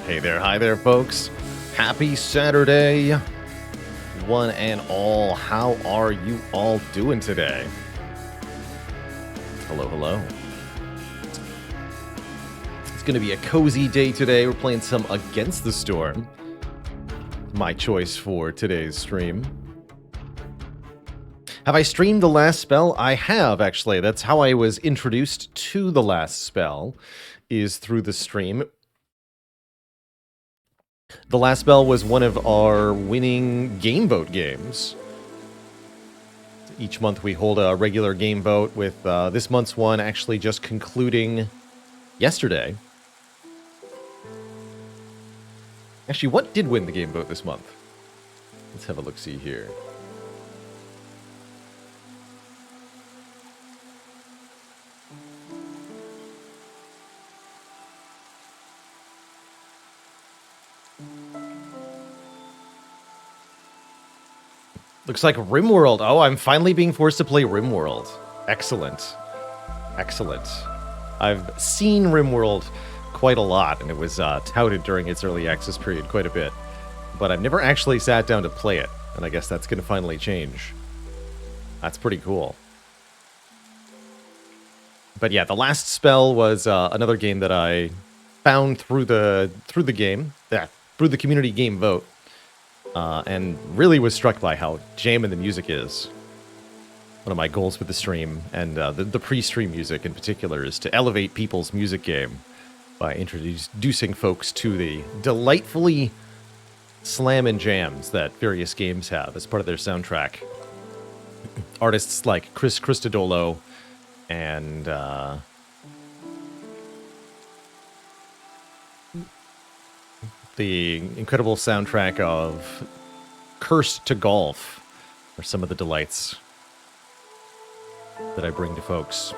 Hi there, folks. Happy Saturday, one and all. How are you all doing today? Hello, hello. It's going to be a cozy day today. We're playing some Against the Storm. My choice for today's stream. Have I streamed the last spell? I have, actually. That's how I was introduced to the last spell, is through the stream. The last spell was one of our winning game vote games. Each month we hold a regular game vote, with this month's one actually just concluding yesterday. Actually, what did win the game vote this month? Let's have a look-see here. Looks like RimWorld. Oh, I'm finally being forced to play RimWorld. Excellent. Excellent. I've seen RimWorld quite a lot, and it was touted during its early access period quite a bit. But I've never actually sat down to play it, and I guess that's going to finally change. That's pretty cool. But yeah, the last spell was another game that I found through the community game vote. And really was struck by how jamming the music is. One of my goals with the stream, and the pre-stream music in particular, is to elevate people's music game by introducing folks to the delightfully slammin' jams that various games have as part of their soundtrack. Artists like Chris Christodolo and the incredible soundtrack of Cursed to Golf are some of the delights that I bring to folks.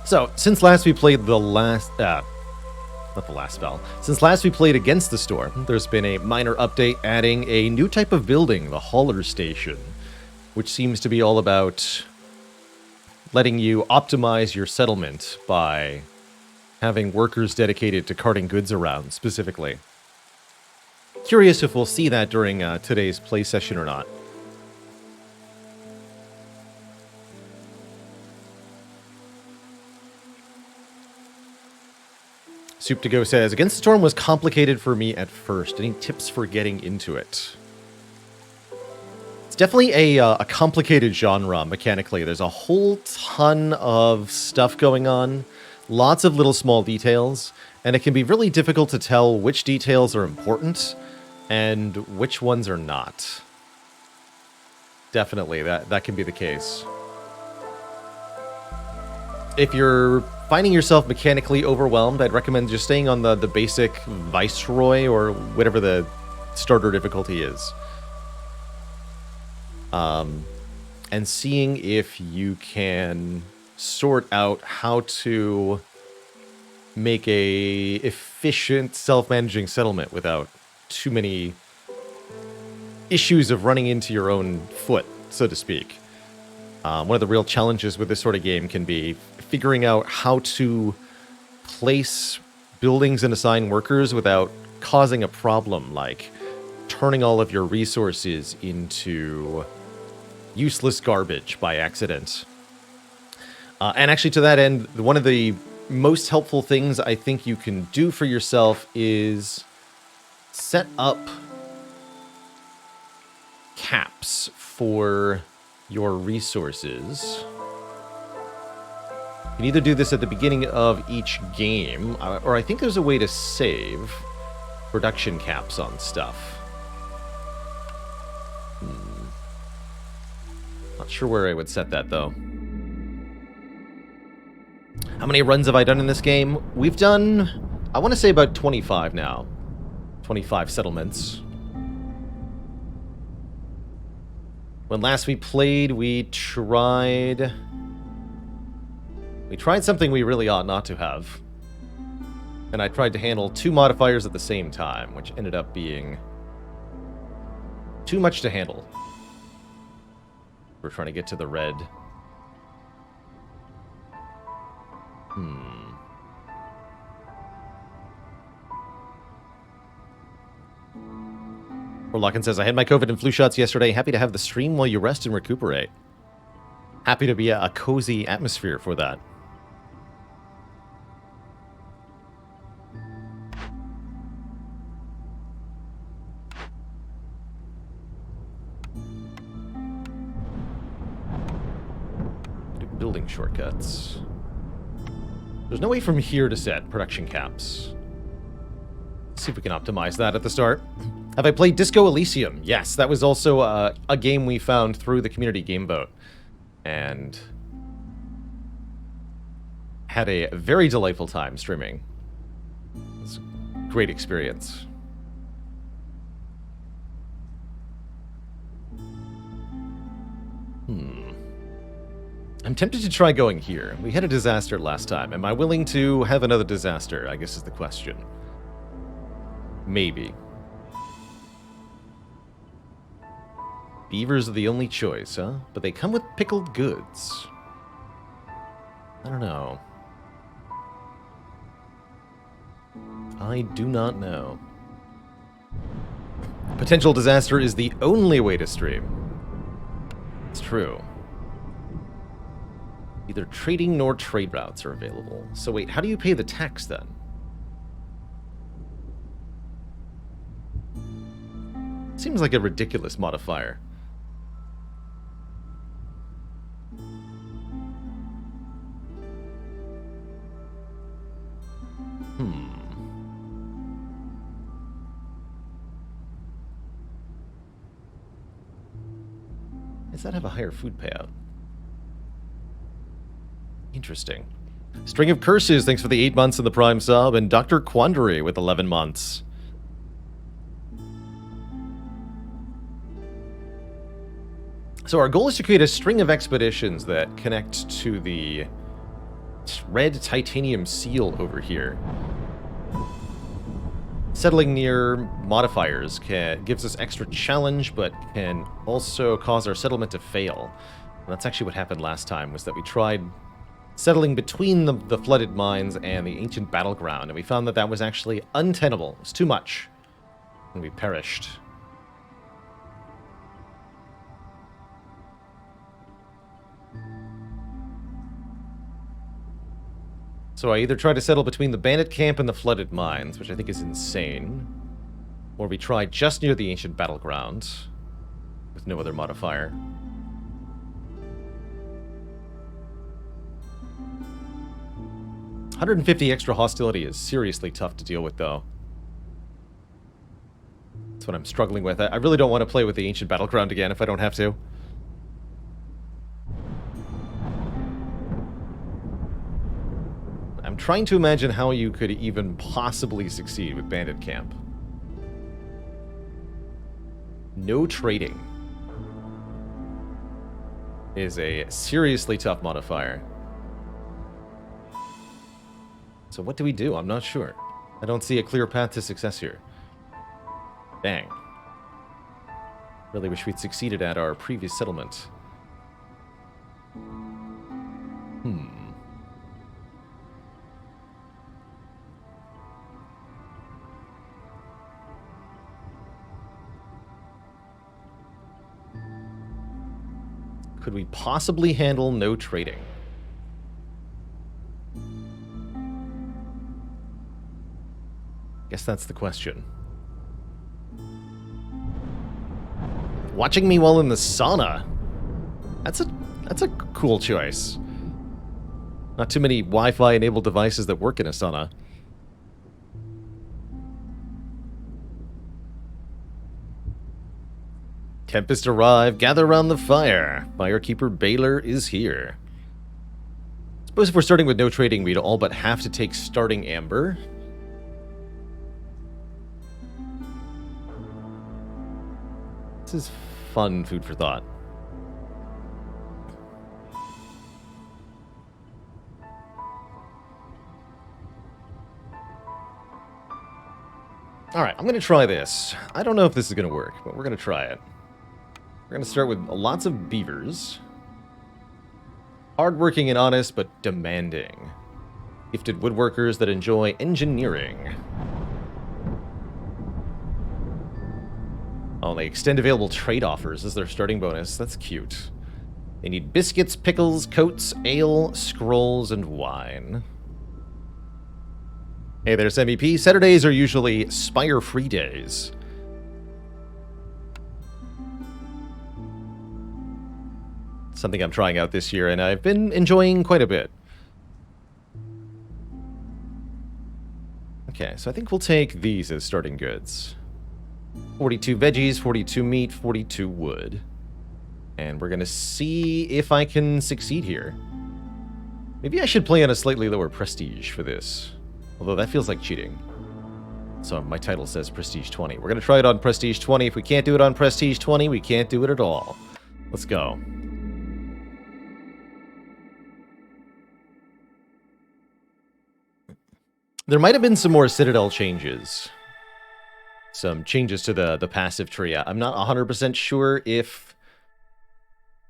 So, since last we played since last we played Against the Storm, there's been a minor update adding a new type of building, the Hauler Station, which seems to be all about letting you optimize your settlement by having workers dedicated to carting goods around, specifically. Curious if we'll see that during today's play session or not. Soup to Go says, Against the Storm was complicated for me at first. Any tips for getting into it? It's definitely a complicated genre mechanically. There's a whole ton of stuff going on. Lots of little small details, and it can be really difficult to tell which details are important and which ones are not. Definitely, that can be the case. If you're finding yourself mechanically overwhelmed, I'd recommend just staying on the basic Viceroy or whatever the starter difficulty is. And seeing if you can sort out how to make a efficient self-managing settlement without too many issues of running into your own foot, so to speak. One of the real challenges with this sort of game can be figuring out how to place buildings and assign workers without causing a problem, like turning all of your resources into useless garbage by accident. And actually, to that end, one of the most helpful things I think you can do for yourself is set up caps for your resources. You can either do this at the beginning of each game, or I think there's a way to save production caps on stuff. Not sure where I would set that, though. How many runs have I done in this game? We've done, I want to say, about 25 now. 25 settlements. When last we played, we tried something we really ought not to have. And I tried to handle two modifiers at the same time, which ended up being too much to handle. We're trying to get to the red. Orlocken says, I had my COVID and flu shots yesterday. Happy to have the stream while you rest and recuperate. Happy to be a cozy atmosphere for that. Do building shortcuts. There's no way from here to set production caps. Let's see if we can optimize that at the start. Have I played Disco Elysium? Yes, that was also a game we found through the community game vote. And had a very delightful time streaming. It's a great experience. I'm tempted to try going here. We had a disaster last time. Am I willing to have another disaster, I guess is the question. Maybe. Beavers are the only choice, huh? But they come with pickled goods. I don't know. I do not know. Potential disaster is the only way to stream. It's true. Neither trading nor trade routes are available. So wait, how do you pay the tax then? Seems like a ridiculous modifier. Does that have a higher food payout? Interesting. String of Curses, thanks for the 8 months in the Prime sub, and Dr. Quandary with 11 months. So our goal is to create a string of expeditions that connect to the red titanium seal over here. Settling near modifiers gives us extra challenge, but can also cause our settlement to fail. And that's actually what happened last time, was that we tried settling between the flooded mines and the ancient battleground, and we found that that was actually untenable. It was too much, and we perished. So I either try to settle between the bandit camp and the flooded mines, which I think is insane, or we try just near the ancient battleground with no other modifier. $150 extra hostility is seriously tough to deal with, though. That's what I'm struggling with. I really don't want to play with the ancient battleground again if I don't have to. I'm trying to imagine how you could even possibly succeed with bandit camp. No trading is a seriously tough modifier. So what do we do? I'm not sure. I don't see a clear path to success here. Dang. Really wish we'd succeeded at our previous settlement. Could we possibly handle no trading? Guess that's the question. Watching me while in the sauna. That's a cool choice. Not too many Wi-Fi enabled devices that work in a sauna. Tempest arrive, gather around the fire. Firekeeper Baylor is here. Suppose if we're starting with no trading, we'd all but have to take starting amber. This is fun food for thought. Alright, I'm going to try this. I don't know if this is going to work, but we're going to try it. We're going to start with lots of beavers. Hardworking and honest, but demanding. Gifted woodworkers that enjoy engineering. Oh, they extend available trade offers as their starting bonus. That's cute. They need biscuits, pickles, coats, ale, scrolls, and wine. Hey, there's MEP. Saturdays are usually Spire-free days. Something I'm trying out this year, and I've been enjoying quite a bit. Okay, so I think we'll take these as starting goods. 42 veggies, 42 meat, 42 wood. And we're going to see if I can succeed here. Maybe I should play on a slightly lower prestige for this. Although that feels like cheating. So my title says Prestige 20. We're going to try it on Prestige 20. If we can't do it on Prestige 20, we can't do it at all. Let's go. There might have been some more Citadel changes. Some changes to the passive tree. I'm not 100% sure if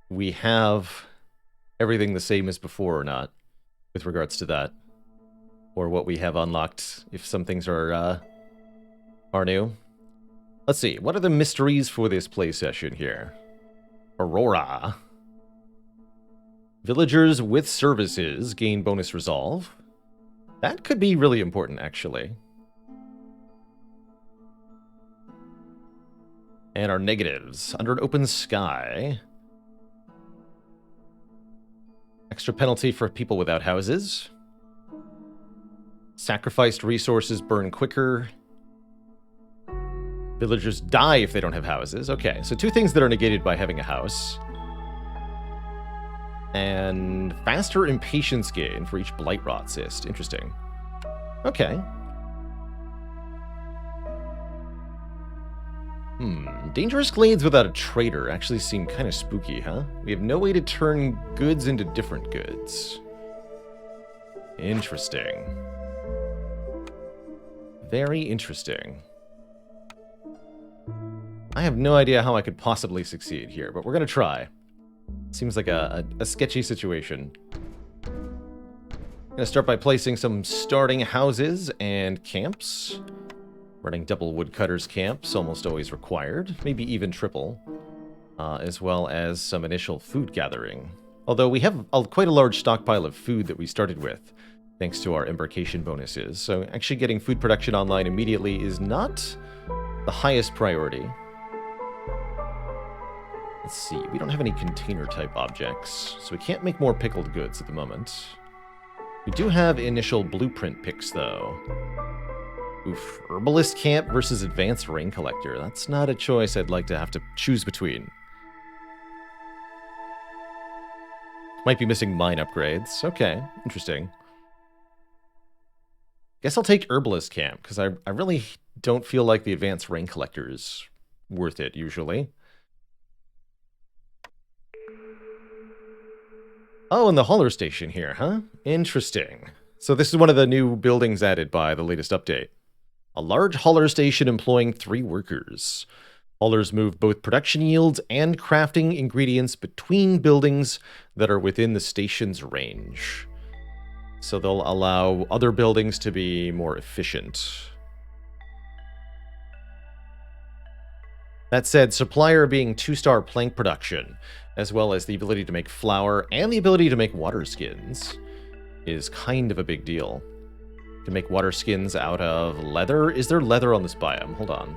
we have everything the same as before or not with regards to that. Or what we have unlocked, if some things are new. Let's see, what are the mysteries for this play session here? Aurora. Villagers with services gain bonus resolve. That could be really important, actually. And our negatives. Under an open sky. Extra penalty for people without houses. Sacrificed resources burn quicker. Villagers die if they don't have houses. Okay, so two things that are negated by having a house. And faster impatience gain for each blight rot cyst. Interesting. Okay. Dangerous glades without a trader actually seem kind of spooky, huh? We have no way to turn goods into different goods. Interesting. Very interesting. I have no idea how I could possibly succeed here, but we're going to try. Seems like a sketchy situation. I'm going to start by placing some starting houses and camps. Running double woodcutters camps, almost always required. Maybe even triple. As well as some initial food gathering. Although we have quite a large stockpile of food that we started with, thanks to our embarkation bonuses. So actually getting food production online immediately is not the highest priority. Let's see, we don't have any container-type objects, so we can't make more pickled goods at the moment. We do have initial blueprint picks, though. Oof, Herbalist Camp versus Advanced Rain Collector. That's not a choice I'd like to have to choose between. Might be missing mine upgrades. Okay, interesting. Guess I'll take Herbalist Camp, because I really don't feel like the Advanced Rain Collector is worth it, usually. Oh, and the hauler station here, huh? Interesting. So this is one of the new buildings added by the latest update. A large hauler station employing 3 workers. Haulers move both production yields and crafting ingredients between buildings that are within the station's range. So they'll allow other buildings to be more efficient. That said, supplier being 2-star plank production, as well as the ability to make flour and the ability to make water skins, is kind of a big deal. To make water skins out of leather? Is there leather on this biome? Hold on.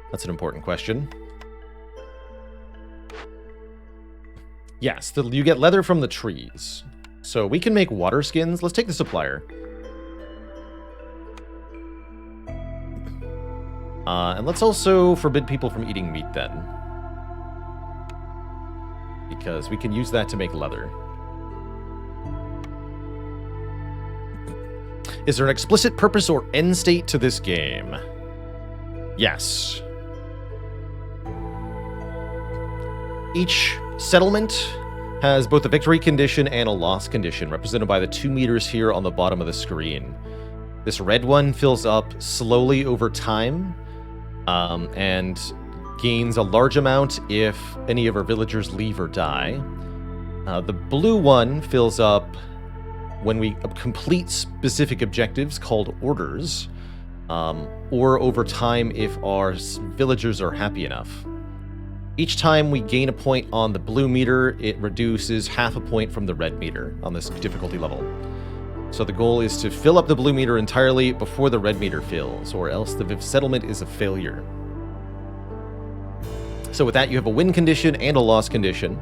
That's an important question. Yes, you get leather from the trees. So we can make water skins. Let's take the supplier. And let's also forbid people from eating meat then. Because we can use that to make leather. Is there an explicit purpose or end state to this game? Yes. Each settlement has both a victory condition and a loss condition, represented by the 2 meters here on the bottom of the screen. This red one fills up slowly over time, and gains a large amount if any of our villagers leave or die. The blue one fills up when we complete specific objectives called orders, or over time if our villagers are happy enough. Each time we gain a point on the blue meter, it reduces half a point from the red meter on this difficulty level. So the goal is to fill up the blue meter entirely before the red meter fills, or else the settlement is a failure. So with that, you have a win condition and a loss condition.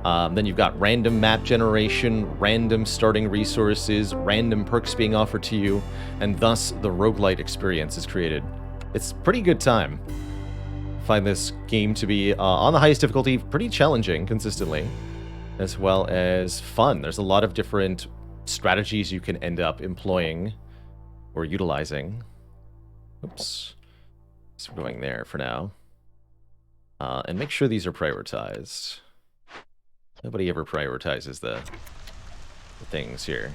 Then you've got random map generation, random starting resources, random perks being offered to you, and thus the roguelite experience is created. It's a pretty good time. Find this game to be, on the highest difficulty, pretty challenging consistently, as well as fun. There's a lot of different strategies you can end up employing or utilizing. Oops. So we're going there for now. And make sure these are prioritized. Nobody ever prioritizes the things here.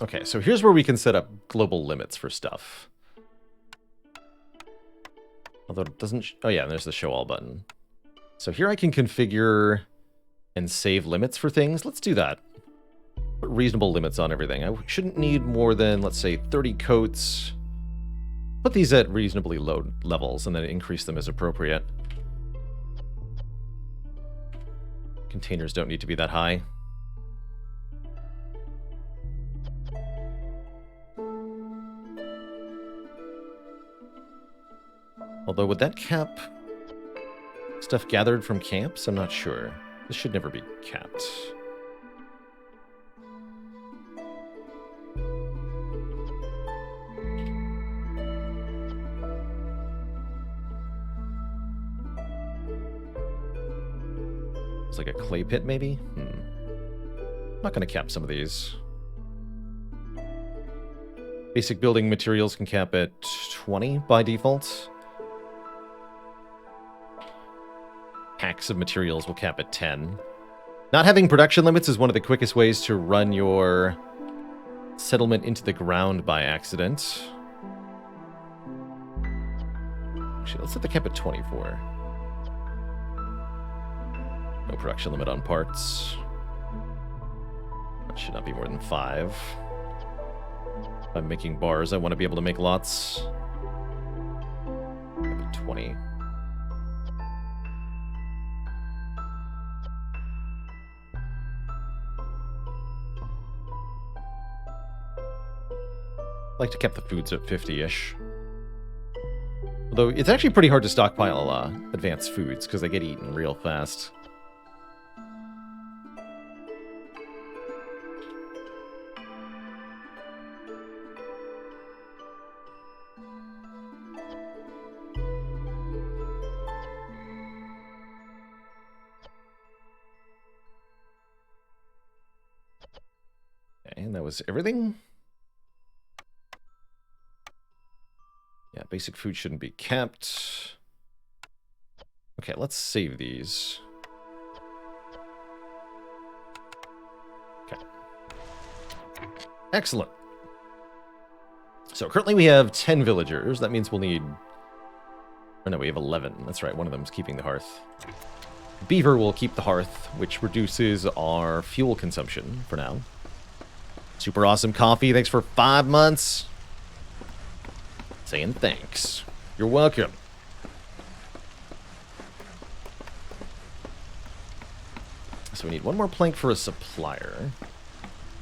Okay, so here's where we can set up global limits for stuff. Although it doesn't... Oh yeah, there's the show all button. So here I can configure and save limits for things. Let's do that. Put reasonable limits on everything. I shouldn't need more than, let's say, 30 coats. Put these at reasonably low levels and then increase them as appropriate. Containers don't need to be that high. Although, would that cap stuff gathered from camps? I'm not sure. This should never be capped. It's like a clay pit, maybe? I'm not going to cap some of these. Basic building materials can cap at 20 by default. Packs of materials will cap at 10. Not having production limits is one of the quickest ways to run your settlement into the ground by accident. Actually, let's set the cap at 24. No production limit on parts. That should not be more than 5. If I'm making bars, I want to be able to make lots. Cap at 20. I like to keep the foods at 50-ish. Although it's actually pretty hard to stockpile advanced foods because they get eaten real fast. Okay, and that was everything. Yeah, basic food shouldn't be kept. Okay, let's save these. Okay. Excellent. So currently we have 10 villagers. That means we'll need... Or no, we have 11. That's right, one of them's keeping the hearth. Beaver will keep the hearth, which reduces our fuel consumption for now. Super awesome coffee. Thanks for 5 months. Saying thanks. You're welcome. So we need one more plank for a supplier.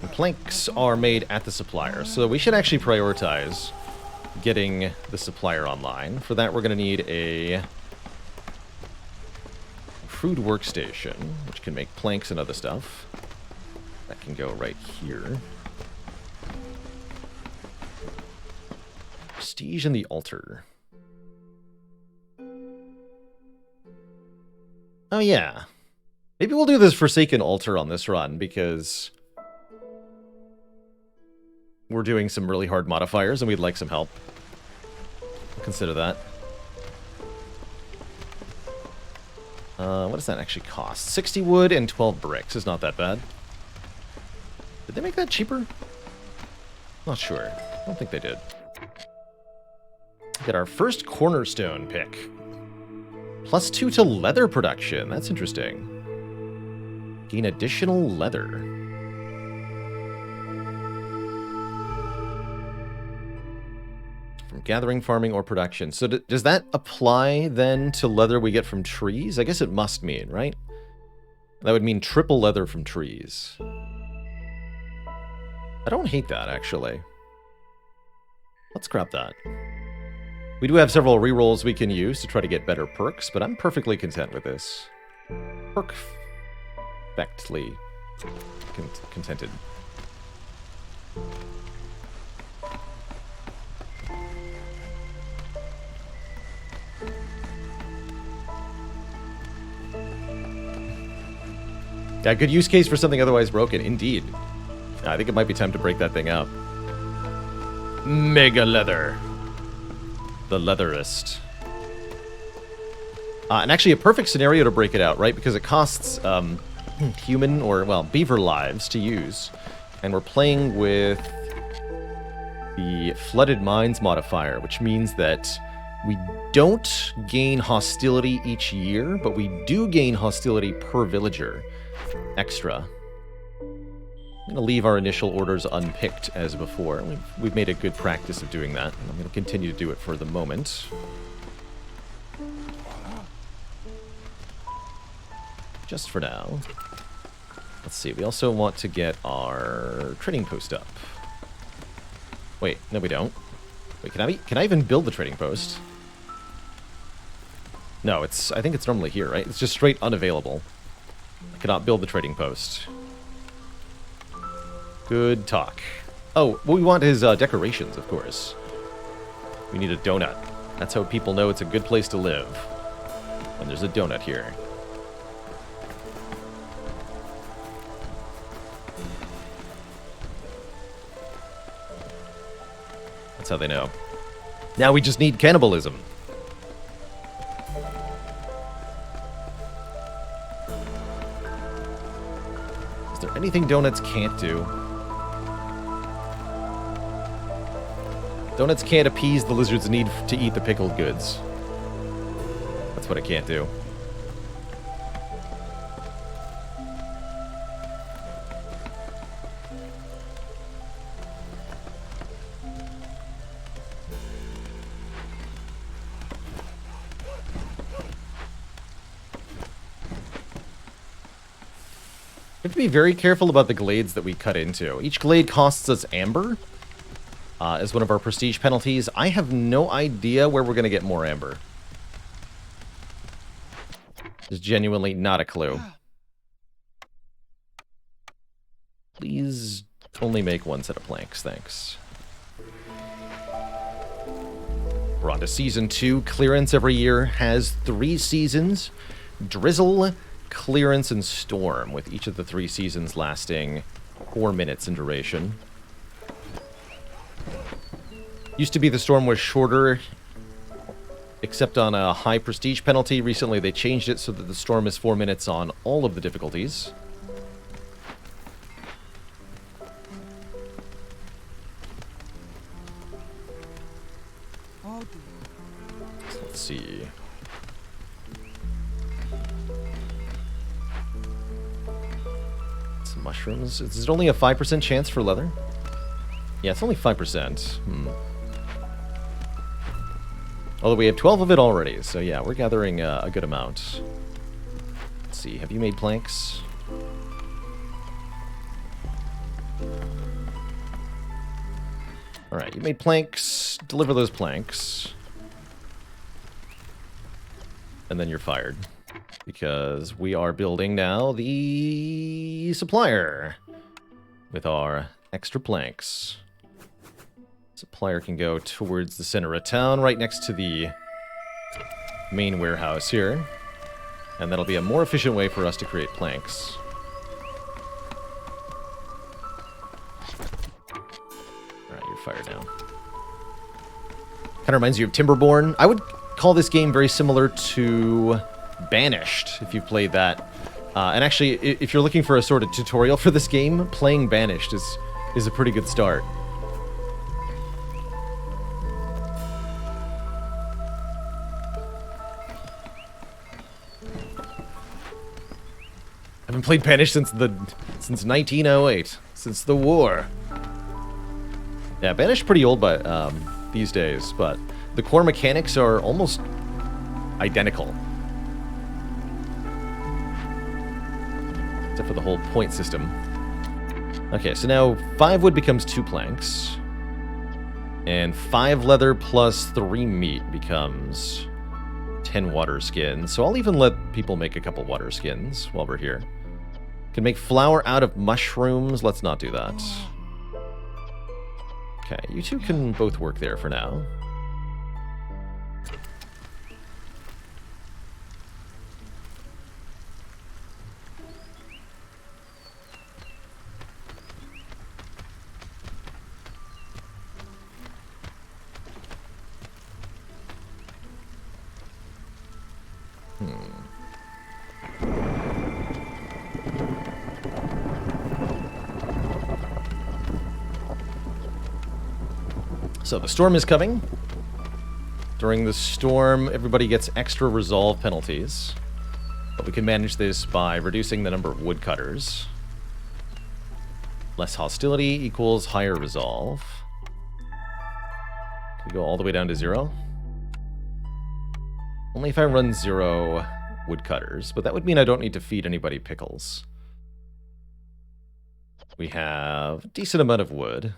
And planks are made at the supplier, so we should actually prioritize getting the supplier online. For that, we're going to need a crude workstation, which can make planks and other stuff. That can go right here. Prestige and the altar. Oh yeah. Maybe we'll do this Forsaken altar on this run, because we're doing some really hard modifiers and we'd like some help. We'll consider that. What does that actually cost? 60 wood and 12 bricks is not that bad. Did they make that cheaper? Not sure. I don't think they did. Get our first cornerstone pick. +2 to leather production. That's interesting. Gain additional leather. From gathering, farming, or production. So does that apply then to leather we get from trees? I guess it must mean, right? That would mean triple leather from trees. I don't hate that, actually. Let's scrap that. We do have several rerolls we can use to try to get better perks, but I'm perfectly content with this. Perfectly contented. Yeah, good use case for something otherwise broken, indeed. I think it might be time to break that thing up. Mega leather. The leatherist. And actually a perfect scenario to break it out, right? Because it costs human or, well, beaver lives to use. And we're playing with the Flooded Mines modifier, which means that we don't gain hostility each year, but we do gain hostility per villager. Extra. I'm going to leave our initial orders unpicked as before. We've made a good practice of doing that, and I'm going to continue to do it for the moment. Just for now. Let's see, we also want to get our trading post up. Wait, no we don't. Wait, can I even build the trading post? No, I think it's normally here, right? It's just straight unavailable. I cannot build the trading post. Good talk. Oh, what we want is decorations, of course. We need a donut. That's how people know it's a good place to live. When there's a donut here. That's how they know. Now we just need cannibalism. Is there anything donuts can't do? Donuts can't appease the lizard's need to eat the pickled goods. That's what it can't do. We have to be very careful about the glades that we cut into. Each glade costs us amber as one of our prestige penalties. I have no idea where we're going to get more amber. There's genuinely not a clue. Please only make one set of planks, thanks. We're on to Season 2. Clearance every year has 3 seasons. Drizzle, Clearance, and Storm, with each of the 3 seasons lasting 4 minutes in duration. Used to be the Storm was shorter, except on a high prestige penalty. Recently they changed it so that the Storm is 4 minutes on all of the difficulties. So let's see. Some mushrooms. Is it only a 5% chance for leather? Yeah, it's only 5%. Although we have 12 of it already, so yeah, we're gathering a good amount. Let's see, have you made planks? Alright, you made planks. Deliver those planks. And then you're fired. Because we are building now the supplier. With our extra planks. Supplier can go towards the center of town, right next to the main warehouse here. And that'll be a more efficient way for us to create planks. Alright, you're fired now. Kind of reminds you of Timberborn. I would call this game very similar to Banished, if you've played that. And actually, if you're looking for a sort of tutorial for this game, playing Banished is a pretty good start. haven't played Banish since 1908, since the war. Yeah, Banish pretty old, but these days, but the core mechanics are almost identical, except for the whole point system. Okay, so now 5 wood becomes 2 planks, and 5 leather plus 3 meat becomes 10 water skins. So I'll even let people make a couple water skins while we're here. Can make flour out of mushrooms. Let's not do that. Okay, you two can both work there for now. So the storm is coming. During the storm, everybody gets extra resolve penalties. But we can manage this by reducing the number of woodcutters. Less hostility equals higher resolve. Can we go all the way down to 0? Only if I run 0 woodcutters, but that would mean I don't need to feed anybody pickles. We have a decent amount of wood.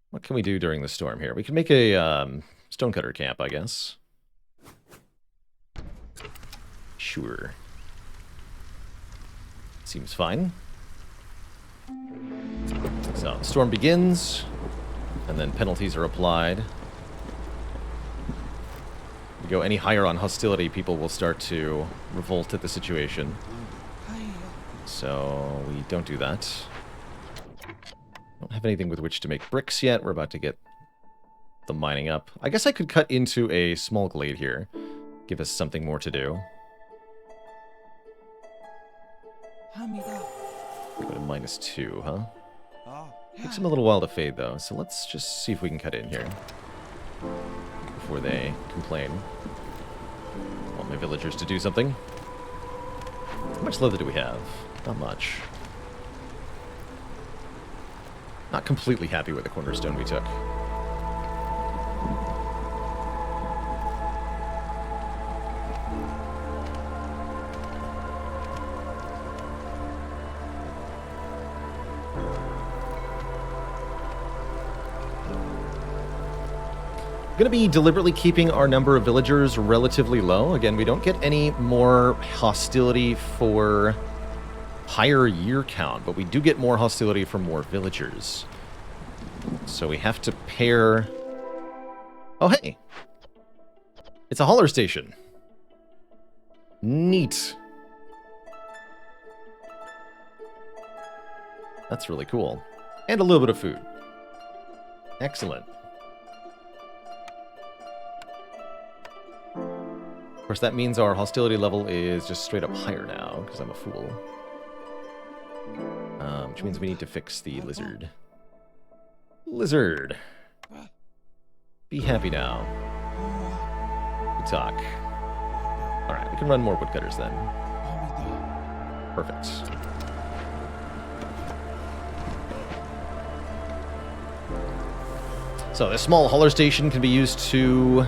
What can we do during the storm here? We can make a stonecutter camp, I guess. Sure. Seems fine. So, the storm begins, and then penalties are applied. If we go any higher on hostility, people will start to revolt at the situation. So, we don't do that. Don't have anything with which to make bricks yet. We're about to get the mining up. I guess I could cut into a small glade here. Give us something more to do. Go to -2, huh? Takes them a little while to fade, though. So let's just see if we can cut in here before they complain. I want my villagers to do something. How much leather do we have? Not much. Not completely happy with the cornerstone we took. Going to be deliberately keeping our number of villagers relatively low. Again, we don't get any more hostility for higher year count, but we do get more hostility from more villagers. So we have to pair... Oh, hey! It's a hauler station. Neat. That's really cool. And a little bit of food. Excellent. Of course, that means our hostility level is just straight up higher now, because I'm a fool. Which means we need to fix the lizard. Lizard! Be happy now. Good talk. Alright, we can run more woodcutters then. Perfect. So this small hauler station can be used to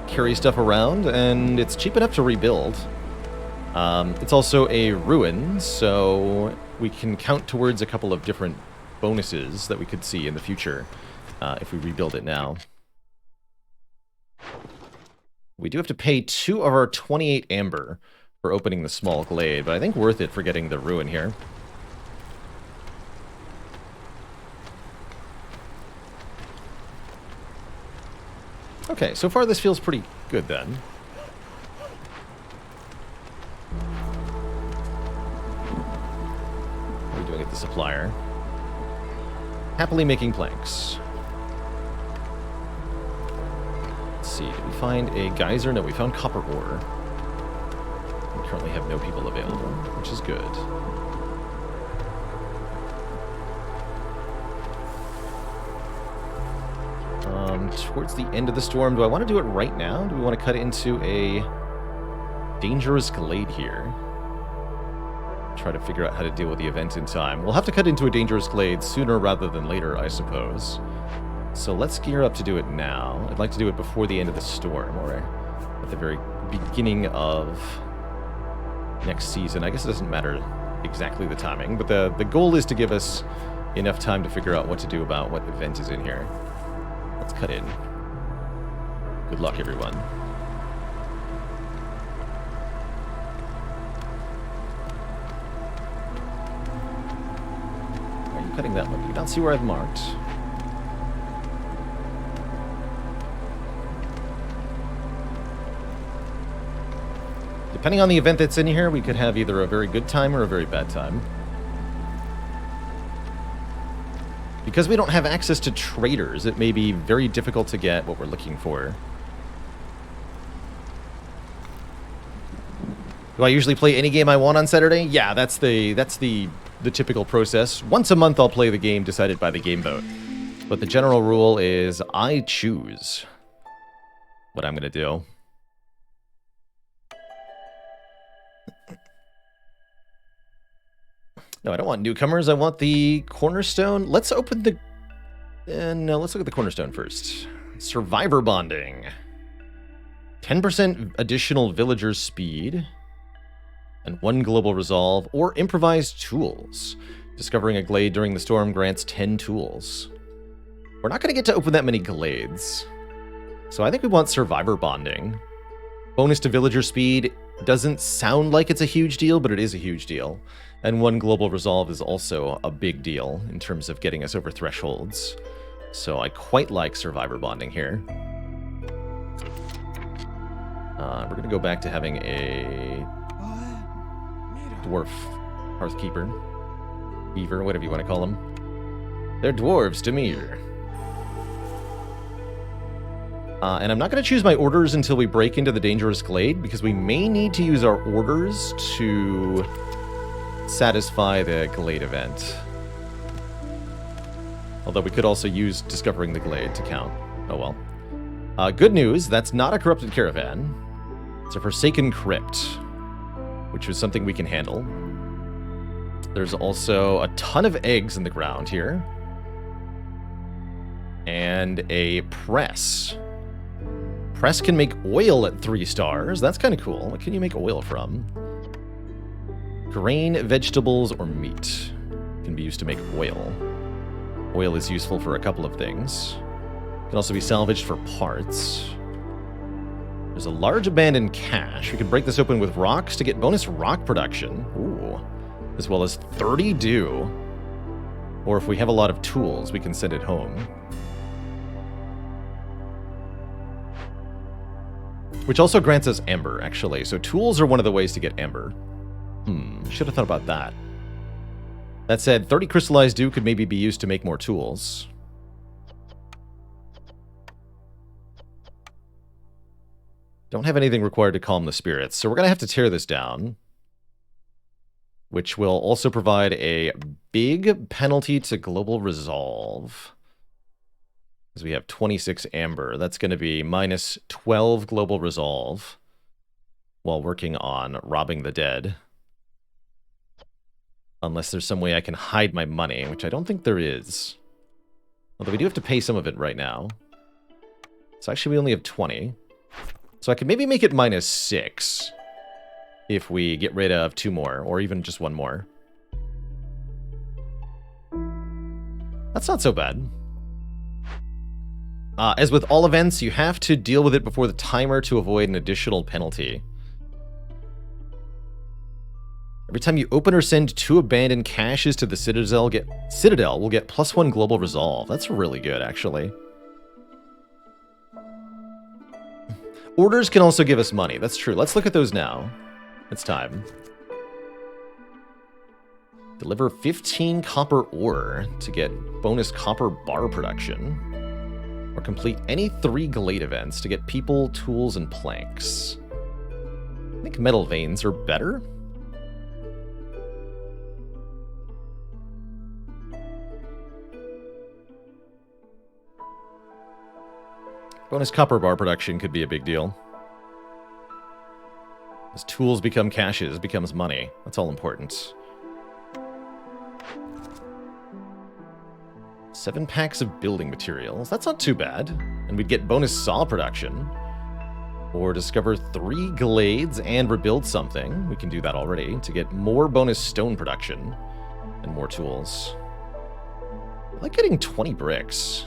carry stuff around, and it's cheap enough to rebuild. It's also a ruin, so we can count towards a couple of different bonuses that we could see in the future if we rebuild it now. We do have to pay 2 of our 28 amber for opening the small glade, but I think worth it for getting the ruin here. Okay, so far this feels pretty good then. What are we doing at the supplier? Happily making planks. Let's see, did we find a geyser? No, we found copper ore. We currently have no people available, which is good. towards the end of the storm. Do I want to do it right now? Do we want to cut into a dangerous glade here? Try to figure out how to deal with the event in time. We'll have to cut into a dangerous glade sooner rather than later, I suppose. So let's gear up to do it now. I'd like to do it before the end of the storm, or at the very beginning of next season. I guess it doesn't matter exactly the timing, but the goal is to give us enough time to figure out what to do about what event is in here. Let's cut in. Good luck, everyone. Why are you cutting that one? Do you not see where I've marked? Depending on the event that's in here, we could have either a very good time or a very bad time. Because we don't have access to traders, it may be very difficult to get what we're looking for. Do I usually play any game I want on Saturday? Yeah, that's the typical process. Once a month I'll play the game decided by the game vote. But the general rule is I choose what I'm going to do. No, I don't want newcomers. I want the cornerstone. Let's open the... no, let's look at the cornerstone first. Survivor bonding. 10% additional villagers speed. And 1 global resolve. Or improvised tools. Discovering a glade during the storm grants 10 tools. We're not going to get to open that many glades. So I think we want survivor bonding. Bonus to villager speed. Doesn't sound like it's a huge deal, but it is a huge deal. And 1 global resolve is also a big deal in terms of getting us over thresholds. So I quite like survivor bonding here. We're going to go back to having a dwarf hearthkeeper. Beaver, whatever you want to call them. They're dwarves to me. And I'm not going to choose my orders until we break into the dangerous glade, because we may need to use our orders to satisfy the glade event. Although we could also use discovering the glade to count. Oh well. Good news, that's not a corrupted caravan. It's a forsaken crypt, which is something we can handle. There's also a ton of eggs in the ground here. And a press. Press can make oil at 3 stars. That's kind of cool. What can you make oil from? Grain, vegetables, or meat can be used to make oil. Oil is useful for a couple of things. It can also be salvaged for parts. There's a large abandoned cache. We can break this open with rocks to get bonus rock production. Ooh. As well as 30 dew. Or if we have a lot of tools, we can send it home. Which also grants us amber, actually. So tools are one of the ways to get amber. Should have thought about that. That said, 30 crystallized dew could maybe be used to make more tools. Don't have anything required to calm the spirits, so we're going to have to tear this down. Which will also provide a big penalty to global resolve. Because we have 26 amber. That's going to be minus 12 global resolve while working on robbing the dead. Unless there's some way I can hide my money, which I don't think there is. Although we do have to pay some of it right now. So actually we only have 20. So I could maybe make it minus 6 if we get rid of 2 more, or even just 1 more. That's not so bad. As with all events, you have to deal with it before the timer to avoid an additional penalty. Every time you open or send 2 abandoned caches to the Citadel, will get +1 global resolve. That's really good, actually. Orders can also give us money. That's true. Let's look at those now. It's time. Deliver 15 copper ore to get bonus copper bar production. Or complete any 3 glade events to get people, tools, and planks. I think metal veins are better. Bonus copper bar production could be a big deal. As tools become caches, becomes money. That's all important. 7 packs of building materials. That's not too bad. And we'd get bonus saw production. Or discover 3 glades and rebuild something. We can do that already to get more bonus stone production and more tools. I like getting 20 bricks.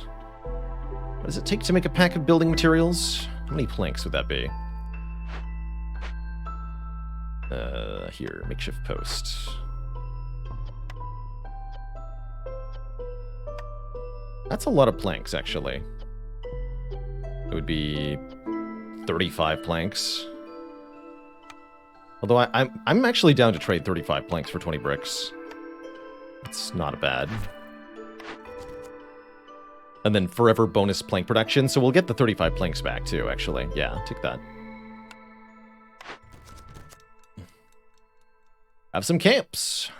What does it take to make a pack of building materials? How many planks would that be? Here, makeshift post. That's a lot of planks, actually. It would be 35 planks. Although I'm actually down to trade 35 planks for 20 bricks. It's not bad. And then forever bonus plank production, so we'll get the 35 planks back too, actually. Yeah, take that. Have some camps.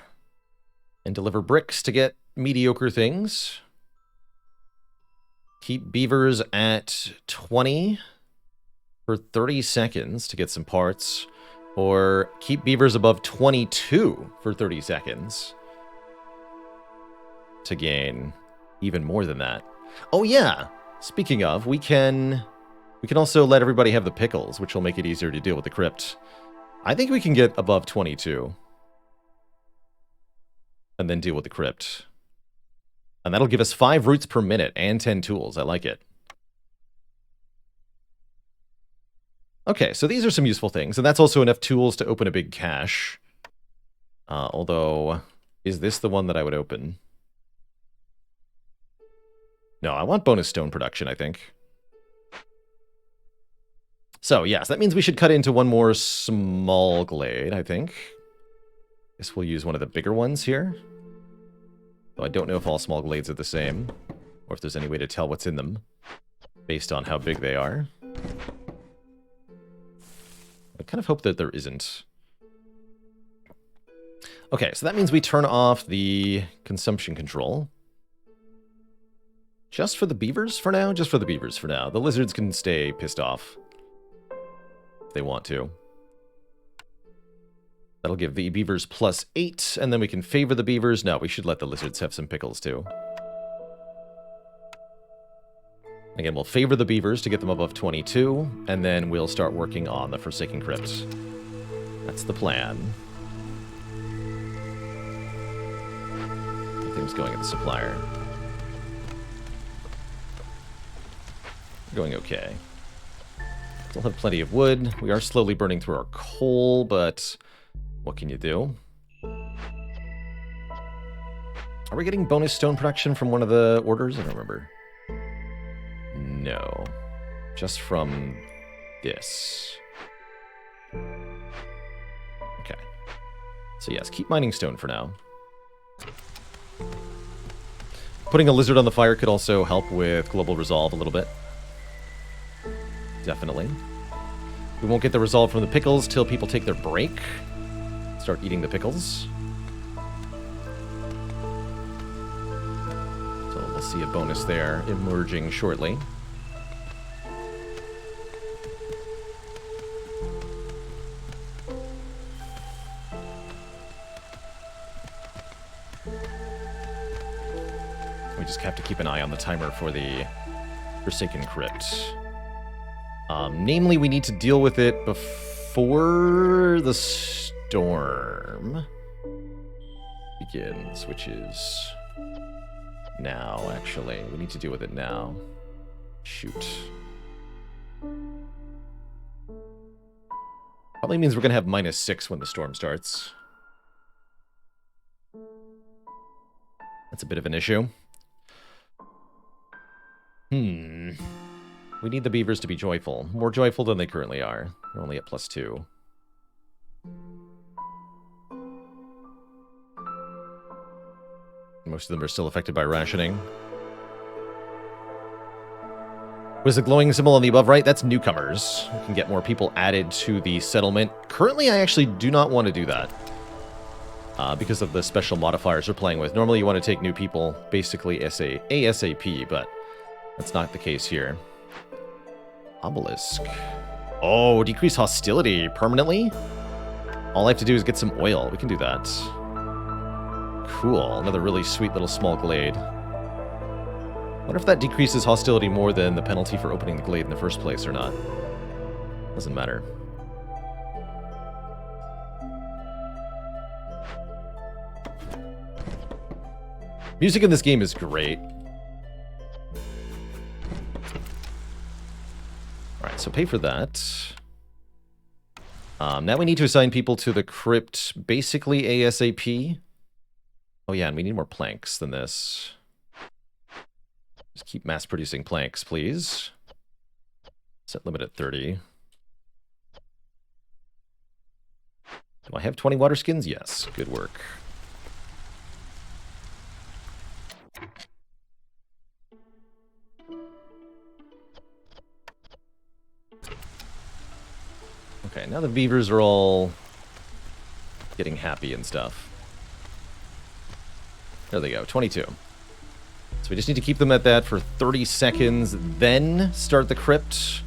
And deliver bricks to get mediocre things. Keep beavers at 20 for 30 seconds to get some parts. Or keep beavers above 22 for 30 seconds to gain even more than that. Oh yeah, speaking of, we can also let everybody have the pickles, which will make it easier to deal with the crypt. I think we can get above 22. And then deal with the crypt. And that'll give us 5 roots per minute and 10 tools. I like it. Okay, so these are some useful things. And that's also enough tools to open a big cache. Although, is this the one that I would open? No, I want bonus stone production, I think. So, yes, that means we should cut into one more small glade, I think. Guess we'll use one of the bigger ones here. Though I don't know if all small glades are the same, or if there's any way to tell what's in them, based on how big they are. I kind of hope that there isn't. Okay, so that means we turn off the consumption control. Just for the beavers for now? Just for the beavers for now. The lizards can stay pissed off if they want to. That'll give the beavers +8, and then we can favor the beavers. No, we should let the lizards have some pickles, too. Again, we'll favor the beavers to get them above 22, and then we'll start working on the Forsaken Crypt. That's the plan. Everything's going at the supplier. Going okay. Still have plenty of wood. We are slowly burning through our coal, but what can you do? Are we getting bonus stone production from one of the orders? I don't remember. No. Just from this. Okay. So yes, keep mining stone for now. Putting a lizard on the fire could also help with global resolve a little bit. Definitely. We won't get the resolve from the pickles till people take their break. Start eating the pickles. So we'll see a bonus there emerging shortly. We just have to keep an eye on the timer for the Forsaken Crypt. Namely, we need to deal with it before the storm begins, which is now, actually. We need to deal with it now. Shoot. Probably means we're going to have -6 when the storm starts. That's a bit of an issue. We need the beavers to be joyful. More joyful than they currently are. They're only at +2. Most of them are still affected by rationing. Was the glowing symbol on the above right? That's newcomers. We can get more people added to the settlement. Currently, I actually do not want to do that. Because of the special modifiers we're playing with. Normally, you want to take new people basically ASAP, but that's not the case here. Obelisk. Oh, decrease hostility permanently? All I have to do is get some oil. We can do that. Cool. Another really sweet little small glade. Wonder if that decreases hostility more than the penalty for opening the glade in the first place or not. Doesn't matter. Music in this game is great. Alright, so pay for that. Now we need to assign people to the crypt basically ASAP. Oh yeah, and we need more planks than this. Just keep mass producing planks, please. Set limit at 30. Do I have 20 water skins? Yes, good work. Okay, now the beavers are all getting happy and stuff. There they go, 22. So we just need to keep them at that for 30 seconds, then start the crypt.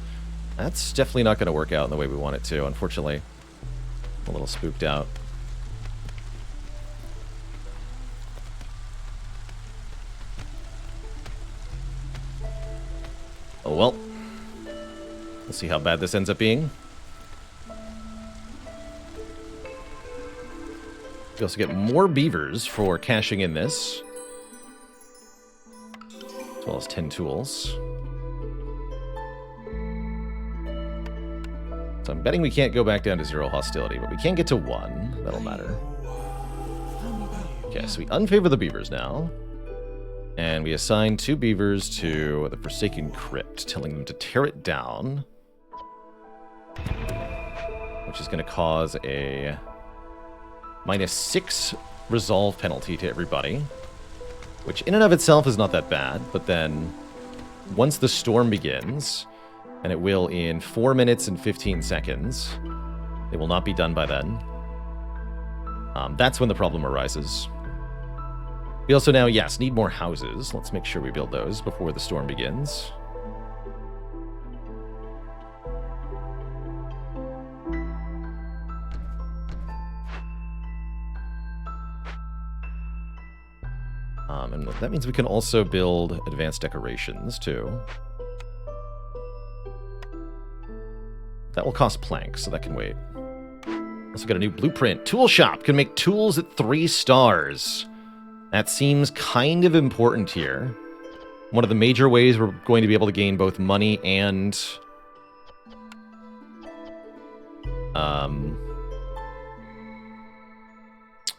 That's definitely not going to work out in the way we want it to, unfortunately. I'm a little spooked out. Oh well. We'll see how bad this ends up being. We also get more beavers for cashing in this. As well as 10 tools. So I'm betting we can't go back down to 0 hostility, but we can get to 1. That'll matter. Okay, so we unfavor the beavers now. And we assign 2 beavers to the Forsaken Crypt, telling them to tear it down. Which is going to cause a -6 resolve penalty to everybody. Which in and of itself is not that bad, but then once the storm begins, and it will in 4 minutes and 15 seconds, it will not be done by then. That's when the problem arises. We also now, yes, need more houses. Let's make sure we build those before the storm begins. And that means we can also build advanced decorations, too. That will cost planks, so that can wait. Also got a new blueprint. Tool shop can make tools at 3 stars. That seems kind of important here. One of the major ways we're going to be able to gain both money and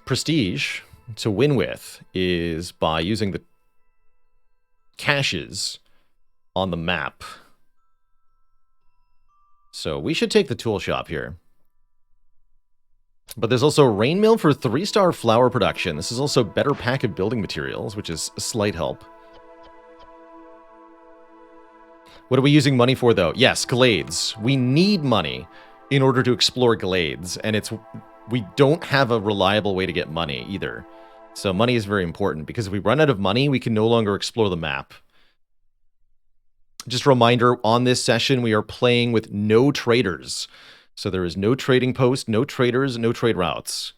prestige to win with is by using the caches on the map. So we should take the tool shop here. But there's also a rain mill for 3-star flour production. This is also better pack of building materials, which is a slight help. What are we using money for, though? Yes, glades. We need money in order to explore glades, and we don't have a reliable way to get money either. So money is very important, because if we run out of money, we can no longer explore the map. Just a reminder, on this session, we are playing with no traders. So there is no trading post, no traders, no trade routes.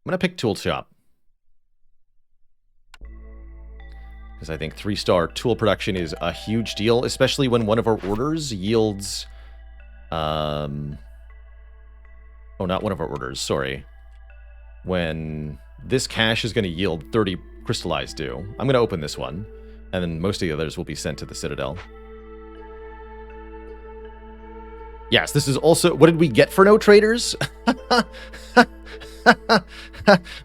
I'm going to pick tool shop. Because I think 3-star tool production is a huge deal, especially when one of our orders yields... Oh, not one of our orders, sorry. When this cache is going to yield 30 crystallized dew. I'm going to open this one, and then most of the others will be sent to the Citadel. Yes, this is also... What did we get for no traders?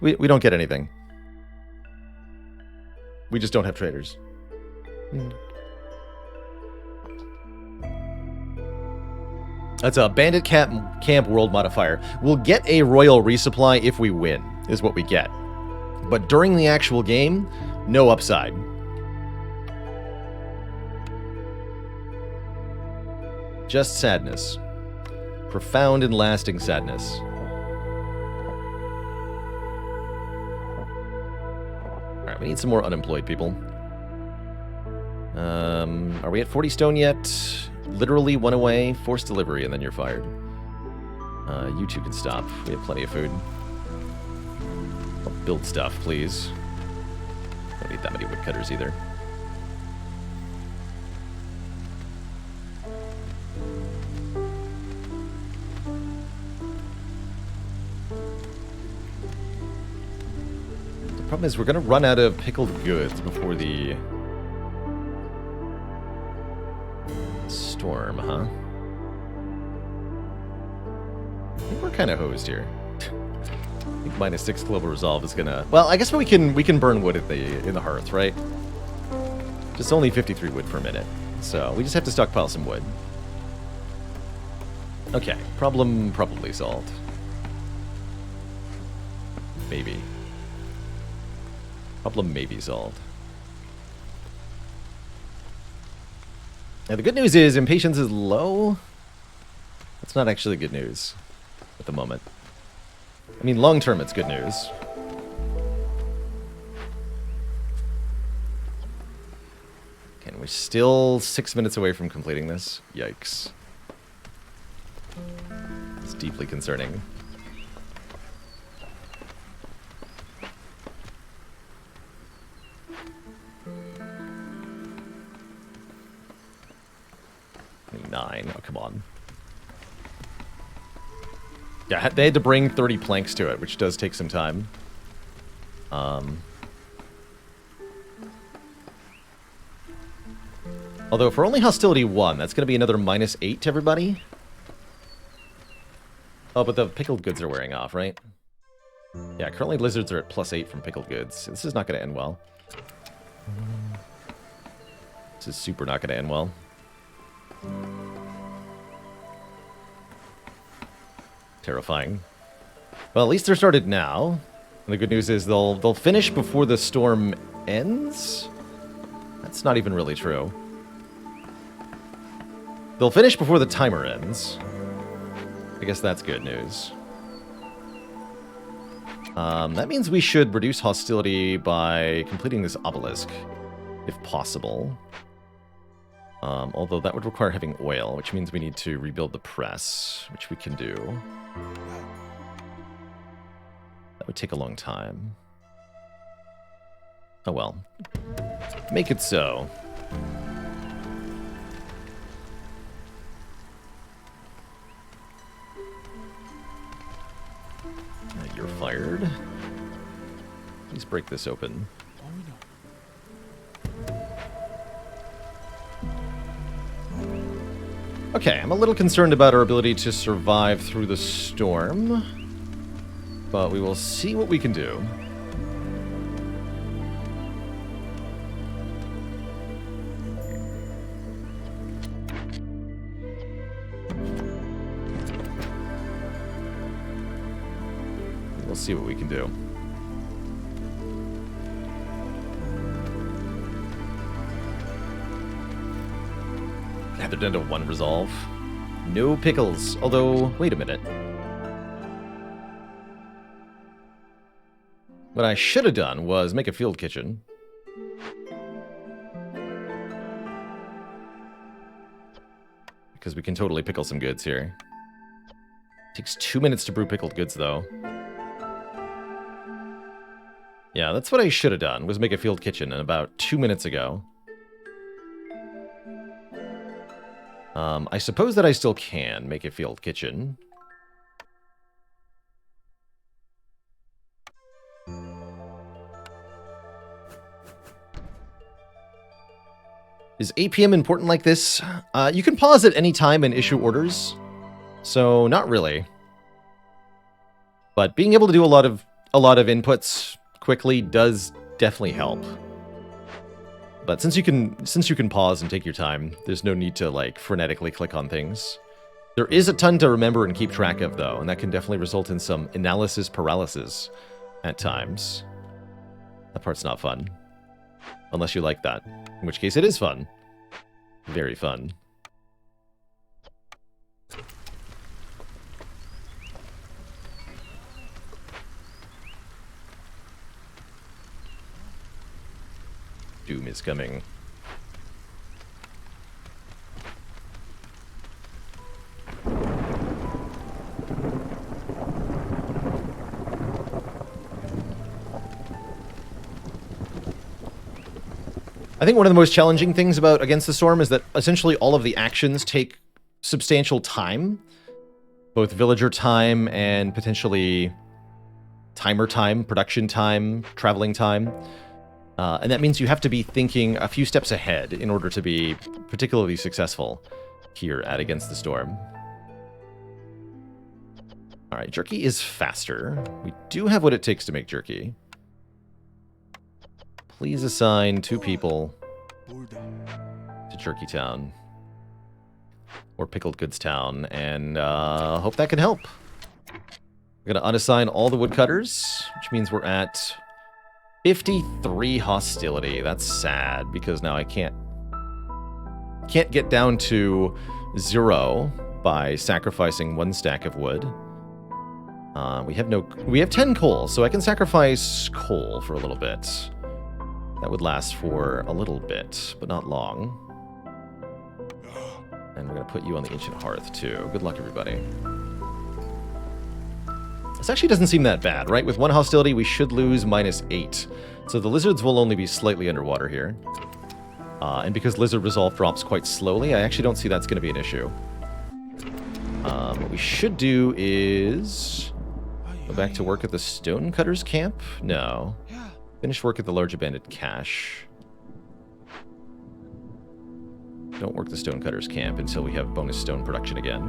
we don't get anything. We just don't have traders. That's a Bandit Camp World modifier. We'll get a Royal Resupply if we win, is what we get. But during the actual game, no upside. Just sadness. Profound and lasting sadness. Alright, we need some more unemployed people. Are we at 40 stone yet? Literally one away. Forced delivery, and then you're fired. You two can stop. We have plenty of food. I'll build stuff, please. Don't need that many woodcutters either. The problem is we're going to run out of pickled goods before the storm, huh? I think we're kind of hosed here. I think -6 global resolve is gonna. Well, I guess we can burn wood at in the hearth, right? Just only 53 wood per minute, so we just have to stockpile some wood. Okay, problem probably solved. Maybe. Problem maybe solved. Now the good news is impatience is low. That's not actually good news at the moment. I mean, long term, it's good news. Okay, and we're still 6 minutes away from completing this. Yikes. It's deeply concerning. Nine. Oh, come on. Yeah, they had to bring 30 planks to it, which does take some time. Although, for only hostility 1, that's going to be another -8 to everybody. Oh, but the pickled goods are wearing off, right? Yeah, currently lizards are at +8 from pickled goods. This is not going to end well. This is super not going to end well. Terrifying. Well, at least they're started now. And the good news is they'll finish before the storm ends? That's not even really true. They'll finish before the timer ends. I guess that's good news. That means we should reduce hostility by completing this obelisk, if possible. Although that would require having oil, which means we need to rebuild the press, which we can do. That would take a long time. Oh well. Make it so. You're fired. Please break this open. Okay, I'm a little concerned about our ability to survive through the storm, but we will see what we can do. We'll see what we can do. They're down to 1 resolve. No pickles. Although, wait a minute. What I should have done was make a field kitchen. Because we can totally pickle some goods here. Takes 2 minutes to brew pickled goods, though. Yeah, that's what I should have done, was make a field kitchen, and about 2 minutes ago. I suppose that I still can make a field kitchen. Is APM important like this? You can pause at any time and issue orders, so not really. But being able to do a lot of inputs quickly does definitely help. But since you can pause and take your time, there's no need to like frenetically click on things. There is a ton to remember and keep track of though, and that can definitely result in some analysis paralysis at times. That part's not fun. Unless you like that. In which case it is fun. Very fun. Doom is coming. I think one of the most challenging things about Against the Storm is that essentially all of the actions take substantial time. Both villager time and potentially timer time, production time, traveling time. And that means you have to be thinking a few steps ahead in order to be particularly successful here at Against the Storm. Alright, jerky is faster. We do have what it takes to make jerky. Please assign 2 people to Jerky Town. Or Pickled Goods Town, and hope that can help. We're going to unassign all the woodcutters, which means we're at 53 hostility. That's sad, because now I can't get down to 0 by sacrificing 1 stack of wood. We have 10 coal, so I can sacrifice coal for a little bit. That would last for a little bit, but not long. And we're going to put you on the Ancient Hearth, too. Good luck, everybody. This actually doesn't seem that bad, right? With 1 hostility, we should lose -8. So the lizards will only be slightly underwater here. And because Lizard Resolve drops quite slowly, I actually don't see that's going to be an issue. What we should do is go back to work at the Stonecutters camp? No. Finish work at the Large Abandoned Cache. Don't work the Stonecutters camp until we have bonus stone production again.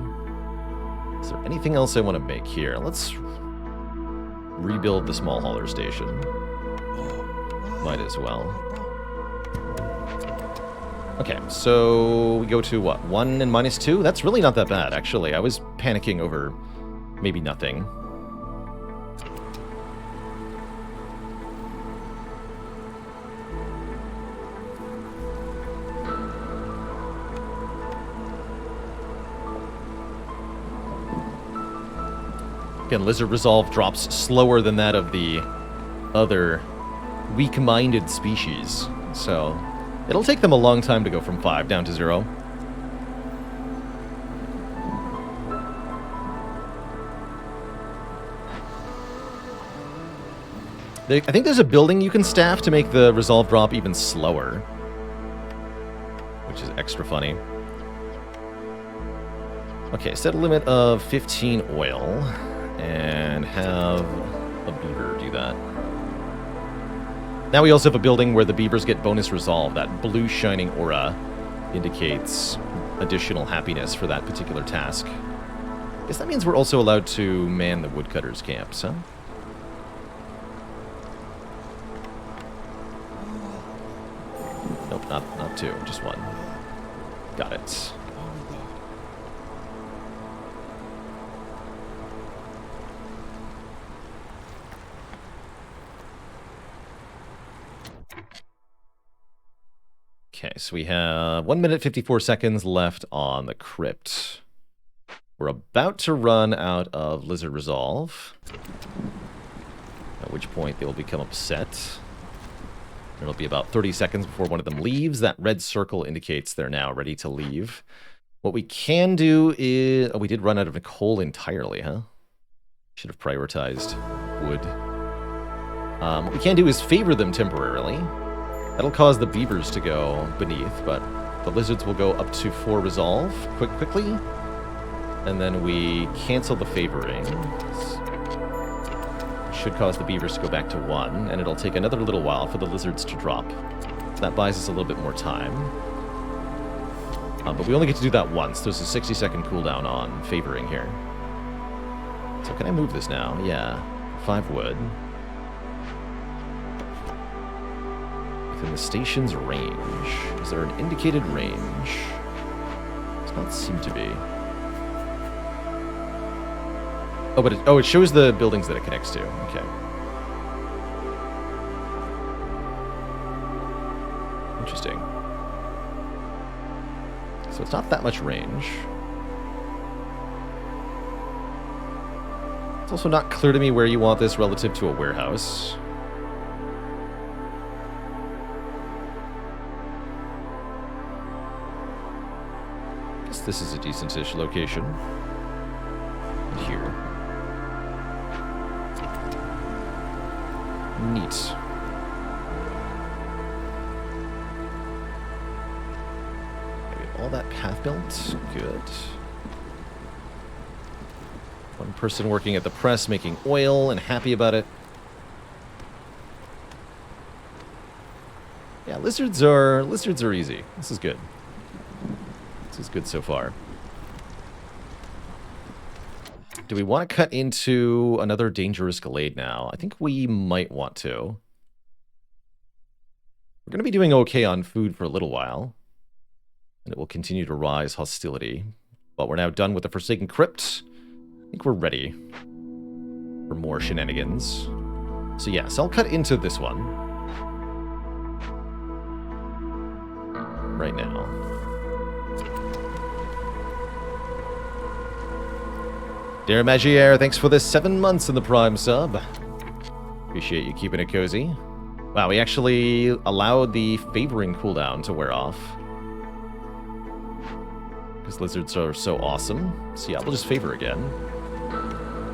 Is there anything else I want to make here? Let's rebuild the Small Hauler Station. Might as well. Okay, so we go to what? 1 and -2? That's really not that bad, actually. I was panicking over maybe nothing. Again, Lizard Resolve drops slower than that of the other weak-minded species, so it'll take them a long time to go from 5 down to 0. I think there's a building you can staff to make the Resolve drop even slower, which is extra funny. Okay, set a limit of 15 oil. And have a beaver do that. Now we also have a building where the beavers get bonus resolve. That blue shining aura indicates additional happiness for that particular task. Guess that means we're also allowed to man the woodcutters' camps, huh? Nope, not 2, just 1. Got it. Okay, so we have 1 minute 54 seconds left on the crypt. We're about to run out of Lizard Resolve, at which point they will become upset. It'll be about 30 seconds before one of them leaves. That red circle indicates they're now ready to leave. What we can do is... Oh, we did run out of coal entirely, huh? Should have prioritized wood. What we can do is favor them temporarily. That'll cause the beavers to go beneath, but the lizards will go up to 4 resolve quickly. And then we cancel the favoring. Should cause the beavers to go back to 1, and it'll take another little while for the lizards to drop. So that buys us a little bit more time. But we only get to do that once. There's a 60-second cooldown on favoring here. So can I move this now? Yeah. 5 wood. Within the station's range. Is there an indicated range? Does not seem to be. Oh, but it shows the buildings that it connects to. Okay. Interesting. So it's not that much range. It's also not clear to me where you want this relative to a warehouse. I guess this is a decent-ish location. And here. Neat. all that path built. Good. One person working at the press making oil and happy about it. Yeah, lizards are easy. This is good. This is good so far. Do we want to cut into another dangerous glade now? I think we might want to. We're going to be doing okay on food for a little while. And it will continue to rise hostility. But we're now done with the Forsaken Crypt. I think we're ready for more shenanigans. So yes, I'll cut into this one. Right now. Dear Magier, thanks for the 7 months in the Prime sub. Appreciate you keeping it cozy. Wow, we actually allowed the favoring cooldown to wear off. Because lizards are so awesome. So yeah, we'll just favor again.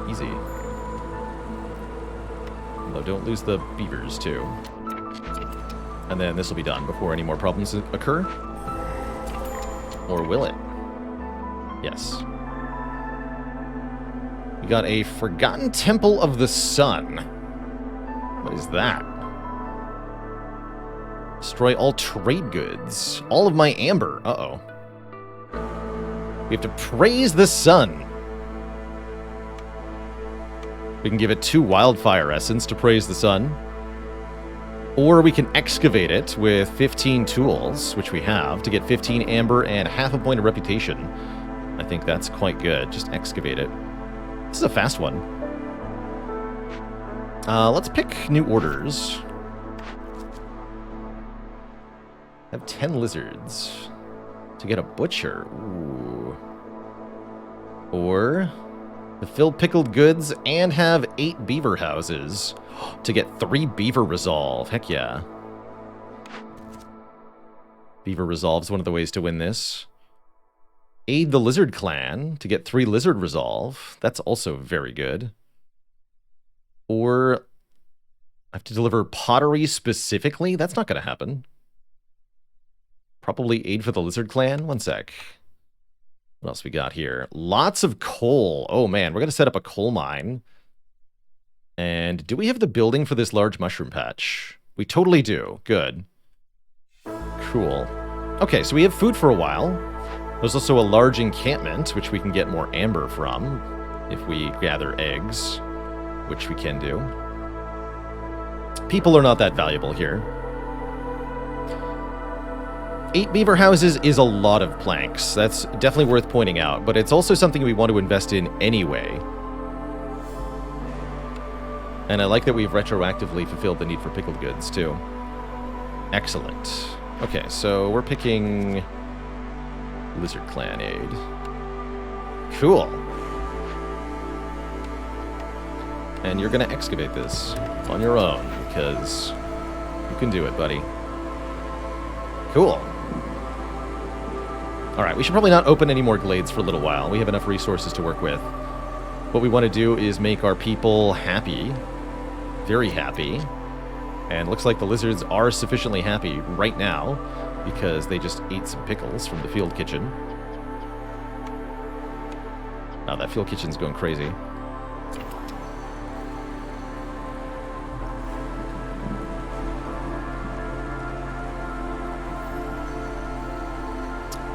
Easy. Although don't lose the beavers too. And then this will be done before any more problems occur. Or will it? Yes. We got a Forgotten Temple of the Sun. What is that? Destroy all trade goods. All of my amber. Uh-oh. We have to praise the sun. We can give it 2 wildfire essence to praise the sun. Or we can excavate it with 15 tools, which we have, to get 15 amber and half a point of reputation. I think that's quite good. Just excavate it. This is a fast one. Let's pick new orders. I have 10 lizards. To get a butcher. Ooh. Or to fill pickled goods and have 8 beaver houses. To get 3 beaver resolve. Heck yeah. Beaver resolve is one of the ways to win this. Aid the lizard clan to get 3 lizard resolve. That's also very good. Or I have to deliver pottery specifically? That's not going to happen. Probably aid for the lizard clan. One sec. What else we got here? Lots of coal. Oh man, we're going to set up a coal mine. And do we have the building for this large mushroom patch? We totally do. Good. Cool. Okay, so we have food for a while. There's also a large encampment, which we can get more amber from if we gather eggs, which we can do. People are not that valuable here. 8 beaver houses is a lot of planks. That's definitely worth pointing out, but it's also something we want to invest in anyway. And I like that we've retroactively fulfilled the need for pickled goods, too. Excellent. Okay, so we're picking Lizard Clan aid. Cool. And you're going to excavate this on your own, because you can do it, buddy. Cool. Alright, we should probably not open any more glades for a little while. We have enough resources to work with. What we want to do is make our people happy. Very happy. And looks like the lizards are sufficiently happy right now, because they just ate some pickles from the field kitchen. Wow, that field kitchen's going crazy.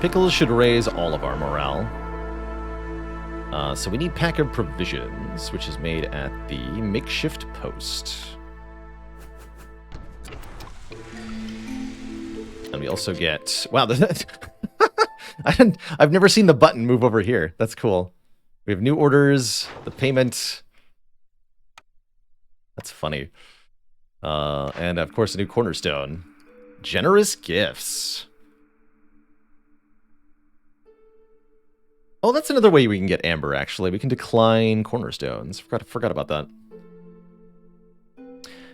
Pickles should raise all of our morale. So we need pack of provisions, which is made at the makeshift post. And we also get... Wow, I've never seen the button move over here. That's cool. We have new orders, the payment. That's funny. And of course, a new cornerstone. Generous gifts. Oh, that's another way we can get amber, actually. We can decline cornerstones. Forgot about that.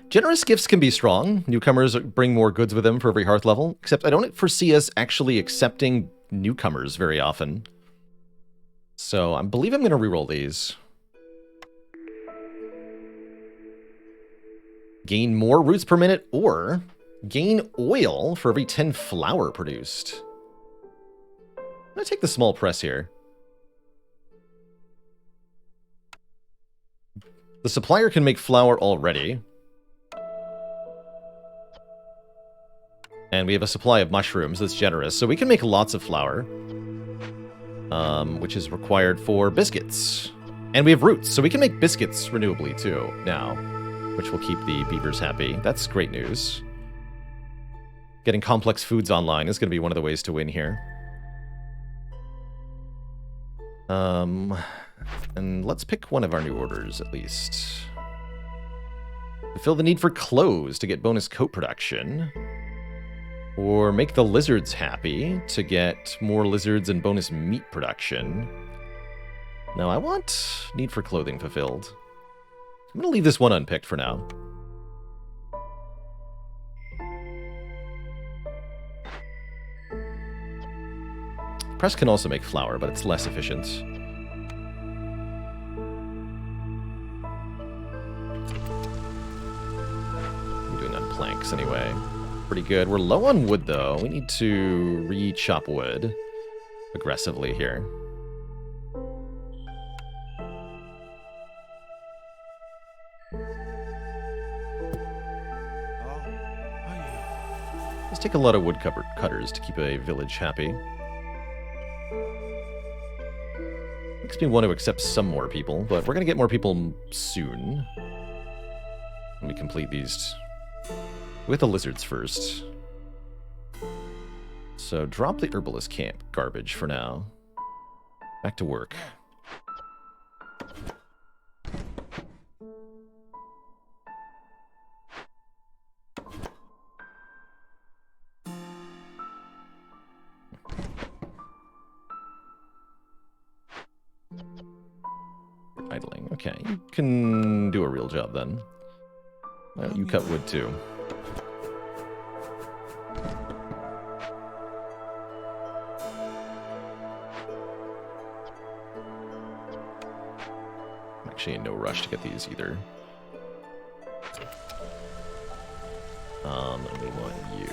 Generous gifts can be strong. Newcomers bring more goods with them for every hearth level, except I don't foresee us actually accepting newcomers very often. So I believe I'm going to reroll these. Gain more roots per minute, or gain oil for every 10 flour produced. I'm going to take the small press here. The supplier can make flour already. And we have a supply of mushrooms that's generous, so we can make lots of flour. Which is required for biscuits. And we have roots, so we can make biscuits renewably too now, which will keep the beavers happy. That's great news. Getting complex foods online is going to be one of the ways to win here. And let's pick one of our new orders, at least. Fulfill the need for clothes to get bonus coat production. Or make the lizards happy to get more lizards and bonus meat production. No, I want need for clothing fulfilled. I'm going to leave this one unpicked for now. Press can also make flour, but it's less efficient. I'm doing on planks anyway. Pretty good. We're low on wood, though. We need to re-chop wood aggressively here. Let's take a lot of wood cutters to keep a village happy. Makes me want to accept some more people, but we're going to get more people soon. When we complete these with the lizards first. So drop the herbalist camp garbage for now. Back to work. Idling. Okay, you can do a real job then. You cut wood too. I'm actually in no rush to get these either. And we want you.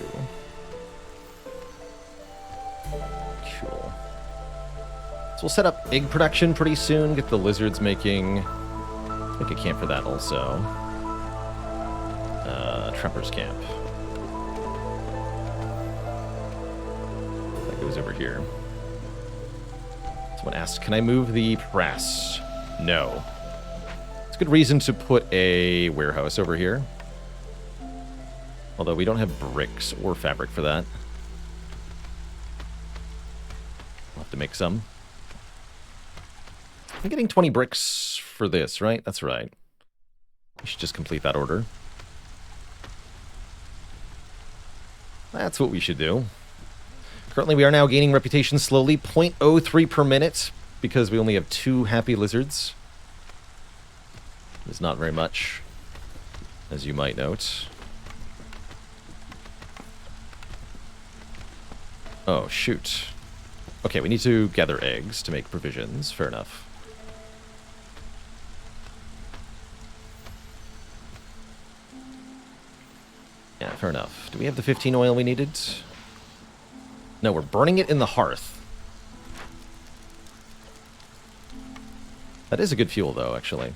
Cool. So we'll set up egg production pretty soon, get the lizards making... make a camp for that also. Trapper's camp. That goes over here. Someone asked, can I move the press? No. It's a good reason to put a warehouse over here. Although we don't have bricks or fabric for that. We'll have to make some. I'm getting 20 bricks for this, right? That's right. We should just complete that order. That's what we should do. Currently, we are now gaining reputation slowly. 0.03 per minute, because we only have 2 happy lizards. It's not very much, as you might note. Oh, shoot. Okay, we need to gather eggs to make provisions. Fair enough. Yeah, fair enough. Do we have the 15 oil we needed? No, we're burning it in the hearth. That is a good fuel, though, actually.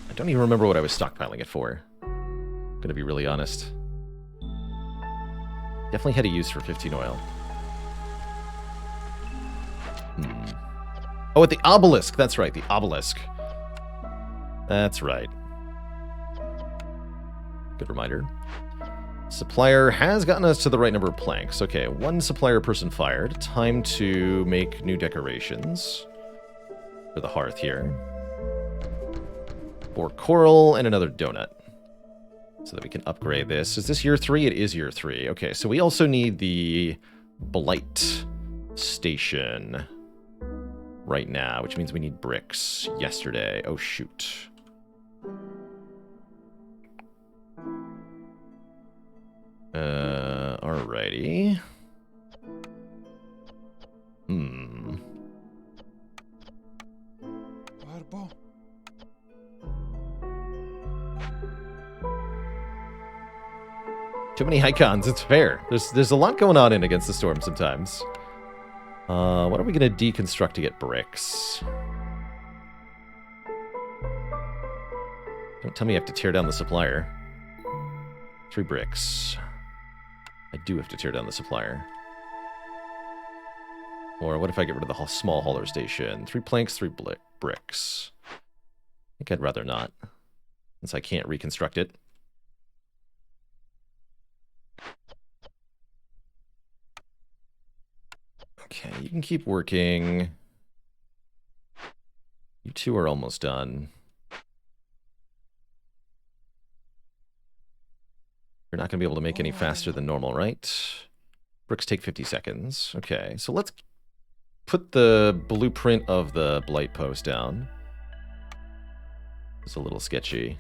I don't even remember what I was stockpiling it for. I'm gonna be really honest. Definitely had a use for 15 oil. Oh, at the obelisk. That's right, the obelisk. That's right. Good reminder. Supplier has gotten us to the right number of planks. Okay, 1 supplier person fired. Time to make new decorations for the hearth here. 4 coral and another donut. So that we can upgrade this. Is this year 3? It is year 3. Okay, so we also need the blight station right now, which means we need bricks yesterday. Oh, shoot. Alrighty. Too many icons, it's fair. There's a lot going on in Against the Storm sometimes. What are we going to deconstruct to get bricks? Don't tell me I have to tear down the supplier. 3 bricks. I do have to tear down the supplier. Or what if I get rid of the small hauler station? 3 planks, 3 bricks. I think I'd rather not, since I can't reconstruct it. Okay, you can keep working. You two are almost done. You're not going to be able to make any faster than normal, right? Bricks take 50 seconds. Okay, so let's put the blueprint of the blight post down. It's a little sketchy.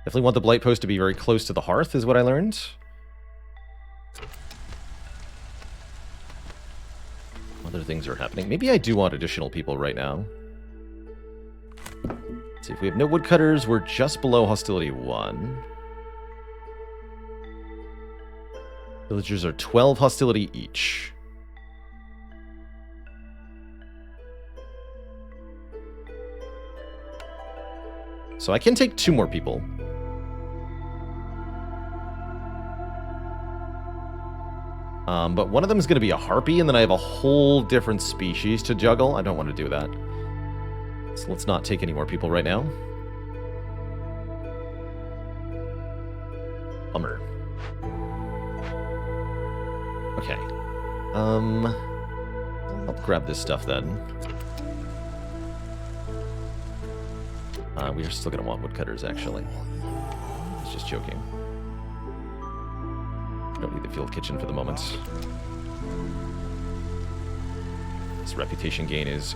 Definitely want the blight post to be very close to the hearth, is what I learned. Other things are happening. Maybe I do want additional people right now. Let's see, if we have no woodcutters, we're just below hostility 1. Villagers are 12 hostility each. So I can take 2 more people. But one of them is going to be a harpy, and then I have a whole different species to juggle. I don't want to do that. So let's not take any more people right now. Bummer. Okay. I'll grab this stuff then. We are still going to want woodcutters, actually. I was just joking. Don't need the field kitchen for the moment. This reputation gain is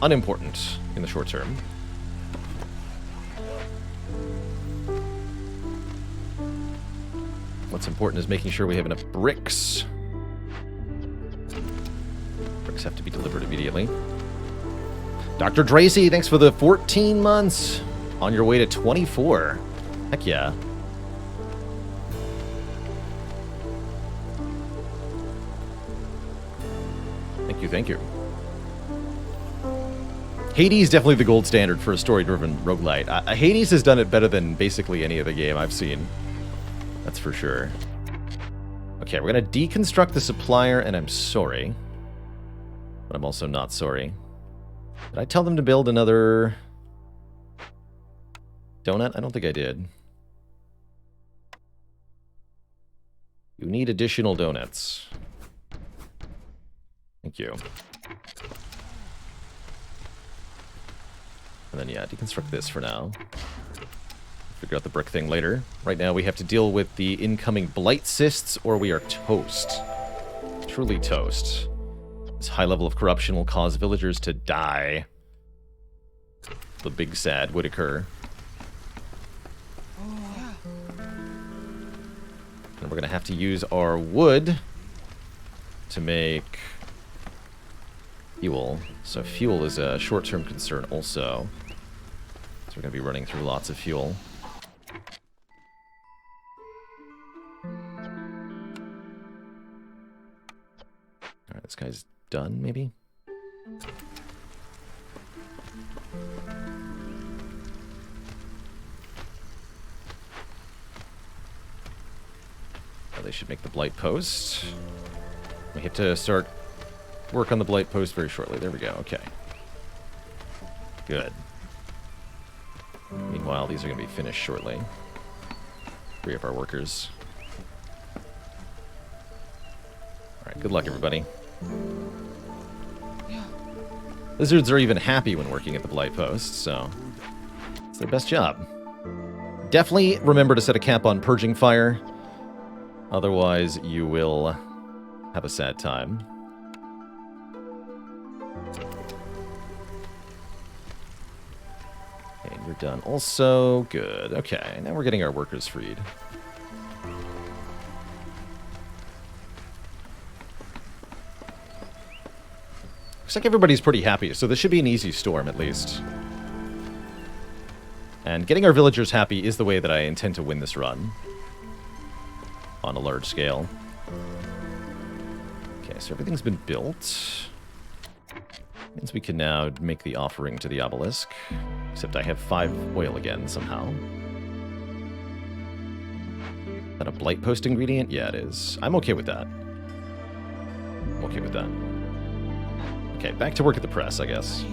unimportant in the short term. What's important is making sure we have enough bricks. Bricks have to be delivered immediately. Dr. Dracy, thanks for the 14 months. On your way to 24. Heck yeah. Thank you. Hades definitely the gold standard for a story-driven roguelite. Hades has done it better than basically any other game I've seen. That's for sure. Okay, we're going to deconstruct the supplier, and I'm sorry. But I'm also not sorry. Did I tell them to build another donut? I don't think I did. You need additional donuts. Thank you. And then, yeah, deconstruct this for now. Figure out the brick thing later. Right now, we have to deal with the incoming blight cysts, or we are toast. Truly toast. This high level of corruption will cause villagers to die. The big sad would occur. And we're going to have to use our wood to make fuel. So fuel is a short-term concern also. So we're going to be running through lots of fuel. Alright, this guy's done, maybe? Oh, they should make the blight post. We have to start work on the blight post very shortly. There we go. Okay. Good. Meanwhile, these are going to be finished shortly. 3 of our workers. Alright, good luck, everybody. Lizards are even happy when working at the blight post, so it's their best job. Definitely remember to set a cap on purging fire. Otherwise, you will have a sad time. Okay, you're done also. Good. Okay, now we're getting our workers freed. Looks like everybody's pretty happy, so this should be an easy storm at least. And getting our villagers happy is the way that I intend to win this run. on a large scale. Okay, so everything's been built. Means we can now make the offering to the obelisk. Except I have 5 oil again, somehow. Is that a blight post ingredient? Yeah, it is. I'm okay with that. I'm okay with that. Okay, back to work at the press, I guess.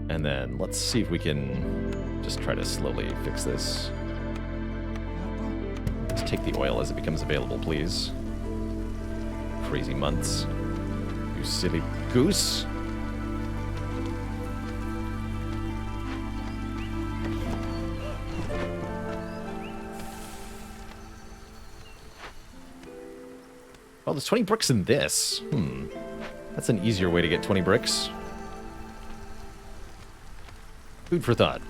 And then let's see if we can just try to slowly fix this. Let's take the oil as it becomes available, please. Crazy months. You silly goose. Oh, there's 20 bricks in this. That's an easier way to get 20 bricks. Food for thought.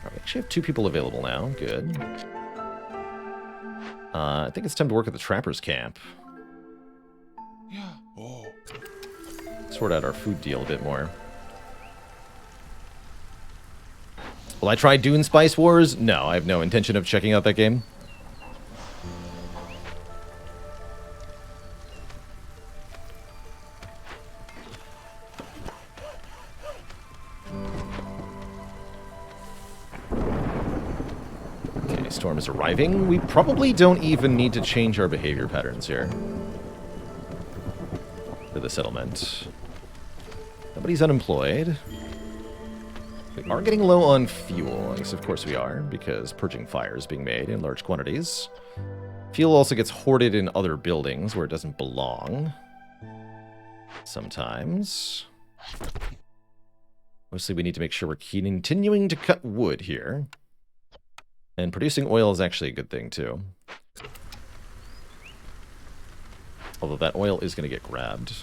Right, we actually have 2 people available now. Good. I think it's time to work at the trapper's camp. Yeah. Oh. Sort out our food deal a bit more. Will I try Dune Spice Wars? No, I have no intention of checking out that game. Okay, storm is arriving. We probably don't even need to change our behavior patterns here. To the settlement. Nobody's unemployed. We are getting low on fuel. I guess of course we are, because purging fire is being made in large quantities. Fuel also gets hoarded in other buildings where it doesn't belong. Sometimes. Mostly we need to make sure we're continuing to cut wood here. And producing oil is actually a good thing too. Although that oil is going to get grabbed.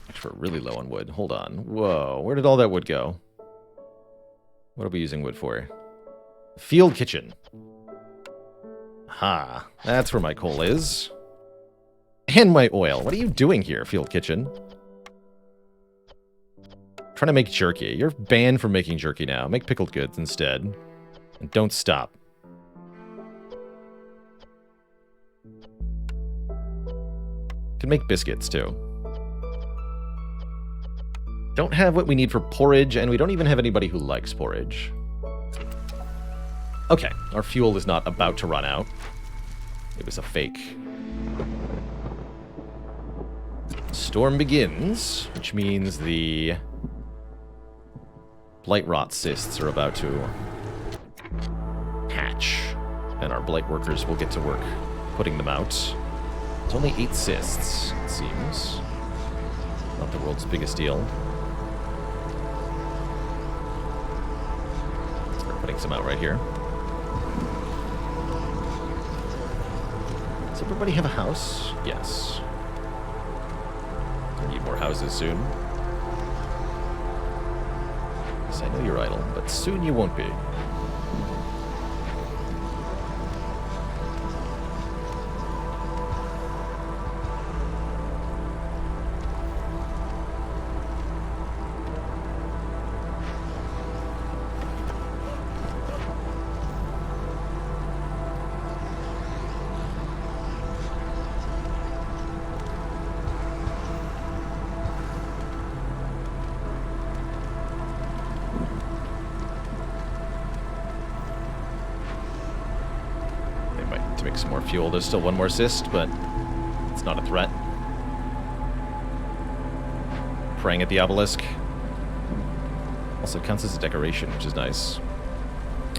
Actually, we're really low on wood. Hold on. Whoa, where did all that wood go? What are we using wood for? Field kitchen. Ha, that's where my coal is. And my oil. What are you doing here, field kitchen? Trying to make jerky. You're banned from making jerky now. Make pickled goods instead. And don't stop. Can make biscuits too. Don't have what we need for porridge, and we don't even have anybody who likes porridge. Okay, our fuel is not about to run out. It was a fake. Storm begins, which means the blight rot cysts are about to hatch, and our blight workers will get to work putting them out. It's only 8 cysts, it seems. Not the world's biggest deal. Start putting some out right here. Does everybody have a house? Yes. I need more houses soon. Yes, I know you're idle, but soon you won't be. Some more fuel. There's still 1 more cyst, but it's not a threat. Praying at the obelisk. Also counts as a decoration, which is nice.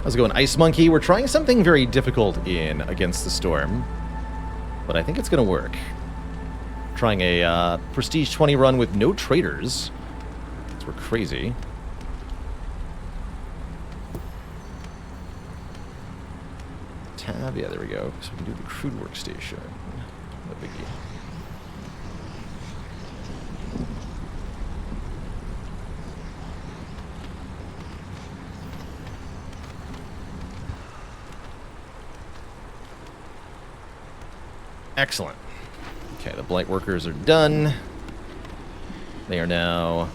How's it going, Ice Monkey? We're trying something very difficult in Against the Storm, but I think it's going to work. Trying a Prestige 20 run with no traders. We're crazy. Tab, yeah, there we go. So we can do the crude workstation. No biggie. Excellent. Okay, the blight workers are done. They are now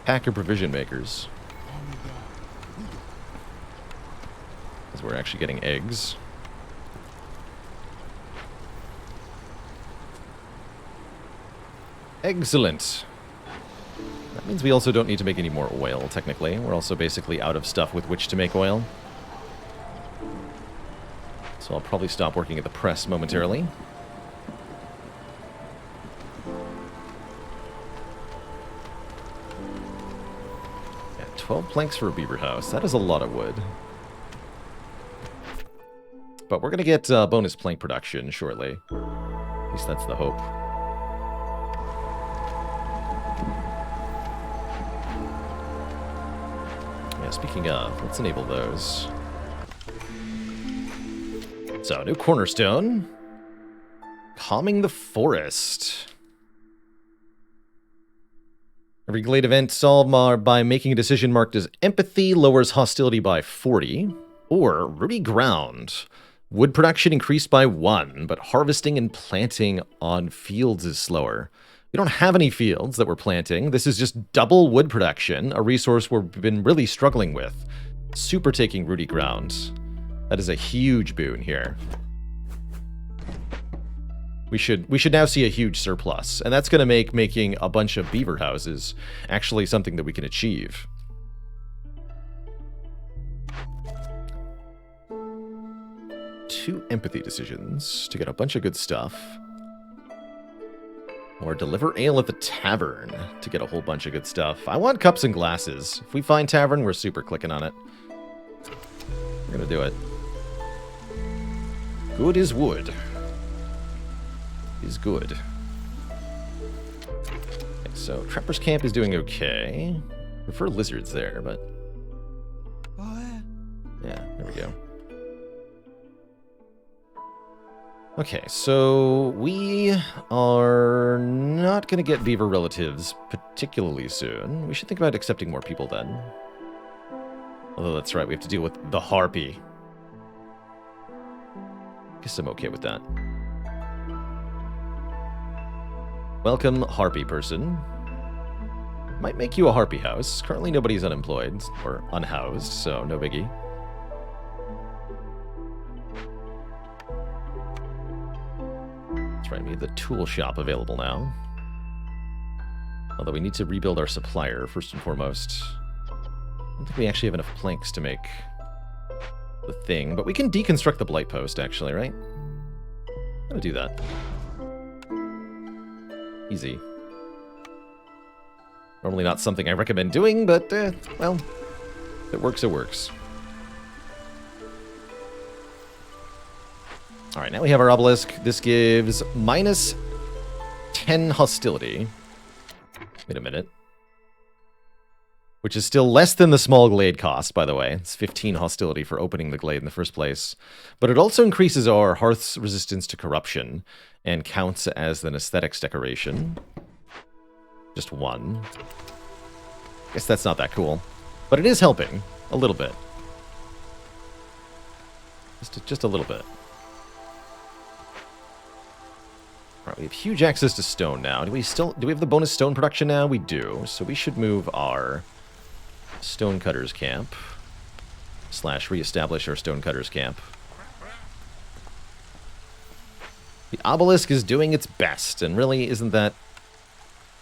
packer provision makers. Because we're actually getting eggs. Excellent. That means we also don't need to make any more oil, technically. We're also basically out of stuff with which to make oil. So I'll probably stop working at the press momentarily. Yeah, 12 planks for a beaver house. That is a lot of wood. But we're going to get bonus plank production shortly. At least that's the hope. Yeah, speaking of, let's enable those. So, new cornerstone. Calming the forest. Every Glade event solved by making a decision marked as empathy lowers hostility by 40. Or rooty ground. Wood production increased by 1, but harvesting and planting on fields is slower. We don't have any fields that we're planting. This is just double wood production, a resource we've been really struggling with. Super taking rooty ground. That is a huge boon here. We should now see a huge surplus, and that's going to make making a bunch of beaver houses actually something that we can achieve. Two empathy decisions to get a bunch of good stuff. Or deliver ale at the tavern to get a whole bunch of good stuff. I want cups and glasses. If we find tavern, we're super clicking on it. We're gonna do it. Good is wood. Is good. Okay, so Trapper's Camp is doing okay. Prefer lizards there, but... yeah, there we go. Okay, so we are not going to get beaver relatives particularly soon. We should think about accepting more people then. Although that's right, we have to deal with the harpy. Guess I'm okay with that. Welcome, harpy person. Might make you a harpy house. Currently nobody's unemployed or unhoused, so no biggie. That's right, we have the tool shop available now. Although we need to rebuild our supplier, first and foremost. I don't think we actually have enough planks to make the thing, but we can deconstruct the blight post, actually, right? I'm gonna do that. Easy. Normally not something I recommend doing, but, well, if it works, it works. Alright, now we have our obelisk. This gives minus 10 hostility. Wait a minute. Which is still less than the small glade cost, by the way. It's 15 hostility for opening the glade in the first place. But it also increases our hearth's resistance to corruption and counts as an aesthetics decoration. Just 1. Guess that's not that cool. But it is helping. A little bit. Just a little bit. Alright, we have huge access to stone now. Do we have the bonus stone production now? We do. So we should move our stonecutters camp. / reestablish our stonecutters camp. The obelisk is doing its best, and really isn't that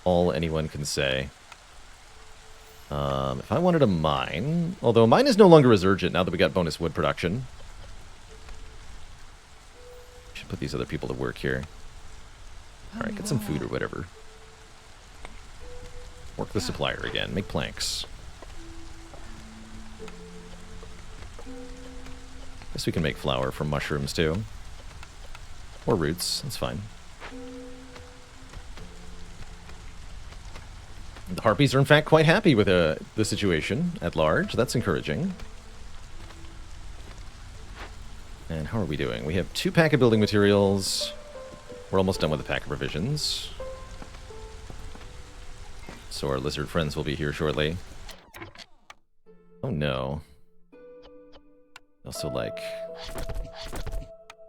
all anyone can say. If I wanted a mine, although mine is no longer resurgent now that we got bonus wood production. Should put these other people to work here. Alright, get some food or whatever. Work the supplier again. Make planks. Guess we can make flour from mushrooms, too. Or roots. That's fine. The harpies are, in fact, quite happy with the situation at large. That's encouraging. And how are we doing? We have 2 pack of building materials. We're almost done with the pack of provisions. So our lizard friends will be here shortly. Oh no. Also, like,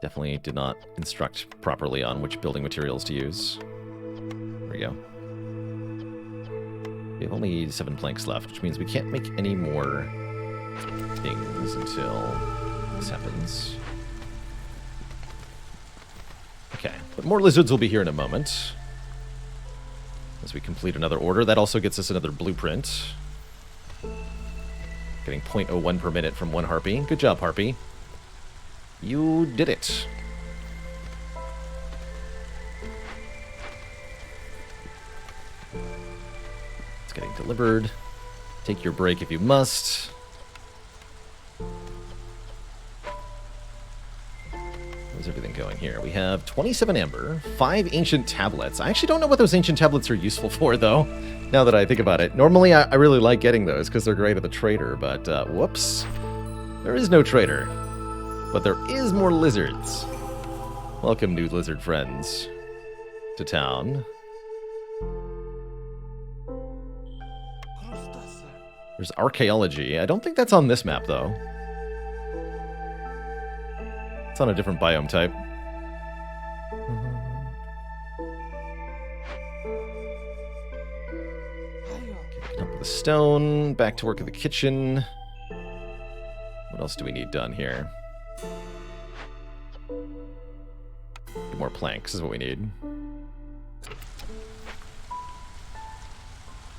definitely did not instruct properly on which building materials to use. There we go. We have only 7 planks left, which means we can't make any more things until this happens. Okay, but more lizards will be here in a moment. As we complete another order, that also gets us another blueprint. Getting 0.01 per minute from one harpy. Good job, harpy. You did it. It's getting delivered. Take your break if you must. How's everything going here? We have 27 amber, 5 ancient tablets. I actually don't know what those ancient tablets are useful for, though, now that I think about it. Normally, I really like getting those because they're great at the trader, but whoops. There is no trader, but there is more lizards. Welcome, new lizard friends, to town. There's archaeology. I don't think that's on this map, though. It's on a different biome type. Picking up with the stone. Back to work at the kitchen. What else do we need done here? More planks is what we need.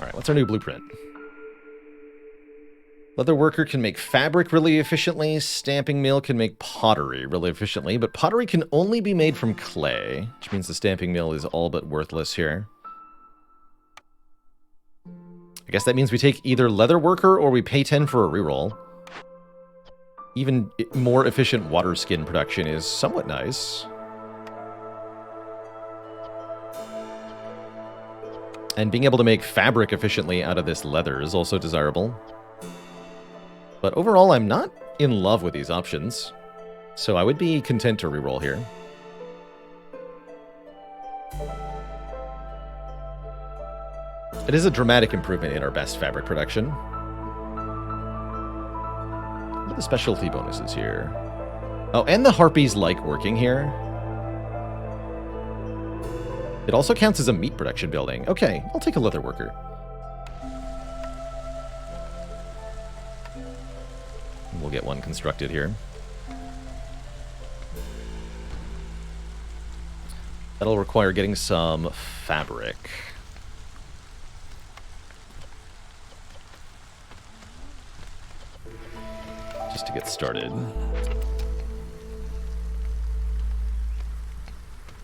Alright, what's our new blueprint? Leather worker can make fabric really efficiently. Stamping mill can make pottery really efficiently. But pottery can only be made from clay, which means the stamping mill is all but worthless here. I guess that means we take either leather worker or we pay 10 for a reroll. Even more efficient water skin production is somewhat nice. And being able to make fabric efficiently out of this leather is also desirable. But overall, I'm not in love with these options, so I would be content to reroll here. It is a dramatic improvement in our best fabric production. What are the specialty bonuses here? Oh, and the harpies like working here. It also counts as a meat production building. Okay, I'll take a leather worker. We'll get one constructed here. That'll require getting some fabric. Just to get started.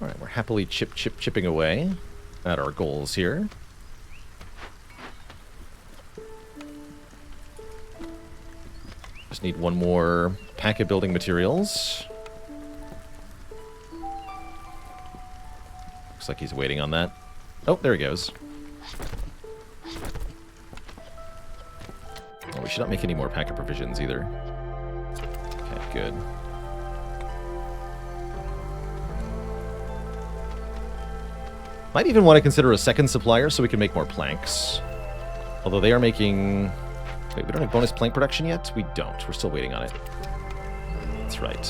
Alright, we're happily chipping away at our goals here. Just need one more pack of building materials. Looks like he's waiting on that. Oh, there he goes. Oh, we should not make any more pack of provisions either. Okay, good. Might even want to consider a second supplier so we can make more planks. Although they are making... Wait, we don't have bonus plank production yet? We don't. We're still waiting on it. That's right.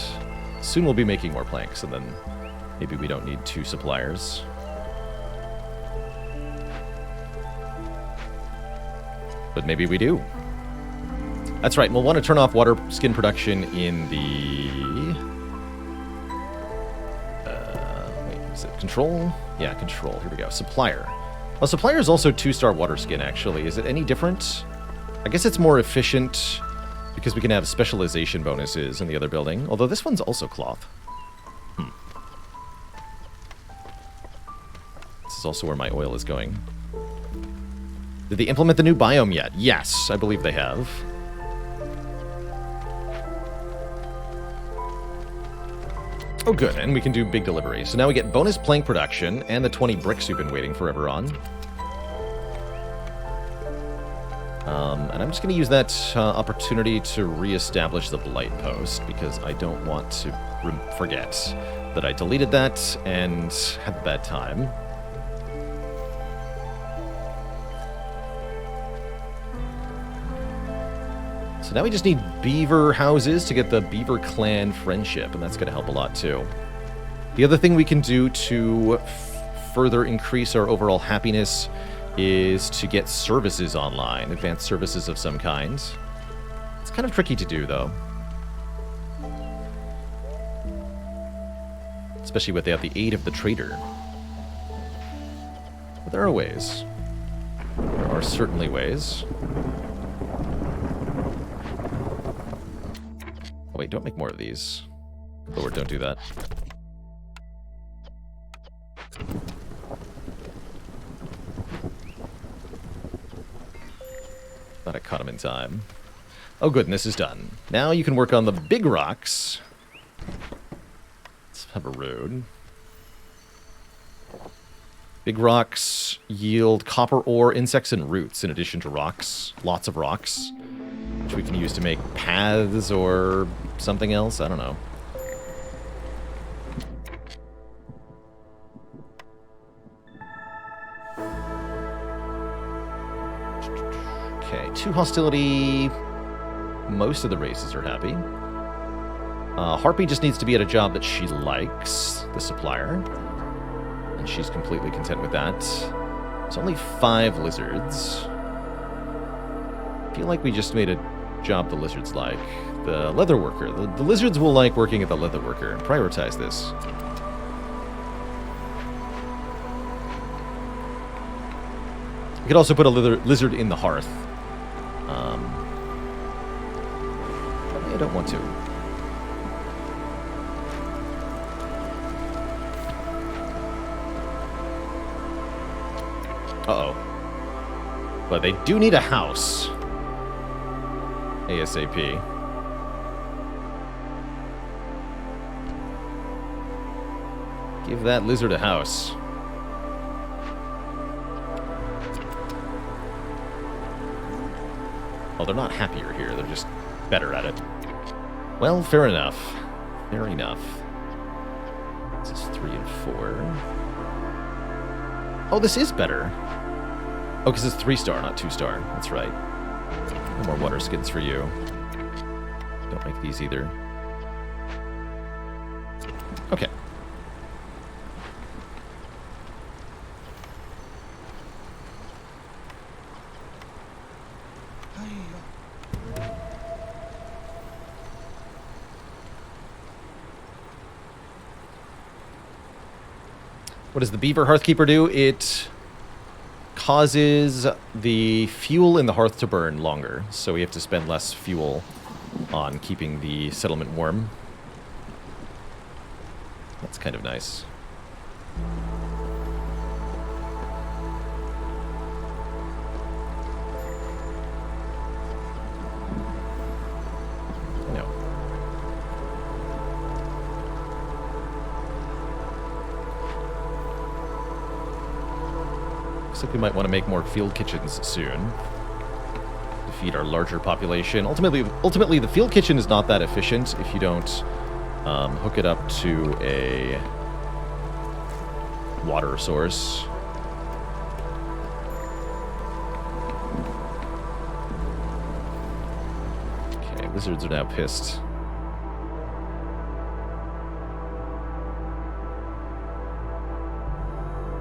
Soon we'll be making more planks, and then maybe we don't need 2 suppliers. But maybe we do. That's right. We'll want to turn off water skin production in the... wait, is it control? Yeah, control. Here we go. Supplier. Well, supplier is also 2-star water skin, actually. Is it any different? I guess it's more efficient because we can have specialization bonuses in the other building. Although this one's also cloth. This is also where my oil is going. Did they implement the new biome yet? Yes, I believe they have. Oh, good. And we can do big delivery. So now we get bonus plank production and the 20 bricks we've been waiting forever on. And I'm just going to use that opportunity to reestablish the blight post because I don't want to forget that I deleted that and had a bad time. So now we just need beaver houses to get the beaver clan friendship, and that's going to help a lot too. The other thing we can do to further increase our overall happiness is to get services online, advanced services of some kind. It's kind of tricky to do, though. Especially without the aid of the trader. But there are ways. There are certainly ways. Oh, wait, don't make more of these. Lord, don't do that. Thought I caught him in time. Oh, good, and this is done. Now you can work on the big rocks. Let's have a road. Big rocks yield copper ore, insects, and roots in addition to rocks. Lots of rocks, which we can use to make paths or something else. I don't know. Okay, 2 hostility. Most of the races are happy. Harpy just needs to be at a job that she likes, the supplier. And she's completely content with that. It's only 5 lizards. I feel like we just made a job the lizards like. The leather worker. The lizards will like working at the leather worker. Prioritize this. We could also put a lizard in the hearth. Probably I don't want to. Uh-oh. But they do need a house. ASAP. Give that lizard a house. Oh, they're not happier here. They're just better at it. Well, fair enough. Fair enough. This is 3 and 4. Oh, this is better. Oh, because it's 3-star, not 2-star. That's right. No more water skins for you. Don't make these either. Okay. What does the Beaver Hearthkeeper do? It causes the fuel in the hearth to burn longer, so we have to spend less fuel on keeping the settlement warm. That's kind of nice. Looks like we might want to make more field kitchens soon to feed our larger population. Ultimately, the field kitchen is not that efficient if you don't hook it up to a water source. Okay, lizards are now pissed.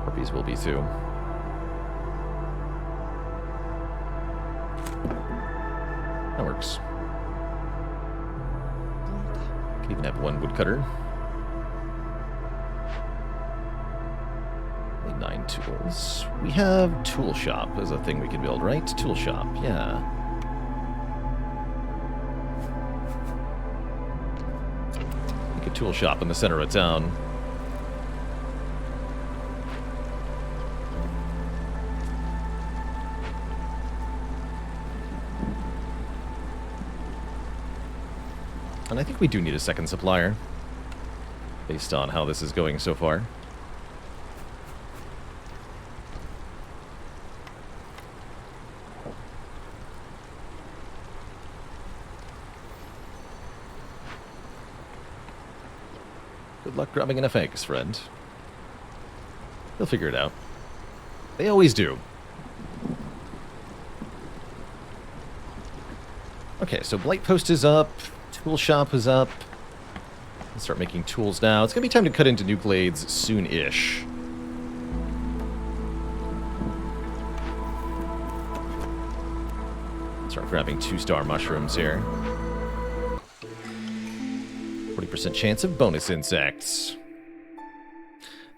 Harpies will be too. That works. Can even have 1 woodcutter. Only 9 tools. We have tool shop as a thing we can build, right? Tool shop, yeah. Make a tool shop in the center of town. And I think we do need a second supplier, based on how this is going so far. Good luck grabbing enough eggs, friend. They'll figure it out. They always do. Okay, so Blight Post is up. Tool shop is up. Let's start making tools now. It's going to be time to cut into new glades soon-ish. Start grabbing 2-star mushrooms here. 40% chance of bonus insects.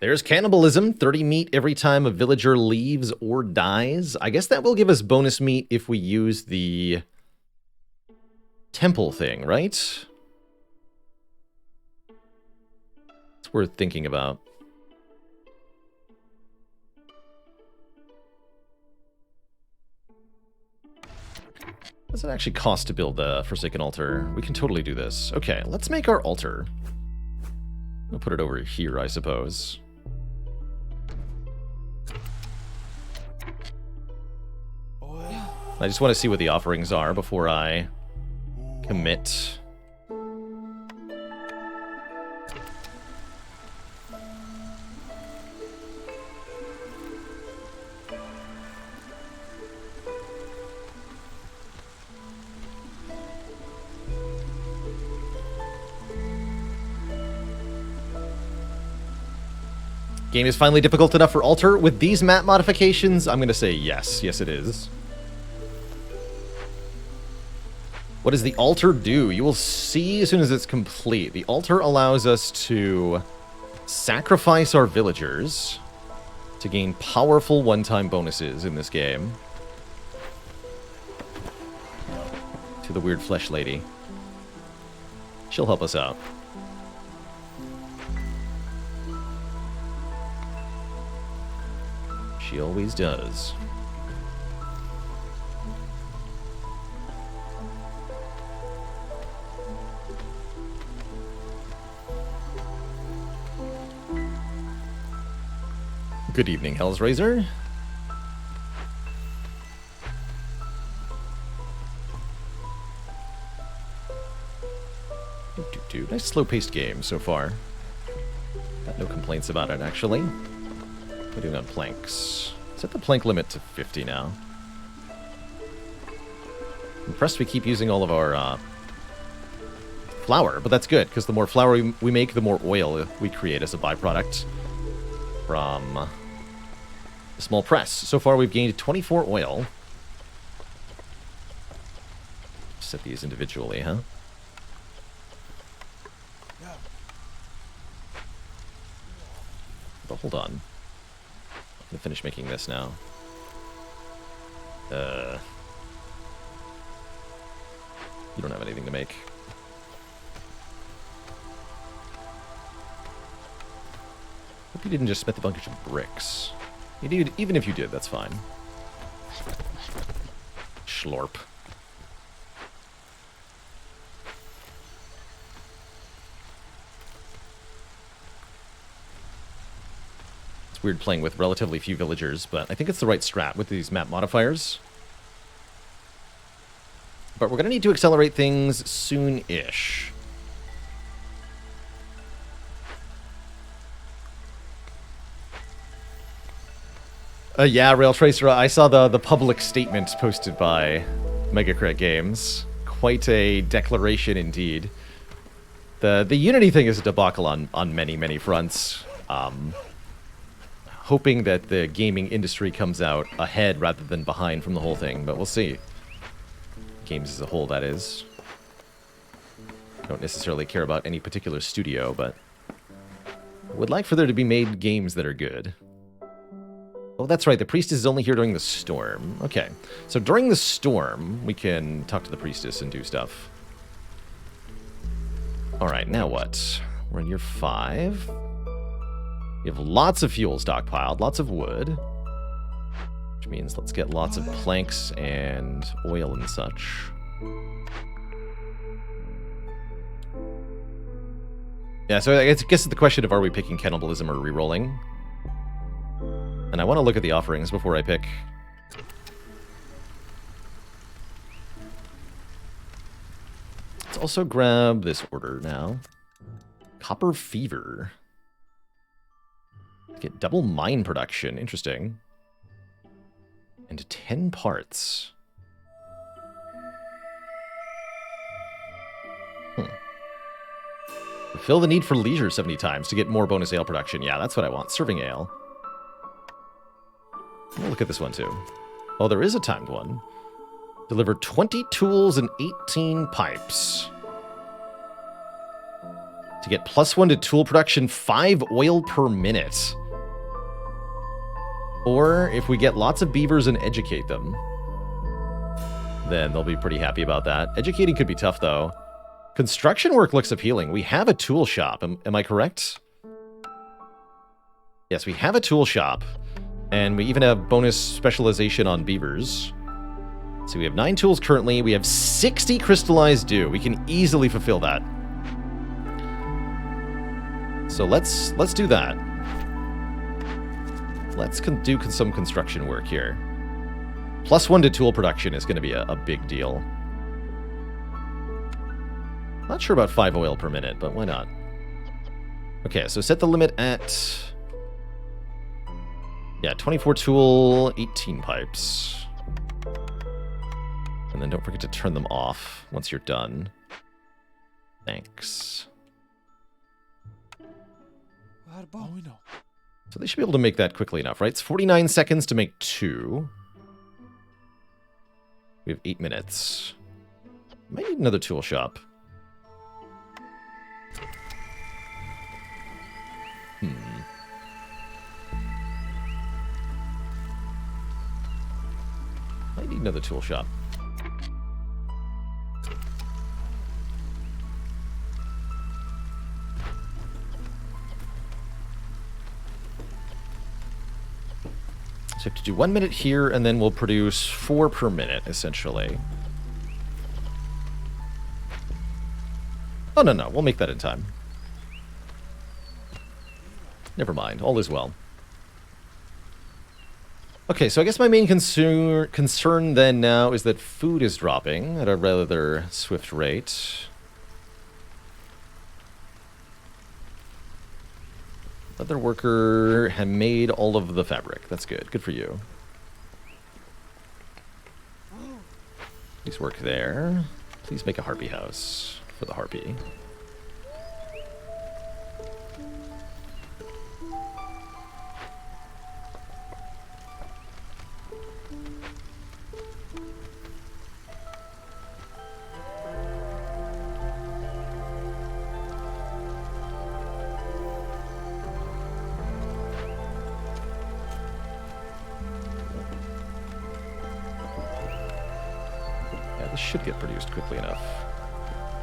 There's cannibalism, 30 meat every time a villager leaves or dies. I guess that will give us bonus meat if we use the temple thing, right? It's worth thinking about. What does it actually cost to build the Forsaken Altar? We can totally do this. Okay, let's make our altar. I'll put it over here, I suppose. I just want to see what the offerings are before I commit. Game is finally difficult enough for Altar. With these map modifications, I'm going to say yes. Yes, it is. What does the altar do? You will see as soon as it's complete. The altar allows us to sacrifice our villagers to gain powerful one-time bonuses in this game. To the weird flesh lady. She'll help us out. She always does. Good evening, Hellsraiser. Nice slow-paced game so far. Got no complaints about it, actually. What are we doing on planks? Set the plank limit to 50 now. Impressed we keep using all of our flour, but that's good, because the more flour we make, the more oil we create as a byproduct from a small press. So far we've gained 24 oil. Set these individually, huh? But hold on. I'm gonna finish making this now. You don't have anything to make. Hope you didn't just smith a bunch of bricks. You did, even if you did, that's fine. Schlorp. It's weird playing with relatively few villagers, but I think it's the right strat with these map modifiers. But we're going to need to accelerate things soon-ish. Yeah, Rail Tracer, I saw the public statement posted by Megacrit Games. Quite a declaration indeed. The Unity thing is a debacle on many, many fronts. Hoping that the gaming industry comes out ahead rather than behind from the whole thing, but we'll see. Games as a whole, that is. I don't necessarily care about any particular studio, but would like for there to be made games that are good. Oh, that's right. The priestess is only here during the storm. Okay. So during the storm, we can talk to the priestess and do stuff. All right, now what? We're in year 5. You have lots of fuel stockpiled, lots of wood. Which means let's get lots of planks and oil and such. Yeah, so I guess it's the question of are we picking cannibalism or rerolling? And I want to look at the offerings before I pick. Let's also grab this order now. Copper Fever. Get double mine production. Interesting. And 10 parts. Fulfill the need for leisure 70 times to get more bonus ale production. Yeah, that's what I want. Serving ale. We'll look at this one too. Oh, there is a timed one. Deliver 20 tools and 18 pipes. To get +1 to tool production, 5 oil per minute. Or if we get lots of beavers and educate them, then they'll be pretty happy about that. Educating could be tough, though. Construction work looks appealing. We have a tool shop. Am I correct? Yes, we have a tool shop. And we even have bonus specialization on beavers. So we have 9 tools currently. We have 60 crystallized dew. We can easily fulfill that. So let's do that. Let's do some construction work here. +1 to tool production is going to be a big deal. Not sure about 5 oil per minute, but why not? Okay, so set the limit at... yeah, 24 tool, 18 pipes. And then don't forget to turn them off once you're done. Thanks. So they should be able to make that quickly enough, right? It's 49 seconds to make 2. We have 8 minutes. Might need another tool shop. Might need another tool shop. So we have to do 1 minute here, and then we'll produce 4 per minute, essentially. Oh, no, we'll make that in time. Never mind, all is well. Okay, so I guess my main concern then now is that food is dropping at a rather swift rate. Leather worker had made all of the fabric. That's good. Good for you. Please work there. Please make a harpy house for the harpy. This should get produced quickly enough.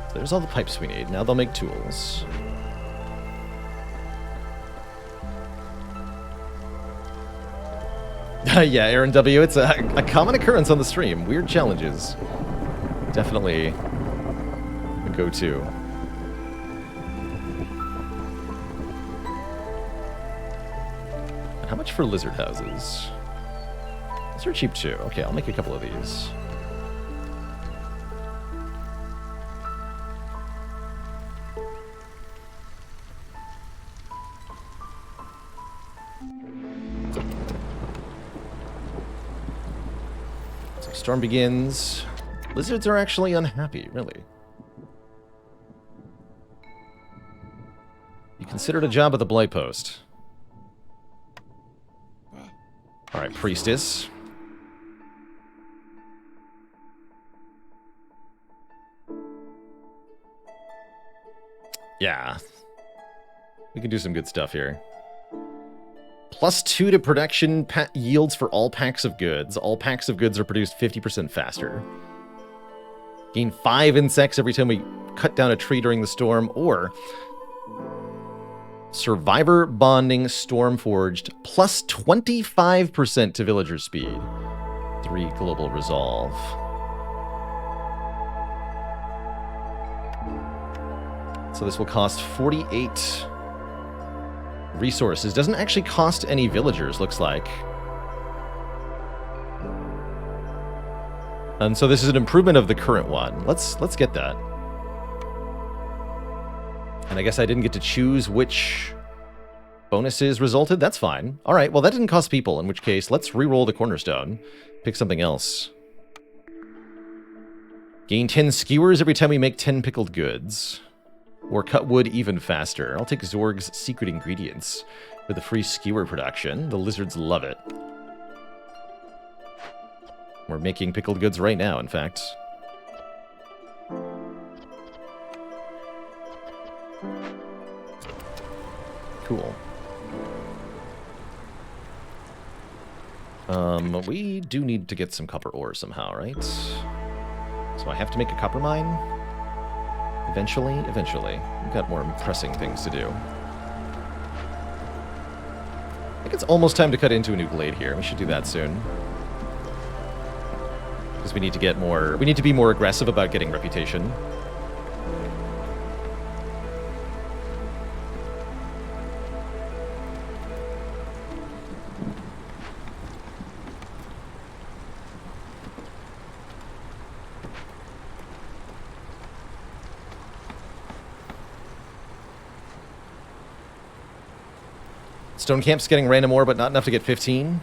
So there's all the pipes we need. Now they'll make tools. Yeah, Aaron W., it's a common occurrence on the stream. Weird challenges. Definitely a go-to. How much for lizard houses? These are cheap too. Okay, I'll make a couple of these. Storm begins. Lizards are actually unhappy, really. You considered a job at the Blight Post. Alright, Priestess. Yeah. We can do some good stuff here. +2 to production yields for all packs of goods. All packs of goods are produced 50% faster. Gain 5 insects every time we cut down a tree during the storm, or Survivor Bonding Storm Forged +25% to villager speed. 3 global resolve. So this will cost 48 resources. Doesn't actually cost any villagers, looks like. And so this is an improvement of the current one. Let's get that. And I guess I didn't get to choose which bonuses resulted. That's fine. All right, well, that didn't cost people, in which case, let's re-roll the cornerstone. Pick something else. Gain 10 skewers every time we make 10 pickled goods. Or cut wood even faster. I'll take Zorg's secret ingredients for the free skewer production. The lizards love it. We're making pickled goods right now, in fact. So 1 Cool. We do need to get some copper ore somehow, right? So I have to make a copper mine? Eventually? Eventually. We've got more pressing things to do. I think it's almost time to cut into a new blade here. We should do that soon. Because we need to get more... We need to be more aggressive about getting reputation. Stone Camp's getting random ore, but not enough to get 15.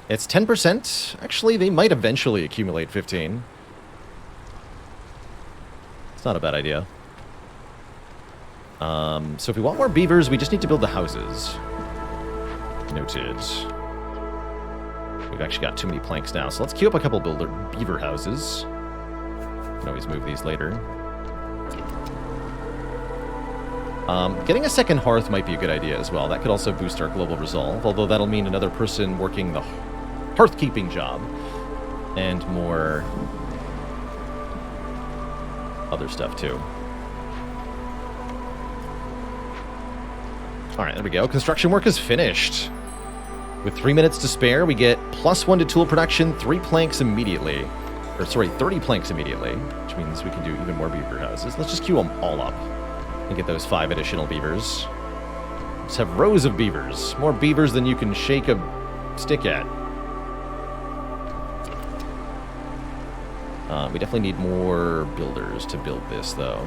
It's 10%. Actually, they might eventually accumulate 15. It's not a bad idea. So if we want more beavers, we just need to build the houses. Noted. We've actually got too many planks now, so let's queue up a couple beaver houses. Can always move these later. Getting a second hearth might be a good idea as well. That could also boost our global resolve, although that'll mean another person working the hearth-keeping job. And more other stuff, too. Alright, there we go. Construction work is finished. With 3 minutes to spare, we get +1 to tool production, 3 planks immediately. Or, sorry, 30 planks immediately, which means we can do even more beaver houses. Let's just queue them all up. And get those 5 additional beavers. Let's have rows of beavers. More beavers than you can shake a stick at. We definitely need more builders to build this, though.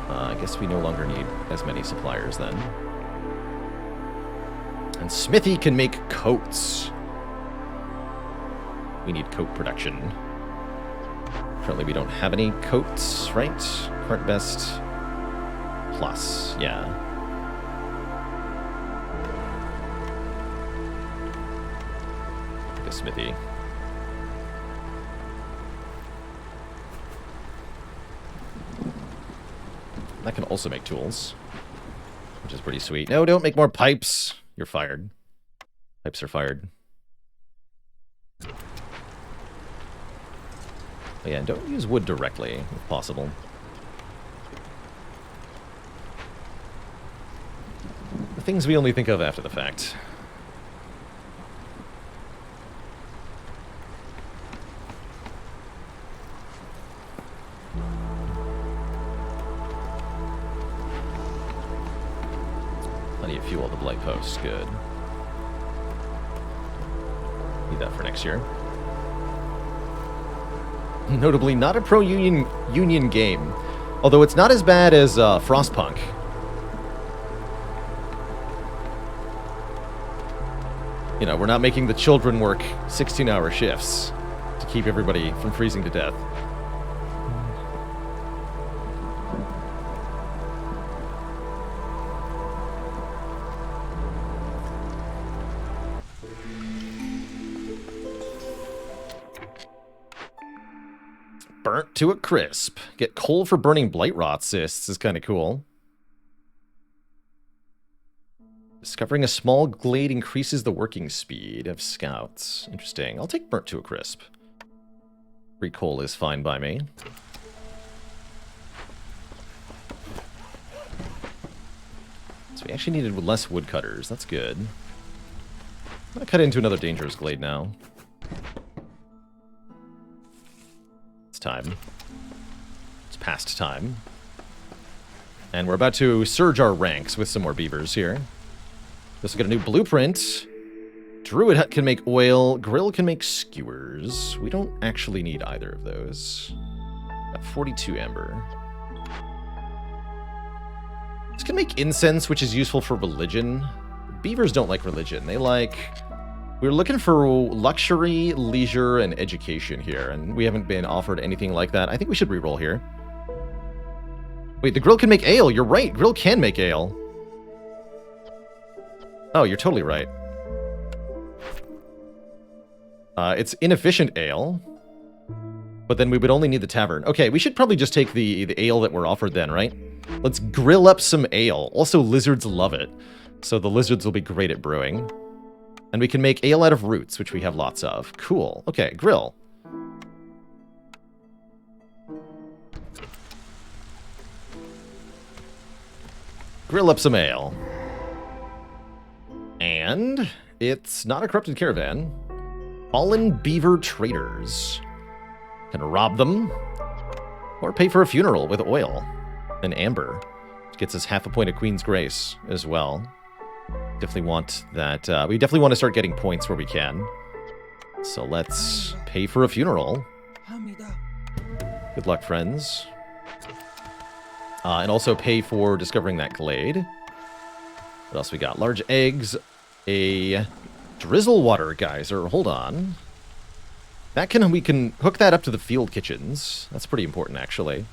I guess we no longer need as many suppliers, then. And Smithy can make coats. We need coat production. Currently, we don't have any coats, right? Current best plus, yeah. The smithy. That can also make tools, which is pretty sweet. No, don't make more pipes. You're fired. Pipes are fired. But yeah, don't use wood directly, if possible. The things we only think of after the fact. Plenty of fuel at the blight post, good. Need that for next year. Notably, not a pro-union game, although it's not as bad as Frostpunk. You know, we're not making the children work 16-hour shifts to keep everybody from freezing to death. Burnt to a crisp. Get coal for burning blight rot cysts is kind of cool. Discovering a small glade increases the working speed of scouts. Interesting. I'll take burnt to a crisp. Free coal is fine by me. So we actually needed less woodcutters. That's good. I'm going to cut into another dangerous glade now. Time. It's past time. And we're about to surge our ranks with some more beavers here. This will get a new blueprint. Druid hut can make oil. Grill can make skewers. We don't actually need either of those. Got 42 amber. This can make incense, which is useful for religion. Beavers don't like religion. They like... We're looking for luxury, leisure, and education here, and we haven't been offered anything like that. I think we should reroll here. Wait, the grill can make ale. You're right. Grill can make ale. Oh, you're totally right. It's inefficient ale. But then we would only need the tavern. Okay, we should probably just take the ale that we're offered then, right? Let's grill up some ale. Also, lizards love it. So the lizards will be great at brewing. And we can make ale out of roots, which we have lots of. Cool. Okay, grill. Grill up some ale. And it's not a corrupted caravan. Fallen beaver traders. Can rob them. Or pay for a funeral with oil and amber. Which gets us half a point of Queen's Grace as well. Definitely want that. We definitely want to start getting points where we can. So let's pay for a funeral. Good luck, friends. And also pay for discovering that glade. What else we got? Large eggs. A drizzle water geyser. Hold on. We can hook that up to the field kitchens. That's pretty important, actually.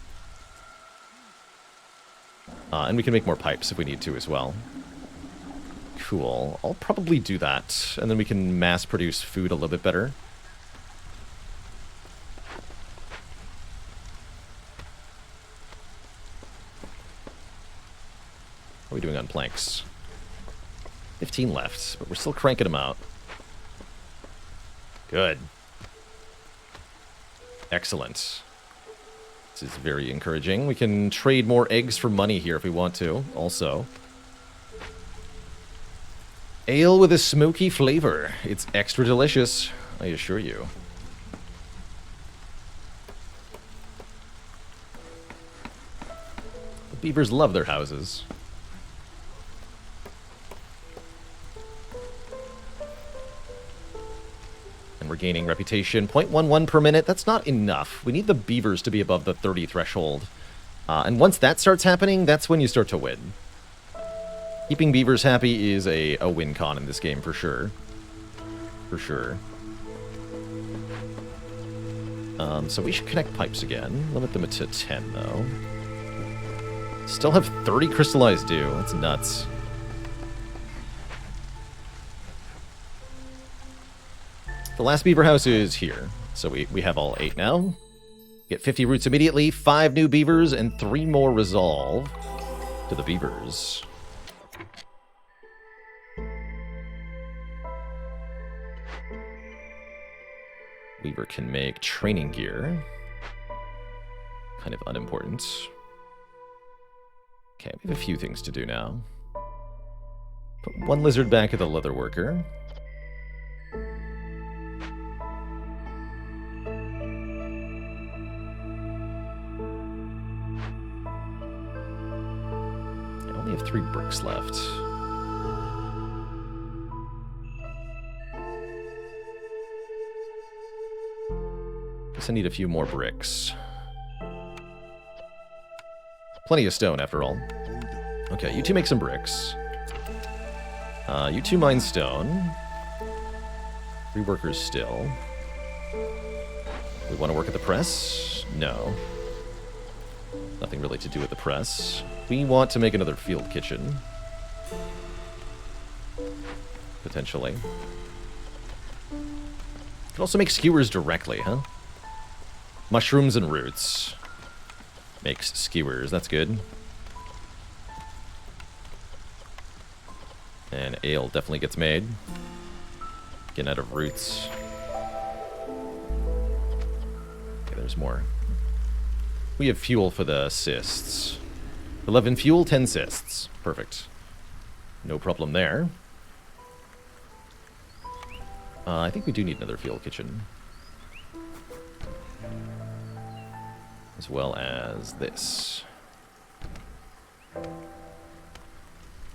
And we can make more pipes if we need to as well. Cool. I'll probably do that. And then we can mass produce food a little bit better. What are we doing on planks? 15 left, but we're still cranking them out. Good. Excellent. This is very encouraging. We can trade more eggs for money here if we want to, also. Ale with a smoky flavor. It's extra delicious, I assure you. The beavers love their houses. And we're gaining reputation. 0.11 per minute. That's not enough. We need the beavers to be above the 30 threshold. And once that starts happening, that's when you start to win. Keeping beavers happy is a win con in this game, for sure. For sure. So we should connect pipes again. Limit them to 10, though. Still have 30 crystallized dew. That's nuts. The last beaver house is here. So we have all 8 now. Get 50 roots immediately, 5 new beavers, and 3 more resolve to the beavers. Weaver can make training gear. Kind of unimportant. Okay, we have a few things to do now. Put 1 lizard back at the leather worker. I only have 3 bricks left. Guess I need a few more bricks. Plenty of stone, after all. Okay, you two make some bricks. You two mine stone. 3 workers still. We want to work at the press? No. Nothing really to do with the press. We want to make another field kitchen. Potentially. Could also make skewers directly, huh? Mushrooms and roots. Makes skewers, that's good. And ale definitely gets made. Getting out of roots. Okay, there's more. We have fuel for the cysts. 11 fuel, 10 cysts. Perfect. No problem there. I think we do need another field kitchen. As well as this.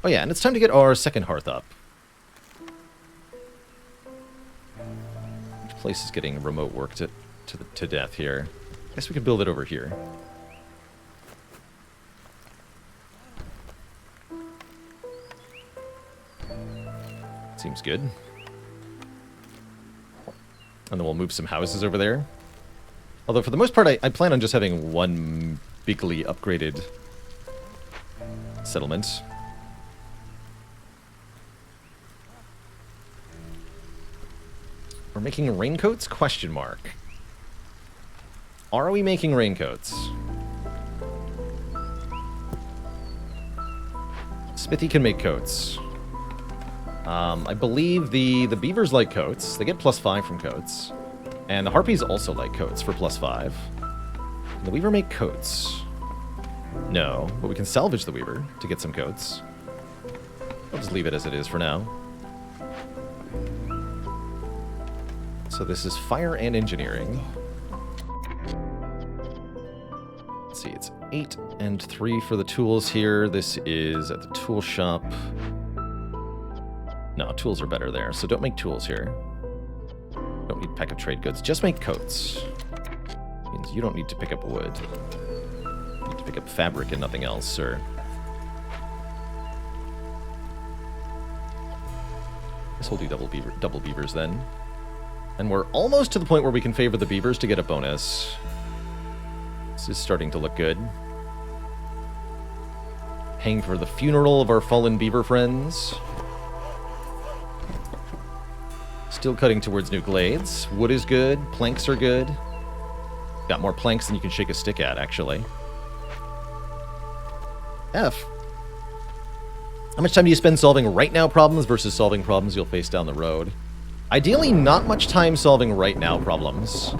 Oh yeah, and it's time to get our second hearth up. Which place is getting remote work to death here? I guess we could build it over here. Seems good. And then we'll move some houses over there. Although for the most part, I plan on just having 1 bigly upgraded settlement. We're making raincoats? Question mark. Are we making raincoats? Smithy can make coats. I believe the beavers like coats. They get +5 from coats. And the harpies also like coats for +5. Can the weaver make coats? No, but we can salvage the weaver to get some coats. I'll just leave it as it is for now. So this is fire and engineering. Let's see, it's 8 and 3 for the tools here. This is at the tool shop. No, tools are better there, so don't make tools here. Don't need pack of trade goods, just make coats. Means you don't need to pick up wood. You need to pick up fabric and nothing else, sir. Guess we'll do double beavers then. And we're almost to the point where we can favor the beavers to get a bonus. This is starting to look good. Paying for the funeral of our fallen beaver friends. Still cutting towards new glades. Wood is good. Planks are good. Got more planks than you can shake a stick at, actually. F. How much time do you spend solving right now problems versus solving problems you'll face down the road? Ideally, not much time solving right now problems.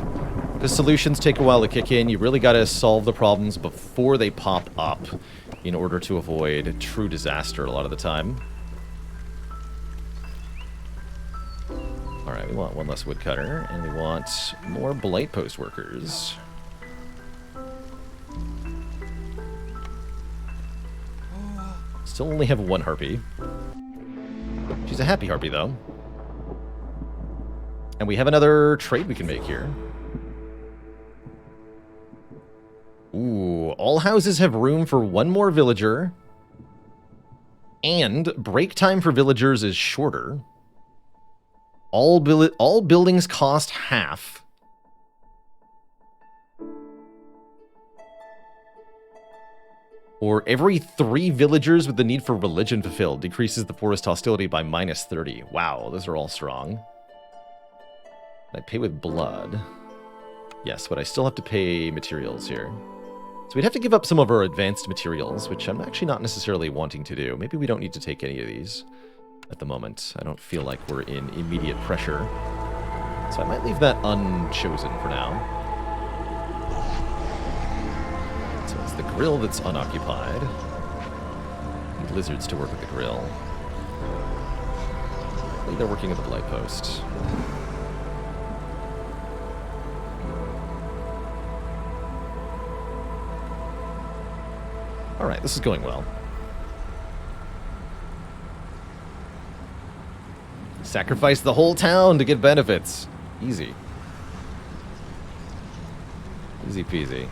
The solutions take a while to kick in. You really got to solve the problems before they pop up in order to avoid true disaster a lot of the time. Alright, we want one less woodcutter, and we want more blight post workers. Still only have one harpy. She's a happy harpy, though. And we have another trade we can make here. Ooh, all houses have room for one more villager. And break time for villagers is shorter. All buildings cost half. Or every 3 villagers with the need for religion fulfilled decreases the forest hostility by -30. Wow, those are all strong. I pay with blood. Yes, but I still have to pay materials here. So we'd have to give up some of our advanced materials, which I'm actually not necessarily wanting to do. Maybe we don't need to take any of these at the moment. I don't feel like we're in immediate pressure. So I might leave that unchosen for now. So it's the grill that's unoccupied. Need lizards to work at the grill. They're working at the blight post. Alright, this is going well. Sacrifice the whole town to get benefits. Easy. Easy peasy.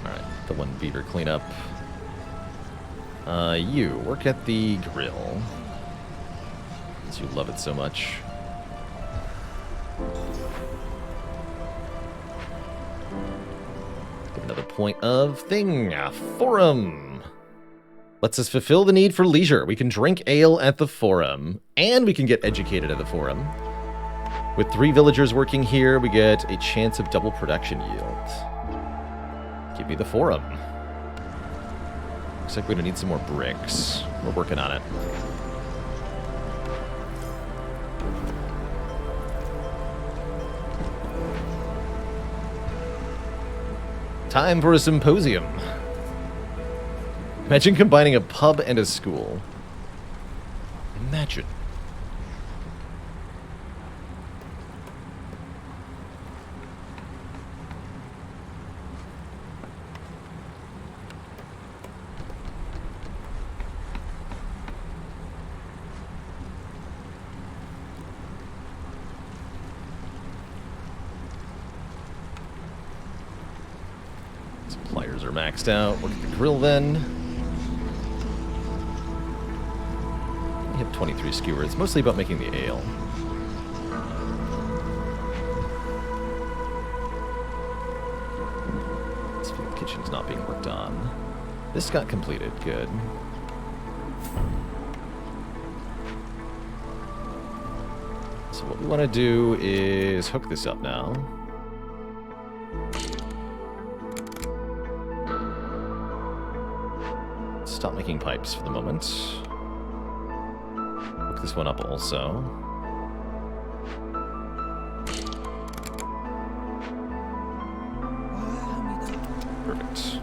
Alright, the one beaver cleanup. You, work at the grill. Since you love it so much. Another point of thing. Forum. Lets us fulfill the need for leisure. We can drink ale at the forum, and we can get educated at the forum. With 3 villagers working here, we get a chance of double production yield. Give me the forum. Looks like we're gonna need some more bricks. We're working on it. Time for a symposium. Imagine combining a pub and a school. Imagine. Suppliers are maxed out. Look at the grill then. We have 23 skewers. It's mostly about making the ale. This field kitchen's not being worked on. This got completed. Good. So what we want to do is hook this up now. Stop making pipes for the moment. Hook this one up also. Perfect.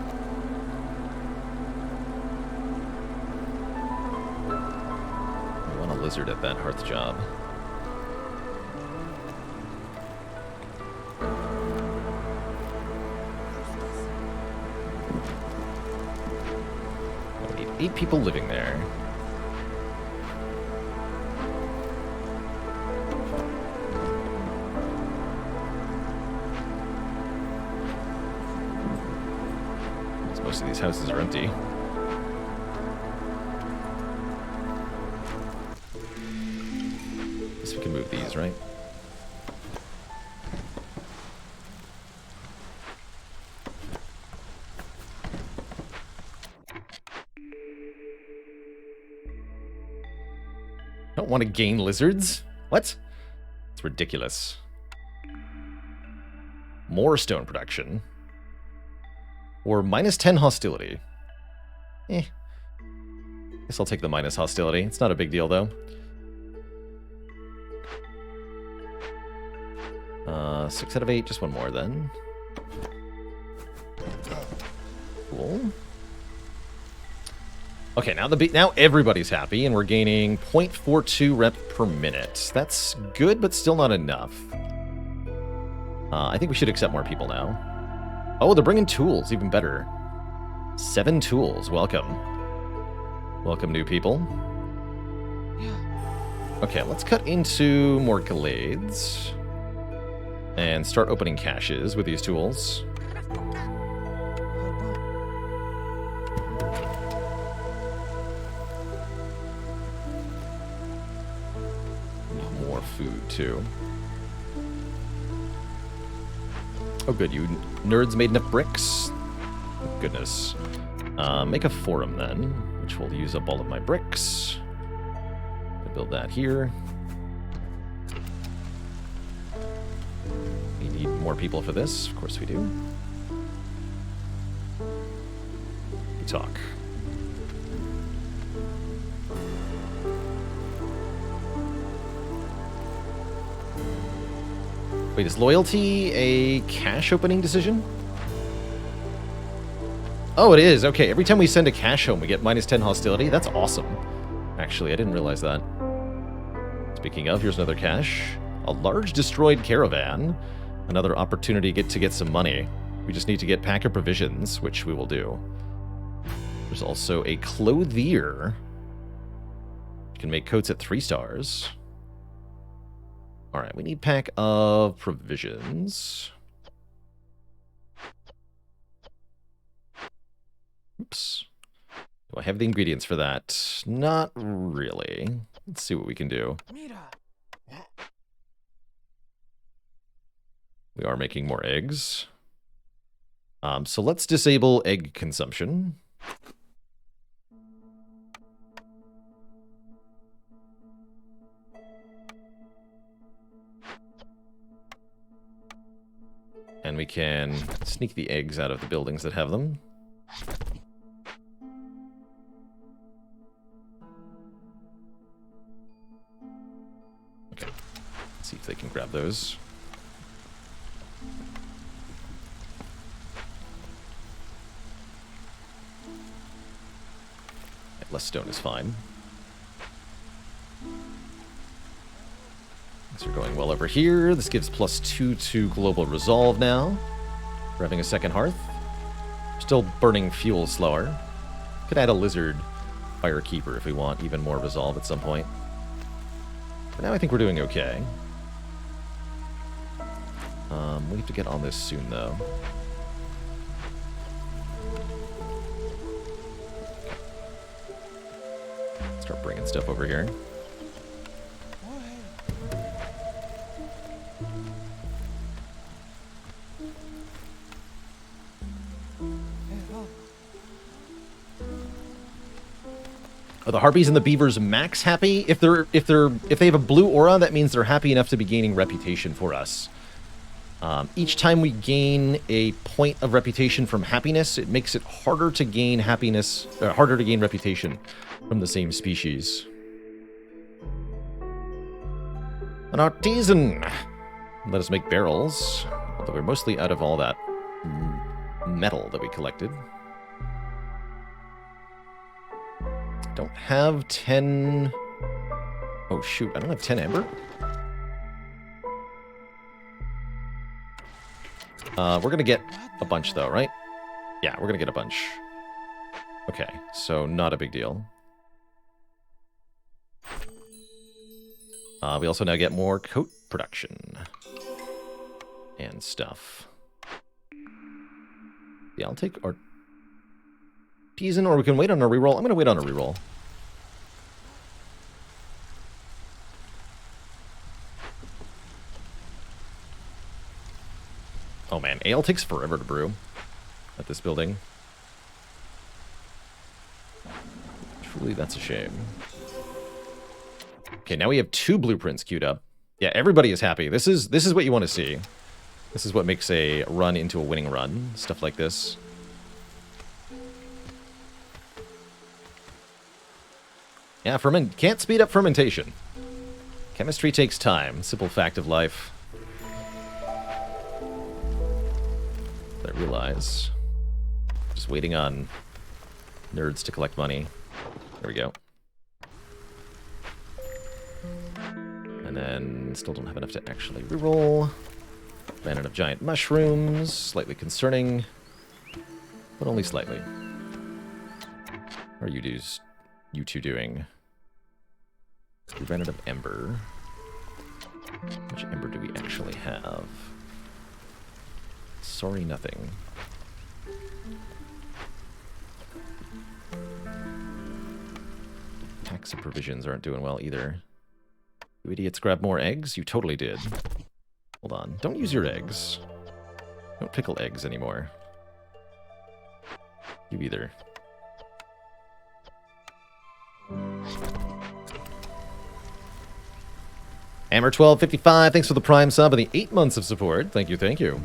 I want a lizard at that hearth job. We need 8 people living there. Most of these houses are empty. Guess we can move these, right? Don't want to gain lizards? What? It's ridiculous. More stone production. Or minus 10 hostility. Guess I'll take the minus hostility. It's not a big deal, though. 6 out of 8. Just one more, then. Cool. Okay, now everybody's happy, and we're gaining 0.42 rep per minute. That's good, but still not enough. I think we should accept more people now. Oh, they're bringing tools. Even better. 7 tools. Welcome. Welcome, new people. Okay, let's cut into more glades. And start opening caches with these tools. Need more food, too. Oh, good. You nerds made enough bricks? Goodness. Make a forum, then, which will use up all of my bricks. I'll build that here. We need more people for this. Of course we do. We talk. Wait, is loyalty a cache opening decision? Oh, it is. Okay, every time we send a cache home, we get minus 10 hostility. That's awesome. Actually, I didn't realize that. Speaking of, here's another cache. A large destroyed caravan. Another opportunity to get some money. We just need to get pack of provisions, which we will do. There's also a clothier. You can make coats at 3 stars. Alright, we need pack of provisions. Oops. Do I have the ingredients for that? Not really. Let's see what we can do. We are making more eggs. So let's disable egg consumption. And we can sneak the eggs out of the buildings that have them. Okay. Let's see if they can grab those. Less stone is fine. Things are going well over here. This gives +2 to global resolve now. We're having a second hearth. Still burning fuel slower. Could add a lizard firekeeper if we want even more resolve at some point. But now I think we're doing okay. We have to get on this soon, though. Start bringing stuff over here. Are the harpies and the beavers max happy? If they have a blue aura, that means they're happy enough to be gaining reputation for us. Each time we gain a point of reputation from happiness, it makes it harder to gain happiness, harder to gain reputation from the same species. An artisan! Let us make barrels, although we're mostly out of all that metal that we collected. Don't have 10... Oh shoot, I don't have 10 amber? We're gonna get a bunch though, right? Yeah, we're gonna get a bunch. Okay, so not a big deal. We also now get more coat production. And stuff. Yeah, I'll take our artisan, or we can wait on a reroll. I'm gonna wait on a reroll. Oh man, ale takes forever to brew at this building. Truly, that's a shame. Okay, now we have 2 blueprints queued up. Yeah, everybody is happy. This is what you want to see. This is what makes a run into a winning run. Stuff like this. Yeah, can't speed up fermentation. Chemistry takes time. Simple fact of life. I realize. Just waiting on nerds to collect money. There we go. And then still don't have enough to actually reroll. Ran out of giant mushrooms. Slightly concerning. But only slightly. How are you two doing? We ran out of ember. How much ember do we actually have? Sorry, nothing. Packs of provisions aren't doing well either. You idiots grab more eggs? You totally did. Hold on. Don't use your eggs. Don't pickle eggs anymore. You either. Hammer1255, thanks for the Prime sub and the 8 months of support. Thank you, thank you.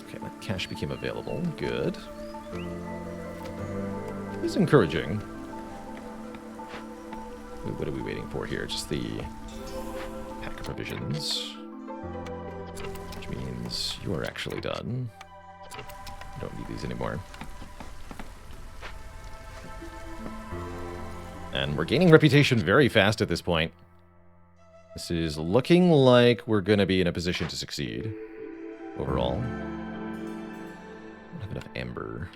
Okay, that cash became available. Good. It's encouraging. What are we waiting for here? Just the pack of provisions. Which means you are actually done. I don't need these anymore. And we're gaining reputation very fast at this point. This is looking like we're going to be in a position to succeed. Overall. I don't have enough ember.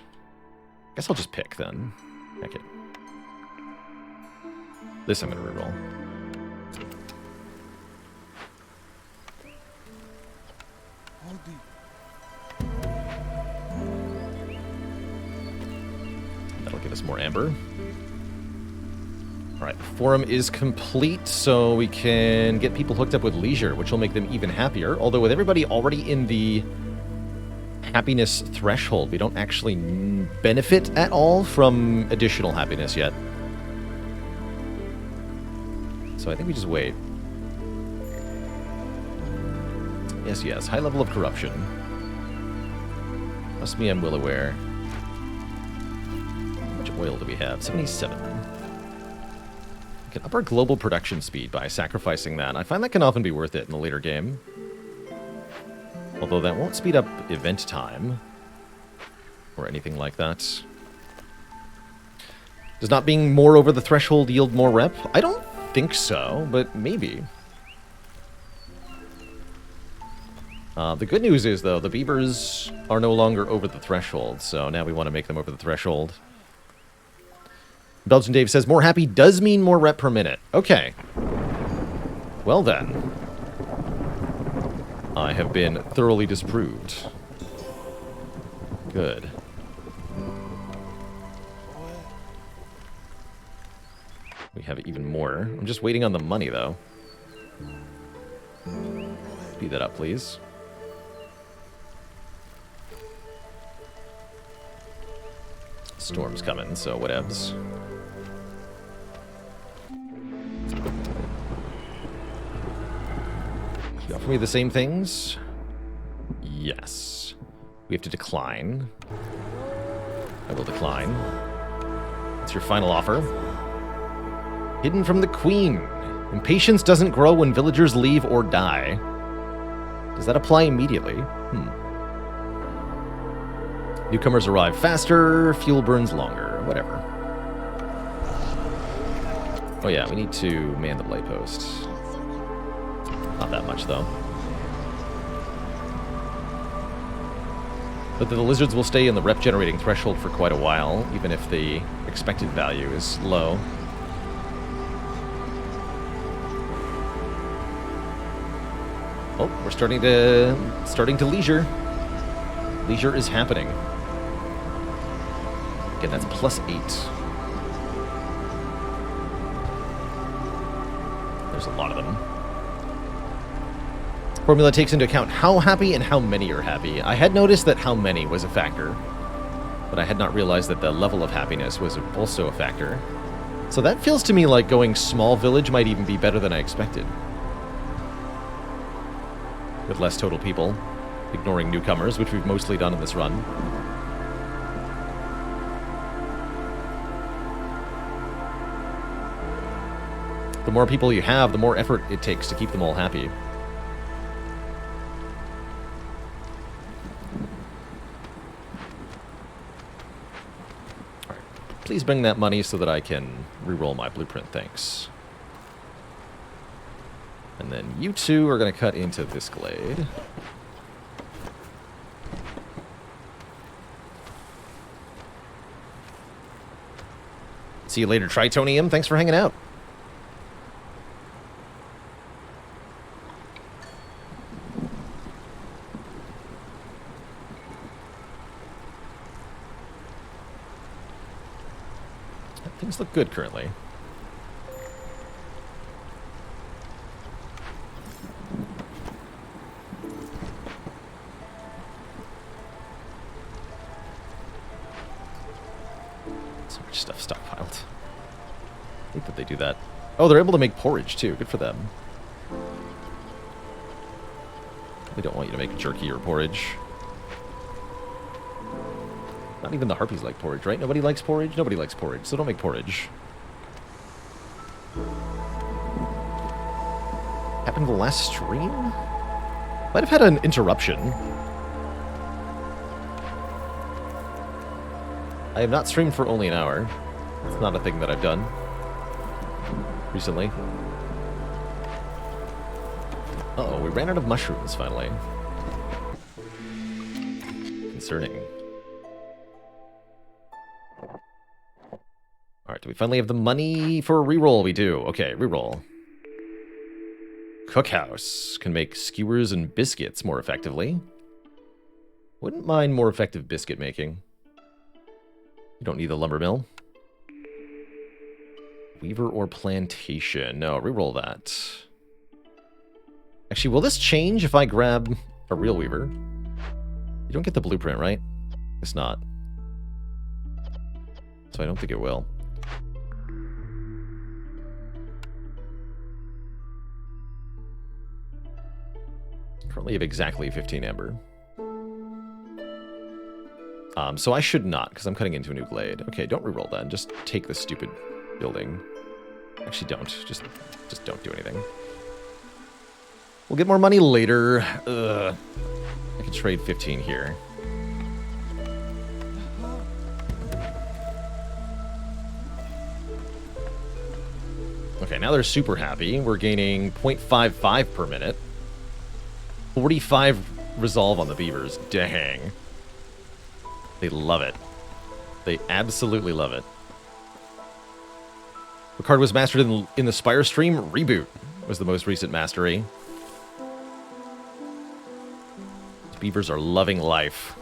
Guess I'll just pick then. Heck it. This I'm going to reroll. That'll give us more amber. Alright, the forum is complete, so we can get people hooked up with leisure, which will make them even happier. Although with everybody already in the happiness threshold, we don't actually benefit at all from additional happiness yet. So I think we just wait. Yes, yes, high level of corruption. Trust me, I'm well aware. How much oil do we have? 77. We can up our global production speed by sacrificing that. I find that can often be worth it in the later game. Although that won't speed up event time. Or anything like that. Does not being more over the threshold yield more rep? I don't think so, but maybe. The good news is, though, the beavers are no longer over the threshold, so now we want to make them over the threshold. Belgian Dave says, more happy does mean more rep per minute. Okay. Well then. I have been thoroughly disproved. Good. We have even more. I'm just waiting on the money, though. Speed that up, please. Storm's coming, so whatevs. You offer me the same things? Yes. We have to decline. I will decline. It's your final offer. Hidden from the Queen. Impatience doesn't grow when villagers leave or die. Does that apply immediately? Newcomers arrive faster, fuel burns longer, whatever. Oh yeah, we need to man the blight post. Not that much, though. But the lizards will stay in the rep-generating threshold for quite a while, even if the expected value is low. Oh, we're starting to leisure. Leisure is happening. Again, that's +8. There's a lot of them. Formula takes into account how happy and how many are happy. I had noticed that how many was a factor, but I had not realized that the level of happiness was also a factor. So that feels to me like going small village might even be better than I expected. With less total people, ignoring newcomers, which we've mostly done in this run. The more people you have, the more effort it takes to keep them all happy. Alright, please bring that money so that I can reroll my blueprint, thanks. And then you two are going to cut into this glade. See you later, Tritonium. Thanks for hanging out. Things look good currently. So much stuff stockpiled. I think that they do that. Oh, they're able to make porridge too. Good for them. They don't want you to make jerky or porridge. Not even the harpies like porridge, right? Nobody likes porridge? Nobody likes porridge, so don't make porridge. Happened the last stream? Might have had an interruption. I have not streamed for only an hour. It's not a thing that I've done recently. Uh-oh, we ran out of mushrooms, finally. Concerning. Alright, do we finally have the money for a reroll? We do. Okay, reroll. Cookhouse can make skewers and biscuits more effectively. Wouldn't mind more effective biscuit making. You don't need the lumber mill. Weaver or plantation? No, reroll that. Actually, will this change if I grab a real weaver? You don't get the blueprint, right? It's not. So I don't think it will. Currently have exactly 15 amber. So I should not, because I'm cutting into a new glade. Okay, don't reroll that. Just take this stupid building. Actually, don't. Just don't do anything. We'll get more money later. Ugh. I can trade 15 here. Okay, now they're super happy. We're gaining 0.55 per minute. 45 resolve on the beavers. Dang. They love it. They absolutely love it. The card was mastered in the Spire stream. Reboot was the most recent mastery. These beavers are loving life.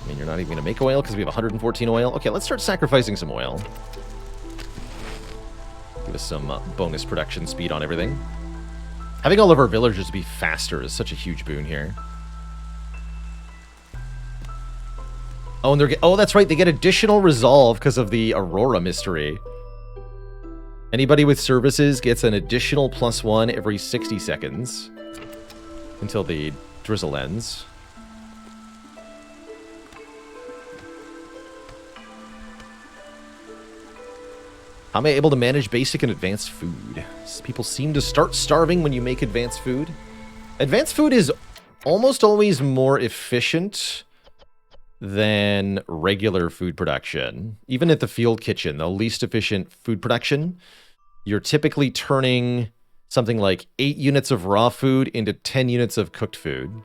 I mean, you're not even going to make oil because we have 114 oil. Okay, let's start sacrificing some oil. Give us some bonus production speed on everything. Having all of our villagers be faster is such a huge boon here. Oh, and oh, that's right. They get additional resolve because of the Aurora mystery. Anybody with services gets an additional +1 every 60 seconds until the drizzle ends. How am I able to manage basic and advanced food? People seem to start starving when you make advanced food. Advanced food is almost always more efficient than regular food production. Even at the field kitchen, the least efficient food production, you're typically turning something like 8 units of raw food into 10 units of cooked food.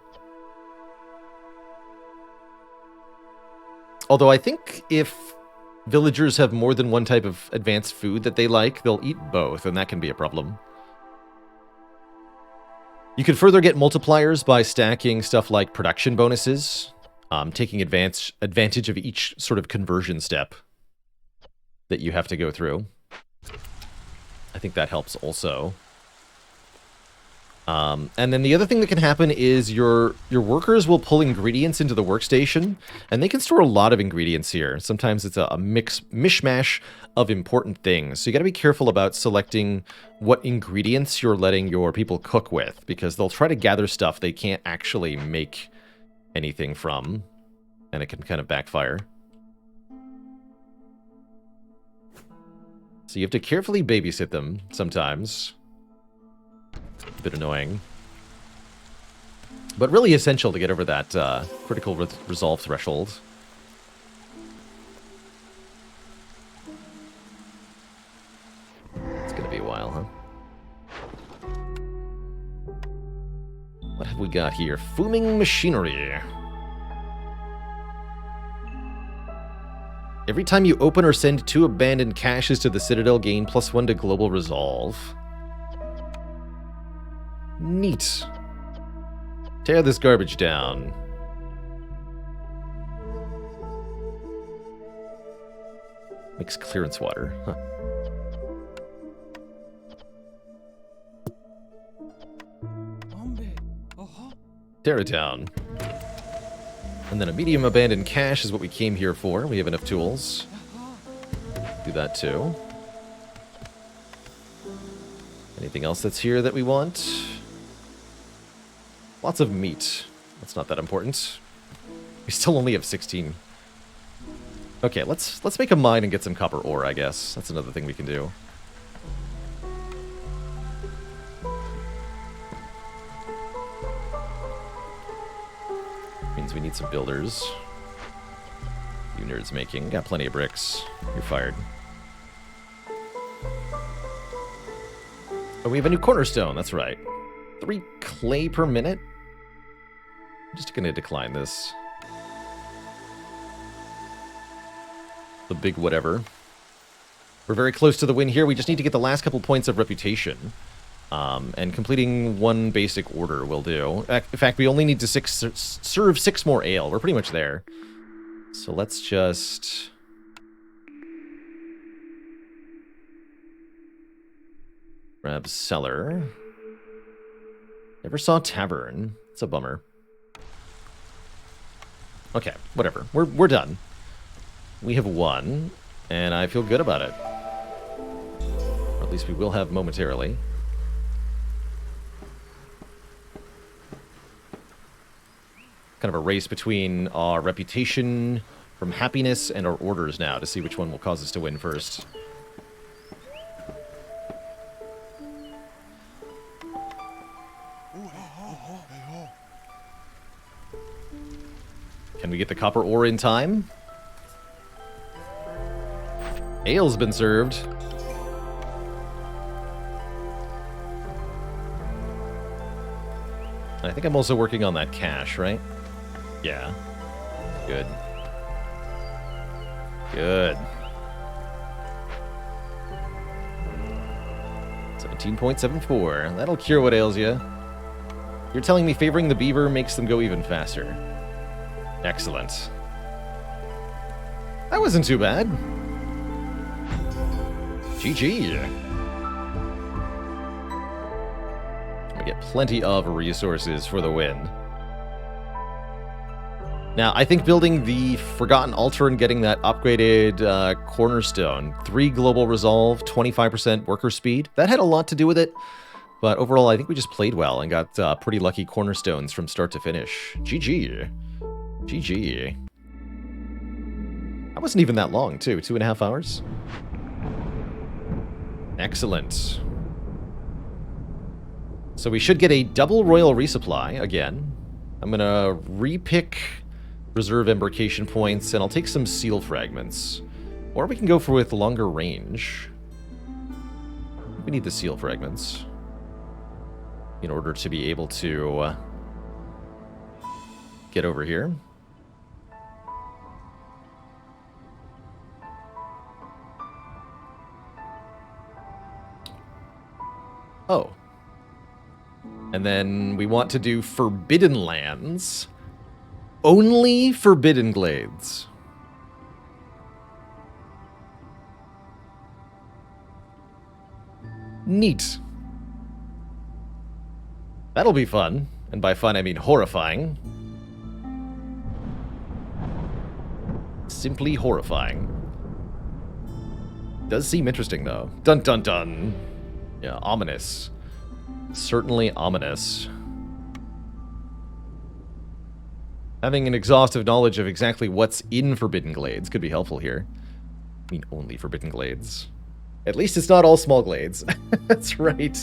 Although I think if villagers have more than one type of advanced food that they like, they'll eat both, and that can be a problem. You can further get multipliers by stacking stuff like production bonuses, taking advantage of each sort of conversion step that you have to go through. I think that helps also. And then the other thing that can happen is your workers will pull ingredients into the workstation, and they can store a lot of ingredients here. Sometimes it's a mishmash of important things. So you got to be careful about selecting what ingredients you're letting your people cook with, because they'll try to gather stuff they can't actually make anything from, and it can kind of backfire. So you have to carefully babysit them sometimes. A bit annoying. But really essential to get over that critical resolve threshold. It's gonna be a while, huh? What have we got here? Fuming machinery. Every time you open or send 2 abandoned caches to the Citadel, gain +1 to global resolve. Neat. Tear this garbage down. Makes clearance water. Huh. Tear it down. And then a medium abandoned cache is what we came here for. We have enough tools. Do that too. Anything else that's here that we want? Lots of meat. That's not that important. We still only have 16. Okay, let's make a mine and get some copper ore, I guess. That's another thing we can do. Means we need some builders. You nerds making. Got plenty of bricks. You're fired. Oh, we have a new cornerstone. That's right. 3 clay per minute. I'm just gonna decline this. The big whatever. We're very close to the win here. We just need to get the last couple points of reputation. And completing 1 basic order will do. In fact, we only need to serve 6 more ale. We're pretty much there. So let's just... grab cellar. Never saw tavern. It's a bummer. Okay, whatever. We're done. We have won, and I feel good about it. Or at least we will have momentarily. Kind of a race between our reputation from happiness and our orders now to see which one will cause us to win first. Can we get the copper ore in time? Ale's been served. I think I'm also working on that cache, right? Yeah. Good. Good. 17.74. That'll cure what ails you. You're telling me favoring the beaver makes them go even faster. Excellent. That wasn't too bad. GG. get plenty of resources for the win. Now, I think building the Forgotten Altar and getting that upgraded Cornerstone, 3 global resolve, 25% worker speed, that had a lot to do with it. But overall, I think we just played well and got pretty lucky Cornerstones from start to finish. GG. GG. That wasn't even that long, too. 2.5 hours. Excellent. So we should get a double royal resupply again. I'm going to repick reserve embarkation points, and I'll take some seal fragments. Or we can go for with longer range. We need the seal fragments in order to be able to get over here. Oh. And then we want to do Forbidden Lands. Only Forbidden Glades. Neat. That'll be fun. And by fun, I mean horrifying. Simply horrifying. Does seem interesting, though. Dun dun dun. Yeah, ominous. Certainly ominous. Having an exhaustive knowledge of exactly what's in Forbidden Glades could be helpful here. I mean, only Forbidden Glades. At least it's not all small glades. That's right.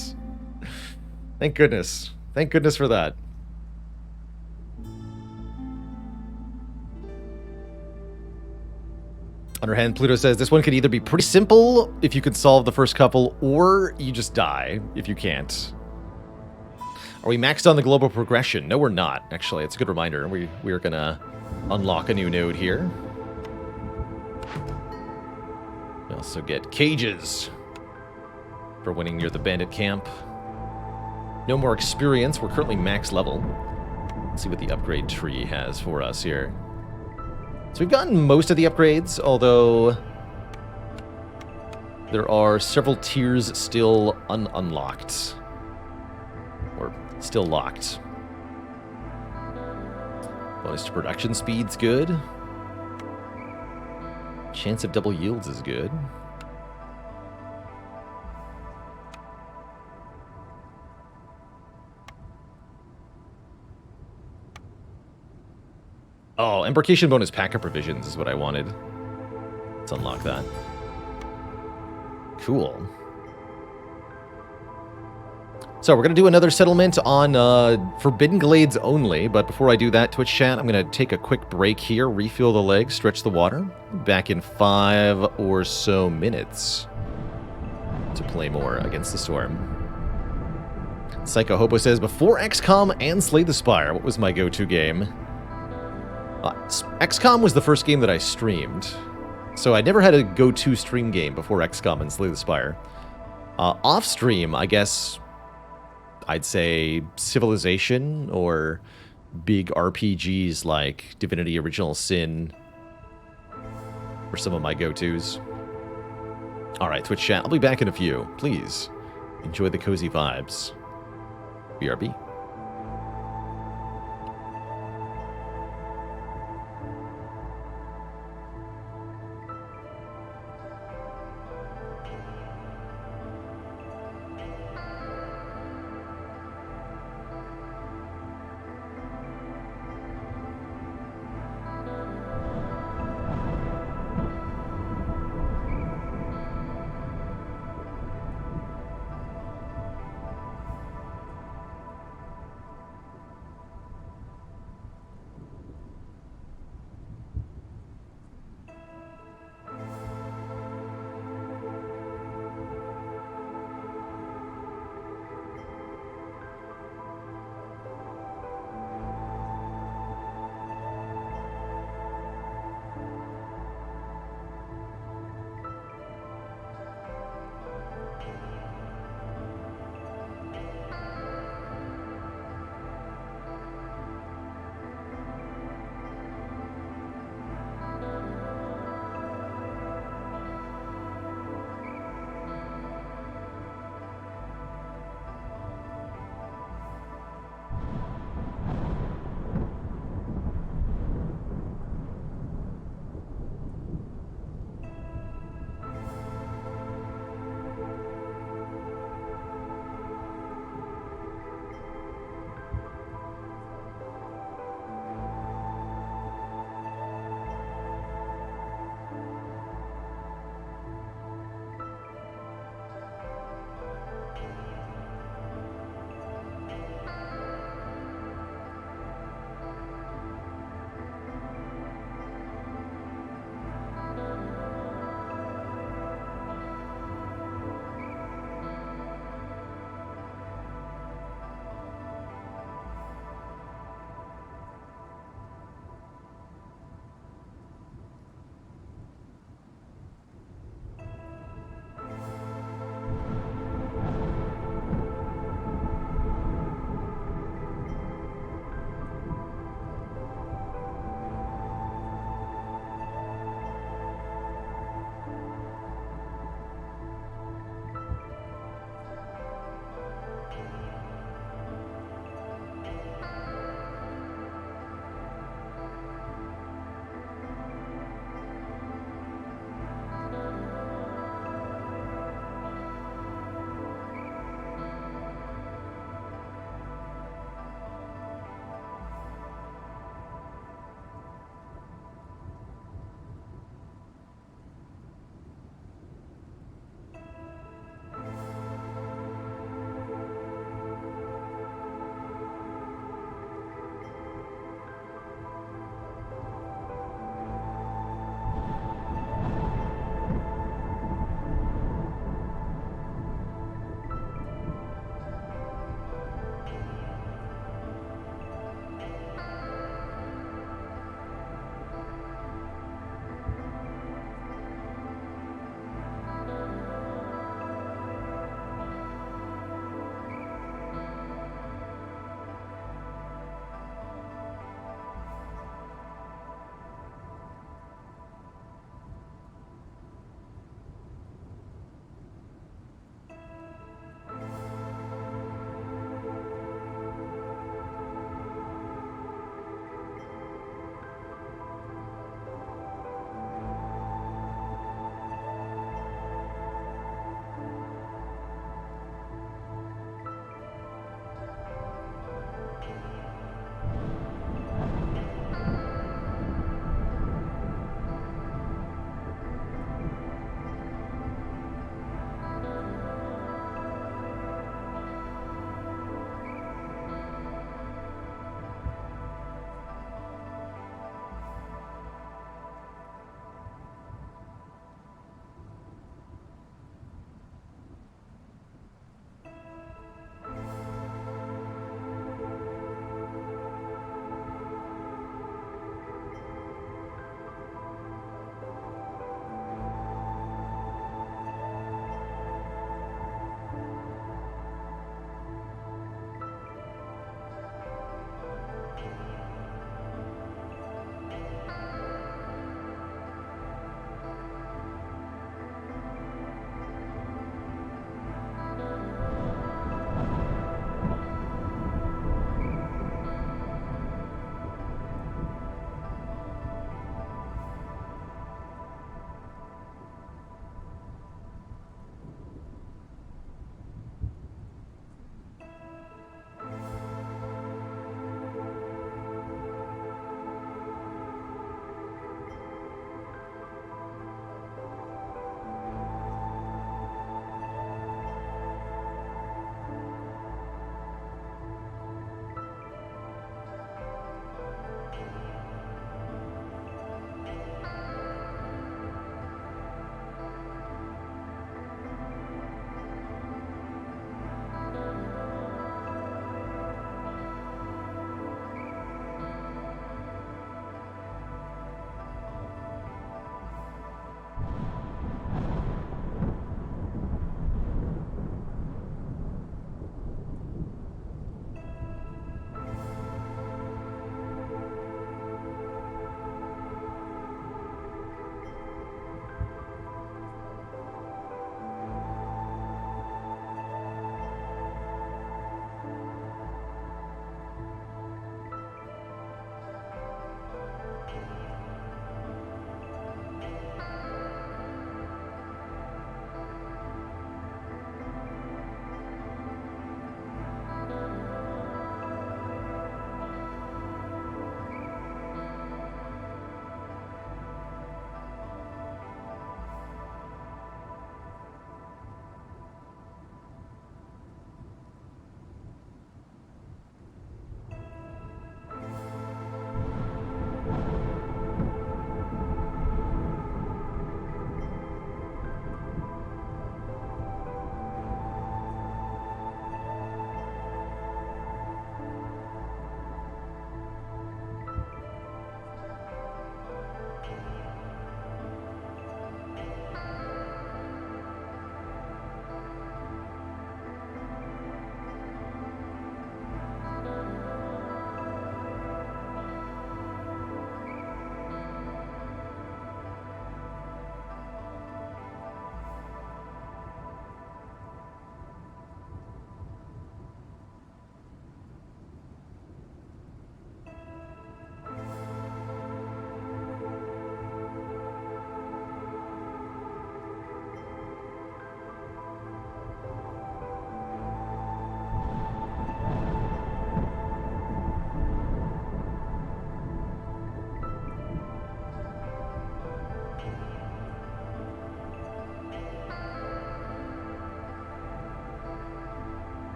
Thank goodness. Thank goodness for that. Underhand, Pluto says this one could either be pretty simple if you can solve the first couple, or you just die if you can't. Are we maxed on the global progression? No, we're not, actually. It's a good reminder. We are going to unlock a new node here. We also get cages for winning near the bandit camp. No more experience. We're currently max level. Let's see what the upgrade tree has for us here. So we've gotten most of the upgrades, although there are several tiers still unlocked. Or still locked. Bonus to production speed's good. Chance of double yields is good. Oh, embarkation bonus packet provisions is what I wanted. Let's unlock that. Cool. So we're going to do another settlement on Forbidden Glades only, but before I do that, Twitch chat, I'm going to take a quick break here, refuel the legs, stretch the water. Back in 5 or so minutes to play more against the Storm. Psycho Hobo says, before XCOM and Slay the Spire, what was my go-to game? XCOM was the first game that I streamed, so I never had a go-to stream game before XCOM and Slay the Spire. Off-stream, I guess I'd say Civilization or big RPGs like Divinity Original Sin were some of my go-tos. Alright, Twitch chat, I'll be back in a few. Please, enjoy the cozy vibes. BRB.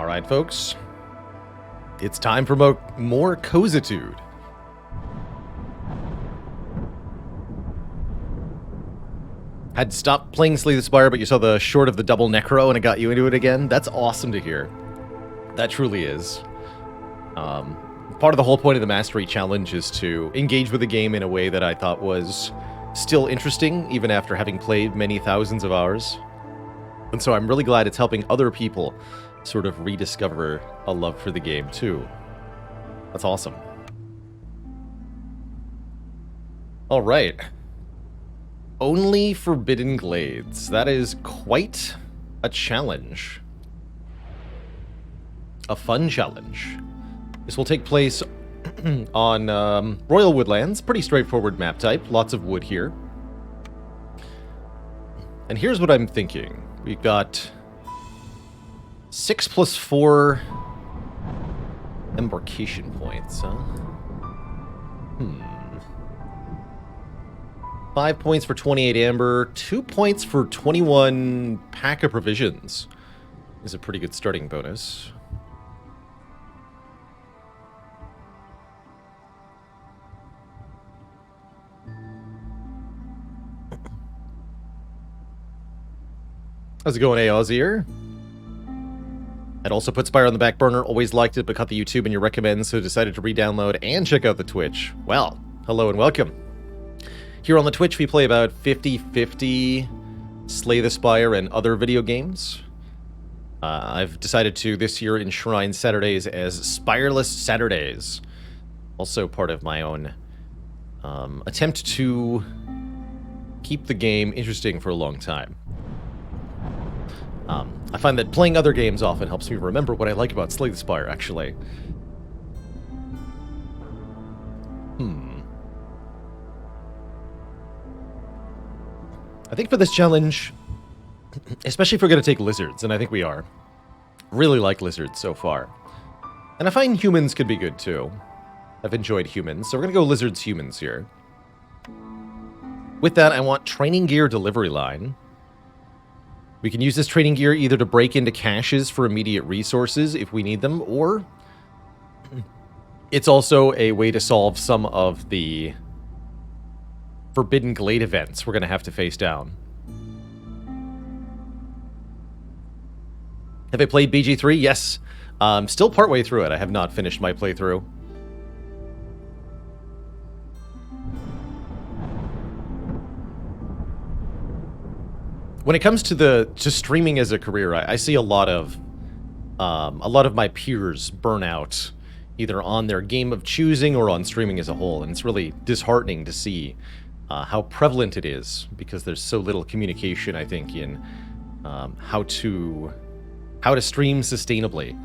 All right, folks. It's time for more Cositude. Had stopped playing Slay the Spire, but you saw the short of the double Necro and it got you into it again. That's awesome to hear. That truly is. Part of the whole point of the Mastery Challenge is to engage with the game in a way that I thought was still interesting, even after having played many thousands of hours. And so I'm really glad it's helping other people sort of rediscover a love for the game, too. That's awesome. All right. Only Forbidden Glades. That is quite a challenge. A fun challenge. This will take place on Royal Woodlands. Pretty straightforward map type. Lots of wood here. And here's what I'm thinking. We've got 6 plus 4 embarkation points, huh? 5 points for 28 amber, 2 points for 21 pack of provisions is a pretty good starting bonus. How's it going, Aussier? I'd also put Spire on the back burner, always liked it, but caught the YouTube and your recommends, so decided to re-download and check out the Twitch. Well, hello and welcome. Here on the Twitch, we play about 50-50 Slay the Spire and other video games. I've decided to, this year, enshrine Saturdays as Spireless Saturdays. Also part of my own attempt to keep the game interesting for a long time. I find that playing other games often helps me remember what I like about Slay the Spire, actually. I think for this challenge, especially if we're going to take lizards, and I think we are, really like lizards so far. And I find humans could be good too. I've enjoyed humans, so we're going to go lizards, humans here. With that, I want training gear delivery line. We can use this training gear either to break into caches for immediate resources if we need them, or it's also a way to solve some of the Forbidden Glade events we're going to have to face down. Have I played BG3? Yes. Still partway through it. I have not finished my playthrough. When it comes to streaming as a career, I see a lot of my peers burn out, either on their game of choosing or on streaming as a whole, and it's really disheartening to see how prevalent it is, because there's so little communication, I think, in how to stream sustainably.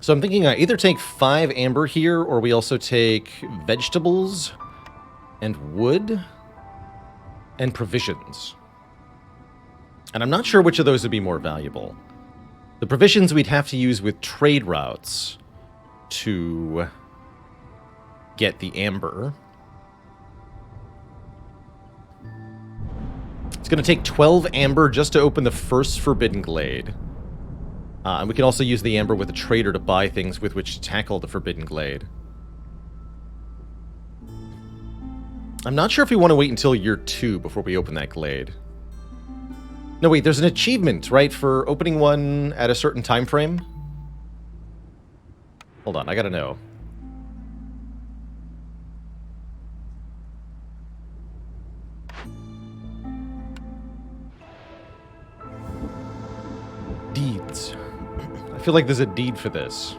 So I'm thinking I either take 5 amber here, or we also take vegetables and wood and provisions. And I'm not sure which of those would be more valuable. The provisions we'd have to use with trade routes to get the amber. It's going to take 12 amber just to open the first Forbidden Glade. And we can also use the amber with a trader to buy things with which to tackle the Forbidden Glade. I'm not sure if we want to wait until year 2 before we open that glade. No, wait, there's an achievement, right, for opening one at a certain time frame? Hold on, I gotta know. Deeds. I feel like there's a deed for this.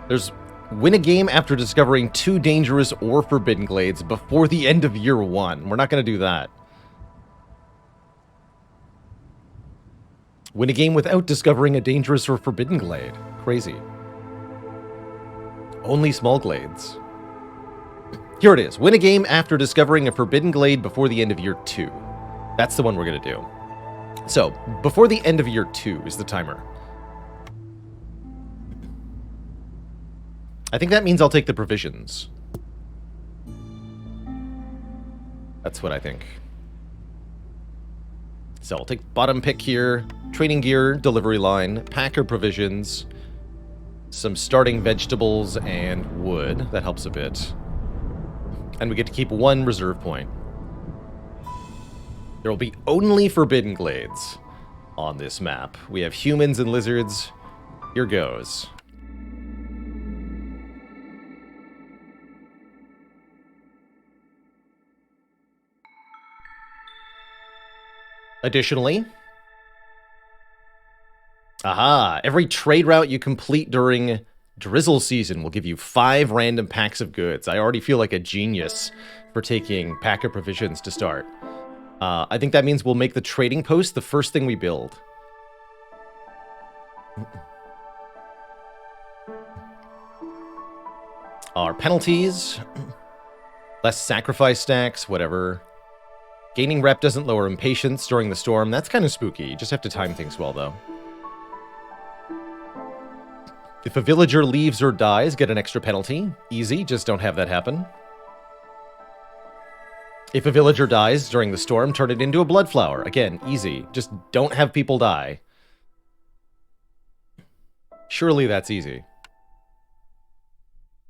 There's win a game after discovering 2 dangerous or forbidden glades before the end of year 1. We're not going to do that. Win a game without discovering a dangerous or forbidden glade. Crazy. Only small glades. Here it is. Win a game after discovering a forbidden glade before the end of year 2. That's the one we're going to do. So, before the end of year 2 is the timer. I think that means I'll take the provisions. That's what I think. So I'll take bottom pick here, training gear, delivery line, packer provisions, some starting vegetables, and wood. That helps a bit. And we get to keep 1 reserve point. There will be only forbidden glades on this map. We have humans and lizards. Here goes. Additionally, every trade route you complete during drizzle season will give you 5 random packs of goods. I already feel like a genius for taking pack of provisions to start. I think that means we'll make the trading post the first thing we build. Our penalties, less sacrifice stacks, whatever. Gaining rep doesn't lower impatience during the storm. That's kind of spooky. You just have to time things well, though. If a villager leaves or dies, get an extra penalty. Easy, just don't have that happen. If a villager dies during the storm, turn it into a blood flower. Again, easy. Just don't have people die. Surely that's easy.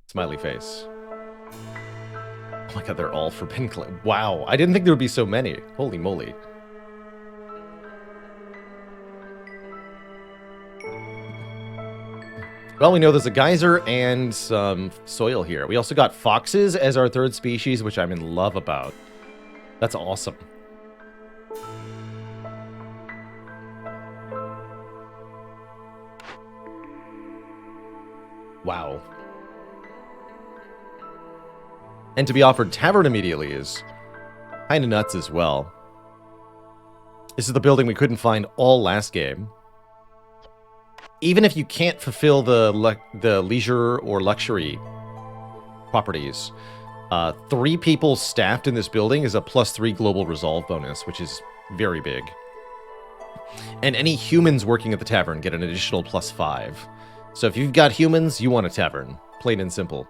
Smiley face. Oh my god, they're all forbidden glade. Wow, I didn't think there would be so many. Holy moly. Well, we know there's a geyser and some soil here. We also got foxes as our 3rd species, which I'm in love about. That's awesome. Wow. And to be offered tavern immediately is kind of nuts as well. This is the building we couldn't find all last game. Even if you can't fulfill the leisure or luxury properties, 3 people staffed in this building is a +3 global resolve bonus, which is very big. And any humans working at the tavern get an additional +5. So if you've got humans, you want a tavern. Plain and simple.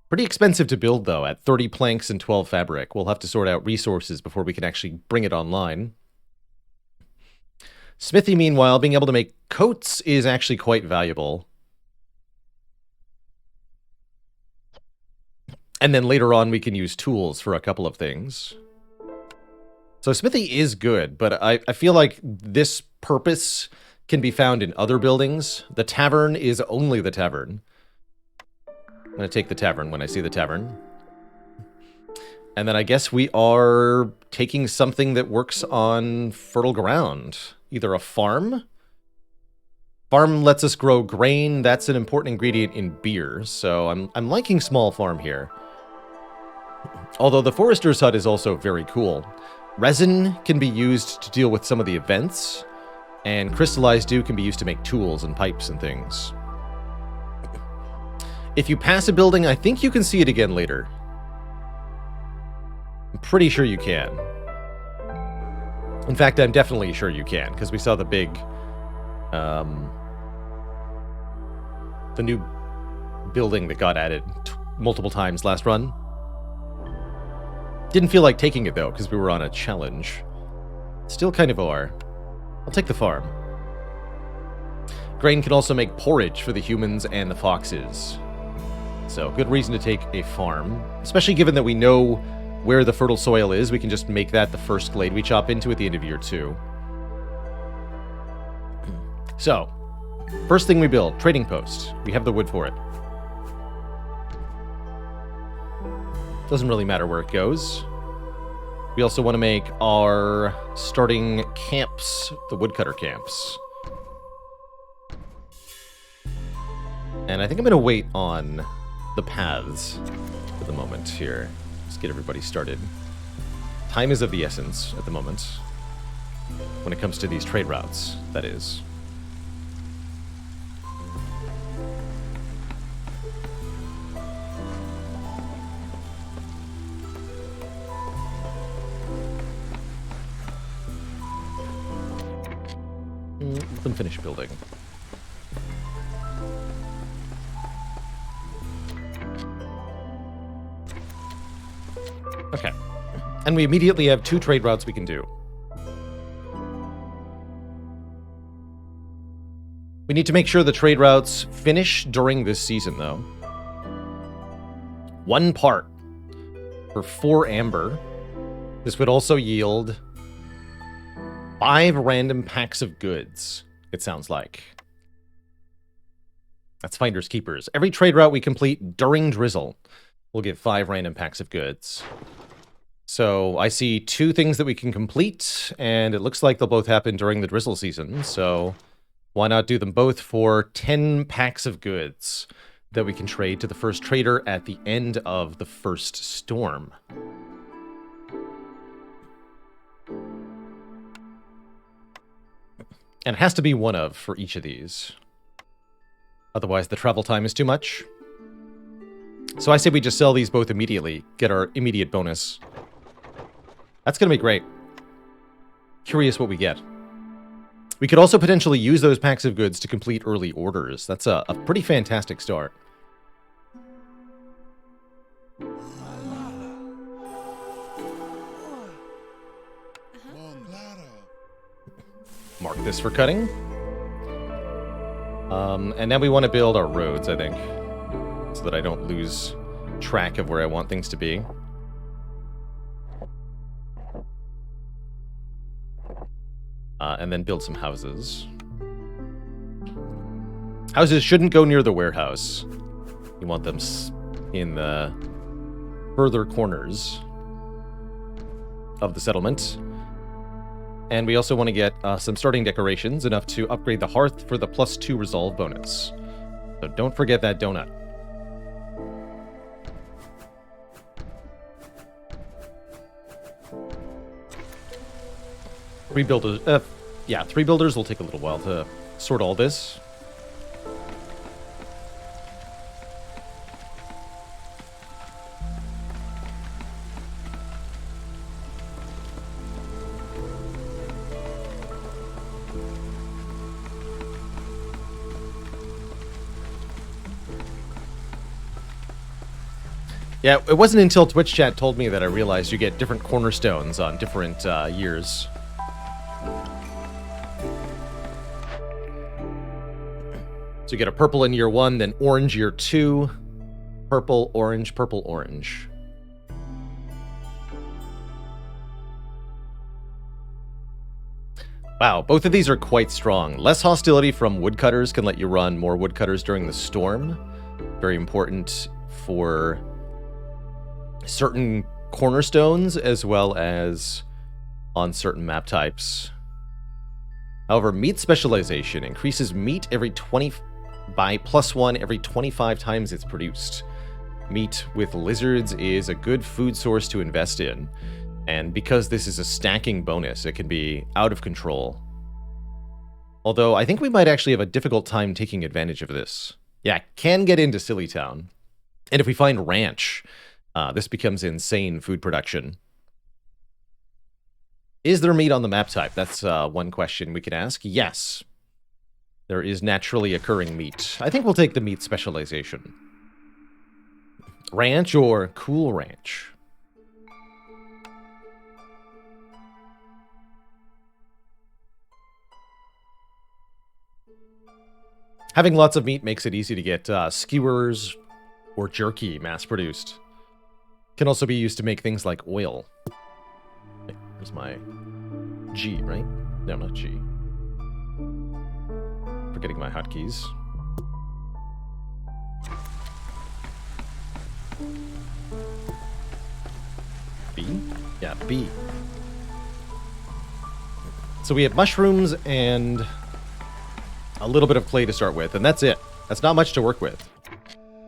Pretty expensive to build, though, at 30 planks and 12 fabric. We'll have to sort out resources before we can actually bring it online. Smithy, meanwhile, being able to make coats is actually quite valuable. And then later on, we can use tools for a couple of things. So Smithy is good, but I feel like this purpose can be found in other buildings. The tavern is only the tavern. I'm going to take the tavern when I see the tavern. And then I guess we are taking something that works on fertile ground. Either a farm. Farm lets us grow grain. That's an important ingredient in beer. So I'm liking small farm here. Although the forester's hut is also very cool. Resin can be used to deal with some of the events. And crystallized dew can be used to make tools and pipes and things. If you pass a building, I think you can see it again later. I'm pretty sure you can. In fact, I'm definitely sure you can, because we saw the big... the new building that got added multiple times last run. Didn't feel like taking it, though, because we were on a challenge. Still kind of are. I'll take the farm. Grain can also make porridge for the humans and the foxes. So, good reason to take a farm. Especially given that we know where the fertile soil is, we can just make that the first glade we chop into at the end of year 2. So, first thing we build, trading post. We have the wood for it. Doesn't really matter where it goes. We also want to make our starting camps, the woodcutter camps. And I think I'm going to wait on the paths for the moment here. Let's get everybody started. Time is of the essence at the moment. When it comes to these trade routes, that is. Let them finish building. Okay. And we immediately have 2 trade routes we can do. We need to make sure the trade routes finish during this season, though. 1 part for 4 amber. This would also yield 5 random packs of goods, it sounds like. That's Finders Keepers. Every trade route we complete during Drizzle will give 5 random packs of goods. So I see 2 things that we can complete, and it looks like they'll both happen during the Drizzle season, so why not do them both for 10 packs of goods that we can trade to the first trader at the end of the first storm. And it has to be one of for each of these. Otherwise, the travel time is too much. So I say we just sell these both immediately, get our immediate bonus. That's going to be great. Curious what we get. We could also potentially use those packs of goods to complete early orders. That's a pretty fantastic start. Mark this for cutting. And now we want to build our roads, I think, so that I don't lose track of where I want things to be. And then build some houses. Houses shouldn't go near the warehouse. You want them in the further corners of the settlement. And we also want to get some starting decorations, enough to upgrade the hearth for the +2 resolve bonus. So don't forget that donut. Three builders will take a little while to sort all this. Yeah, it wasn't until Twitch chat told me that I realized you get different cornerstones on different years. So you get a purple in year 1, then orange year 2, purple, orange, purple, orange. Wow, both of these are quite strong. Less hostility from woodcutters can let you run more woodcutters during the storm. Very important for certain cornerstones as well as on certain map types. However, meat specialization increases meat every 20 by +1 every 25 times it's produced. Meat with lizards is a good food source to invest in, and because this is a stacking bonus, it can be out of control. Although I think we might actually have a difficult time taking advantage of this. Yeah, can get into Silly Town. And if we find ranch, this becomes insane food production. Is there meat on the map type? That's one question we can ask. Yes. There is naturally occurring meat. I think we'll take the meat specialization. Ranch or Cool Ranch? Having lots of meat makes it easy to get skewers or jerky mass-produced. Can also be used to make things like oil. Okay, there's my G, right? No, not G. Forgetting my hotkeys. B? Yeah, B. So we have mushrooms and a little bit of clay to start with, and that's it. That's not much to work with.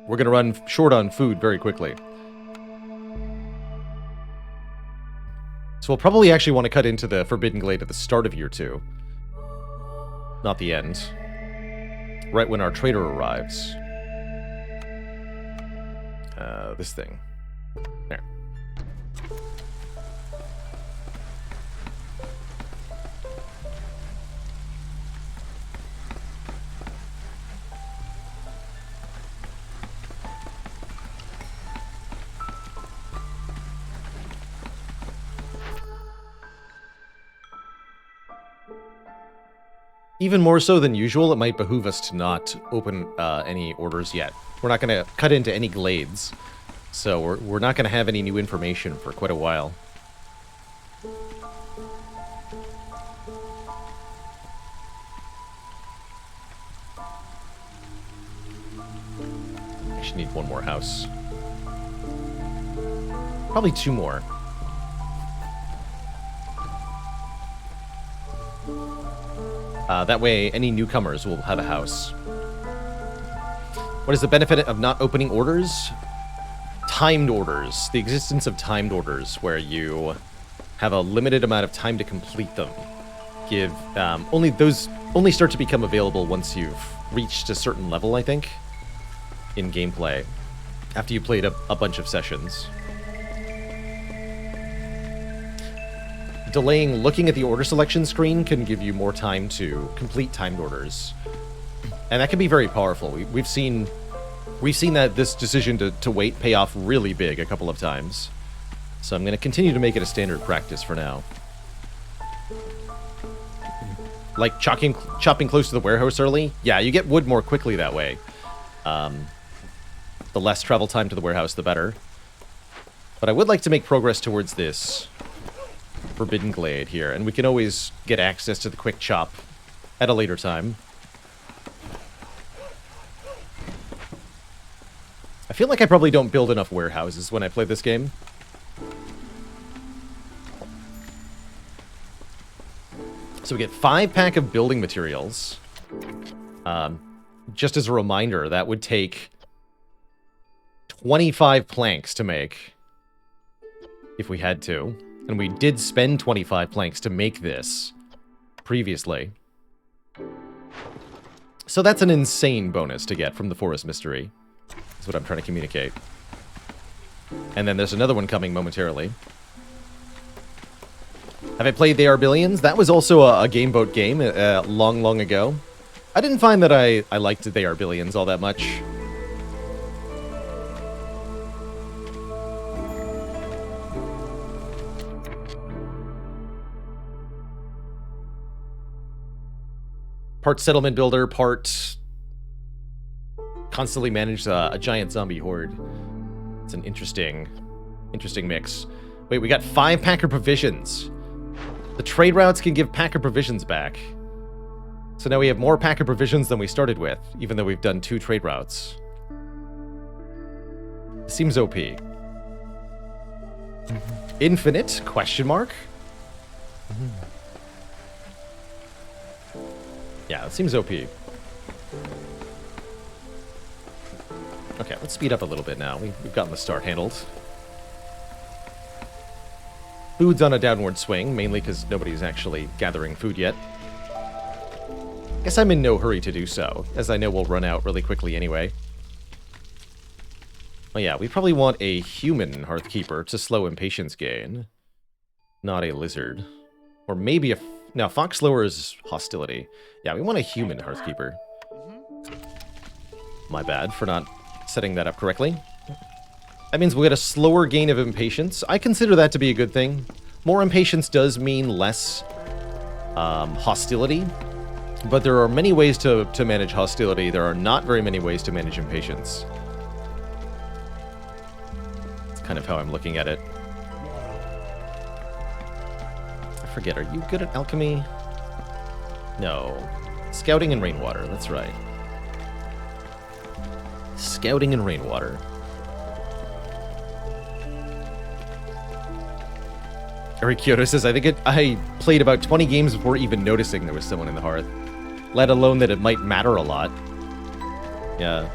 We're going to run short on food very quickly. So we'll probably actually want to cut into the Forbidden Glade at the start of year 2. Not the end. Right when our trader arrives. This thing. There. Even more so than usual, it might behoove us to not open any orders yet. We're not going to cut into any glades, so we're not going to have any new information for quite a while. I should need one more house. Probably 2 more. That way, any newcomers will have a house. What is the benefit of not opening orders? Timed orders. The existence of timed orders, where you have a limited amount of time to complete them. Only start to become available once you've reached a certain level, I think, in gameplay, after you played a bunch of sessions. Delaying looking at the order selection screen can give you more time to complete timed orders. And that can be very powerful. We've seen that this decision to wait pay off really big a couple of times. So I'm going to continue to make it a standard practice for now. Like chopping close to the warehouse early? Yeah, you get wood more quickly that way. The less travel time to the warehouse, the better. But I would like to make progress towards this Forbidden Glade here, and we can always get access to the quick chop at a later time. I feel like I probably don't build enough warehouses when I play this game. So we get 5 pack of building materials. Just as a reminder, that would take 25 planks to make if we had to. And we did spend 25 planks to make this previously. So that's an insane bonus to get from the Forest Mystery. That's what I'm trying to communicate. And then there's another one coming momentarily. Have I played They Are Billions? That was also a Game Boat game long, long ago. I didn't find that I liked They Are Billions all that much. Part settlement builder, part constantly manage a giant zombie horde. It's an interesting mix. Wait, we got 5 packer provisions. The trade routes can give packer provisions back. So now we have more packer provisions than we started with, even though we've done 2 trade routes. Seems OP. Infinite? Question mark? Yeah, it seems OP. Okay, let's speed up a little bit now. We've gotten the start handled. Food's on a downward swing, mainly because nobody's actually gathering food yet. Guess I'm in no hurry to do so, as I know we'll run out really quickly anyway. Oh yeah, we probably want a human Hearthkeeper to slow impatience gain. Not a lizard. Or maybe a... Now, Fox lowers hostility. Yeah, we want a human Hearthkeeper. My bad for not setting that up correctly. That means we'll get a slower gain of impatience. I consider that to be a good thing. More impatience does mean less hostility. But there are many ways to manage hostility. There are not very many ways to manage impatience. That's kind of how I'm looking at it. I forget, are you good at alchemy? No. Scouting and rainwater, that's right. Scouting and rainwater. Eric Kyoto says, I played about 20 games before even noticing there was someone in the hearth. Let alone that it might matter a lot. Yeah.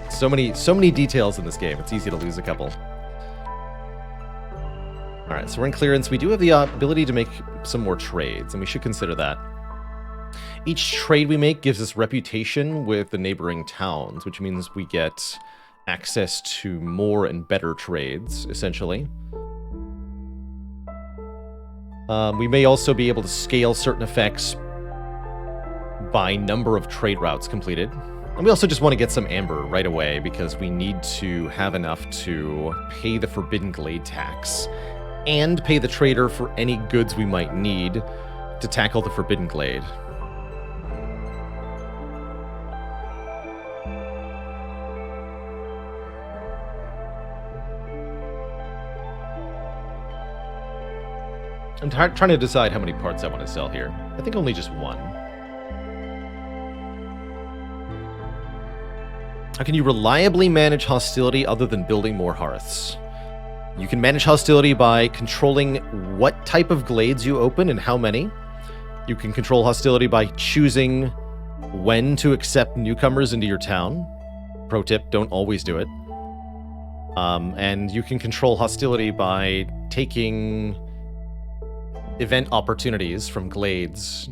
So many details in this game, it's easy to lose a couple. All right, so we're in clearance. We do have the ability to make some more trades, and we should consider that. Each trade we make gives us reputation with the neighboring towns, which means we get access to more and better trades, essentially. We may also be able to scale certain effects by number of trade routes completed. And we also just want to get some amber right away because we need to have enough to pay the Forbidden Glade tax and pay the trader for any goods we might need to tackle the Forbidden Glade. I'm trying to decide how many parts I want to sell here. I think only just one. How can you reliably manage hostility other than building more hearths? You can manage hostility by controlling what type of glades you open and how many. You can control hostility by choosing when to accept newcomers into your town. Pro tip, don't always do it. And you can control hostility by taking event opportunities from glades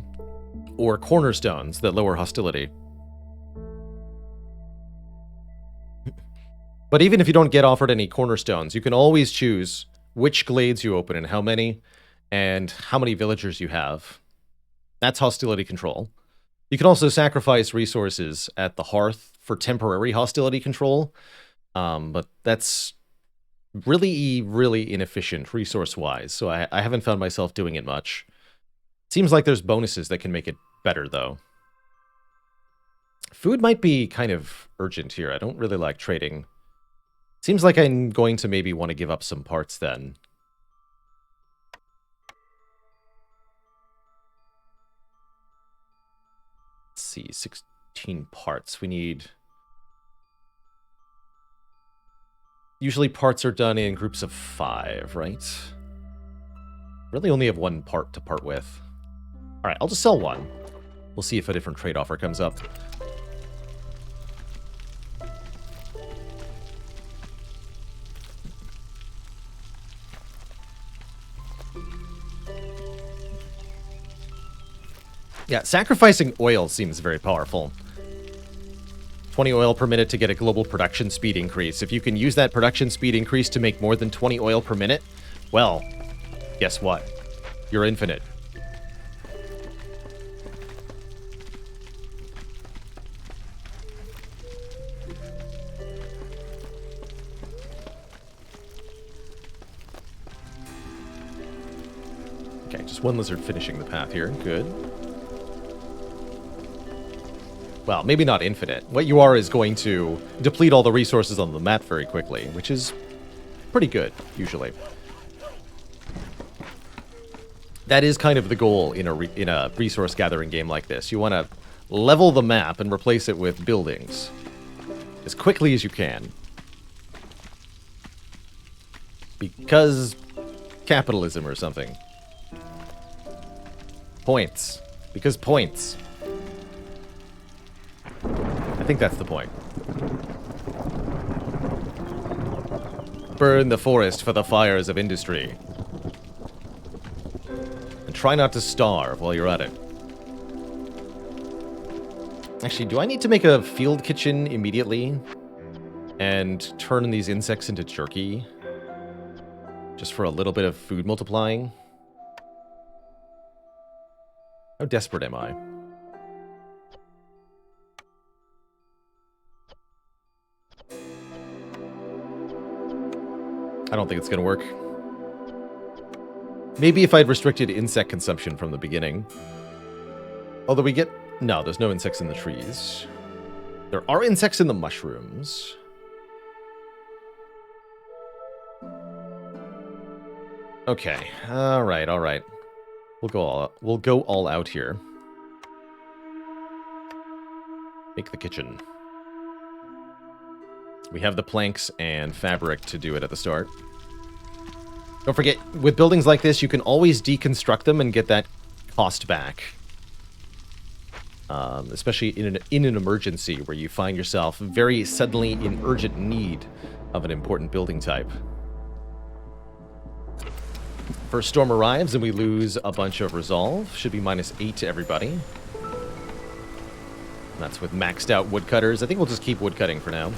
or cornerstones that lower hostility. But even if you don't get offered any cornerstones, you can always choose which glades you open and how many villagers you have. That's hostility control. You can also sacrifice resources at the hearth for temporary hostility control, but that's really, really inefficient resource-wise, so I haven't found myself doing it much. Seems like there's bonuses that can make it better, though. Food might be kind of urgent here. I don't really like trading. Seems like I'm going to maybe want to give up some parts then. Let's see, 16 parts. We need... Usually parts are done in groups of 5, right? Really only have one part to part with. Alright, I'll just sell one. We'll see if a different trade offer comes up. Yeah, sacrificing oil seems very powerful. 20 oil per minute to get a global production speed increase. If you can use that production speed increase to make more than 20 oil per minute, well, guess what? You're infinite. Okay, just one lizard finishing the path here. Good. Well, maybe not infinite. What you are is going to deplete all the resources on the map very quickly, which is pretty good, usually. That is kind of the goal in a resource gathering game like this. You want to level the map and replace it with buildings as quickly as you can. Because capitalism or something. Points. Because points. I think that's the point. Burn the forest for the fires of industry. And try not to starve while you're at it. Actually, do I need to make a field kitchen immediately? And turn these insects into jerky? Just for a little bit of food multiplying? How desperate am I? I don't think it's going to work. Maybe if I'd restricted insect consumption from the beginning. Although we get... No, there's no insects in the trees. There are insects in the mushrooms. Okay. Alright, alright. We'll go all out here. Make the kitchen. We have the planks and fabric to do it at the start. Don't forget, with buildings like this, you can always deconstruct them and get that cost back. Especially in an emergency where you find yourself very suddenly in urgent need of an important building type. First storm arrives and we lose a bunch of resolve. Should be -8 to everybody. That's with maxed out woodcutters. I think we'll just keep woodcutting for now.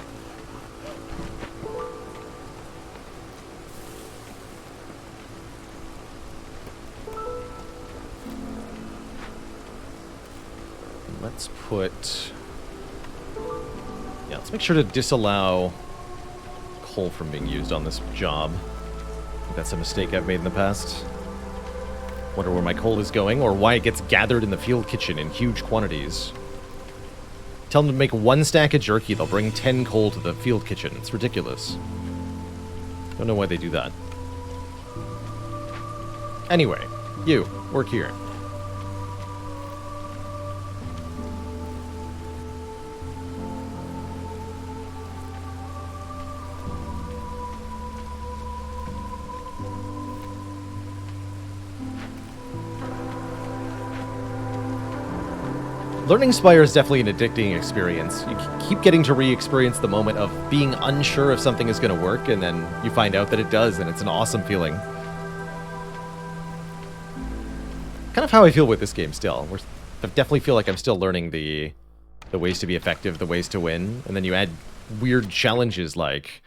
Let's put... Yeah, let's make sure to disallow coal from being used on this job. I think that's a mistake I've made in the past. Wonder where my coal is going, or why it gets gathered in the field kitchen in huge quantities. Tell them to make 1 stack of jerky, they'll bring 10 coal to the field kitchen. It's ridiculous. Don't know why they do that. Anyway, you, work here. Learning Spire is definitely an addicting experience. You keep getting to re-experience the moment of being unsure if something is going to work, and then you find out that it does, and it's an awesome feeling. Kind of how I feel with this game still. I definitely feel like I'm still learning the ways to be effective, the ways to win, and then you add weird challenges like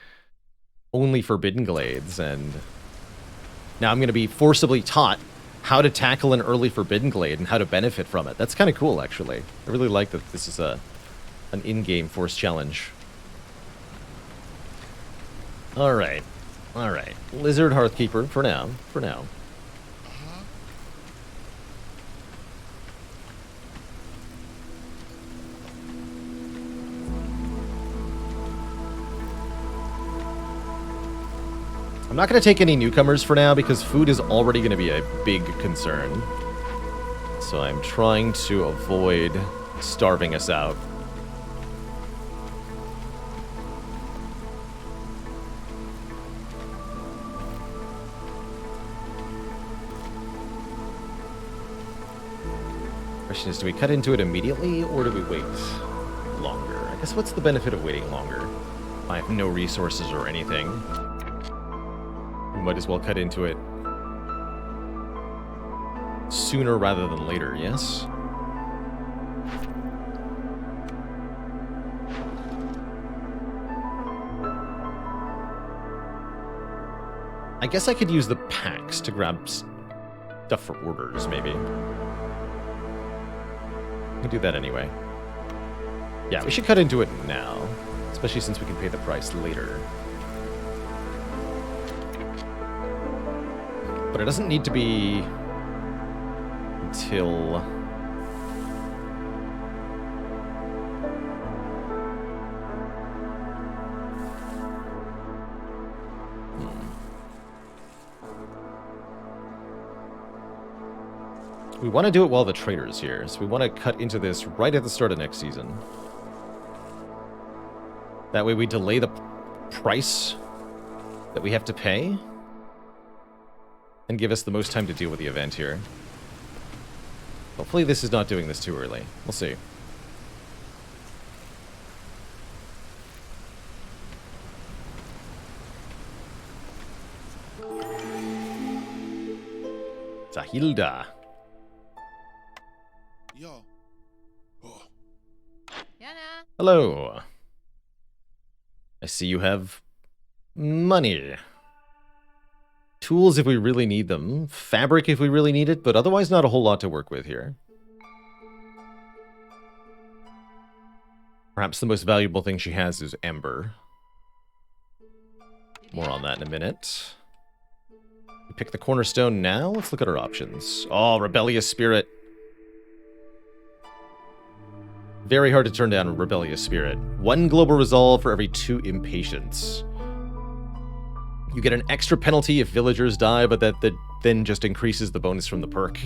only Forbidden Glades, and now I'm going to be forcibly taught how to tackle an early Forbidden Glade and how to benefit from it. That's kind of cool, actually. I really like that this is an in-game force challenge. Alright. Alright. Lizard Hearthkeeper for now. For now. I'm not going to take any newcomers for now because food is already going to be a big concern. So I'm trying to avoid starving us out. Question is, do we cut into it immediately or do we wait longer? I guess what's the benefit of waiting longer? I have no resources or anything. We might as well cut into it sooner rather than later, yes? I guess I could use the packs to grab stuff for orders, maybe. We can do that anyway. Yeah, we should cut into it now, especially since we can pay the price later. But it doesn't need to be until... We want to do it while the trader's here, so we want to cut into this right at the start of next season. That way we delay the price that we have to pay and give us the most time to deal with the event here. Hopefully this is not doing this too early. We'll see. Zahilda. Yo. Oh. Hello. I see you have money. Tools if we really need them. Fabric if we really need it, but otherwise not a whole lot to work with here. Perhaps the most valuable thing she has is Ember. More on that in a minute. We pick the cornerstone now. Let's look at our options. Oh, Rebellious Spirit. Very hard to turn down Rebellious Spirit. 1 global resolve for every 2 impatience. You get an extra penalty if villagers die, but that then just increases the bonus from the perk.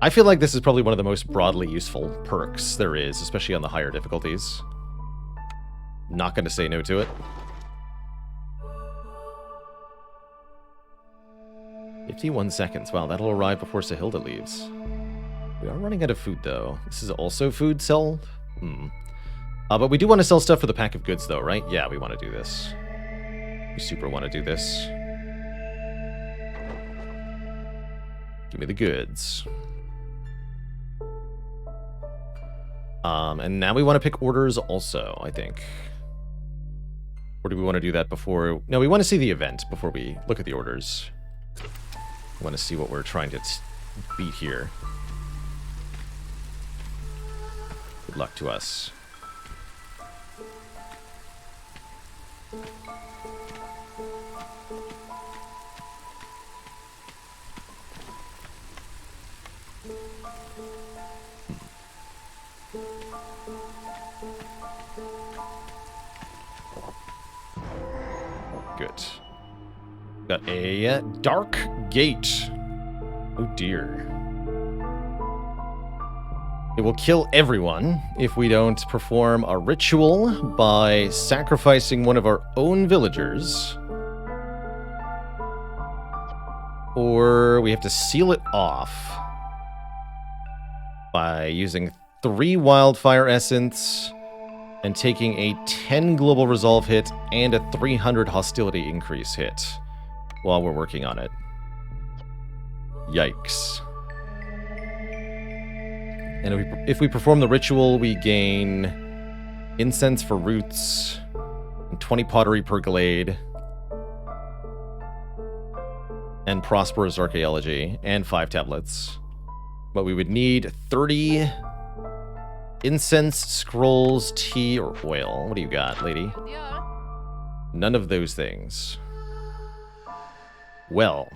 I feel like this is probably one of the most broadly useful perks there is, especially on the higher difficulties. Not going to say no to it. 51 seconds. Wow, that'll arrive before Sahilda leaves. We are running out of food, though. This is also food sell? But we do want to sell stuff for the pack of goods, though, right? Yeah, we want to do this. We super want to do this. Give me the goods. And now we want to pick orders also, I think. Or do we want to do that before... No, we want to see the event before we look at the orders. We want to see what we're trying to beat here. Good luck to us. Good. Got a dark gate. Oh dear. It will kill everyone if we don't perform a ritual by sacrificing one of our own villagers. Or we have to seal it off by using 3 wildfire essence and taking a 10 global resolve hit and a 300 hostility increase hit while we're working on it. Yikes. And if we perform the ritual, we gain incense for roots, and 20 pottery per glade, and prosperous archaeology, and 5 tablets. But we would need 30 incense, scrolls, tea, or oil. What do you got, lady? None of those things. Well,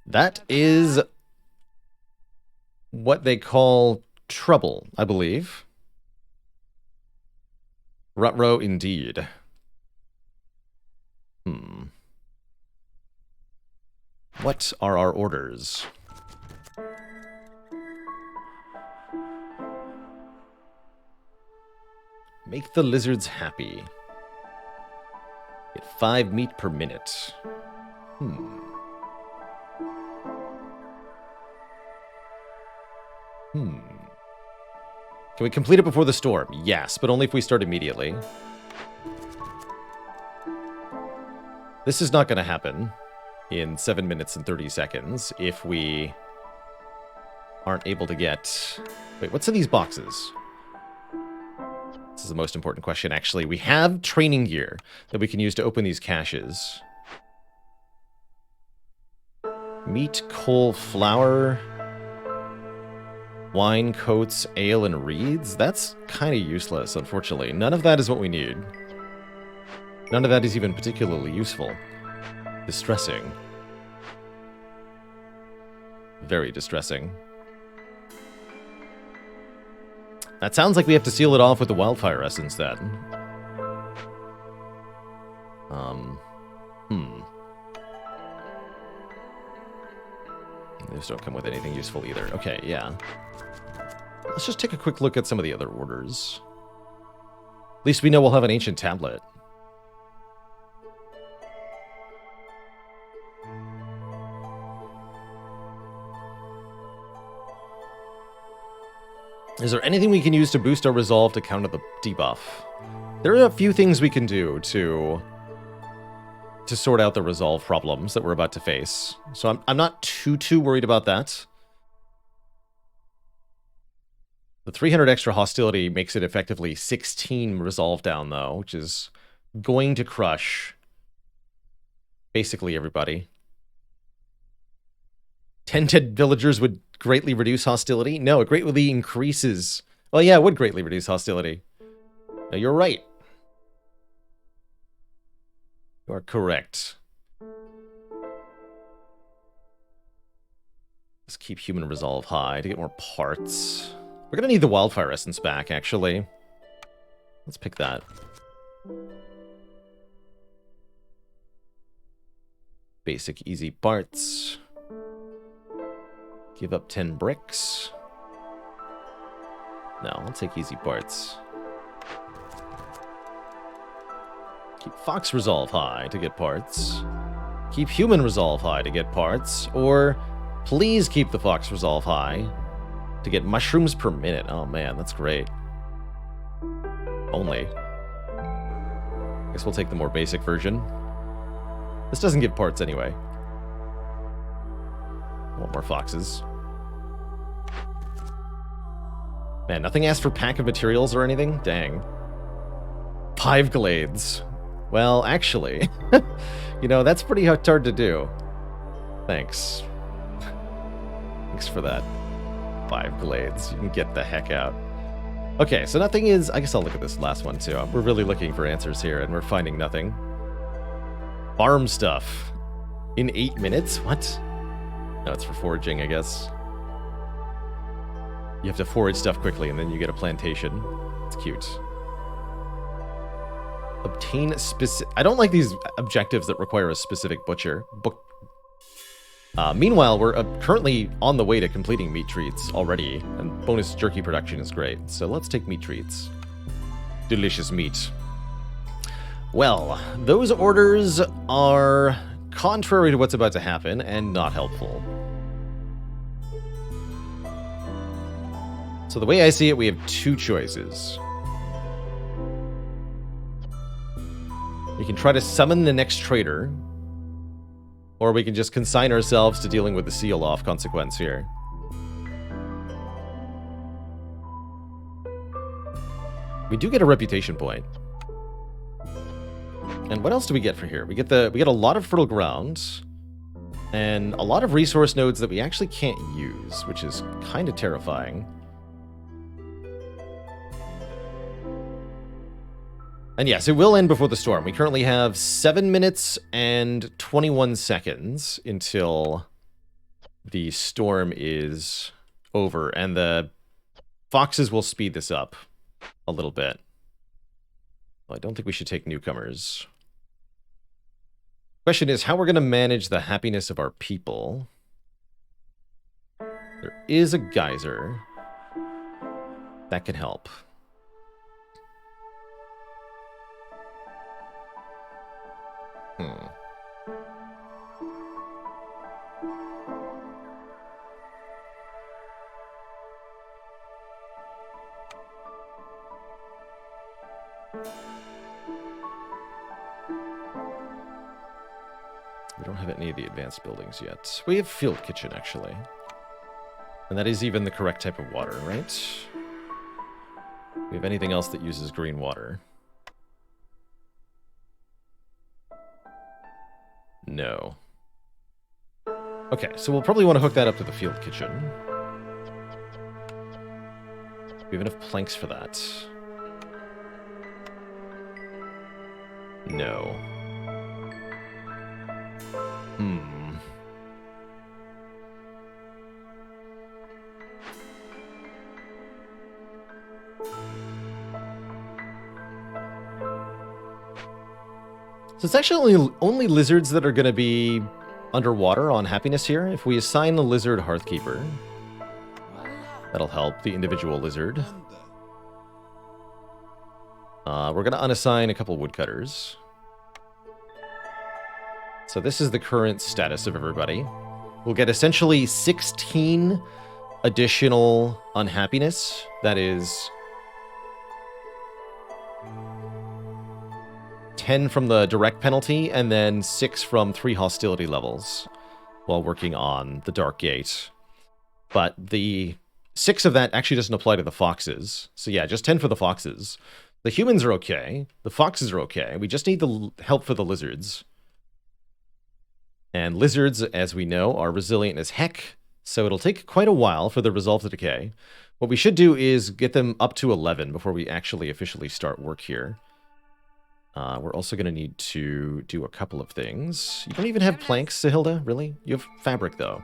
that is what they call trouble, I believe. Rutrow indeed. What are our orders? Make the lizards happy. Get 5 meat per minute. Can we complete it before the storm? Yes, but only if we start immediately. This is not going to happen in 7 minutes and 30 seconds if we aren't able to get... Wait, what's in these boxes? This is the most important question, actually. We have training gear that we can use to open these caches. Meat, coal, flour, wine, coats, ale, and reeds? That's kind of useless, unfortunately. None of that is what we need. None of that is even particularly useful. Distressing. Very distressing. That sounds like we have to seal it off with the wildfire essence, then. Those don't come with anything useful either. Okay, yeah. Let's just take a quick look at some of the other orders. At least we know we'll have an ancient tablet. Is there anything we can use to boost our resolve to counter the debuff? There are a few things we can do to sort out the resolve problems that we're about to face. So I'm not too worried about that. The 300 extra hostility makes it effectively 16 resolve down, though, which is going to crush basically everybody. 10 dead villagers would greatly reduce hostility? No, it greatly increases... Well, yeah, it would greatly reduce hostility. No, you're right. You are correct. Let's keep human resolve high to get more parts. We're gonna need the wildfire essence back, actually. Let's pick that. Basic easy parts. Give up 10 bricks. No, I'll take easy parts. Keep Fox Resolve high to get parts. Keep Human Resolve high to get parts. Or please keep the Fox Resolve high to get mushrooms per minute. Oh man, that's great. Only. Guess we'll take the more basic version. This doesn't give parts anyway. Want more foxes. Man, nothing asked for pack of materials or anything? Dang. 5 glades. Well, actually, you know, that's pretty hard to do. Thanks. Thanks for that. 5 glades. You can get the heck out. Okay, so nothing is... I guess I'll look at this last one, too. We're really looking for answers here, and we're finding nothing. Farm stuff. In 8 minutes? What? No, it's for foraging, I guess. You have to forage stuff quickly, and then you get a plantation. It's cute. Obtain specific... I don't like these objectives that require a specific butcher. Meanwhile, we're currently on the way to completing meat treats already, and bonus jerky production is great. So let's take meat treats. Delicious meat. Well, those orders are contrary to what's about to happen and not helpful. So the way I see it, we have 2 choices. We can try to summon the next traitor, or we can just consign ourselves to dealing with the seal-off consequence here. We do get a reputation point. And what else do we get for here? We get a lot of fertile ground, and a lot of resource nodes that we actually can't use, which is kind of terrifying. And yes, it will end before the storm. We currently have 7 minutes and 21 seconds until the storm is over. And the foxes will speed this up a little bit. Well, I don't think we should take newcomers. Question is how we're going to manage the happiness of our people. There is a geyser that can help. We don't have any of the advanced buildings yet. We have field kitchen, actually. And that is even the correct type of water, right? We have anything else that uses green water? No. Okay, so we'll probably want to hook that up to the field kitchen. We have enough planks for that. No. So it's actually only lizards that are going to be underwater on happiness here. If we assign the lizard Hearthkeeper, that'll help the individual lizard. We're going to unassign a couple woodcutters. So this is the current status of everybody. We'll get essentially 16 additional unhappiness. That is 10 from the direct penalty, and then 6 from 3 hostility levels while working on the Dark Gate. But the 6 of that actually doesn't apply to the foxes. So yeah, just 10 for the foxes. The humans are okay. The foxes are okay. We just need the help for the lizards. And lizards, as we know, are resilient as heck, so it'll take quite a while for the resolve to decay. What we should do is get them up to 11 before we actually officially start work here. We're also going to need to do a couple of things. You don't even have planks, Sahilda? Really? You have fabric, though.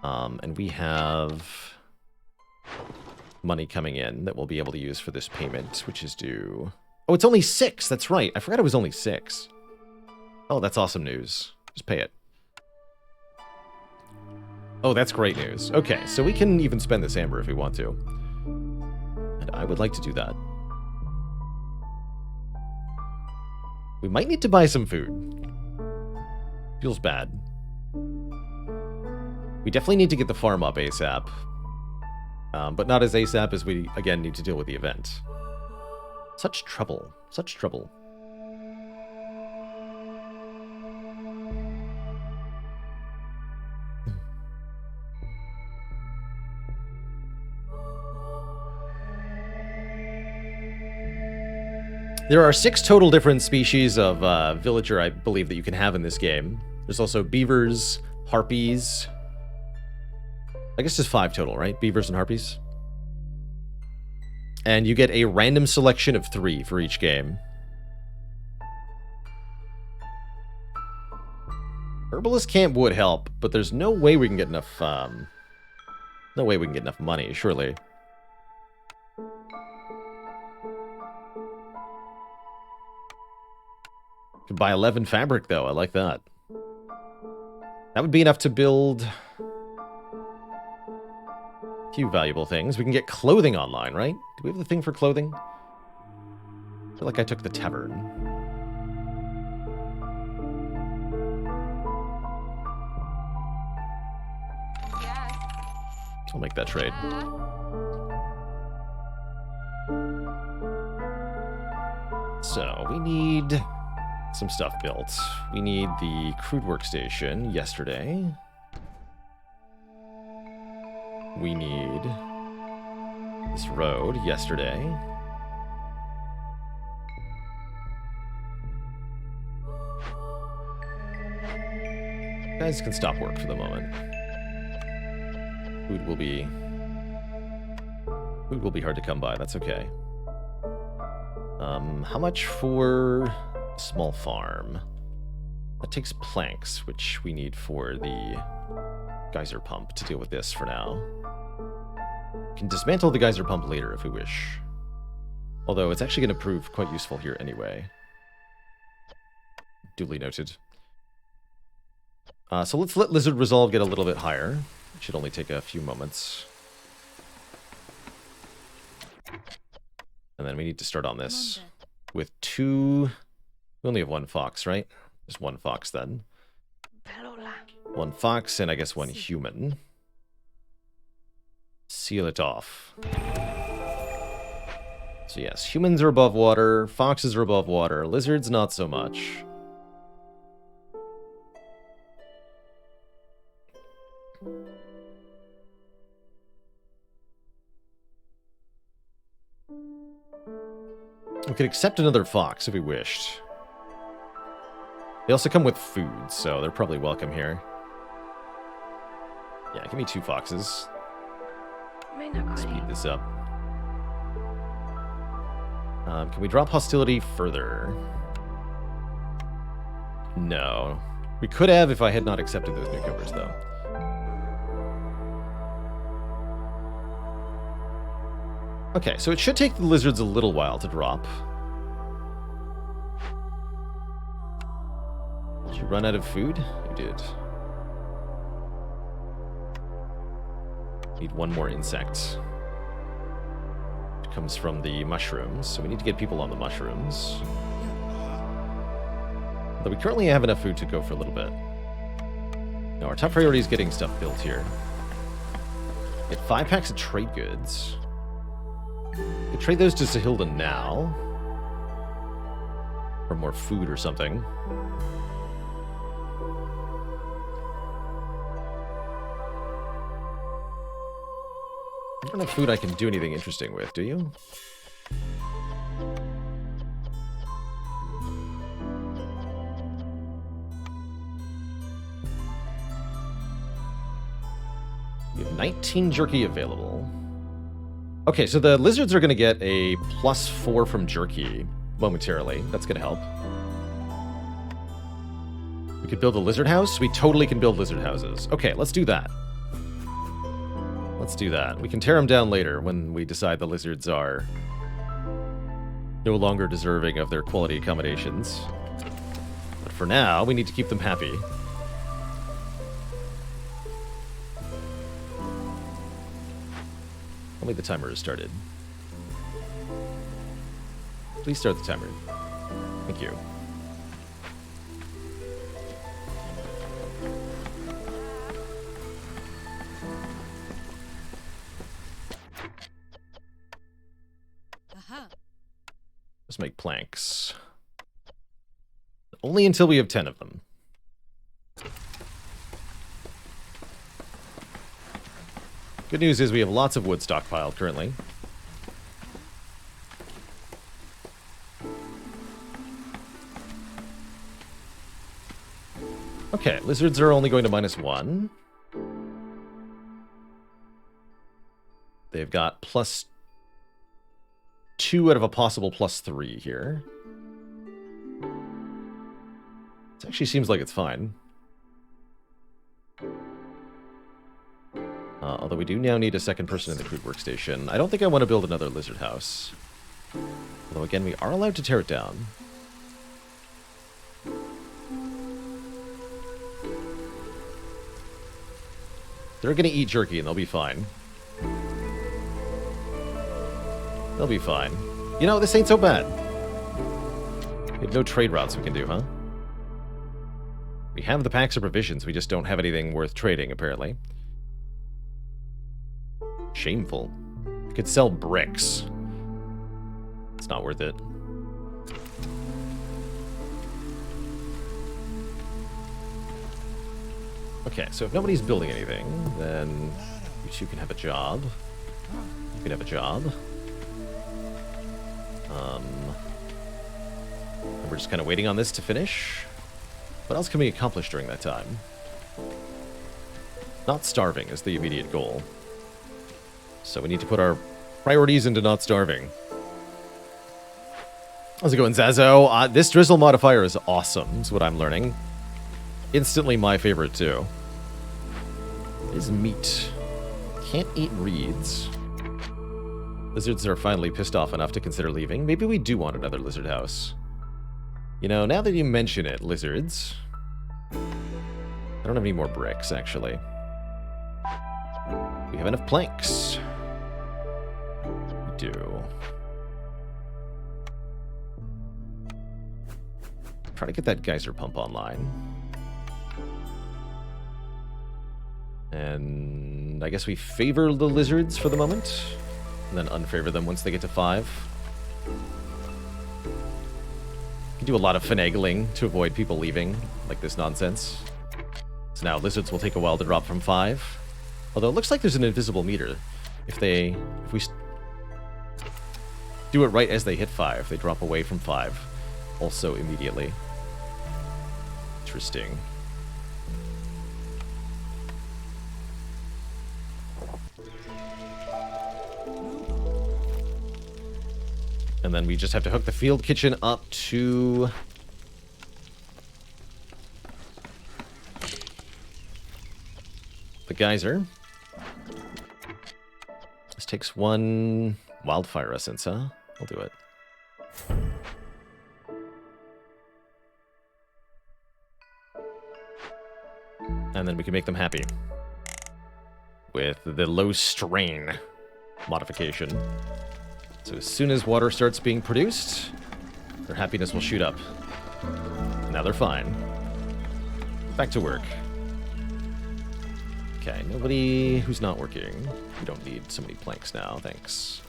And we have money coming in that we'll be able to use for this payment, which is due... Oh, it's only 6! That's right. I forgot it was only 6. Oh, that's awesome news. Just pay it. Oh, that's great news. Okay, so we can even spend this amber if we want to. And I would like to do that. We might need to buy some food. Feels bad. We definitely need to get the farm up ASAP. But not as ASAP as we, again, need to deal with the event. Such trouble. Such trouble. There are 6 total different species of villager, I believe, that you can have in this game. There's also beavers, harpies. I guess just 5 total, right? Beavers and harpies. And you get a random selection of 3 for each game. Herbalist camp would help, but there's no way we can get enough, no way we can get enough money, surely. Could buy 11 fabric, though. I like that. That would be enough to build a few valuable things. We can get clothing online, right? Do we have the thing for clothing? I feel like I took the tavern. Yes. I'll make that trade. So, we need some stuff built. We need the crude workstation yesterday. We need this road yesterday. You guys can stop work for the moment. Food will be hard to come by. That's okay. How much for a small farm? That takes planks, which we need for the geyser pump to deal with this for now. We can dismantle the geyser pump later if we wish. Although it's actually going to prove quite useful here anyway. Duly noted. So let's let Lizard Resolve get a little bit higher. It should only take a few moments. And then we need to start on this with 2... We only have 1 fox, right? Just 1 fox then. 1 fox and I guess 1 human. Seal it off. So yes, humans are above water, foxes are above water, lizards not so much. We could accept another fox if we wished. They also come with food, so they're probably welcome here. Yeah, give me 2 foxes. Speed this up. Can we drop hostility further? No. We could have if I had not accepted those newcomers, though. Okay, so it should take the lizards a little while to drop. Did you run out of food? You did. Need 1 more insect. It comes from the mushrooms, so we need to get people on the mushrooms. Though we currently have enough food to go for a little bit. Now, our top priority is getting stuff built here. Get 5 packs of trade goods. We could trade those to Sahilda now. For more food or something. I don't have food I can do anything interesting with, do you? We have 19 jerky available. Okay, so the lizards are going to get a +4 from jerky momentarily. That's going to help. We could build a lizard house. We totally can build lizard houses. Okay, let's do that. Let's do that. We can tear them down later when we decide the lizards are no longer deserving of their quality accommodations. But for now, we need to keep them happy. Only the timer is started. Please start the timer. Thank you. Let's make planks. Only until we have 10 of them. Good news is we have lots of wood stockpiled currently. Okay, lizards are only going to -1. They've got +2 out of a possible +3 here. It actually seems like it's fine. Although we do now need a second person in the crude workstation. I don't think I want to build another lizard house. Although, again, we are allowed to tear it down. They're going to eat jerky and they'll be fine. They'll be fine. You know, this ain't so bad. We have no trade routes we can do, huh? We have the packs of provisions, we just don't have anything worth trading, apparently. Shameful. We could sell bricks. It's not worth it. Okay, so if nobody's building anything, then you two can have a job. You can have a job. And we're just kind of waiting on this to finish. What else can we accomplish during that time? Not starving is the immediate goal. So we need to put our priorities into not starving. How's it going, Zazo? This drizzle modifier is awesome, is what I'm learning. Instantly my favorite, too. It is meat. Can't eat reeds. Lizards are finally pissed off enough to consider leaving. Maybe we do want another lizard house. You know, now that you mention it, lizards... I don't have any more bricks, actually. We have enough planks. We do. Try to get that geyser pump online. And I guess we favor the lizards for the moment, and then unfavor them once they get to 5. You can do a lot of finagling to avoid people leaving, like this nonsense. So now lizards will take a while to drop from 5. Although it looks like there's an invisible meter. If we do it right as they hit 5, they drop away from 5. Also immediately. Interesting. And then we just have to hook the field kitchen up to... the geyser. This takes 1 wildfire essence, huh? I'll do it. And then we can make them happy with the low strain modification. So as soon as water starts being produced, their happiness will shoot up. Now they're fine. Back to work. Okay, nobody who's not working. We don't need so many planks now, thanks.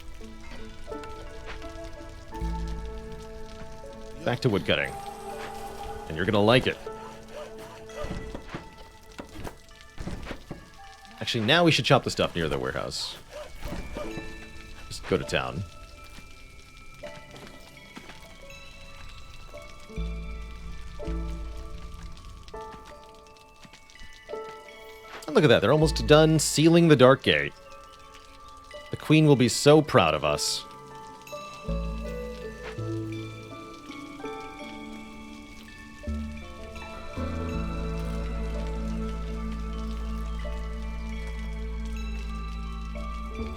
Back to woodcutting. And you're gonna like it. Actually, now we should chop the stuff near the warehouse. Just go to town. And look at that, they're almost done sealing the Dark Gate. The Queen will be so proud of us.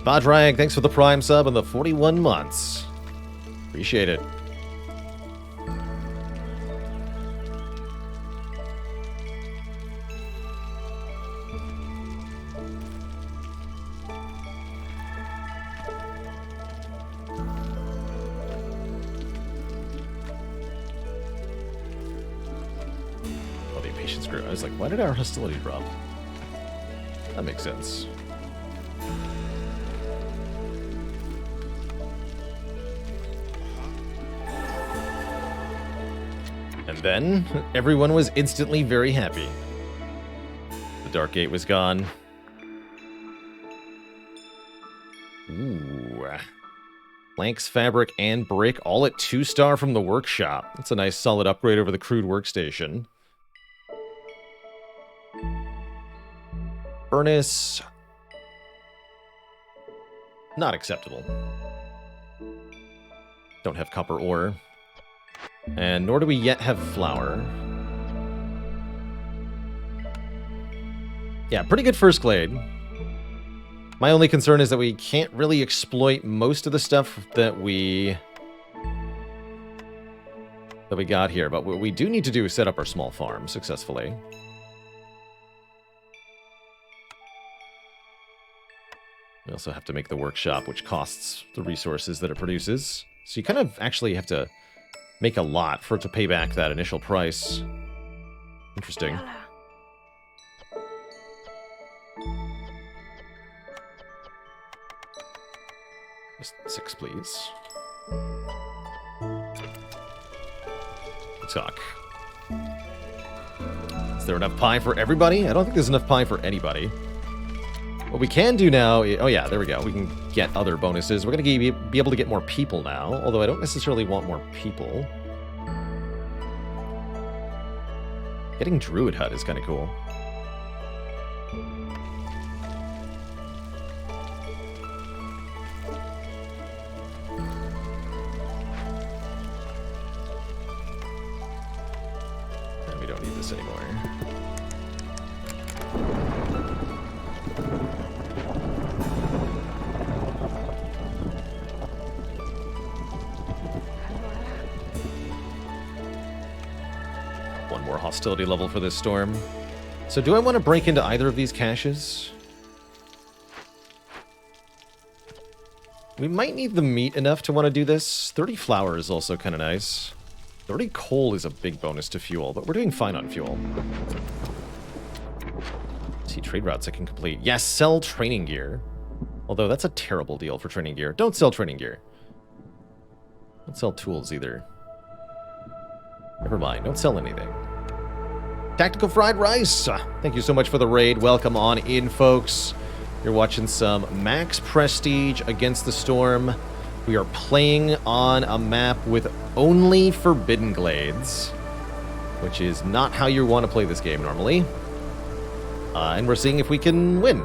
Badrag, thanks for the Prime sub and the 41 months. Appreciate it. Oh, the impatience grew. I was like, why did our hostility drop? That makes sense. And then, everyone was instantly very happy. The Dark Gate was gone. Ooh. Planks, fabric, and brick, all at 2-star from the workshop. That's a nice solid upgrade over the crude workstation. Furnace. Not acceptable. Don't have copper ore. And nor do we yet have flour. Yeah, pretty good first glade. My only concern is that we can't really exploit most of the stuff that we got here. But what we do need to do is set up our small farm successfully. We also have to make the workshop, which costs the resources that it produces. So you kind of actually have to make a lot for it to pay back that initial price. Interesting. Just 6, please. Talk. Is there enough pie for everybody? I don't think there's enough pie for anybody. What we can do now... Oh yeah, there we go. We can get other bonuses. We're going to be able to get more people now, although I don't necessarily want more people. Getting Druid Hut is kind of cool. And we don't need this anymore. One more hostility level for this storm. So do I want to break into either of these caches? We might need the meat enough to want to do this. 30 flour is also kind of nice. 30 coal is a big bonus to fuel, but we're doing fine on fuel. See, trade routes I can complete. Yes, sell training gear. Although that's a terrible deal for training gear. Don't sell training gear. Don't sell tools either. Never mind, don't sell anything. Tactical Fried Rice! Thank you so much for the raid. Welcome on in, folks. You're watching some Max Prestige Against the Storm. We are playing on a map with only Forbidden Glades, which is not how you want to play this game normally. And we're seeing if we can win.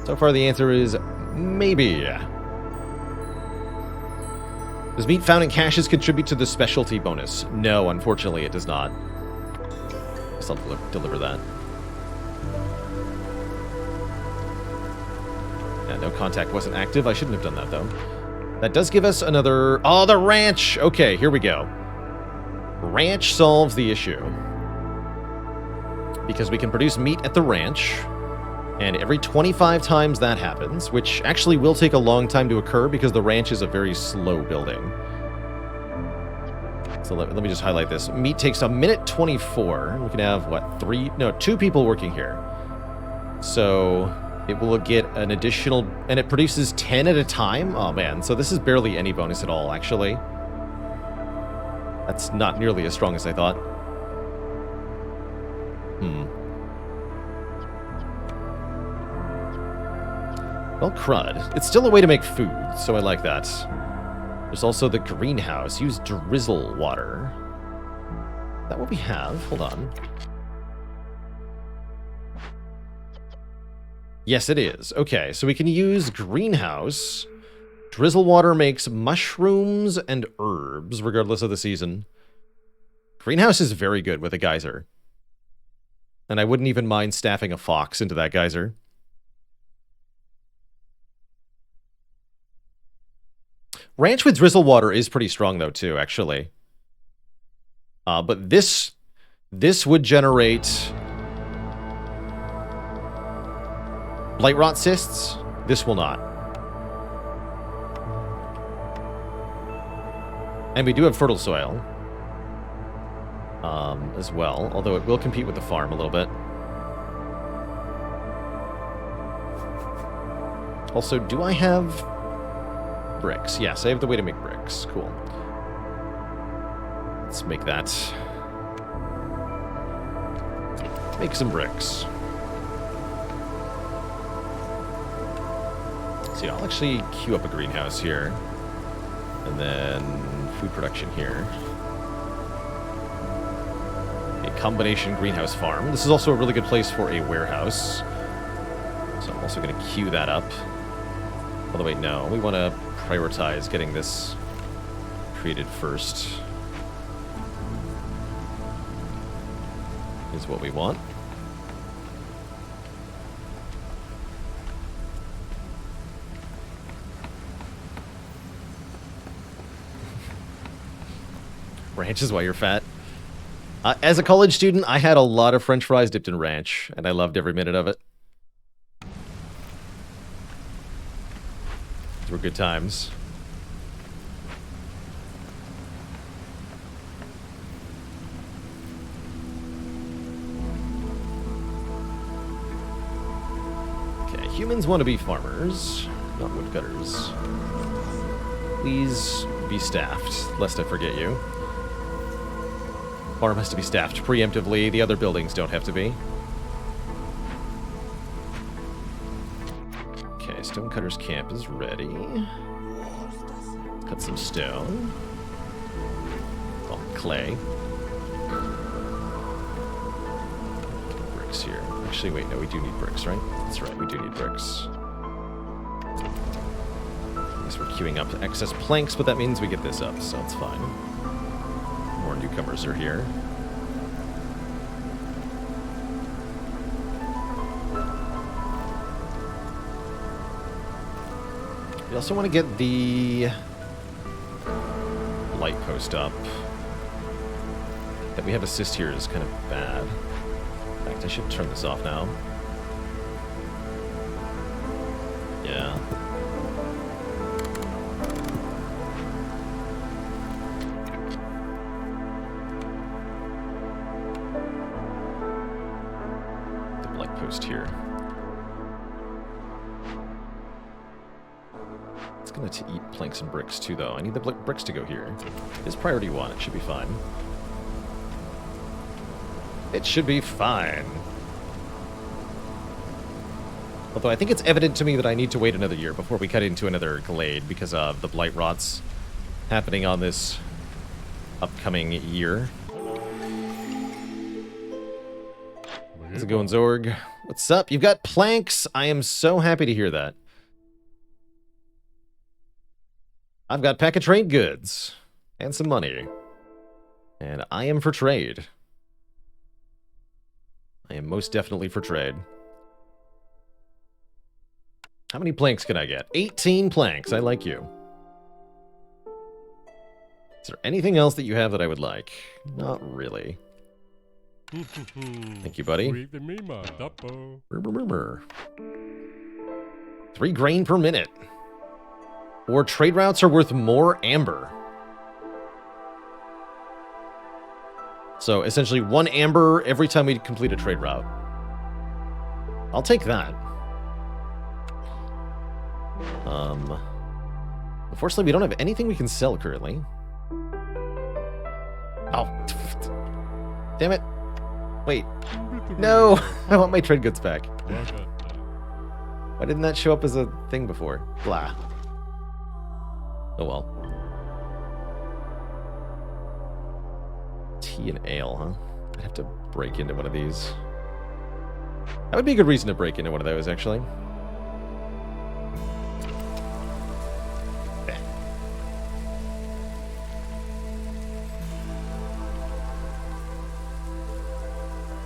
So far the answer is maybe. Does meat found in caches contribute to the specialty bonus? No, unfortunately it does not. Guess I'll deliver that. Yeah, no contact wasn't active. I shouldn't have done that, though. That does give us another... Oh, the ranch! Okay, here we go. Ranch solves the issue. Because we can produce meat at the ranch, and every 25 times that happens, which actually will take a long time to occur because the ranch is a very slow building. So let me just highlight this. Meat takes a minute 24. We can have, what, 2 people working here. So it will get an additional... And it produces 10 at a time? Oh, man. So this is barely any bonus at all, actually. That's not nearly as strong as I thought. Well, crud. It's still a way to make food, so I like that. There's also the greenhouse. Use drizzle water. Is that what we have? Hold on. Yes, it is. Okay, so we can use greenhouse. Drizzle water makes mushrooms and herbs, regardless of the season. Greenhouse is very good with a geyser. And I wouldn't even mind staffing a fox into that geyser. Ranch with drizzle water is pretty strong, though, too, actually. But this would generate blight rot cysts. This will not. And we do have fertile soil as well, although it will compete with the farm a little bit. Also, do I have bricks? Yes, I have the way to make bricks. Cool. Let's make that. Make some bricks. See, I'll actually queue up a greenhouse here. And then food production here. Make combination greenhouse farm. This is also a really good place for a warehouse. So I'm also going to queue that up. By the way, no, we want to prioritize getting this created first. Is what we want. Ranch is why you're fat. As a college student, I had a lot of French fries dipped in ranch, and I loved every minute of it. Those were good times. Okay, humans want to be farmers, not woodcutters. Please be staffed, lest I forget you. Farm has to be staffed preemptively. The other buildings don't have to be. Okay, Stonecutter's camp is ready. Cut some stone. Oh, clay. Bricks here. Actually, wait, no, we do need bricks, right? That's right, we do need bricks. I guess we're queuing up excess planks, but that means we get this up, so it's fine. More newcomers are here. We also want to get the light post up. That we have assist here is kind of bad. In fact, I should turn this off now. Yeah. Post here. It's going to eat planks and bricks too, though. I need the bricks to go here. It's priority 1. It should be fine. It should be fine. Although I think it's evident to me that I need to wait another year before we cut into another glade because of the blight rots happening on this upcoming year. How's it going, Zorg? What's up? You've got planks. I am so happy to hear that. I've got pack of trade goods and some money. And I am for trade. I am most definitely for trade. How many planks can I get? 18 planks. I like you. Is there anything else that you have that I would like? Not really. Thank you, buddy. 3 grain per minute. Or trade routes are worth more amber. So essentially 1 amber every time we complete a trade route. I'll take that. Unfortunately, we don't have anything we can sell currently. Oh, damn it. Wait. No, I want my trade goods back. Why didn't that show up as a thing before? Blah. Oh well. Tea and ale, huh? I'd have to break into one of these. That would be a good reason to break into one of those, actually.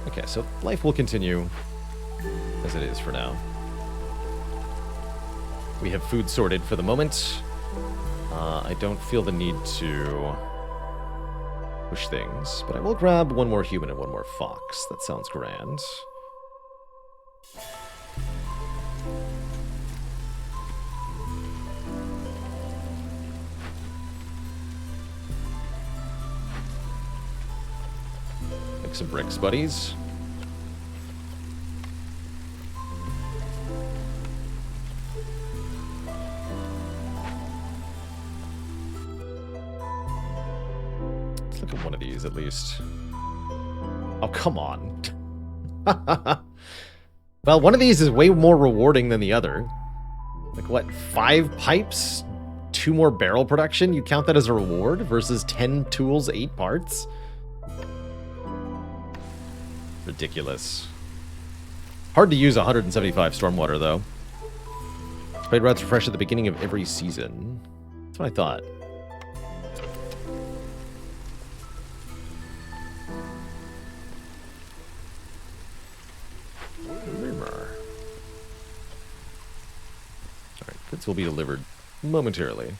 Okay, so life will continue as it is for now. We have food sorted for the moment. I don't feel the need to push things, but I will grab 1 more human and 1 more fox. That sounds grand. Make some bricks, buddies. Look at one of these, at least. Oh, come on. Well, one of these is way more rewarding than the other. Like, what, 5 pipes? 2 more barrel production? You count that as a reward? Versus 10 tools, 8 parts? Ridiculous. Hard to use 175 stormwater, though. Trade routes refresh at the beginning of every season. That's what I thought. Alright, goods will be delivered momentarily.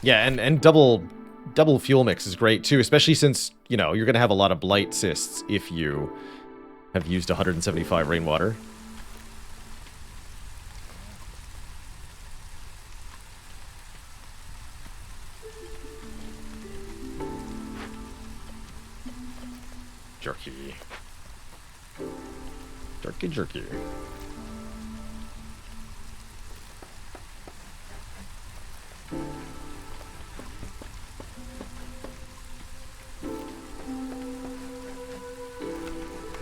Yeah, and double fuel mix is great too, especially since, you know, you're going to have a lot of blight cysts if you have used 175 rainwater. Jerky. Jerky, jerky.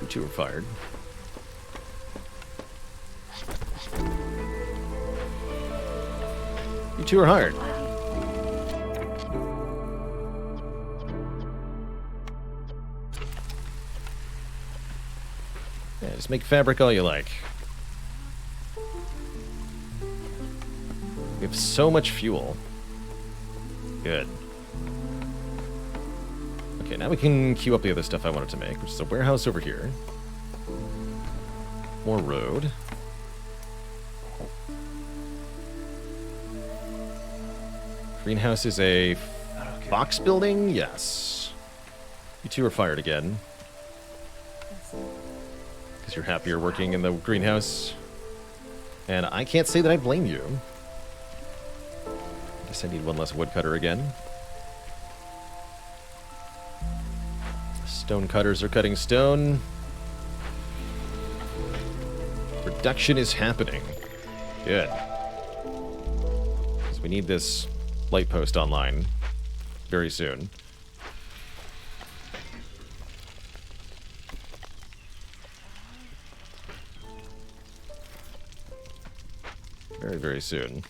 You two are fired. You two are hired. Yeah, just make fabric all you like. We have so much fuel. Good. Okay, now we can queue up the other stuff I wanted to make, which is a warehouse over here. More road. Greenhouse is a box building? Yes. You two are fired again. Because you're happier working in the greenhouse. And I can't say that I blame you. Guess I need one less woodcutter again. Stone cutters are cutting stone. Production is happening. Good. Because we need this light post online very soon. Very, very soon.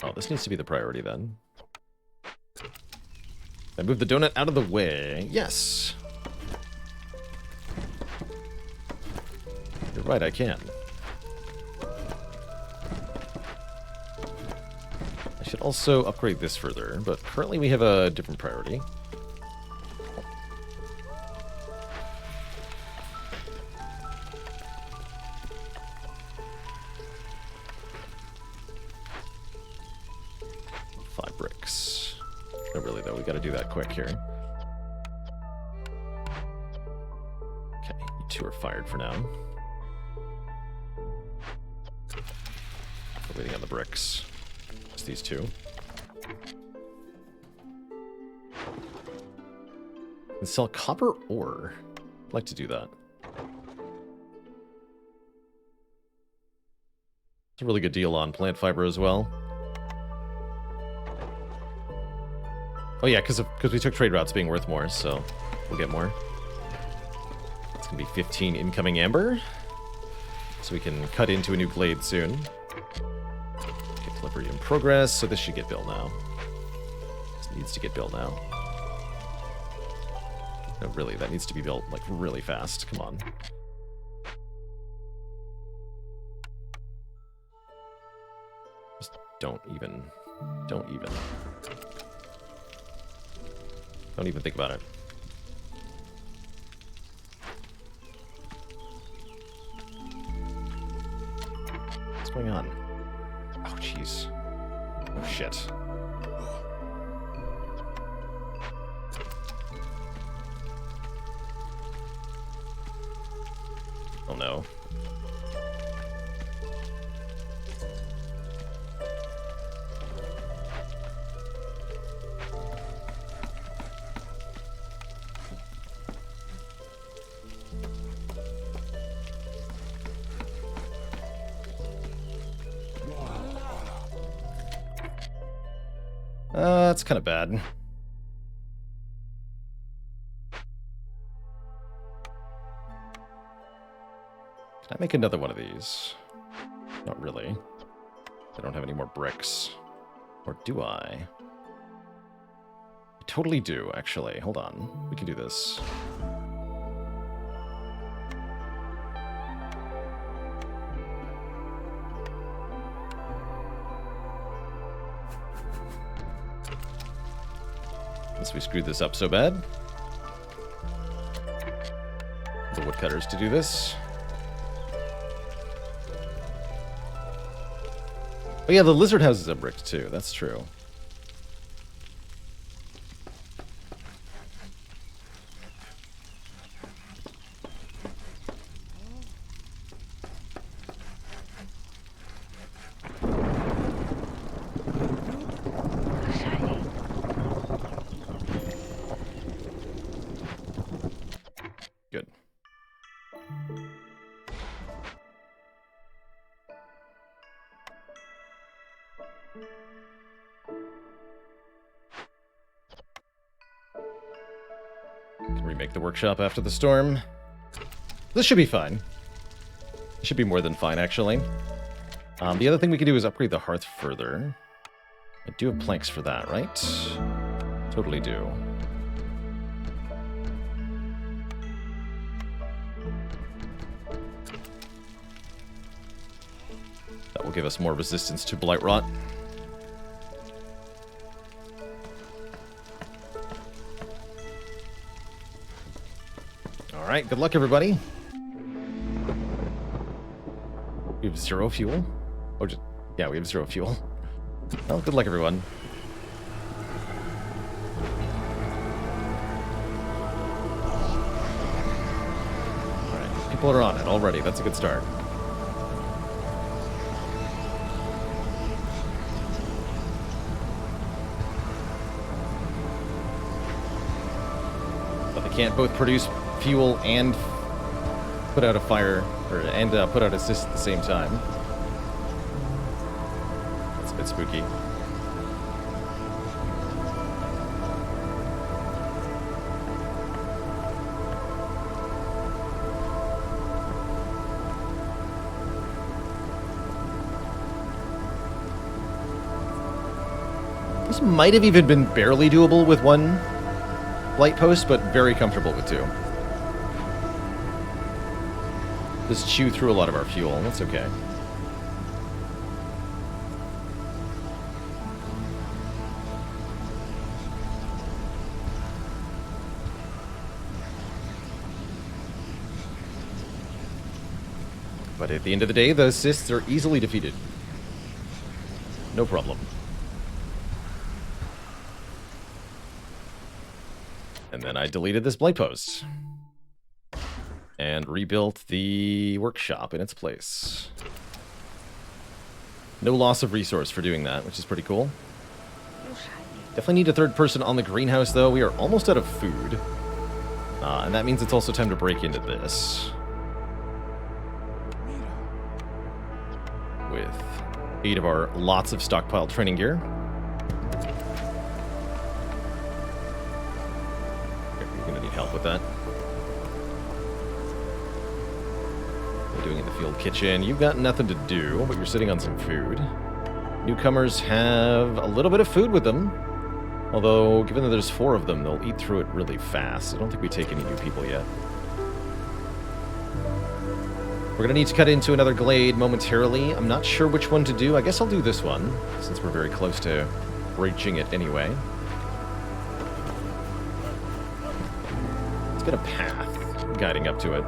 Oh, this needs to be the priority then. I move the donut out of the way. Yes. You're right, I can. I should also upgrade this further, but currently we have a different priority. Quick here. Okay, you two are fired for now. We're waiting on the bricks. Just these two. And sell copper ore. I'd like to do that. It's a really good deal on plant fiber as well. Oh yeah, because we took trade routes being worth more, so we'll get more. It's going to be 15 incoming amber. So we can cut into a new glade soon. Okay, delivery in progress, so this should get built now. This needs to get built now. No, really, that needs to be built, like, really fast. Come on. Just don't even. Don't even. Don't even think about it. What's going on? Oh, jeez. Oh, shit. Oh, no. That's kind of bad. Can I make another one of these? Not really. I don't have any more bricks. Or do I? I totally do, actually. Hold on. We can do this. Unless we screwed this up so bad. The woodcutters to do this. Oh yeah, the lizard houses are bricked too. That's true. Good. Can remake the workshop after the storm. This should be fine. It should be more than fine, actually. The other thing we can do is upgrade the hearth further. I do have planks for that, right? Totally do. That will give us more resistance to blight rot. Alright, good luck, everybody. We have 0 fuel? Oh, just, yeah, we have 0 fuel. Well, good luck, everyone. Alright, people are on it already. That's a good start. But they can't both produce fuel and put out a fire, and put out assist at the same time. That's a bit spooky. This might have even been barely doable with one blight post, but very comfortable with 2. Just chew through a lot of our fuel. That's okay. But at the end of the day, the assists are easily defeated. No problem. And then I deleted this blight post. And rebuilt the workshop in its place. No loss of resource for doing that, which is pretty cool. Definitely need a 3rd person on the greenhouse, though. We are almost out of food. And that means it's also time to break into this. With 8 of our lots of stockpiled training gear. You're going to need help with that. Doing in the field kitchen. You've got nothing to do, but you're sitting on some food. Newcomers have a little bit of food with them. Although, given that there's 4 of them, they'll eat through it really fast. I don't think we take any new people yet. We're going to need to cut into another glade momentarily. I'm not sure which one to do. I guess I'll do this one, since we're very close to reaching it anyway. Let's get a path guiding up to it.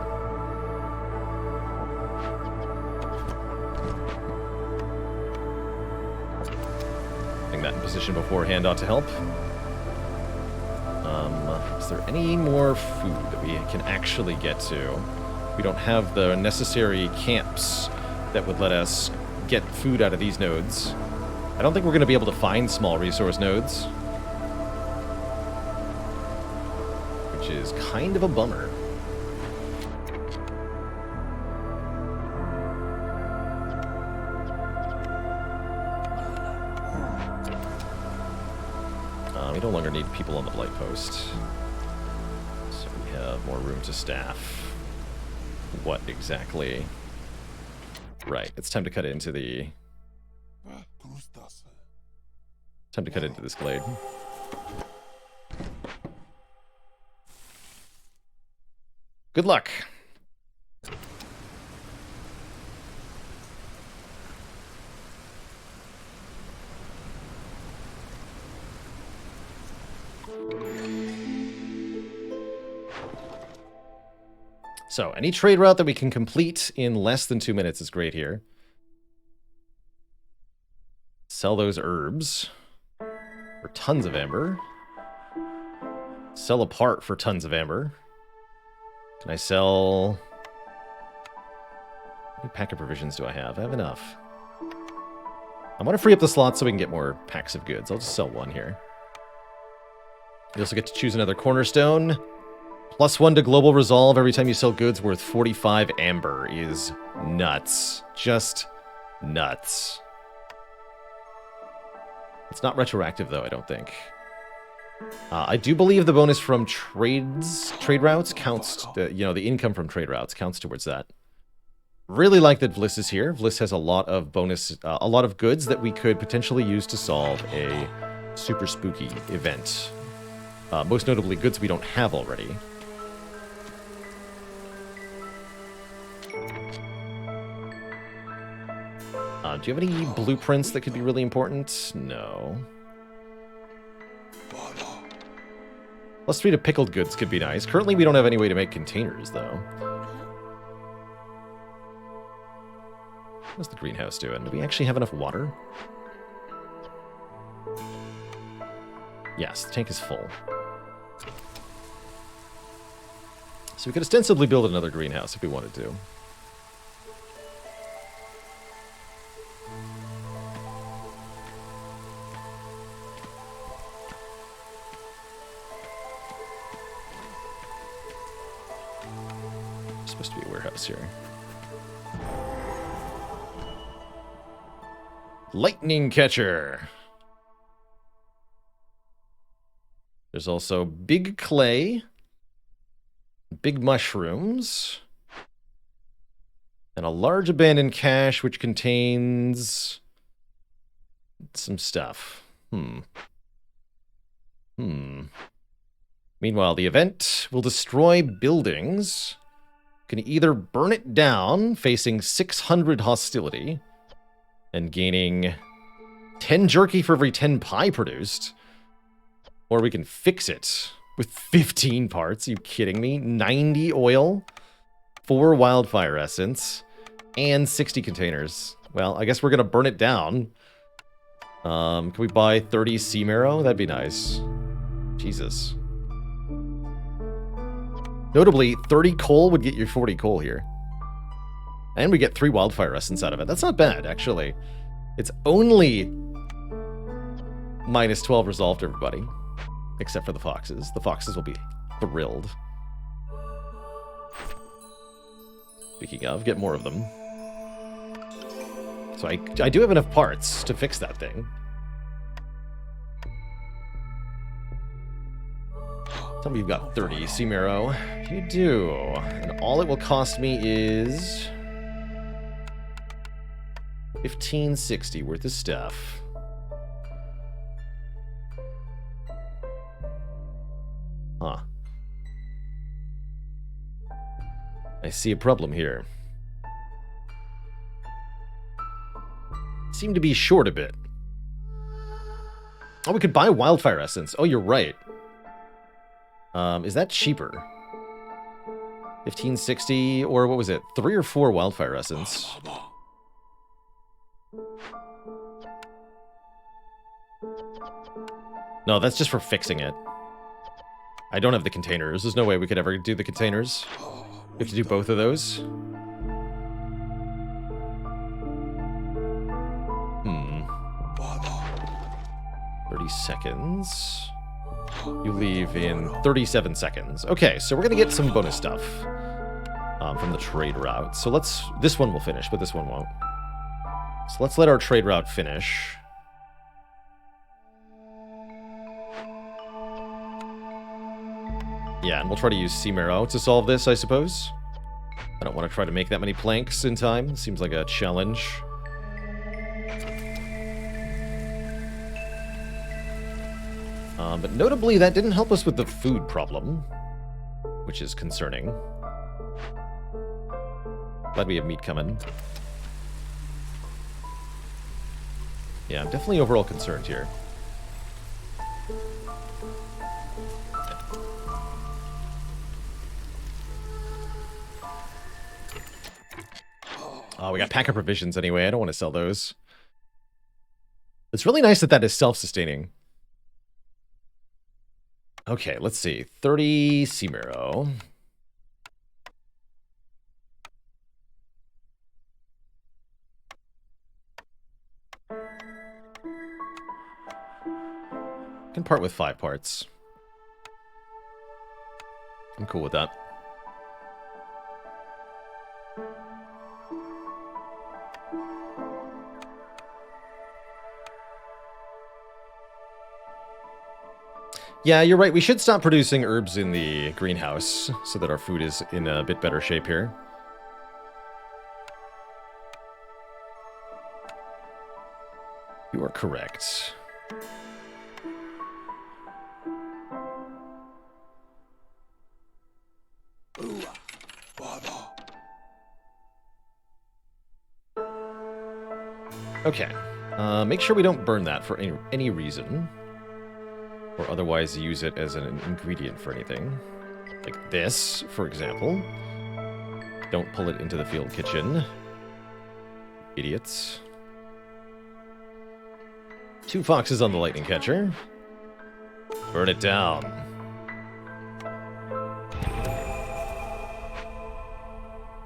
That in position beforehand ought to help. Is there any more food that we can actually get to? We don't have the necessary camps that would let us get food out of these nodes. I don't think we're going to be able to find small resource nodes. Which is kind of a bummer. We no longer need people on the blight post. So we have more room to staff. What exactly? Right, it's time to cut into the... Krustas. Time to cut into this glade. Good luck. So, any trade route that we can complete in less than 2 minutes is great here. Sell those herbs for tons of amber. Sell a part for tons of amber. Can I sell... How many pack of provisions do I have? I have enough. I want to free up the slots so we can get more packs of goods. I'll just sell one here. You also get to choose another cornerstone. +1 to global resolve every time you sell goods worth 45 amber is nuts. Just nuts. It's not retroactive, though, I don't think. I do believe the bonus from trade routes counts, the income from trade routes counts towards that. Really like that Vliss is here. Vliss has a lot of bonus, a lot of goods that we could potentially use to solve a super spooky event. Most notably, goods we don't have already. Do you have any blueprints that could be really important? No. +3 to pickled goods could be nice. Currently, we don't have any way to make containers, though. What's the greenhouse doing? Do we actually have enough water? Yes, the tank is full. So we could ostensibly build another greenhouse if we wanted to. Supposed to be a warehouse here. Lightning catcher. There's also big clay, big mushrooms, and a large abandoned cache which contains some stuff. Meanwhile, the event will destroy buildings. You can either burn it down, facing 600 hostility, and gaining 10 jerky for every 10 pie produced. Or we can fix it with 15 parts. Are you kidding me? 90 oil, 4 wildfire essence, and 60 containers. Well, I guess we're going to burn it down. Can we buy 30 sea marrow? That'd be nice. Jesus. Notably, 30 coal would get you 40 coal here. And we get 3 wildfire essence out of it. That's not bad, actually. It's only -12 resolve to everybody. Except for the foxes. The foxes will be thrilled. Speaking of, get more of them. So I do have enough parts to fix that thing. Tell me you've got 30 sea marrow. You do. And all it will cost me is... 1560 worth of stuff. Huh. I see a problem here. Seem to be short a bit. Oh, we could buy wildfire essence. Oh, you're right. Is that cheaper? 1560, or what was it? 3 or 4 wildfire essence. No, that's just for fixing it. I don't have the containers. There's no way we could ever do the containers. We have to do both of those. 30 seconds. You leave in 37 seconds. Okay, so we're going to get some bonus stuff from the trade route. So let's... This one will finish, but this one won't. So let's let our trade route finish. Yeah, and we'll try to use sea marrow to solve this, I suppose. I don't want to try to make that many planks in time. Seems like a challenge. But notably, that didn't help us with the food problem, which is concerning. Glad we have meat coming. Yeah, I'm definitely overall concerned here. Oh, we got pack of provisions anyway. I don't want to sell those. It's really nice that that is self-sustaining. Okay, let's see. 30 sea marrow. Can part with 5 parts. I'm cool with that. Yeah, you're right. We should stop producing herbs in the greenhouse so that our food is in a bit better shape here. You are correct. Okay. Make sure we don't burn that for any reason. Or otherwise use it as an ingredient for anything. Like this, for example. Don't pull it into the field kitchen. Idiots. 2 foxes on the lightning catcher. Burn it down.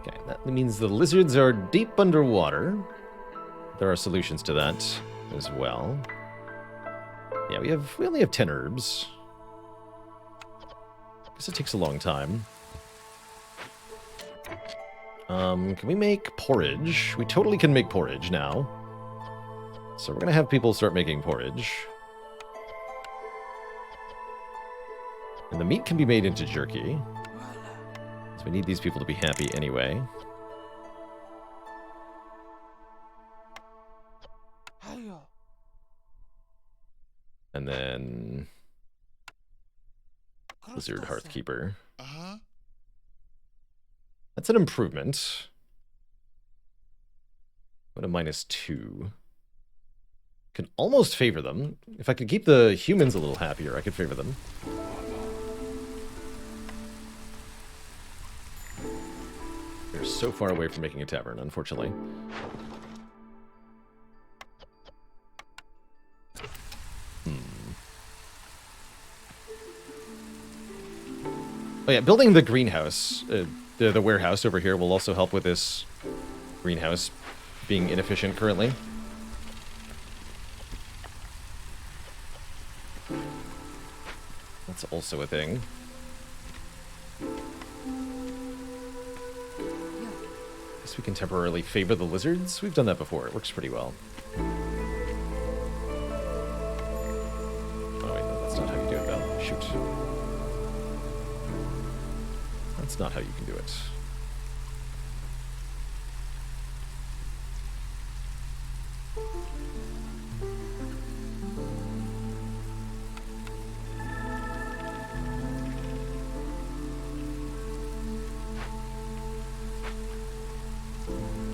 Okay, that means the lizards are deep underwater. There are solutions to that as well. Yeah, we only have 10 herbs. Guess it takes a long time. Can we make porridge? We totally can make porridge now. So we're gonna have people start making porridge. And the meat can be made into jerky. So we need these people to be happy anyway. And then Lizard Hearthkeeper. That's an improvement. Go to -2. Can almost favor them. If I could keep the humans a little happier, I could favor them. They're so far away from making a tavern, unfortunately. Oh yeah, building the greenhouse, the warehouse over here will also help with this greenhouse being inefficient currently. That's also a thing. Guess we can temporarily favor the lizards. We've done that before. It works pretty well. Oh wait, no, that's not how you do it, though. Shoot. That's not how you can do it.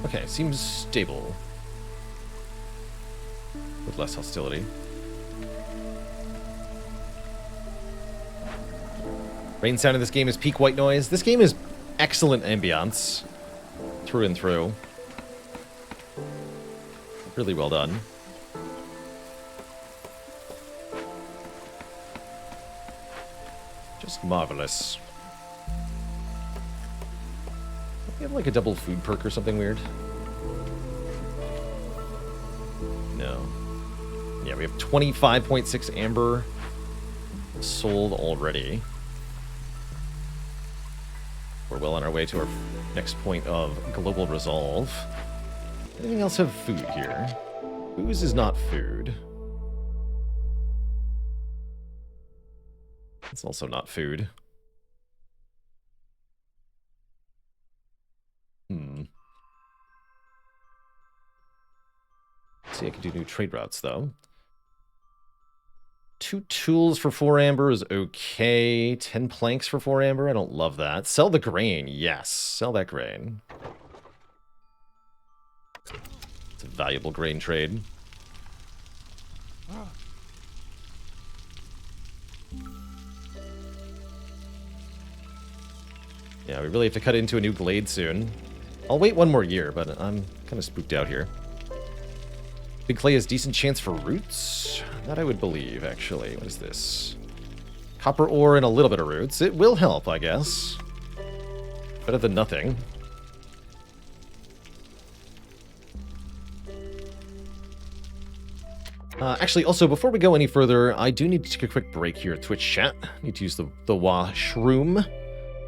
Okay, seems stable. With less hostility. Rain sound in this game is peak white noise. This game is excellent ambiance. Through and through. Really well done. Just marvelous. We have like a double food perk or something weird. No. Yeah, we have 25.6 amber sold already. We're well on our way to our next point of global resolve. Anything else have food here? Booze is not food. It's also not food. see, I can do new trade routes, though. 2 tools for 4 amber is okay. 10 planks for 4 amber, I don't love that. Sell the grain, yes. Sell that grain. It's a valuable grain trade. Yeah, we really have to cut into a new glade soon. I'll wait 1 more year, but I'm kind of spooked out here. Big clay has decent chance for roots? That I would believe, actually. What is this? Copper ore and a little bit of roots. It will help, I guess. Better than nothing. Actually, also, before we go any further, I do need to take a quick break here at Twitch chat. I need to use the washroom.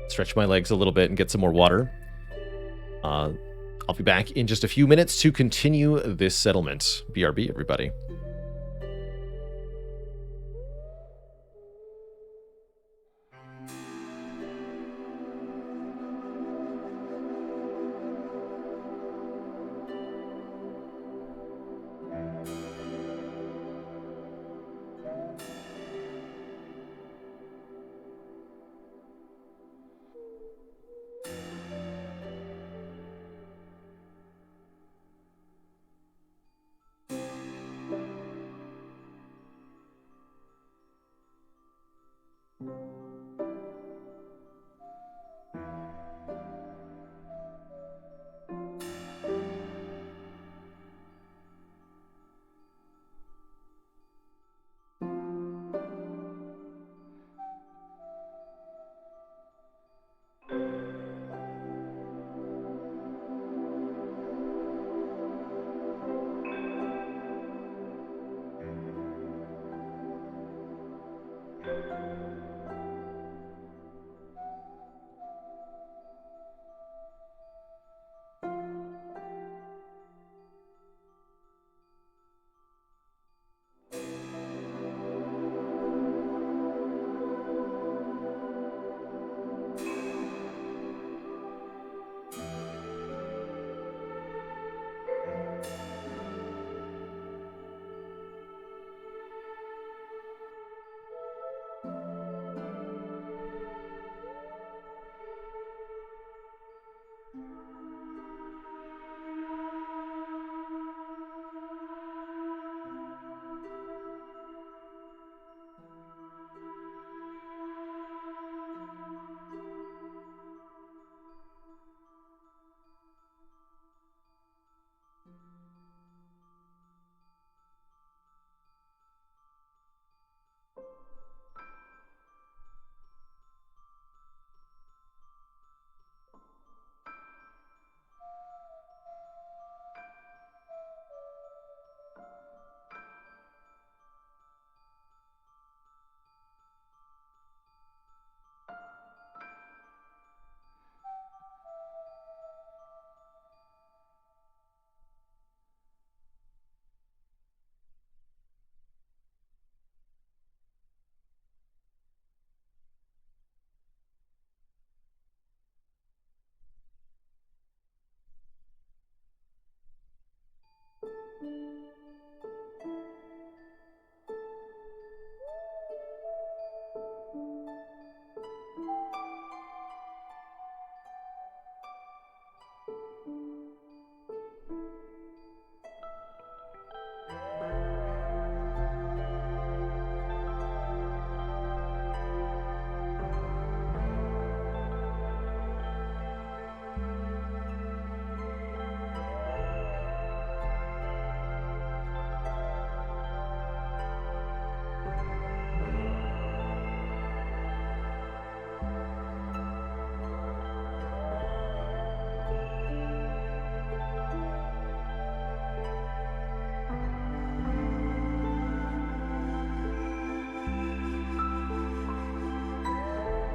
Stretch my legs a little bit and get some more water. I'll be back in just a few minutes to continue this settlement. BRB, everybody.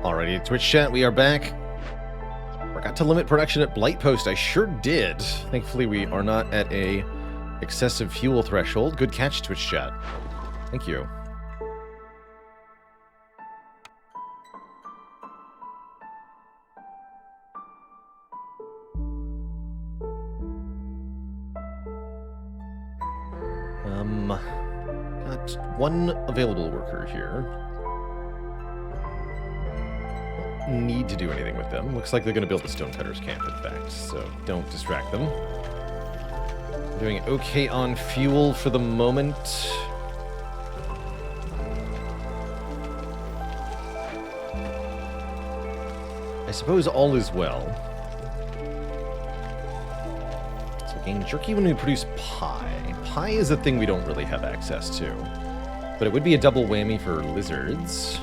Alrighty, Twitch chat, we are back. Forgot to limit production at Blight Post. I sure did. Thankfully, we are not at a excessive fuel threshold. Good catch, Twitch chat. Thank you. Got one available worker here. Don't need to do anything with them. Looks like they're going to build the stonecutters camp, in fact, so don't distract them. Doing okay on fuel for the moment. I suppose all is well. So gain jerky when we produce pie. Pie is a thing we don't really have access to. But it would be a double whammy for lizards.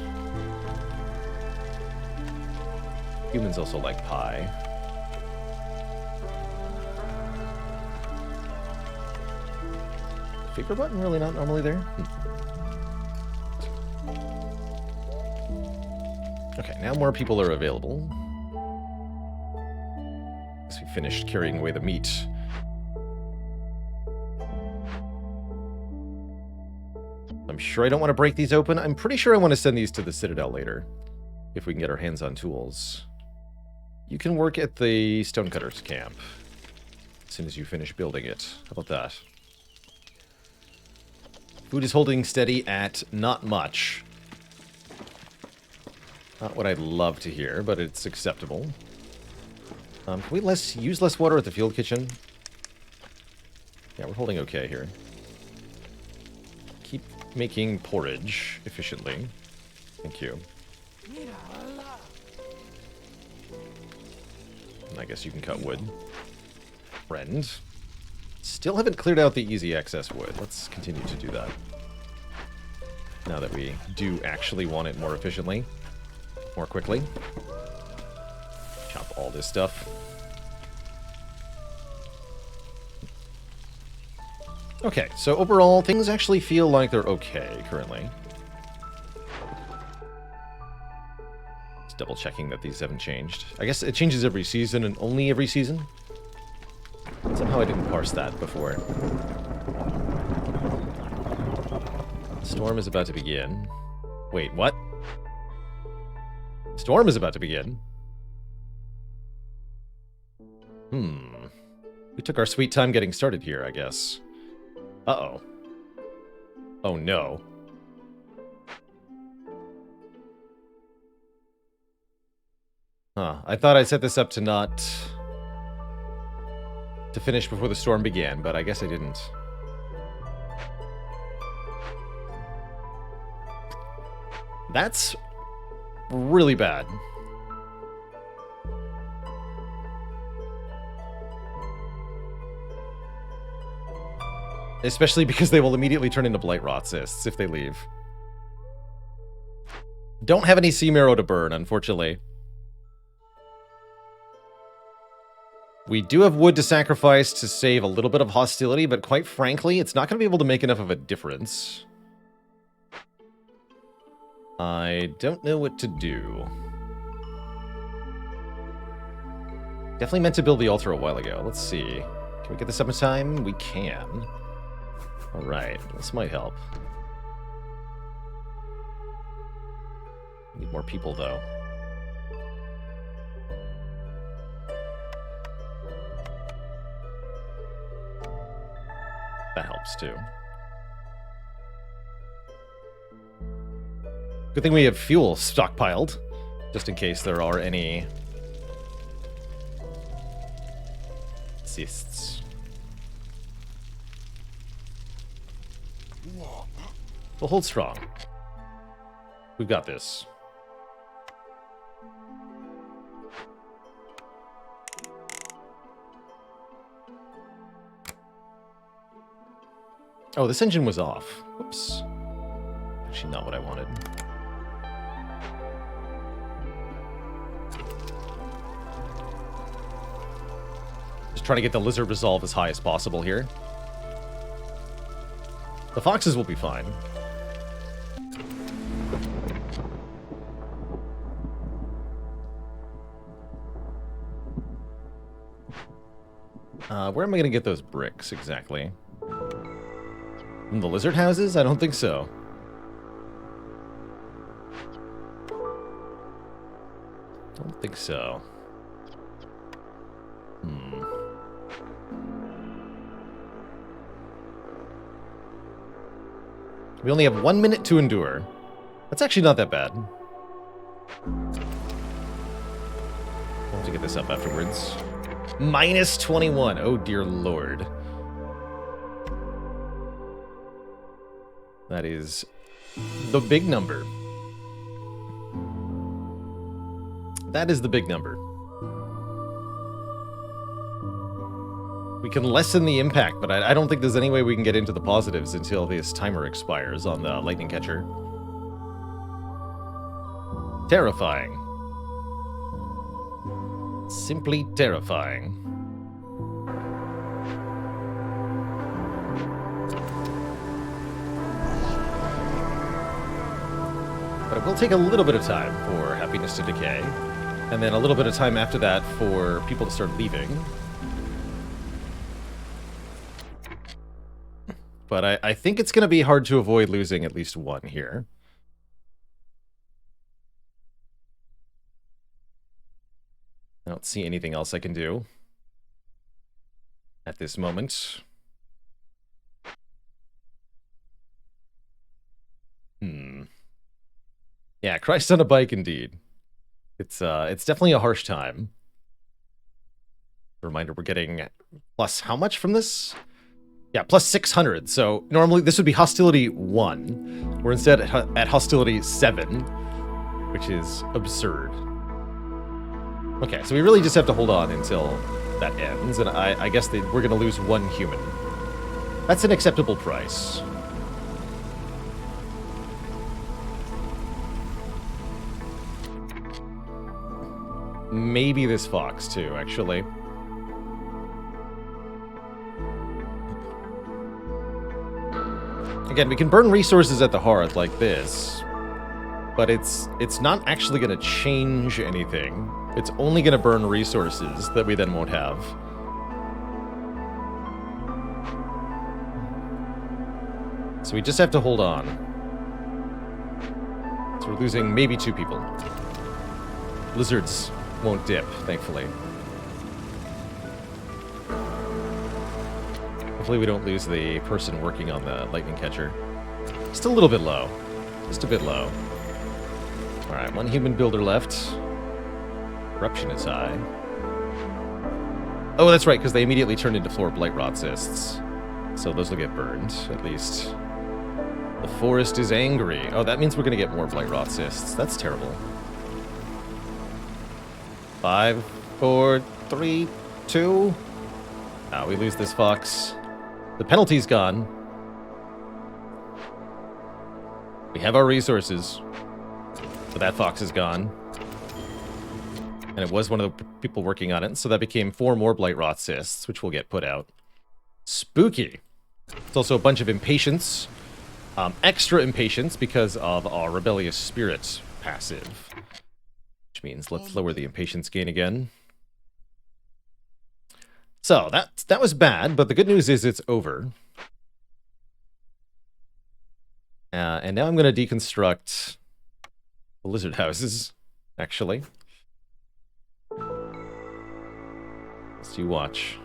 Humans also like pie. Favor button really not normally there? Okay, now more people are available. Guess we finished carrying away the meat. I'm sure I don't want to break these open. I'm pretty sure I want to send these to the Citadel later, if we can get our hands on tools. You can work at the Stonecutters camp as soon as you finish building it. How about that? Food is holding steady at not much. Not what I'd love to hear, but it's acceptable. Can we use less water at the field kitchen? Yeah, we're holding okay here. Keep making porridge efficiently. Thank you. And I guess you can cut wood. Friend. Still haven't cleared out the easy excess wood. Let's continue to do that. Now that we do actually want it more efficiently. More quickly. Chop all this stuff. Okay, so overall, things actually feel like they're okay currently. Just double checking that these haven't changed. I guess it changes every season and only every season. Somehow I didn't parse that before. Storm is about to begin. Wait, what? Storm is about to begin. We took our sweet time getting started here, I guess. Uh-oh. Oh, no. Huh. I thought I set this up to not... to finish before the storm began, but I guess I didn't. That's really bad. Especially because they will immediately turn into blight rot cysts if they leave. Don't have any sea marrow to burn, unfortunately. We do have wood to sacrifice to save a little bit of hostility, but quite frankly, it's not going to be able to make enough of a difference. I don't know what to do. Definitely meant to build the altar a while ago. Let's see. Can we get this up in time? We can. Alright, this might help. Need more people, though. That helps, too. Good thing we have fuel stockpiled, just in case there are any cysts. We'll hold strong. We've got this. Oh, this engine was off. Oops. Actually, not what I wanted. Just trying to get the lizard resolve as high as possible here. The foxes will be fine. Where am I going to get those bricks, exactly? From the lizard houses? I don't think so. Don't think so. We only have 1 minute to endure. That's actually not that bad. We'll have to get this up afterwards. Minus 21. Oh, dear Lord. That is the big number. That is the big number. We can lessen the impact, but I don't think there's any way we can get into the positives until this timer expires on the lightning catcher. Terrifying. Simply terrifying. But it will take a little bit of time for happiness to decay, and then a little bit of time after that for people to start leaving. But I think it's going to be hard to avoid losing at least one here. I don't see anything else I can do at this moment. Yeah, Christ on a bike indeed. It's definitely a harsh time. Reminder, we're getting plus how much from this? Yeah, plus 600. So normally this would be hostility 1. We're instead at hostility 7, which is absurd. Okay, so we really just have to hold on until that ends, and I guess we're going to lose 1 human. That's an acceptable price. Maybe this fox, too, actually. Again, we can burn resources at the hearth like this, but it's not actually going to change anything. It's only going to burn resources that we then won't have. So we just have to hold on. So we're losing maybe 2 people. Lizards won't dip, thankfully. Hopefully we don't lose the person working on the lightning catcher. Just a little bit low. Just a bit low. Alright, 1 human builder left. Corruption is high. Oh, that's right, because they immediately turned into floor blight rot cysts. So those will get burned, at least. The forest is angry. Oh, that means we're going to get more blight rot cysts. That's terrible. 5, 4, 3, 2. Now we lose this fox. The penalty's gone. We have our resources. But that fox is gone. And it was one of the people working on it, so that became 4 more blight rot cysts, which will get put out. Spooky. It's also a bunch of impatience. Extra impatience because of our rebellious spirit passive. Which means let's lower the impatience gain again. So, that was bad, but the good news is it's over. And now I'm going to deconstruct the lizard houses, actually. Let's you watch.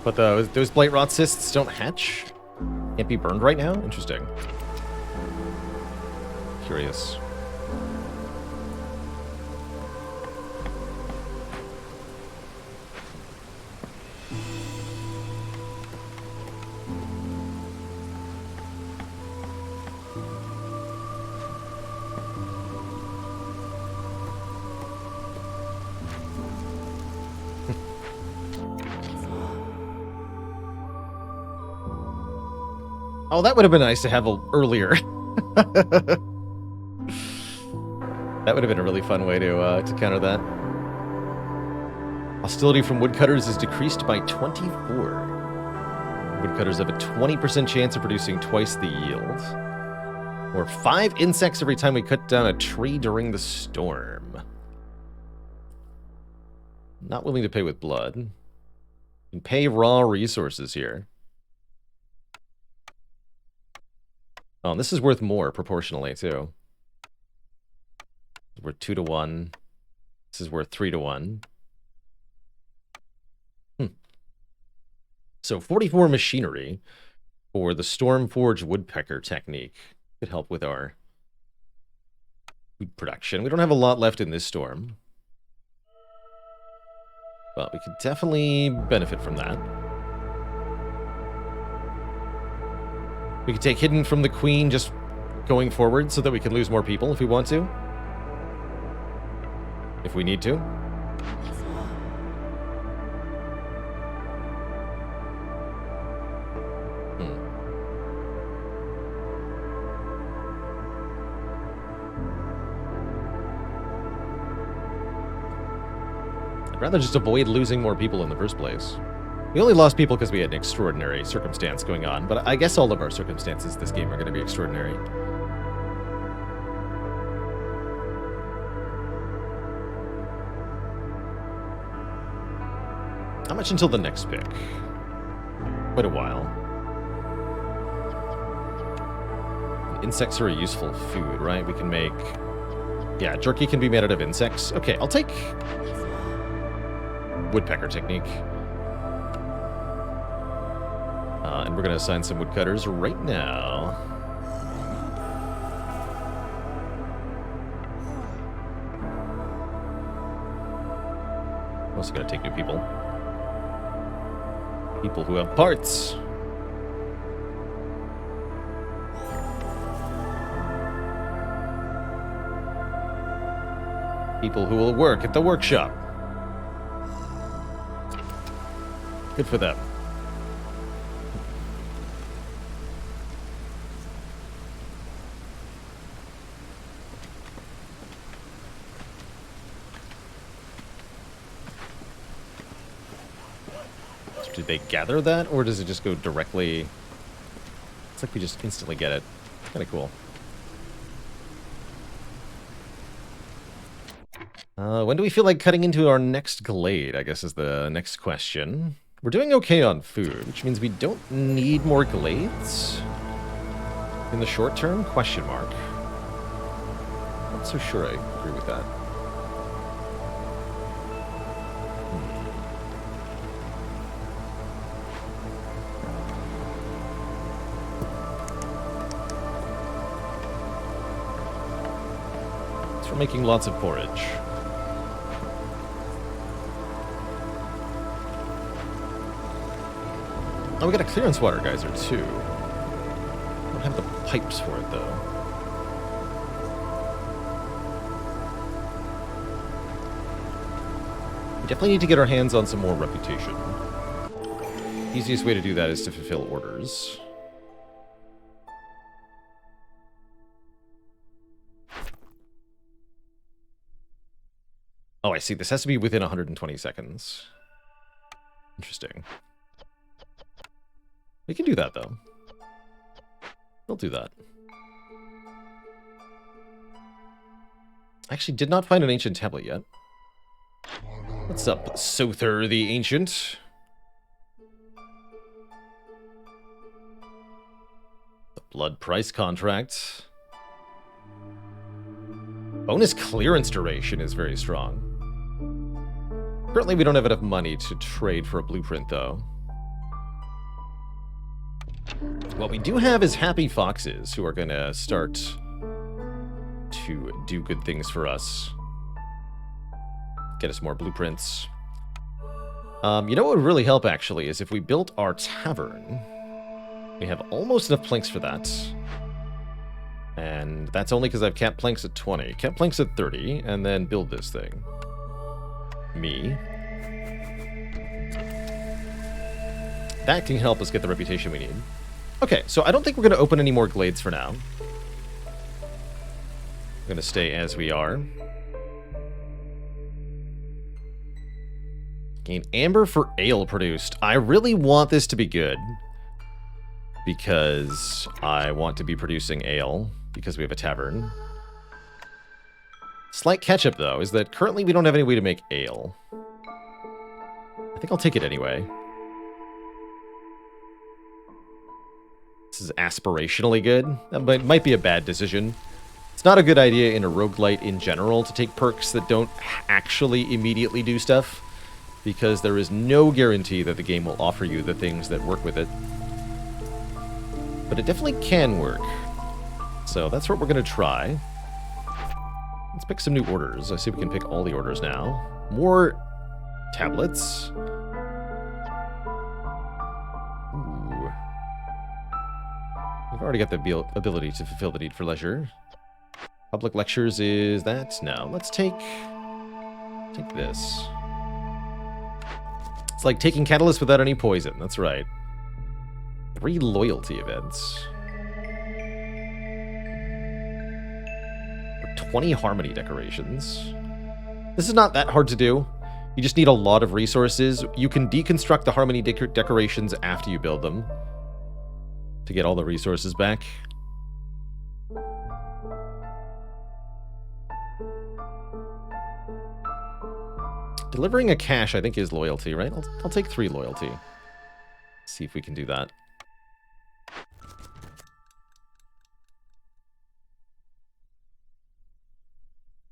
But those blight rot cysts don't hatch? Can't be burned right now? Interesting. Curious. Oh, that would have been nice to have earlier. That would have been a really fun way to counter that. Hostility from woodcutters is decreased by 24. Woodcutters have a 20% chance of producing twice the yield. Or 5 insects every time we cut down a tree during the storm. Not willing to pay with blood. You can pay raw resources here. Oh, and this is worth more proportionally, too. It's worth 2 to 1. This is worth 3 to 1. So 44 machinery for the Stormforge Woodpecker technique could help with our food production. We don't have a lot left in this storm, but we could definitely benefit from that. We could take Hidden from the Queen just going forward so that we can lose more people if we want to. If we need to. I'd rather just avoid losing more people in the first place. We only lost people because we had an extraordinary circumstance going on, but I guess all of our circumstances this game are going to be extraordinary. How much until the next pick? Quite a while. Insects are a useful food, right? We can make... Yeah, jerky can be made out of insects. Okay, I'll take... Woodpecker technique. And we're going to assign some woodcutters right now. I'm also going to take new people. People who have parts. People who will work at the workshop. Good for them. Did they gather that, or does it just go directly? It's like we just instantly get it. It's kind of cool. When do we feel like cutting into our next glade, I guess is the next question. We're doing okay on food, which means we don't need more glades in the short term? Question mark. Not so sure I agree with that. So we're making lots of porridge. Oh, we got a clearance water geyser, too. I don't have the pipes for it, though. We definitely need to get our hands on some more reputation. Easiest way to do that is to fulfill orders. Oh, I see. This has to be within 120 seconds. Interesting. We can do that, though. We'll do that. I actually did not find an ancient tablet yet. What's up, Sother the Ancient? The blood price contract. Bonus clearance duration is very strong. Currently, we don't have enough money to trade for a blueprint, though. What we do have is happy foxes who are going to start to do good things for us. Get us more blueprints. You know what would really help, actually, is if we built our tavern. We have almost enough planks for that. And that's only because I've capped planks at 20. Capped planks at 30, and then build this thing. Me. That can help us get the reputation we need. Okay, so I don't think we're going to open any more glades for now. We're going to stay as we are. Gain amber for ale produced. I really want this to be good. Because I want to be producing ale. Because we have a tavern. Slight catch-up, though, is that currently we don't have any way to make ale. I think I'll take it anyway. This is aspirationally good. That might be a bad decision. It's not a good idea in a roguelite in general to take perks that don't actually immediately do stuff, because there is no guarantee that the game will offer you the things that work with it. But it definitely can work. So that's what we're going to try. Let's pick some new orders. I see we can pick all the orders now. More tablets. Ooh. We've already got the ability to fulfill the need for leisure. Public lectures is that? No. Let's take this. It's like taking catalyst without any poison. That's right. 3 loyalty events. 20 harmony decorations. This is not that hard to do. You just need a lot of resources. You can deconstruct the harmony decorations after you build them to get all the resources back. Delivering a cache, I think, is loyalty, right? I'll take 3 loyalty. See if we can do that.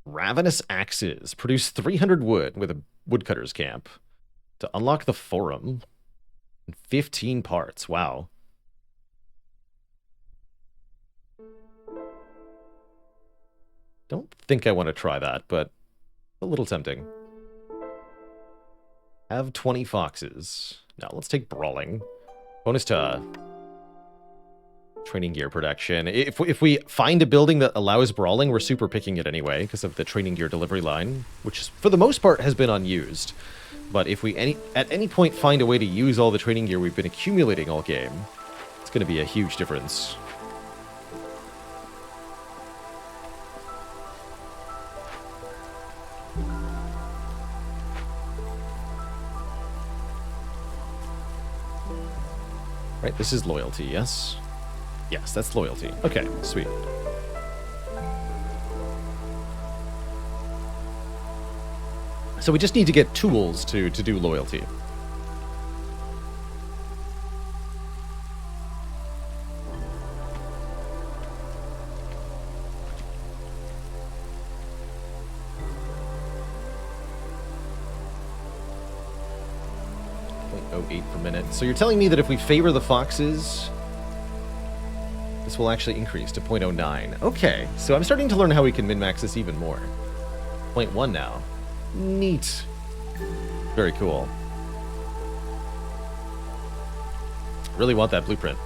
Ravenous Axes. Produce 300 wood with a woodcutter's camp. To unlock the forum. 15 parts. Wow. Don't think I want to try that, but a little tempting. Have 20 foxes. Now let's take brawling. Bonus to training gear production. If we find a building that allows brawling, we're super picking it anyway because of the training gear delivery line, which for the most part has been unused. But if we at any point find a way to use all the training gear we've been accumulating all game, it's going to be a huge difference. Right, this is loyalty, yes? Yes, that's loyalty. Okay, sweet. So we just need to get tools to do loyalty. Per minute. So you're telling me that if we favor the foxes, this will actually increase to 0.09. Okay, so I'm starting to learn how we can min-max this even more. 0.1 now. Neat. Very cool. Really want that blueprint.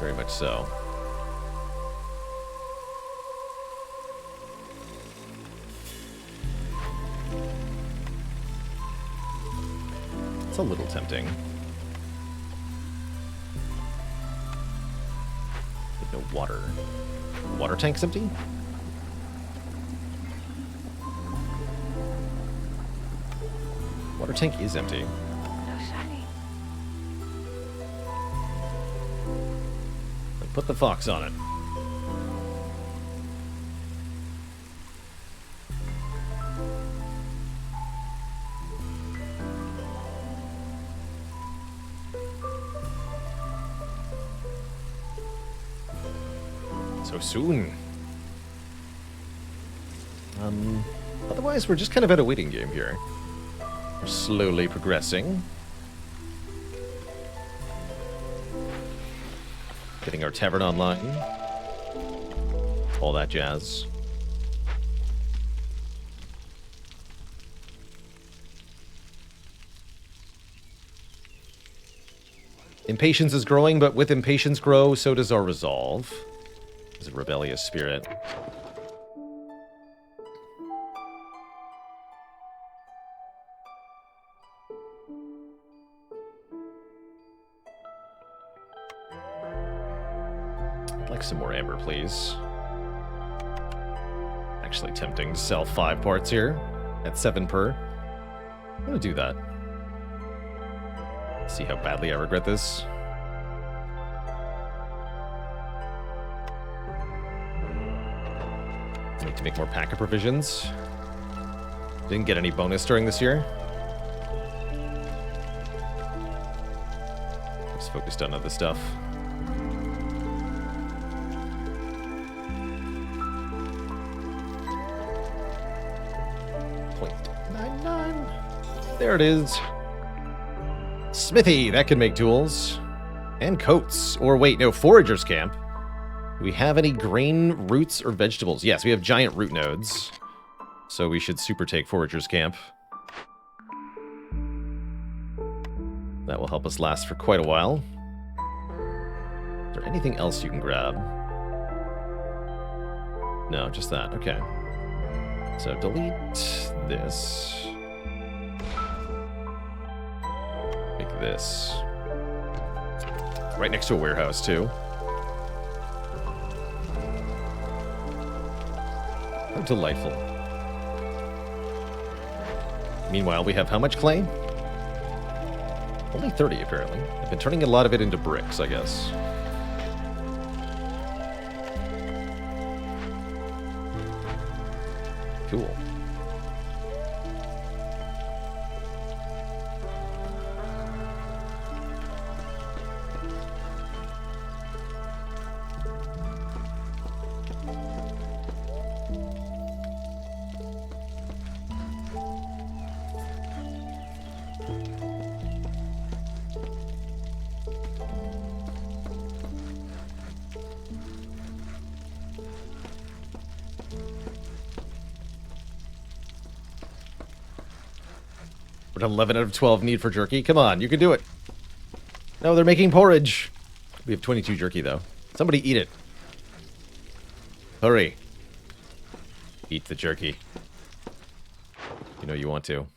Very much so. A little tempting. No water. Water tank's empty? Water tank is empty. Then put the fox on it. So soon. Otherwise, we're just kind of at a waiting game here. We're slowly progressing. Getting our tavern online. All that jazz. Impatience is growing, but with impatience grow, so does our resolve. It's a rebellious spirit. I'd like some more amber, please. Actually tempting to sell 5 parts here at 7 per. I'm gonna do that. See how badly I regret this. Need to make more pack of provisions. Didn't get any bonus during this year. focused on other stuff. .99. There it is. Smithy, that can make tools. And coats. Or wait, no, foragers camp. Do we have any grain, roots, or vegetables? Yes, we have giant root nodes. So we should super take foragers camp. That will help us last for quite a while. Is there anything else you can grab? No, just that. Okay. So delete this. Make this. Right next to a warehouse, too. How delightful. Meanwhile, we have how much clay? Only 30, apparently. I've been turning a lot of it into bricks, I guess. Cool. We're at 11 out of 12 need for jerky. Come on, you can do it. No, they're making porridge. We have 22 jerky, though. Somebody eat it. Hurry. Eat the jerky. You know you want to.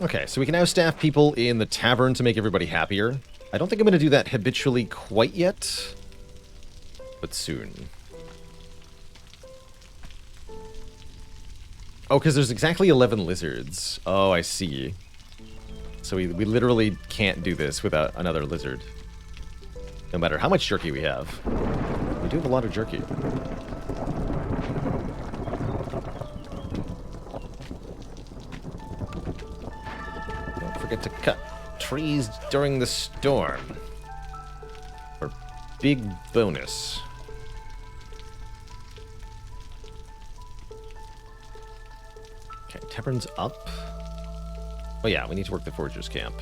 Okay, so we can now staff people in the tavern to make everybody happier. I don't think I'm going to do that habitually quite yet, but soon. Oh, because there's exactly 11 lizards. Oh, I see. So we literally can't do this without another lizard. No matter how much jerky we have. We do have a lot of jerky. Don't forget to cut trees during the storm. For big bonus. Okay, tavern's up. Oh yeah, we need to work the foragers camp.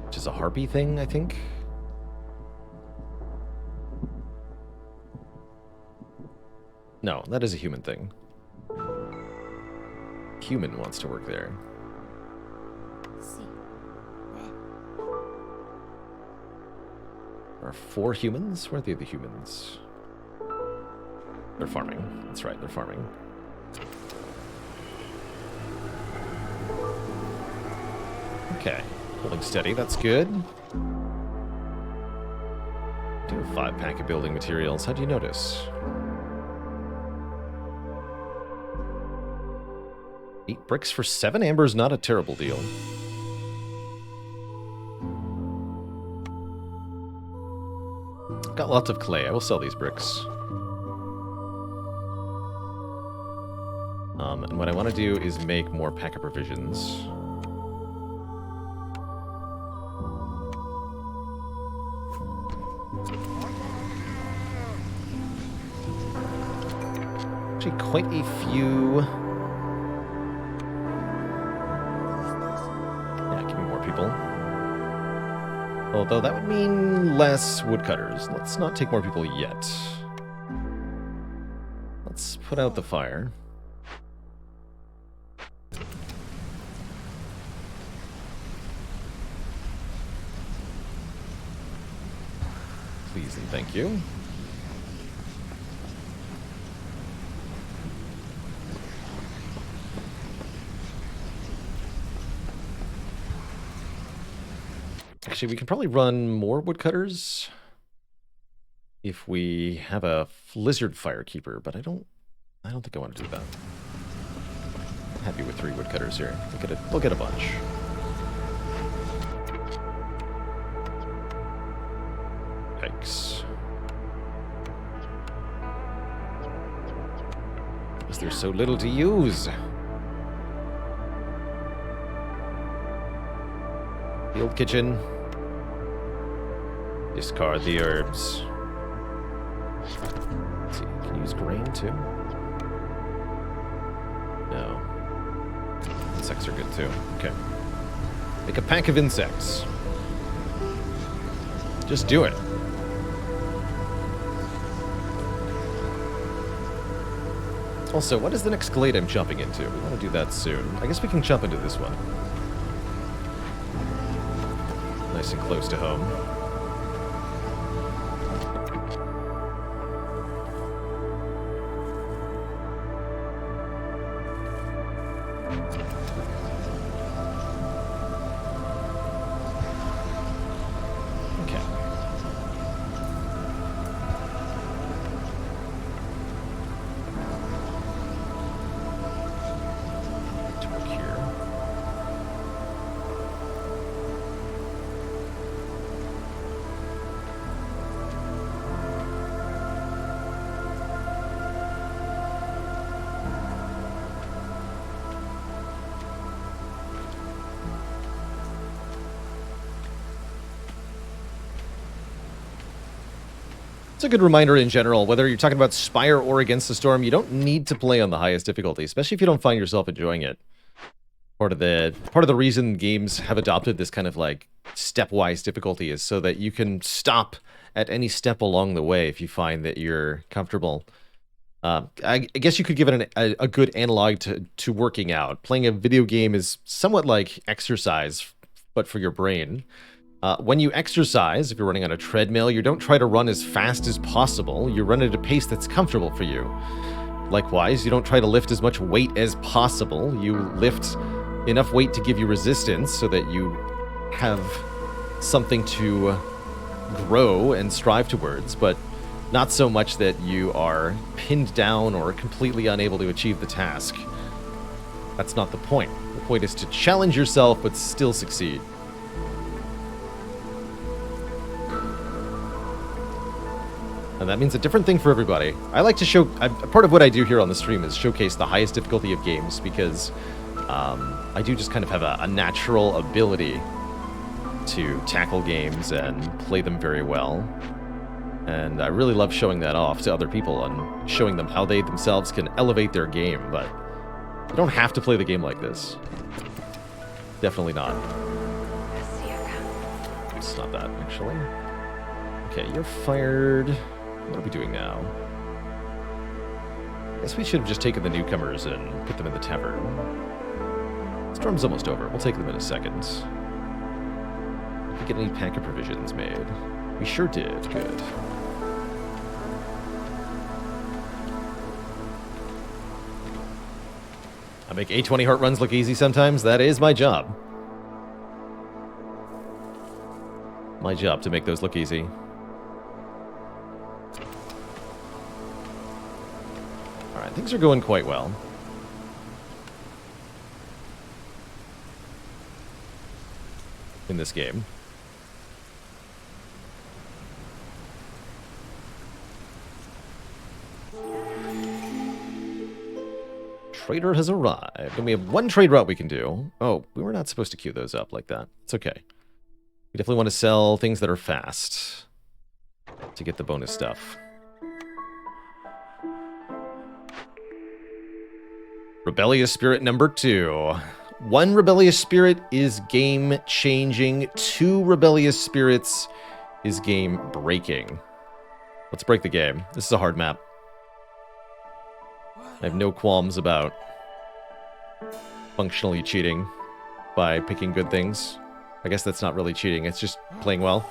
Which is a harpy thing, I think. No, that is a human thing. Human wants to work there. There are 4 humans? Where are the other humans? They're farming. That's right, they're farming. Okay, holding steady, that's good. Do have 5 pack of building materials. How do you notice? 8 bricks for 7 amber is not a terrible deal. Got lots of clay. I will sell these bricks. And what I want to do is make more pack of provisions. Actually, quite a few. Yeah, give me more people. Although that would mean less woodcutters. Let's not take more people yet. Let's put out the fire. Please and thank you. Actually, we can probably run more woodcutters if we have a lizard firekeeper, but I don't think I want to do that. I'm happy with 3 woodcutters here. We'll get a bunch. Yikes. there's so little to use. Field kitchen. Discard the herbs. Let's see, can you use grain too? No. Insects are good too. Okay. Make a pack of insects. Just do it. Also, what is the next glade I'm jumping into? We want to do that soon. I guess we can jump into this one. Nice and close to home. It's a good reminder in general, whether you're talking about Spire or Against the Storm, you don't need to play on the highest difficulty, especially if you don't find yourself enjoying it. Part of the reason games have adopted this kind of like stepwise difficulty is so that you can stop at any step along the way if you find that you're comfortable. I guess you could give it a good analog to working out. Playing a video game is somewhat like exercise, but for your brain. When you exercise, if you're running on a treadmill, you don't try to run as fast as possible. You run at a pace that's comfortable for you. Likewise, you don't try to lift as much weight as possible. You lift enough weight to give you resistance so that you have something to grow and strive towards, but not so much that you are pinned down or completely unable to achieve the task. That's not the point. The point is to challenge yourself but still succeed. And that means a different thing for everybody. I like to show... part of what I do here on the stream is showcase the highest difficulty of games because I do just kind of have a natural ability to tackle games and play them very well. And I really love showing that off to other people and showing them how they themselves can elevate their game, but you don't have to play the game like this. Definitely not. It's not that, actually. Okay, you're fired. What are we doing now? I guess we should have just taken the newcomers and put them in the tavern. Storm's almost over. We'll take them in a second. Did we get any pack of provisions made? We sure did. Good. I make A20 heart runs look easy sometimes. That is my job. My job to make those look easy. Alright, things are going quite well. In this game. Trader has arrived. And we have one trade route we can do. Oh, we were not supposed to queue those up like that. It's okay. We definitely want to sell things that are fast to get the bonus stuff. Rebellious Spirit number 2. 1 Rebellious Spirit is game-changing. 2 Rebellious Spirits is game-breaking. Let's break the game. This is a hard map. I have no qualms about functionally cheating by picking good things. I guess that's not really cheating, it's just playing well.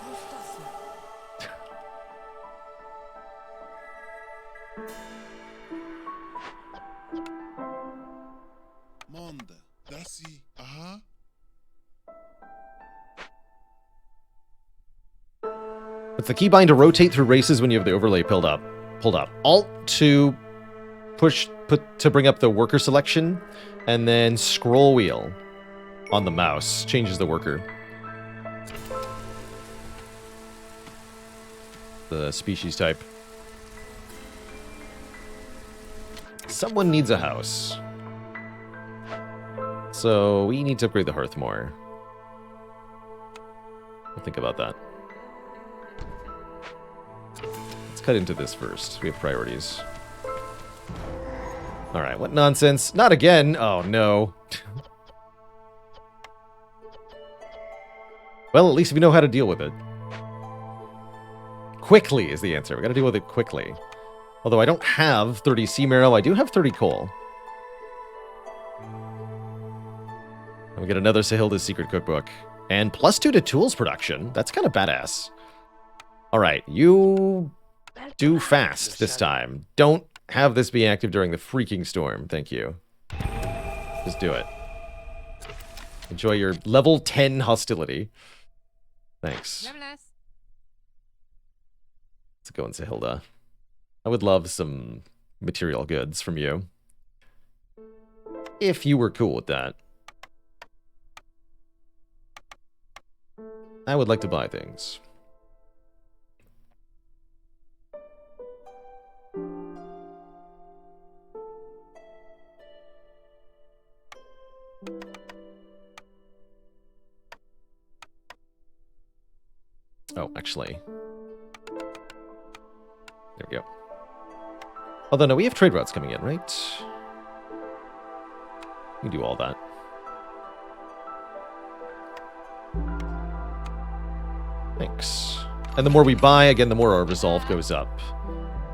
It's the keybind to rotate through races when you have the overlay pulled up. Alt to to bring up the worker selection, and then scroll wheel on the mouse changes the worker. The species type. someone needs a house. So we need to upgrade the hearth more. We'll think about that. Let's cut into this first. We have priorities. Alright, what nonsense? Not again! Oh, no. Well, at least we know how to deal with it. Quickly is the answer. We gotta deal with it quickly. Although I don't have 30 sea marrow, I do have 30 coal. And we get another Sahilda's Secret Cookbook. And +2 to tools production. That's kind of badass. Alright, you do fast this time. Don't have this be active during the freaking storm. Thank you. Just do it. Enjoy your level 10 hostility. Thanks. Let's go in Sahilda. I would love some material goods from you. If you were cool with that. I would like to buy things. Oh, actually. There we go. Although, no, we have trade routes coming in, right? We can do all that. Thanks. And the more we buy, again, the more our resolve goes up.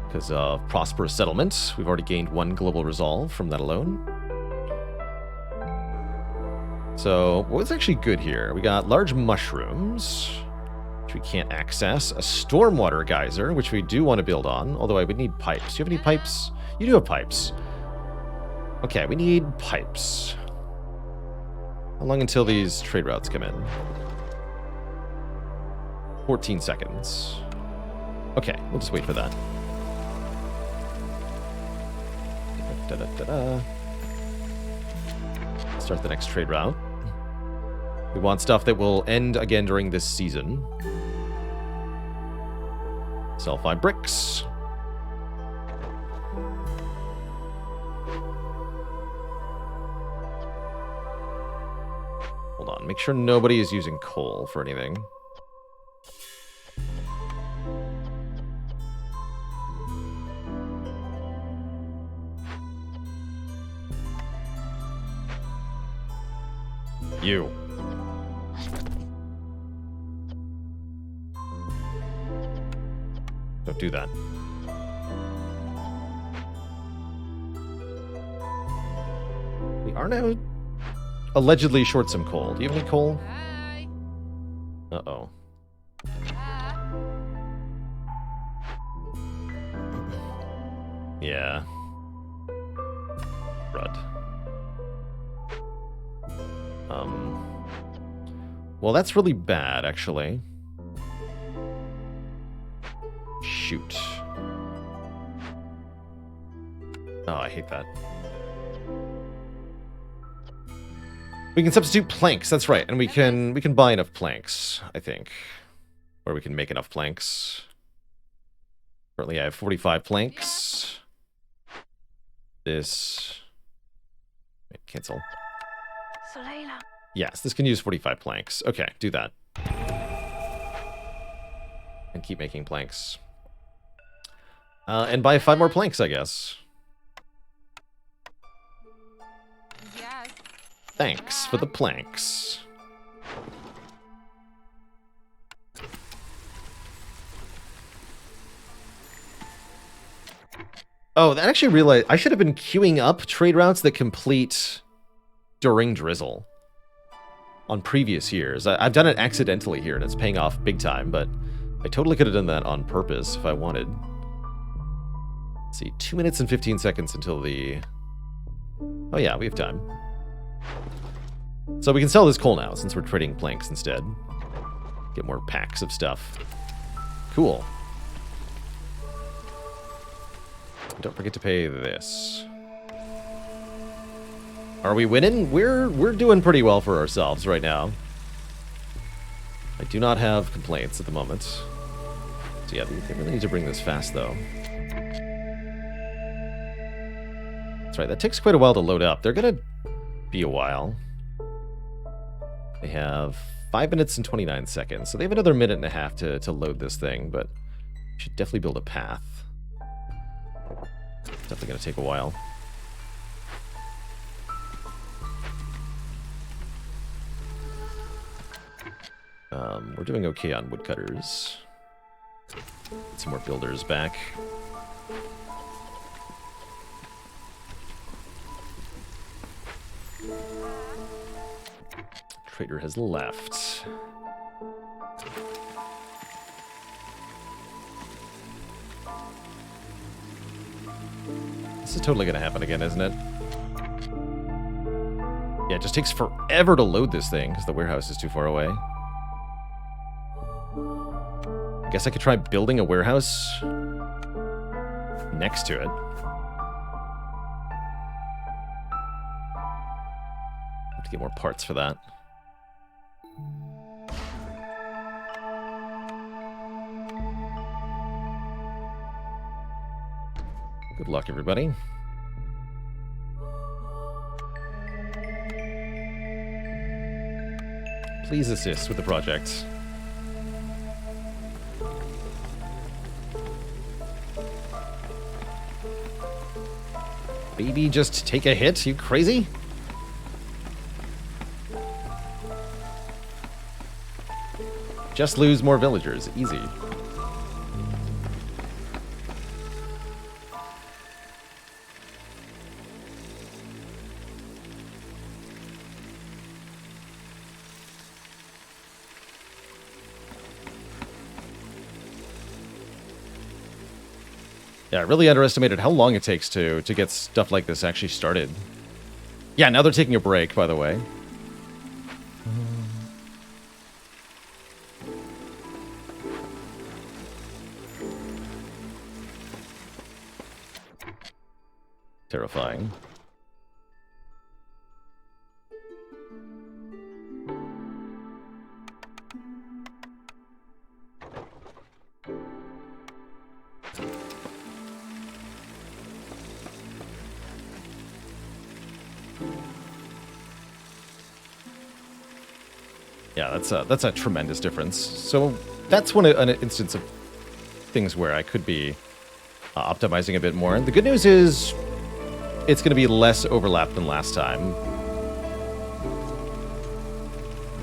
Because of prosperous settlement. We've already gained 1 global resolve from that alone. So, what's actually good here? We got large mushrooms, which we can't access. A stormwater geyser, which we do want to build on. Although I would need pipes. Do you have any pipes? You do have pipes. Okay, we need pipes. How long until these trade routes come in? 14 seconds. Okay, we'll just wait for that. Start the next trade route. We want stuff that will end again during this season. Sell 5 bricks. Hold on, make sure nobody is using coal for anything. You. Don't do that. We are now allegedly short some coal. Do you have any coal? Uh-oh. Yeah. Crud. Well, that's really bad, actually. Shoot. Oh, I hate that. We can substitute planks, that's right. And we can buy enough planks, I think. Or we can make enough planks. Currently I have 45 planks. This... Wait, cancel. Yes, this can use 45 planks. Okay, do that. And keep making planks. And buy 5 more planks, I guess. Yes. Thanks for the planks. Oh, I actually realized I should have been queuing up trade routes that complete during drizzle on previous years. I've done it accidentally here, and it's paying off big time, but I totally could have done that on purpose if I wanted. Let's see, 2 minutes and 15 seconds until the... Oh yeah, we have time. So we can sell this coal now, since we're trading planks instead. Get more packs of stuff. Cool. Don't forget to pay this. Are we winning? We're doing pretty well for ourselves right now. I do not have complaints at the moment. So yeah, they really need to bring this fast, though. That's right, that takes quite a while to load up. They're gonna be a while. They have 5 minutes and 29 seconds, so they have another minute and a half to load this thing, but should definitely build a path. Definitely gonna take a while. We're doing okay on woodcutters. Get some more builders back. Trader has left. This is totally going to happen again, isn't it? Yeah, it just takes forever to load this thing because the warehouse is too far away. I guess I could try building a warehouse next to it. Have to get more parts for that. Good luck, everybody. Please assist with the project. Baby, just take a hit? You crazy? Just lose more villagers. Easy. Yeah, I really underestimated how long it takes to get stuff like this actually started. Yeah, now they're taking a break, by the way. Terrifying. Yeah, that's a tremendous difference. So that's an instance of things where I could be optimizing a bit more. The good news is it's going to be less overlap than last time.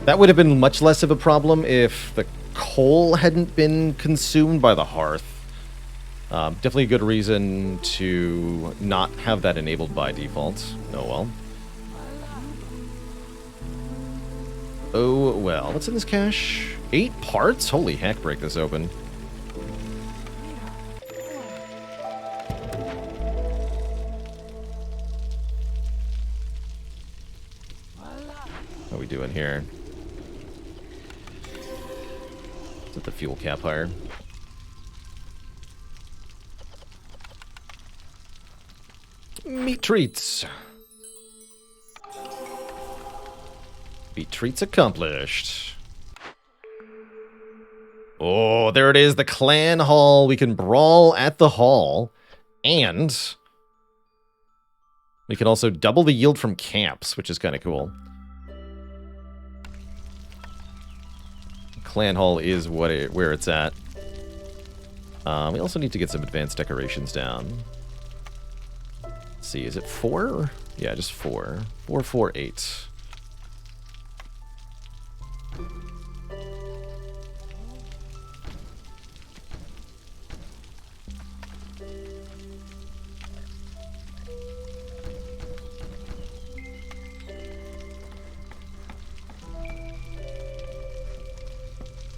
That would have been much less of a problem if the coal hadn't been consumed by the hearth. Definitely a good reason to not have that enabled by default. Oh well. Oh, well. What's in this cache? 8 parts? Holy heck, break this open. How are we doing here? Set the fuel cap higher. Meat treats. Meat treats accomplished. Oh, there it is, the clan hall. We can brawl at the hall. And we can also double the yield from camps, which is kind of cool. Clan hall is where it's at. We also need to get some advanced decorations down. Let's see, is it 4? Yeah, just 4. 4, 4, 8.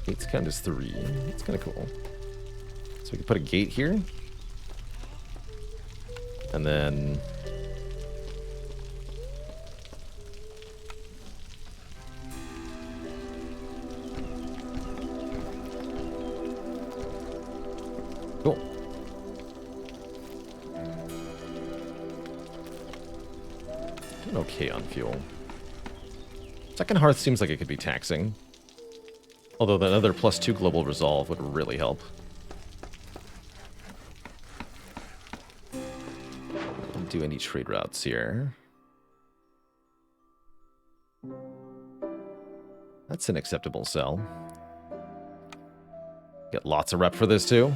Eight's count as 3. It's kind of cool. So we can put a gate here. And then cool. Doing okay on fuel. Second hearth seems like it could be taxing. Although that other +2 global resolve would really help. do any trade routes here. That's an acceptable sell. Get lots of rep for this too.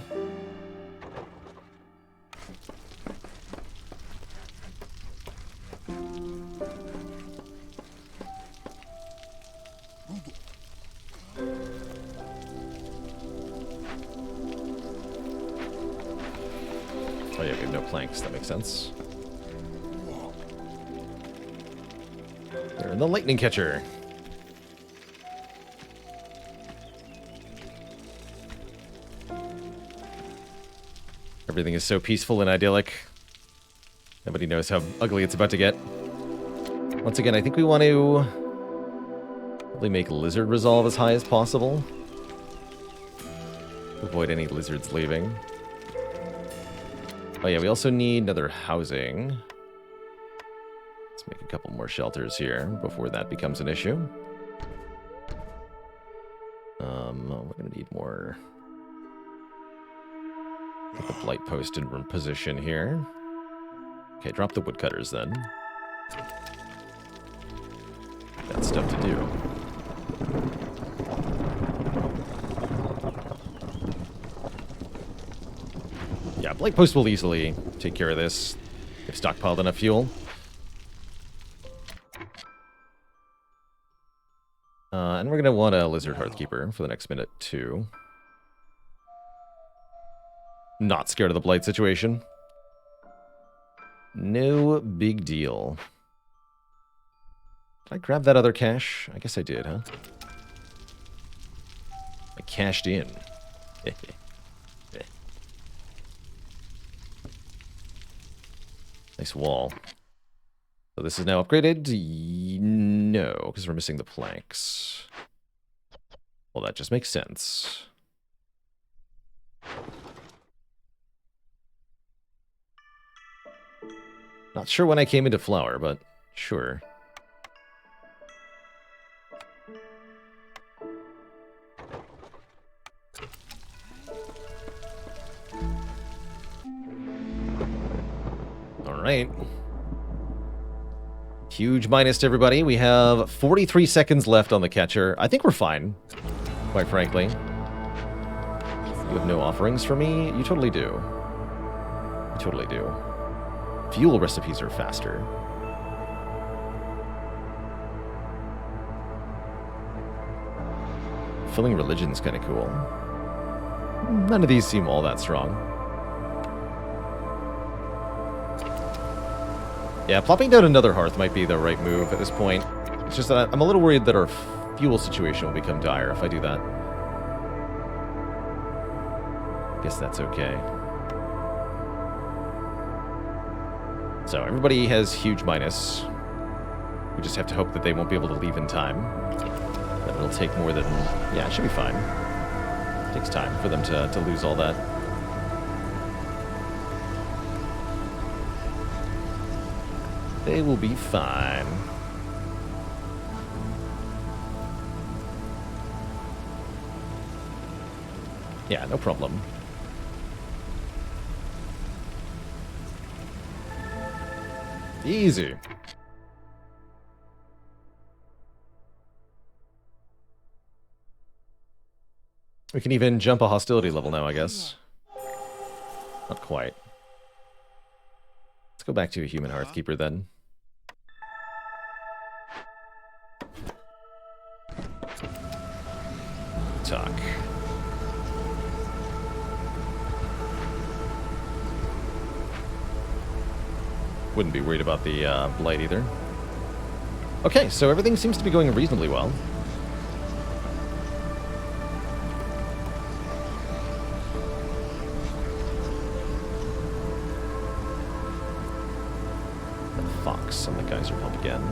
Oh yeah, we have no planks. That makes sense. They're in the lightning catcher. Everything is so peaceful and idyllic. Nobody knows how ugly it's about to get. Once again, I think we want to probably make lizard resolve as high as possible. Avoid any lizards leaving. Oh yeah, we also need another housing. Let's make a couple more shelters here before that becomes an issue. We're gonna need more. Get the blight post in position here. Okay, drop the woodcutters then. Got stuff to do. Yeah, blight post will easily take care of this. They've stockpiled enough fuel. And we're going to want a lizard hearthkeeper for the next minute too. Not scared of the blight situation. No big deal. Did I grab that other cash? I guess I did, huh? I cashed in. Nice wall. So this is now upgraded? No, because we're missing the planks. Well, that just makes sense. Not sure when I came into flour, but sure. All right. Huge minus to everybody. We have 43 seconds left on the catcher. I think we're fine, quite frankly. You have no offerings for me? You totally do. You totally do. Fuel recipes are faster. Filling religion's kind of cool. None of these seem all that strong. Yeah, plopping down another hearth might be the right move at this point. It's just that I'm a little worried that our fuel situation will become dire if I do that. Guess that's okay. So everybody has huge minus. We just have to hope that they won't be able to leave in time. That it'll take more than... Yeah, it should be fine. It takes time for them to lose all that. They will be fine. Yeah, no problem. Easy. We can even jump a hostility level now, I guess. Not quite. Let's go back to a human hearthkeeper then. Talk. Wouldn't be worried about the blight either. Okay, so everything seems to be going reasonably well. The fox and the geyser pump again.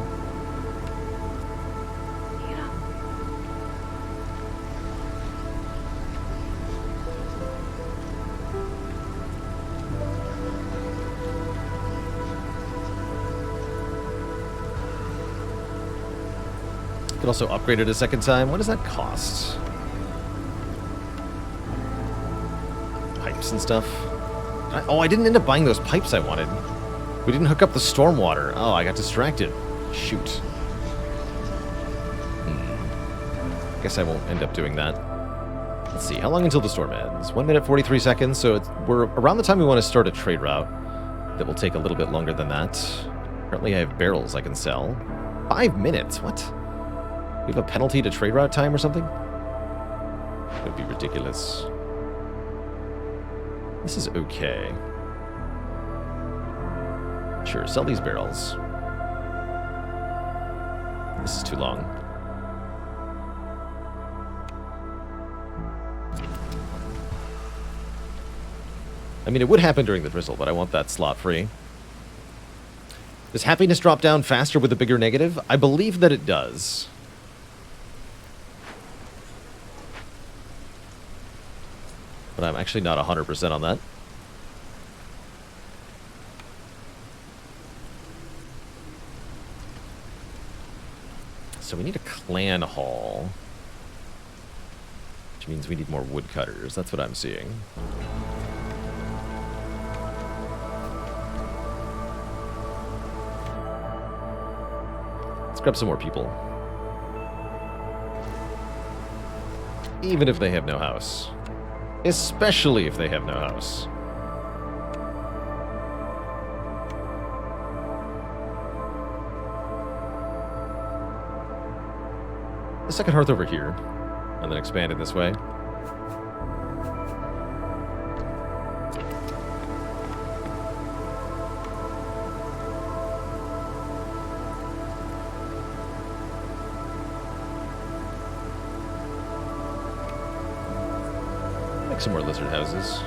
Could also upgrade it a second time. What does that cost? Pipes and stuff. I didn't end up buying those pipes I wanted. We didn't hook up the stormwater. Oh, I got distracted. Shoot. Guess I won't end up doing that. Let's see, how long until the storm ends? 1 minute, 43 seconds, so we're around the time we want to start a trade route. That will take a little bit longer than that. Currently I have barrels I can sell. 5 minutes, what? We have a penalty to trade route time or something? That would be ridiculous. This is okay. Sure, sell these barrels. This is too long. I mean, it would happen during the drizzle, but I want that slot free. Does happiness drop down faster with a bigger negative? I believe that it does. But I'm actually not 100% on that. So we need a clan hall. Which means we need more woodcutters. That's what I'm seeing. Let's grab some more people. Even if they have no house. Especially if they have no house. The second hearth over here. And then expand it this way. Make some more lizard houses.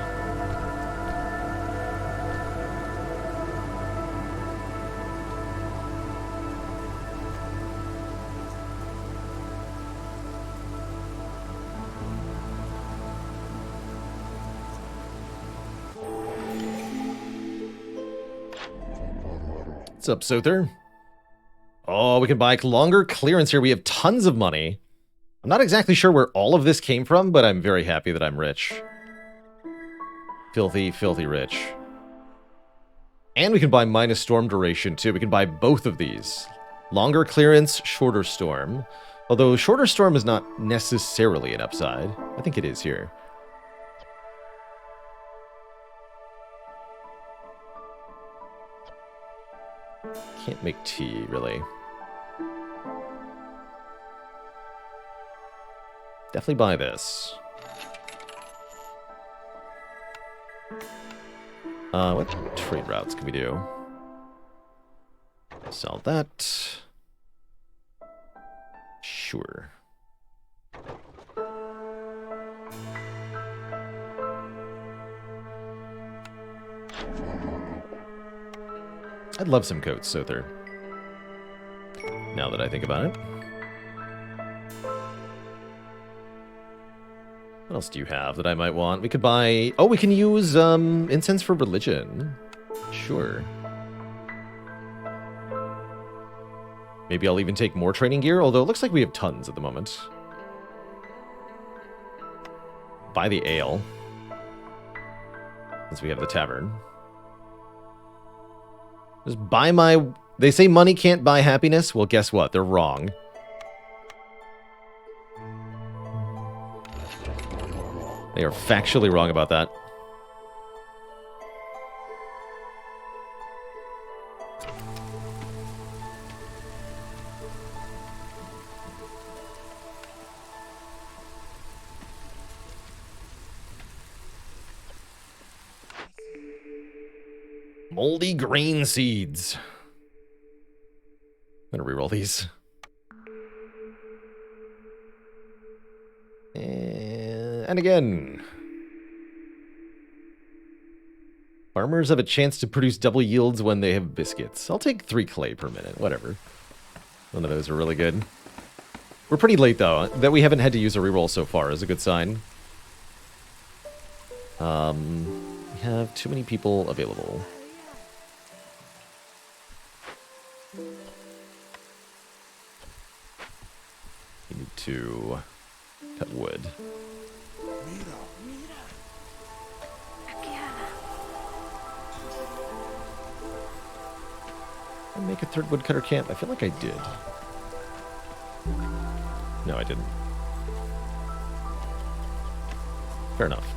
What's up, Sother? Oh, we can buy longer clearance here. We have tons of money. I'm not exactly sure where all of this came from, but I'm very happy that I'm rich. Filthy, filthy rich. And we can buy minus storm duration, too. We can buy both of these. Longer clearance, shorter storm. Although shorter storm is not necessarily an upside. I think it is here. Can't make tea, really. Definitely buy this. What trade routes can we do? Sell that. Sure. I'd love some coats, Sother. Now that I think about it. What else do you have that I might want? We could buy... Oh, we can use incense for religion. Sure. Maybe I'll even take more training gear, although it looks like we have tons at the moment. Buy the ale. Since we have the tavern. Just buy my... They say money can't buy happiness. Well, guess what? They're wrong. They are factually wrong about that. Moldy grain seeds. I'm gonna reroll these. And again. Farmers have a chance to produce double yields when they have biscuits. I'll take 3 clay per minute, whatever. None of those are really good. We're pretty late, though. That we haven't had to use a reroll so far is a good sign. We have too many people available. We need to cut wood. make a third woodcutter camp? I feel like I did. No, I didn't. Fair enough.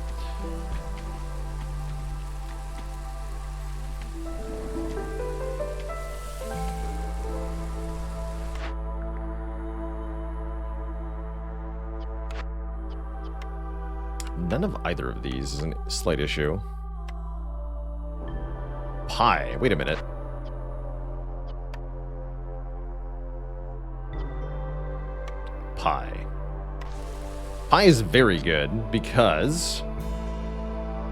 None of either of these is a slight issue. Pie. Wait a minute. Pie. Pie is very good because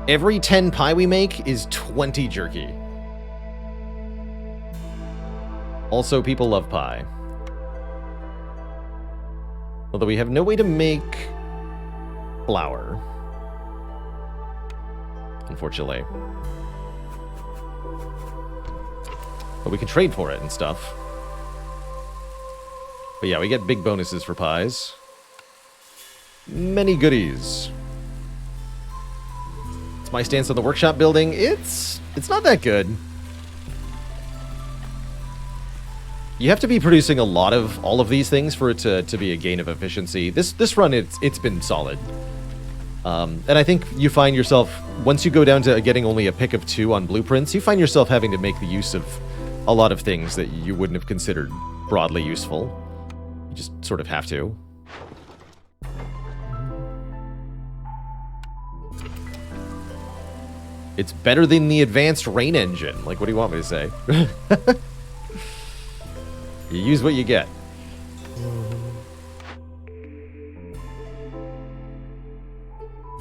every 10 pie we make is 20 jerky. Also, people love pie. Although we have no way to make flour, unfortunately. But we can trade for it and stuff. But yeah, we get big bonuses for pies. Many goodies. It's my stance on the workshop building. It's not that good. You have to be producing a lot of all of these things for it to be a gain of efficiency. This run, it's been solid. And I think you find yourself, once you go down to getting only a pick of 2 on blueprints, you find yourself having to make the use of a lot of things that you wouldn't have considered broadly useful. You just sort of have to. It's better than the advanced rain engine. Like, what do you want me to say? You use what you get.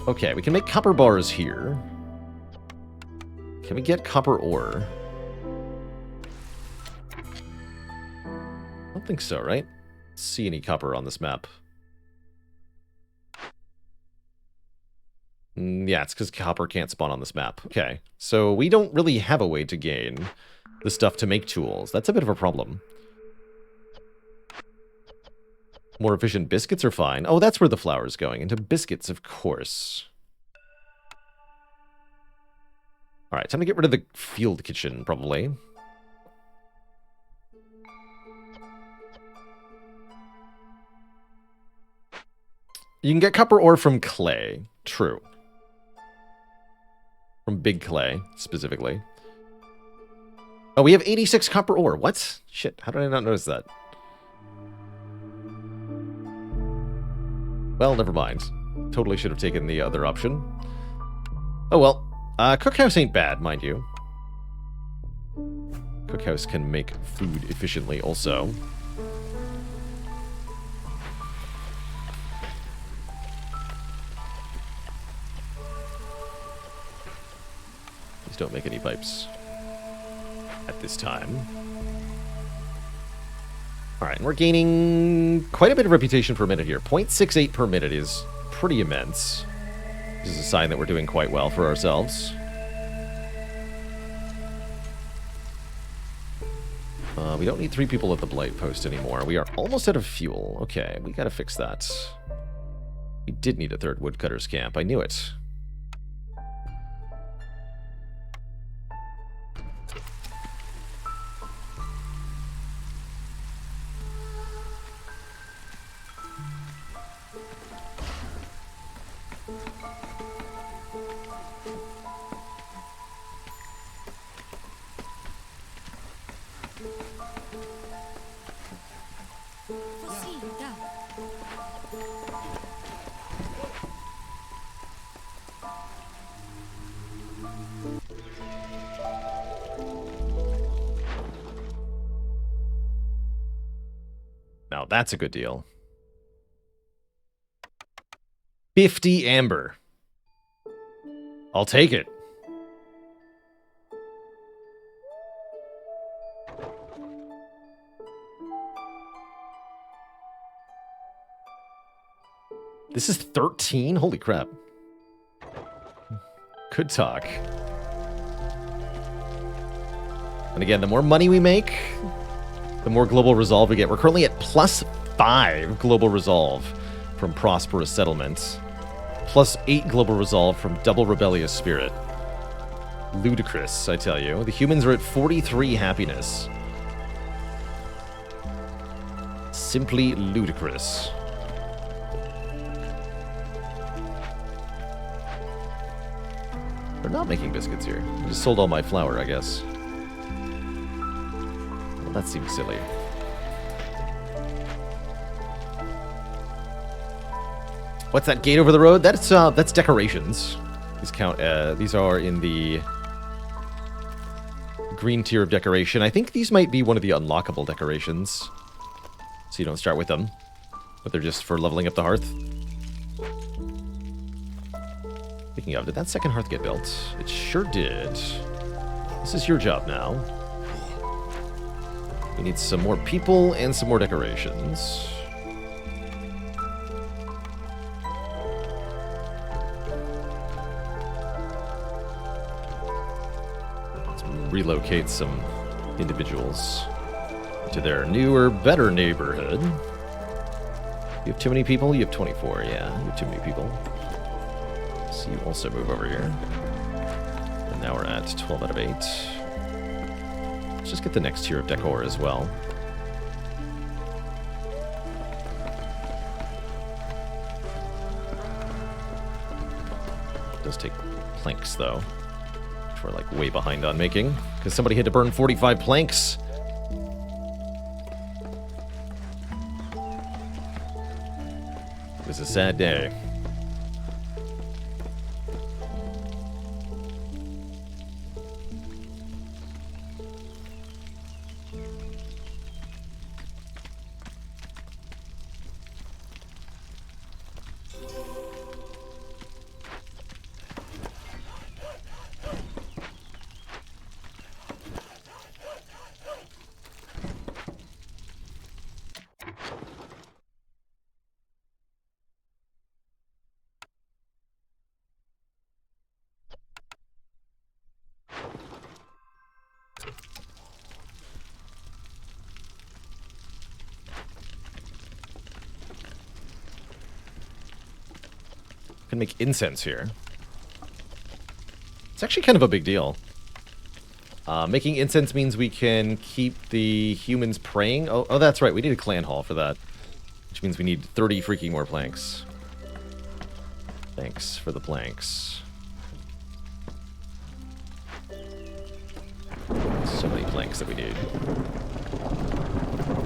Okay, we can make copper bars here. Can we get copper ore? I don't think so, right? See any copper on this map. Yeah, it's because copper can't spawn on this map. Okay, so we don't really have a way to gain the stuff to make tools. That's a bit of a problem. More efficient biscuits are fine. Oh, that's where the flour is going. Into biscuits, of course. Alright, time to get rid of the field kitchen, probably. You can get copper ore from clay. True. From big clay, specifically. Oh, we have 86 copper ore. What? Shit, how did I not notice that? Well, never mind. Totally should have taken the other option. Oh well. Cookhouse ain't bad, mind you. Cookhouse can make food efficiently also. Please don't make any pipes at this time. Alright, and we're gaining quite a bit of reputation per minute here. 0.68 per minute is pretty immense. This is a sign that we're doing quite well for ourselves. We don't need 3 people at the blight post anymore. We are almost out of fuel. Okay, we gotta fix that. We did need a 3rd woodcutter's camp. I knew it. Now that's a good deal. 50 amber. I'll take it. This is 13? Holy crap. Good talk. And again, the more money we make, the more global resolve we get. We're currently at +5 global resolve from prosperous settlements. +8 global resolve from double rebellious spirit. Ludicrous, I tell you. The humans are at 43 happiness. Simply ludicrous. They're not making biscuits here. I just sold all my flour, I guess. Well, that seems silly. What's that gate over the road? That's decorations. These are in the green tier of decoration. I think these might be one of the unlockable decorations. So you don't start with them. But they're just for leveling up the hearth. Speaking of, did that second hearth get built? It sure did. This is your job now. We need some more people and some more decorations. Let's relocate some individuals to their newer, better neighborhood. You have too many people? You have 24, yeah. You have too many people. So you also move over here. And now we're at 12 out of 8. Let's just get the next tier of decor as well. It does take planks, though. Which we're, like, way behind on making. Because somebody had to burn 45 planks. It was a sad day. Can make incense here. It's actually kind of a big deal. Making incense means we can keep the humans praying. Oh, that's right. We need a clan hall for that. Which means we need 30 freaking more planks. Thanks for the planks. So many planks that we need.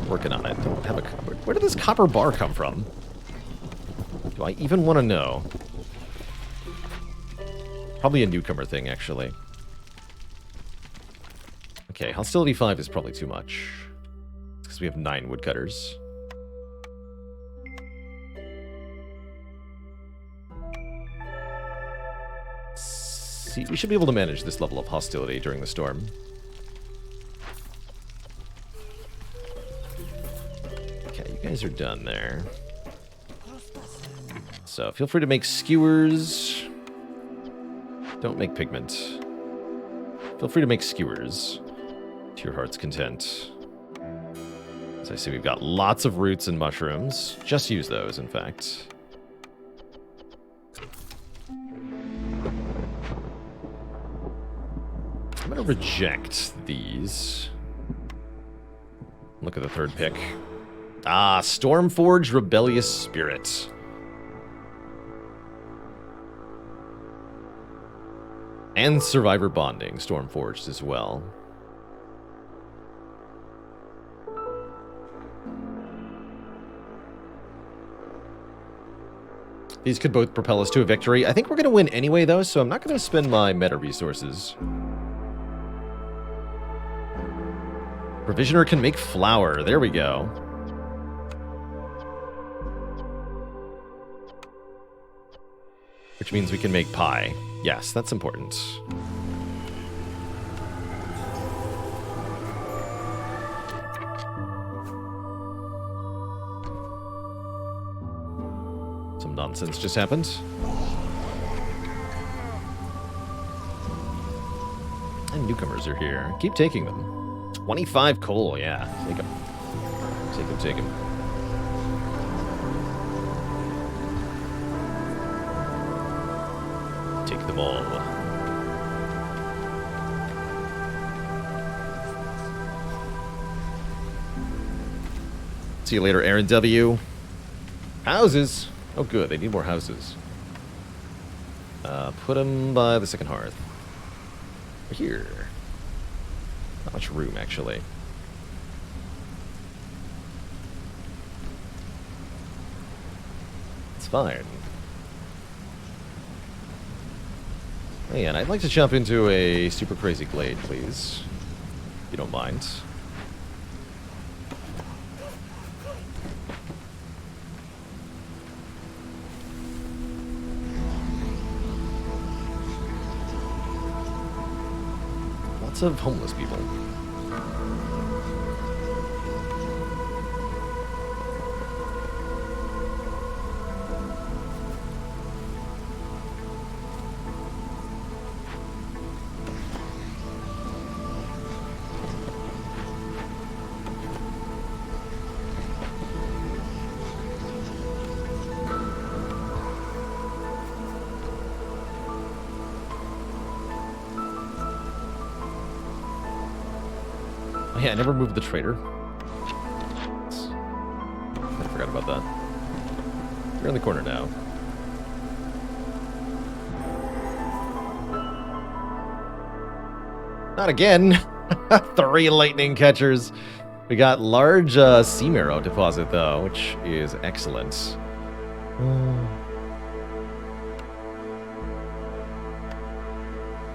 Working on it. Don't have a. Where did this copper bar come from? Do I even want to know? Probably a newcomer thing, actually. Okay, Hostility 5 is probably too much. Because we have 9 woodcutters. See, we should be able to manage this level of hostility during the storm. Okay, you guys are done there. So feel free to make skewers. Don't make pigment. Feel free to make skewers to your heart's content. As I see, we've got lots of roots and mushrooms. Just use those, in fact. I'm going to reject these. Look at the third pick. Ah, Stormforge Rebellious Spirit. And Survivor Bonding, Stormforged as well. These could both propel us to a victory. I think we're going to win anyway, though, so I'm not going to spend my meta resources. Provisioner can make flour. There we go. Which means we can make pie. Yes, that's important. Some nonsense just happened. And newcomers are here. Keep taking them. 25 coal, yeah. Take them. Take them, take them. Take them all. See you later, Aaron W. Houses. Oh, good. They need more houses. Put them by the second hearth. Here. Not much room, actually. It's fine. Oh, yeah, and I'd like to jump into a super crazy glade, please. If you don't mind. Lots of homeless people. Oh, yeah, I never moved the trader. I forgot about that. You're in the corner now. Not again! 3 lightning catchers. We got large sea marrow deposit, though, which is excellent.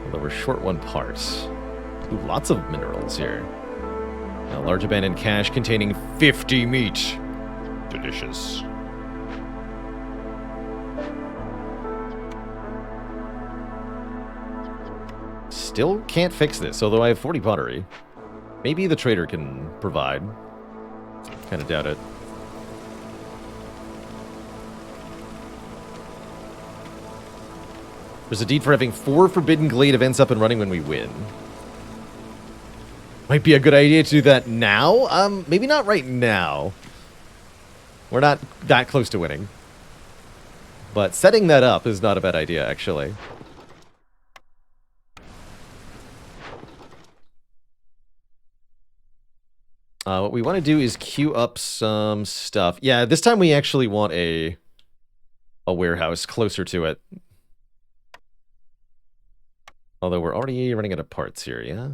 Although we're short one part. Ooh, lots of minerals here. A large abandoned cache containing 50 meat. Delicious. Still can't fix this, although I have 40 pottery. Maybe the trader can provide. Kind of doubt it. There's a deed for having 4 Forbidden Glade events up and running when we win. Might be a good idea to do that now. Maybe not right now. We're not that close to winning. But setting that up is not a bad idea, actually. What we want to do is queue up some stuff. Yeah, this time we actually want a warehouse closer to it. Although we're already running out of parts here, yeah?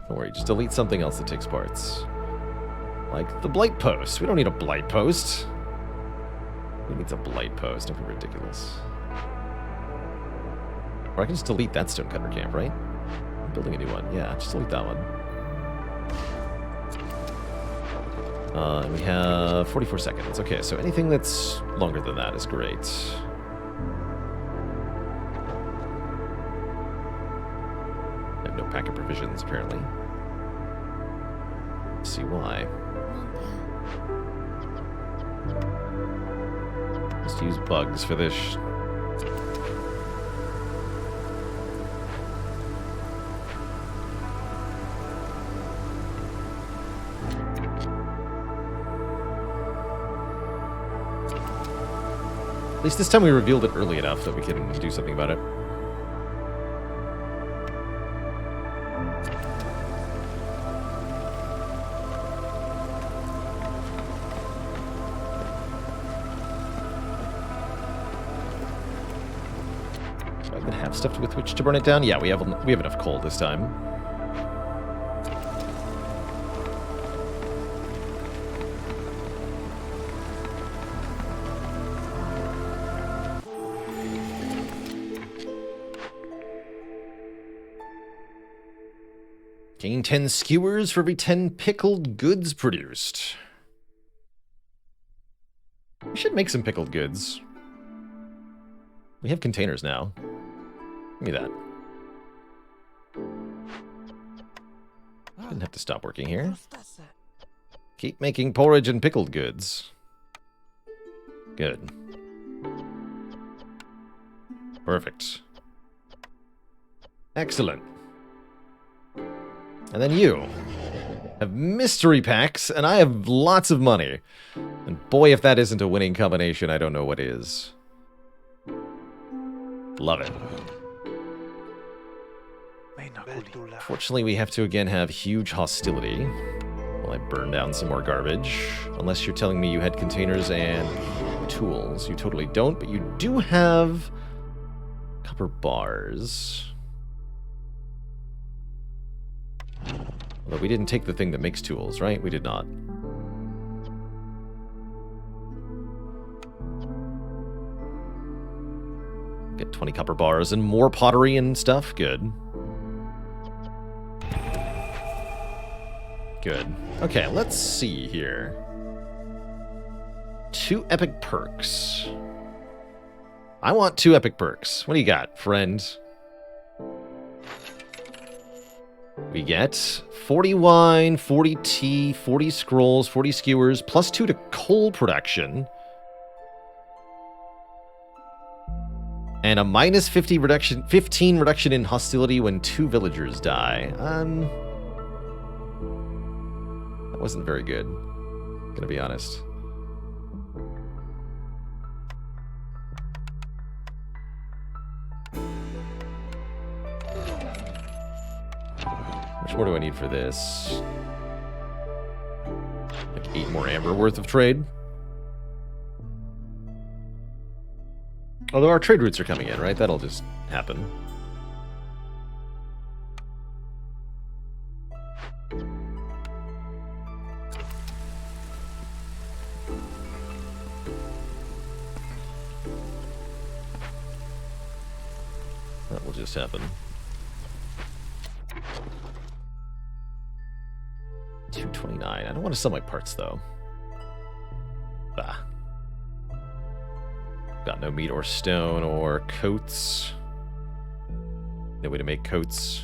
Don't worry, just delete something else that takes parts. Like the blight post. We don't need a blight post. Who needs a blight post? Don't be ridiculous. Or I can just delete that stonecutter camp, right? I'm building a new one. Yeah, just delete that one. And we have 44 seconds. Okay, so anything that's longer than that is great. I have no pack of provisions, apparently. Let's see why. Just use bugs for this. At least this time we revealed it early enough that we can do something about it. Do I even have stuff with which to burn it down? Yeah, we have enough coal this time. Gain 10 skewers for every 10 pickled goods produced. We should make some pickled goods. We have containers now. Give me that. Didn't have to stop working here. Keep making porridge and pickled goods. Good. Perfect. Excellent. And then you have mystery packs, and I have lots of money. And boy, if that isn't a winning combination, I don't know what is. Love it. Fortunately, we have to again have huge hostility. Well, I burned down some more garbage. Unless you're telling me you had containers and tools. You totally don't, but you do have copper bars. Although we didn't take the thing that makes tools, right? We did not. Get 20 copper bars and more pottery and stuff. Good. Good. Okay, let's see here. 2 epic perks. I want 2 epic perks. What do you got, friend? We get 40 wine, 40 tea, 40 scrolls, 40 skewers, plus 2 to coal production. And a minus 15 reduction in hostility when 2 villagers die. That wasn't very good, gonna be honest. How much more do I need for this? Like 8 more amber worth of trade. Although our trade routes are coming in, right? That'll just happen. That will just happen. 229. I don't want to sell my parts, though. Bah. Got no meat or stone or coats. No way to make coats.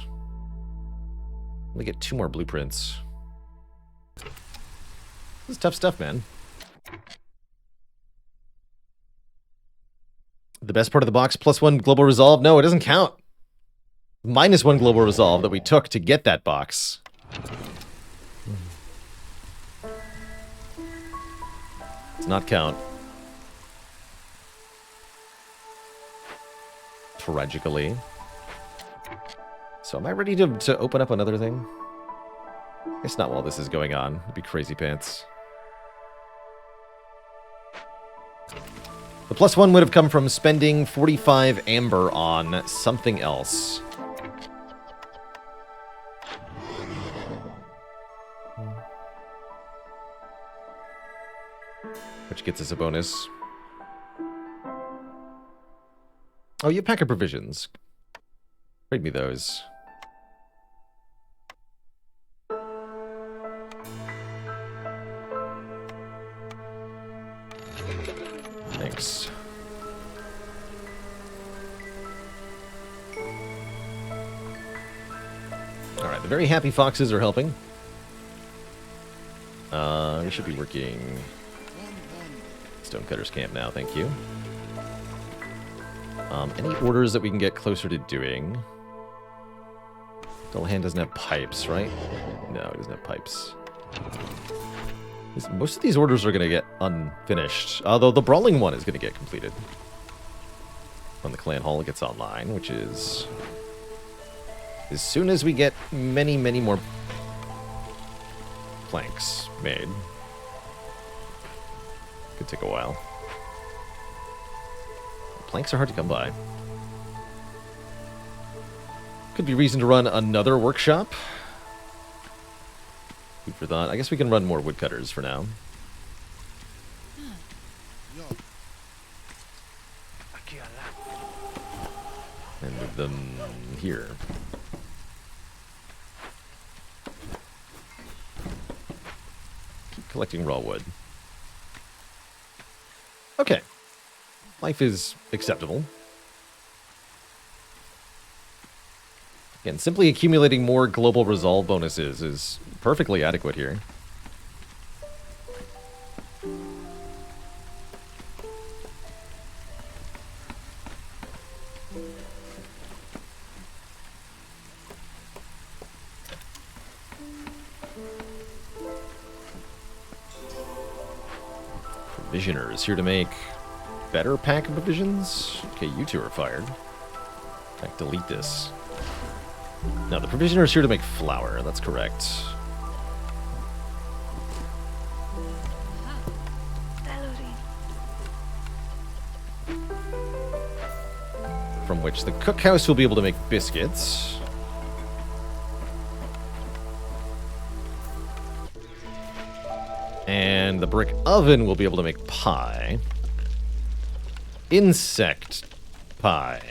Let me get 2 more blueprints. This is tough stuff, man. The best part of the box, +1 global resolve? No, it doesn't count. -1 global resolve that we took to get that box. Does not count. Tragically. So am I ready to open up another thing? Guess not while this is going on. It'd be crazy pants. The +1 would have come from spending 45 amber on something else. Which gets us a bonus. Oh, you have pack of provisions. Trade me those. Thanks. Alright, the very happy foxes are helping. We should be working Stonecutter's camp now, thank you. Any orders that we can get closer to doing? Dullhand doesn't have pipes, right? No, he doesn't have pipes. Most of these orders are going to get unfinished, although the brawling one is going to get completed when the clan hall gets online, which is as soon as we get many, many more planks made. Could take a while. Planks are hard to come by. Could be reason to run another workshop. Food for thought. I guess we can run more woodcutters for now. And move them here. Keep collecting raw wood. Okay. Life is acceptable. Again, simply accumulating more global resolve bonuses is perfectly adequate here. Provisioners here to make better pack of provisions? Okay, you two are fired. In fact, delete this. No, the provisioner is here to make flour. That's correct. from which the cookhouse will be able to make biscuits. And the brick oven will be able to make pie. Insect pie.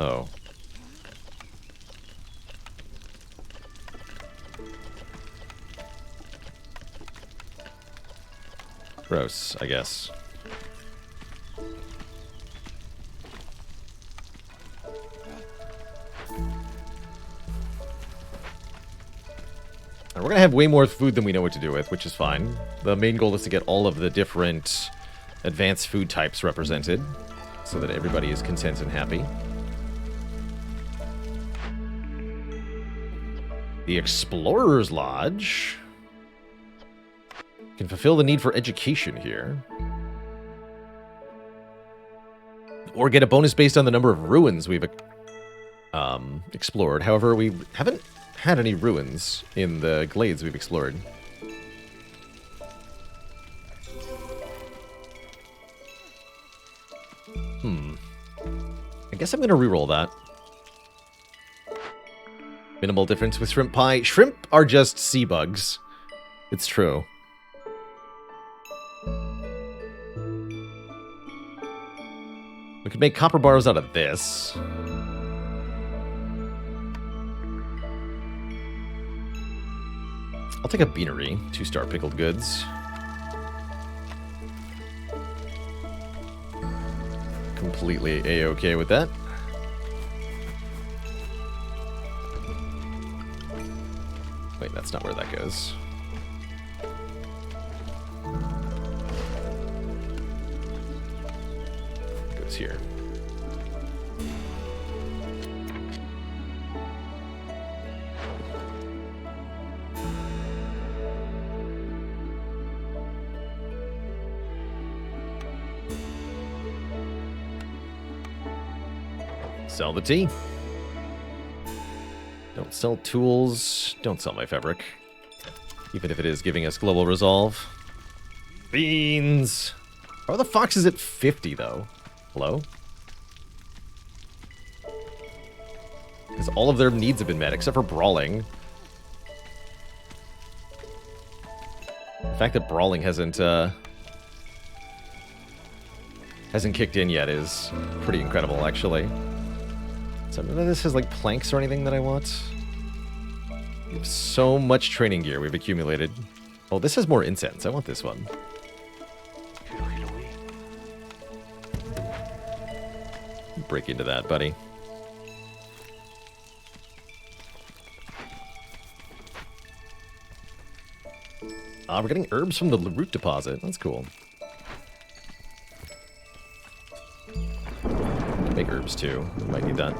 Oh. Gross, I guess. We're going to have way more food than we know what to do with, which is fine. The main goal is to get all of the different advanced food types represented so that everybody is content and happy. The Explorer's Lodge can fulfill the need for education here. Or get a bonus based on the number of ruins we've explored. However, we haven't had any ruins in the glades we've explored. I guess I'm going to reroll that. Minimal difference with shrimp pie. Shrimp are just sea bugs. It's true. We could make copper bars out of this. I'll take a beanery. 2-star pickled goods. Completely A-okay with that. Wait, that's not where that goes. It goes here. Sell the tea. Don't sell tools. Don't sell my fabric. Even if it is giving us global resolve. Beans! How are the foxes at 50, though? Hello? Because all of their needs have been met, except for brawling. The fact that brawling hasn't kicked in yet is pretty incredible, actually. So none of this has, like, planks or anything that I want. We have so much training gear we've accumulated. Oh, this has more incense. I want this one. Break into that, buddy. We're getting herbs from the root deposit. That's cool. Make herbs too. We might need that.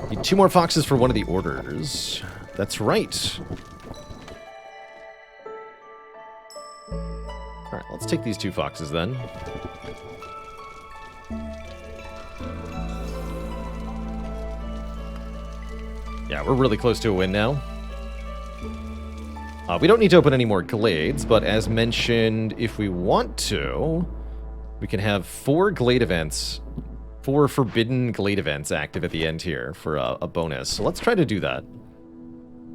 Need 2 more foxes for one of the orders. That's right. Alright, let's take these 2 foxes then. Yeah, we're really close to a win now. We don't need to open any more glades, but as mentioned, if we want to, we can have 4 glade events, 4 forbidden glade events active at the end here for a bonus. So let's try to do that.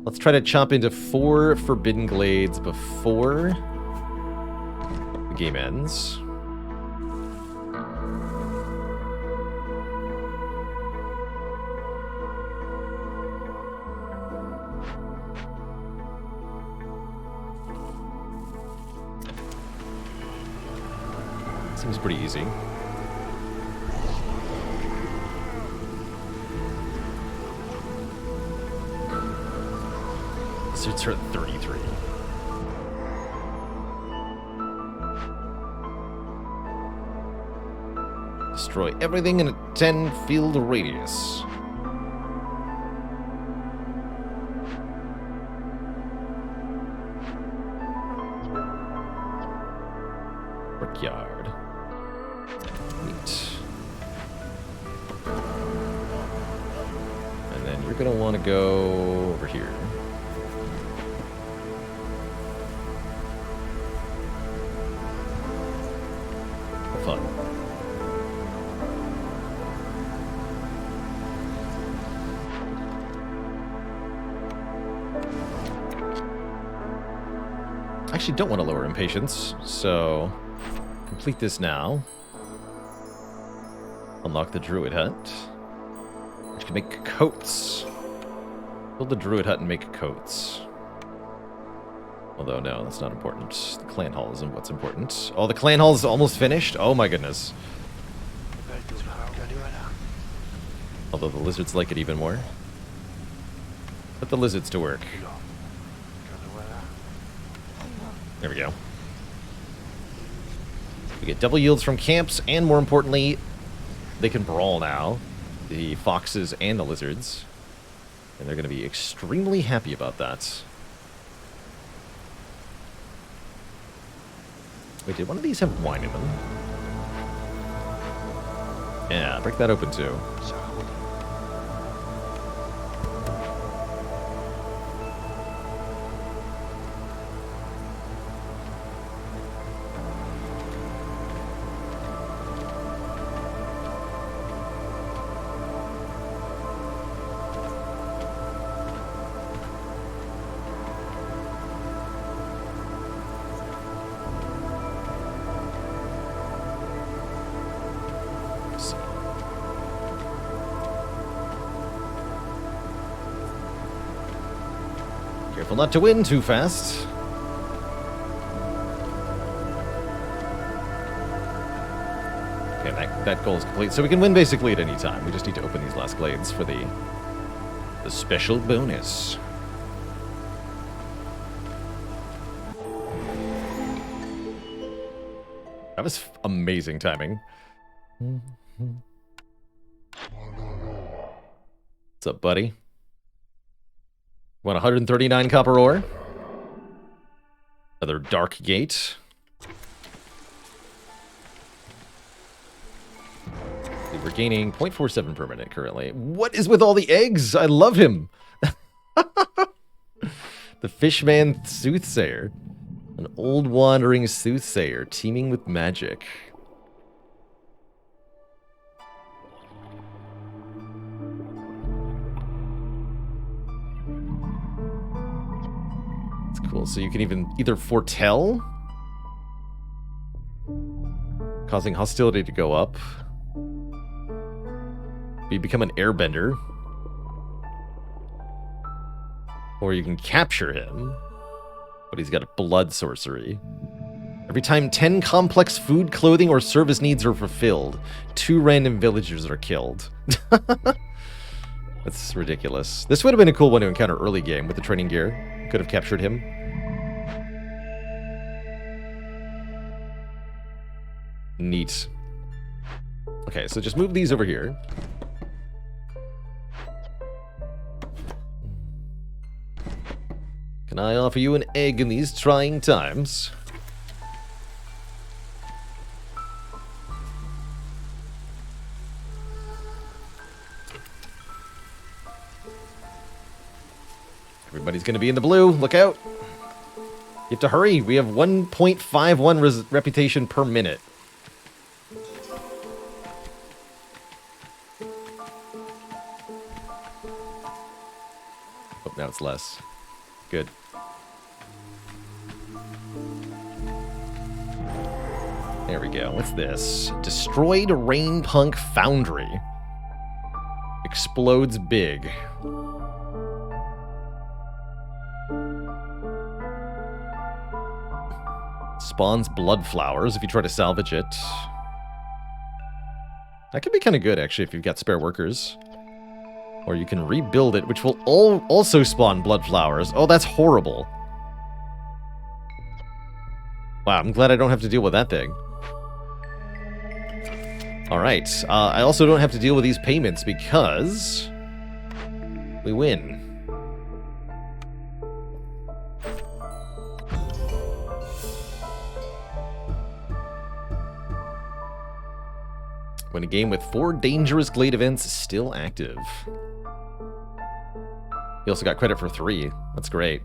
Let's try to chop into 4 forbidden glades before the game ends. Seems pretty easy. Suits are at 33. Destroy everything in a 10-field radius. Brickyard. Neat. And then you're gonna want to go over here. Fun. actually don't want to lower impatience, so complete this now. Unlock the druid hut, which can make coats. Build the druid hut and make coats. Although, no, that's not important. The clan hall isn't what's important. Oh, the clan hall is almost finished? Oh my goodness. Although the lizards like it even more. Put the lizards to work. There we go. We get double yields from camps, and more importantly, they can brawl now. The foxes and the lizards. And they're going to be extremely happy about that. Wait, did one of these have wine in them? Yeah, break that open too. Careful not to win too fast. Okay, that goal is complete. So we can win basically at any time. We just need to open these last glades for the special bonus. That was amazing timing. What's up, buddy? Want 139 copper ore? Another dark gate. We're gaining 0.47 per minute currently. What is with all the eggs? I love him. The Fishman Soothsayer. An old wandering soothsayer teeming with magic. Cool. So you can either foretell, causing hostility to go up. You become an airbender. Or you can capture him. But he's got a blood sorcery. Every time 10 complex food, clothing, or service needs are fulfilled, 2 random villagers are killed. That's ridiculous. This would have been a cool one to encounter early game with the training gear. Could have captured him. Neat. Okay, so just move these over here. Can I offer you an egg in these trying times? Everybody's going to be in the blue. Look out. You have to hurry. We have 1.51 reputation per minute. Oh, now it's less. Good. There we go. What's this? Destroyed Rainpunk Foundry. Explodes big. Spawns blood flowers if you try to salvage it. That could be kind of good, actually, if you've got spare workers. Or you can rebuild it, which will also spawn blood flowers. Oh, that's horrible. Wow, I'm glad I don't have to deal with that thing. Alright, I also don't have to deal with these payments because we win. Win a game with 4 dangerous glade events still active. You also got credit for 3. That's great.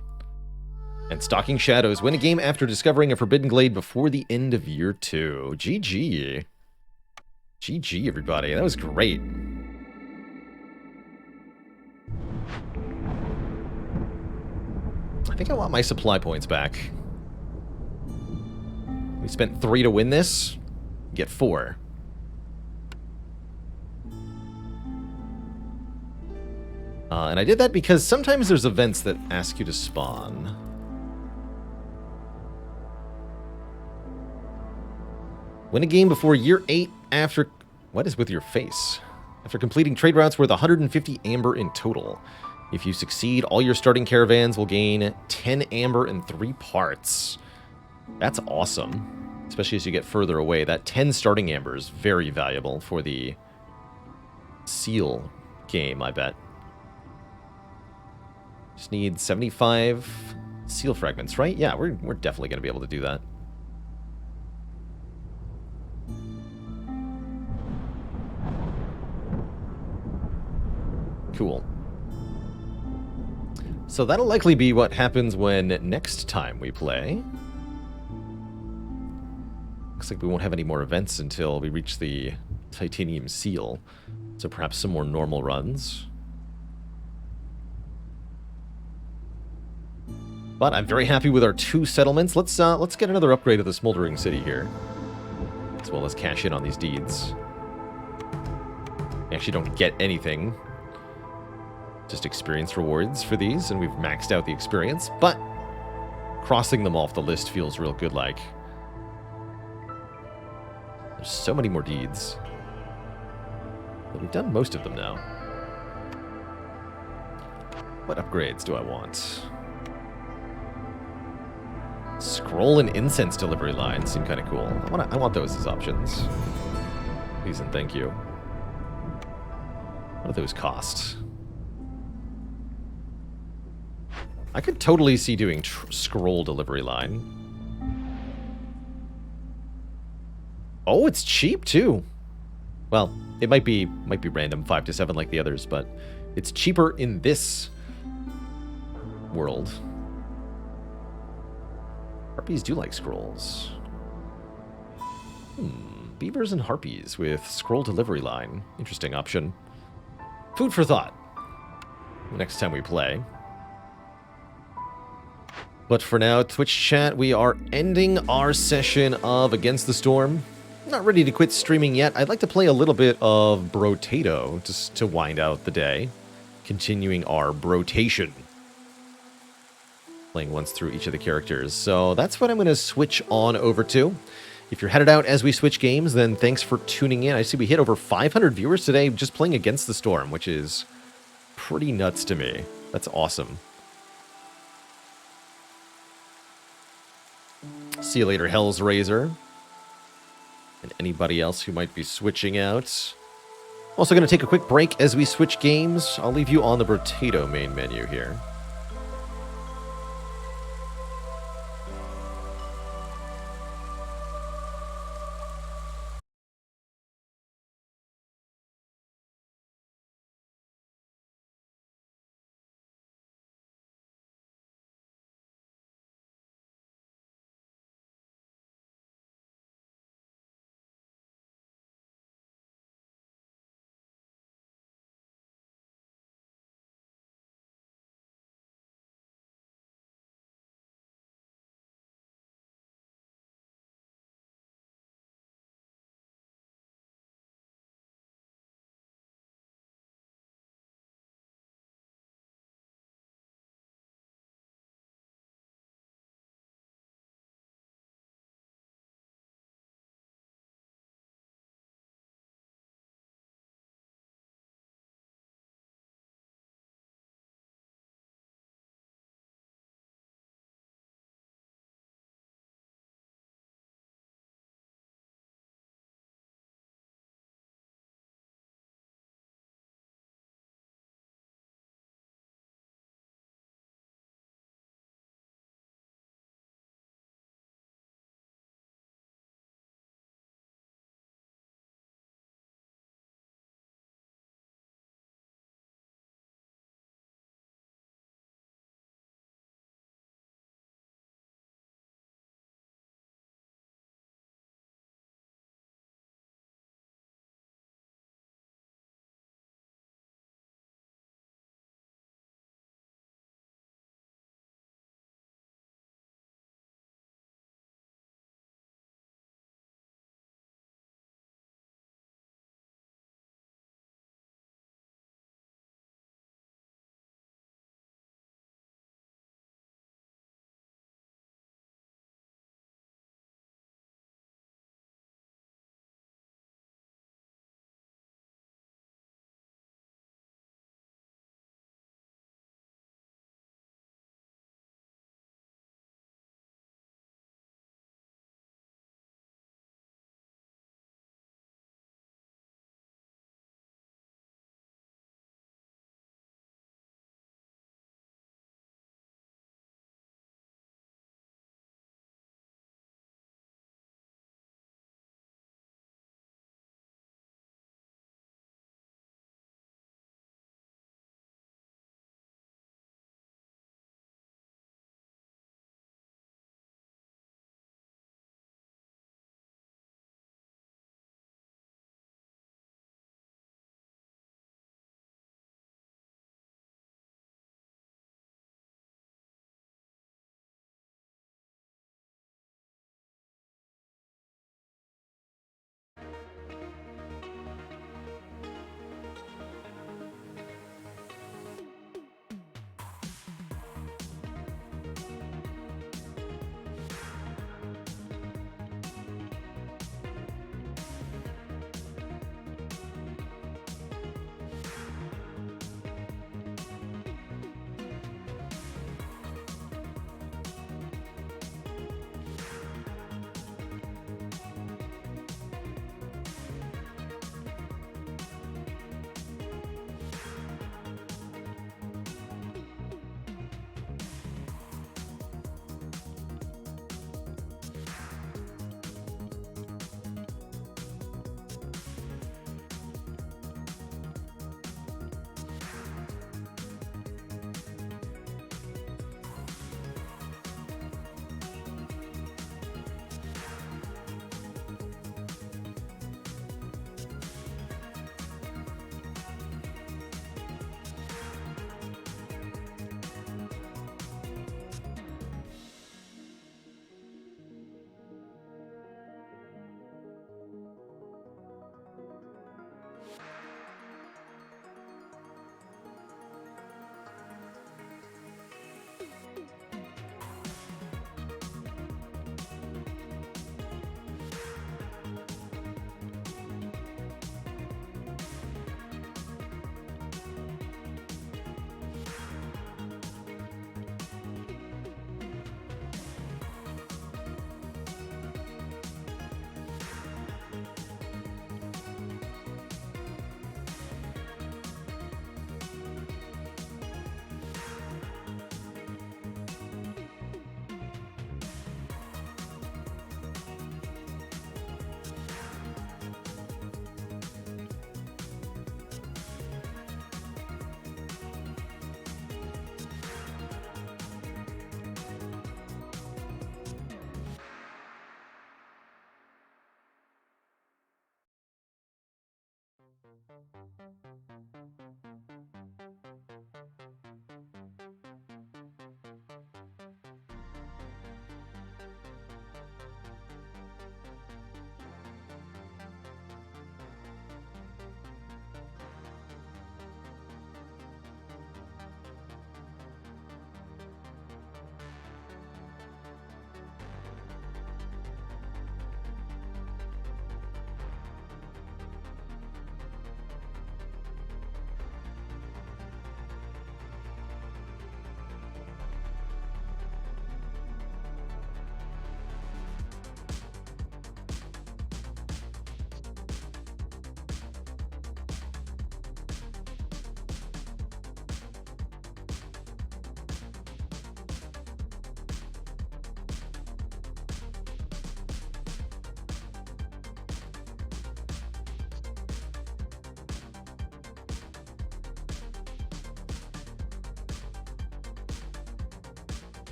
And Stalking Shadows. Win a game after discovering a forbidden glade before the end of year 2. GG. GG, everybody. That was great. I think I want my supply points back. We spent 3 to win this. Get 4. And I did that because sometimes there's events that ask you to spawn. Win a game before year 8 after... What is with your face? After completing trade routes worth 150 amber in total. If you succeed, all your starting caravans will gain 10 amber and 3 parts. That's awesome. Especially as you get further away. That 10 starting amber is very valuable for the seal game, I bet. Just need 75 seal fragments, right? Yeah, we're definitely going to be able to do that. Cool. So that'll likely be what happens when next time we play. Looks like we won't have any more events until we reach the titanium seal. So perhaps some more normal runs. But I'm very happy with our 2 settlements. Let's get another upgrade of the Smoldering City here. As well as cash in on these deeds. We actually don't get anything. Just experience rewards for these, and we've maxed out the experience. But crossing them off the list feels real good like. There's so many more deeds. But we've done most of them now. What upgrades do I want? Scroll and incense delivery lines seem kind of cool. I want those as options. Please and thank you. What do those cost? I could totally see doing scroll delivery line. Oh, it's cheap too. Well, it might be random 5 to 7 like the others, but it's cheaper in this world. Harpies do like scrolls. Beavers and harpies with scroll delivery line. Interesting option. Food for thought. Next time we play. But for now, Twitch chat, we are ending our session of Against the Storm. Not ready to quit streaming yet. I'd like to play a little bit of Brotato just to wind out the day. Continuing our brotation. Playing once through each of the characters. So that's what I'm going to switch on over to. If you're headed out as we switch games, then thanks for tuning in. I see we hit over 500 viewers today just playing Against the Storm, which is pretty nuts to me. That's awesome. See you later, Hell's Razor. And anybody else who might be switching out. Also going to take a quick break as we switch games. I'll leave you on the Brotato main menu here.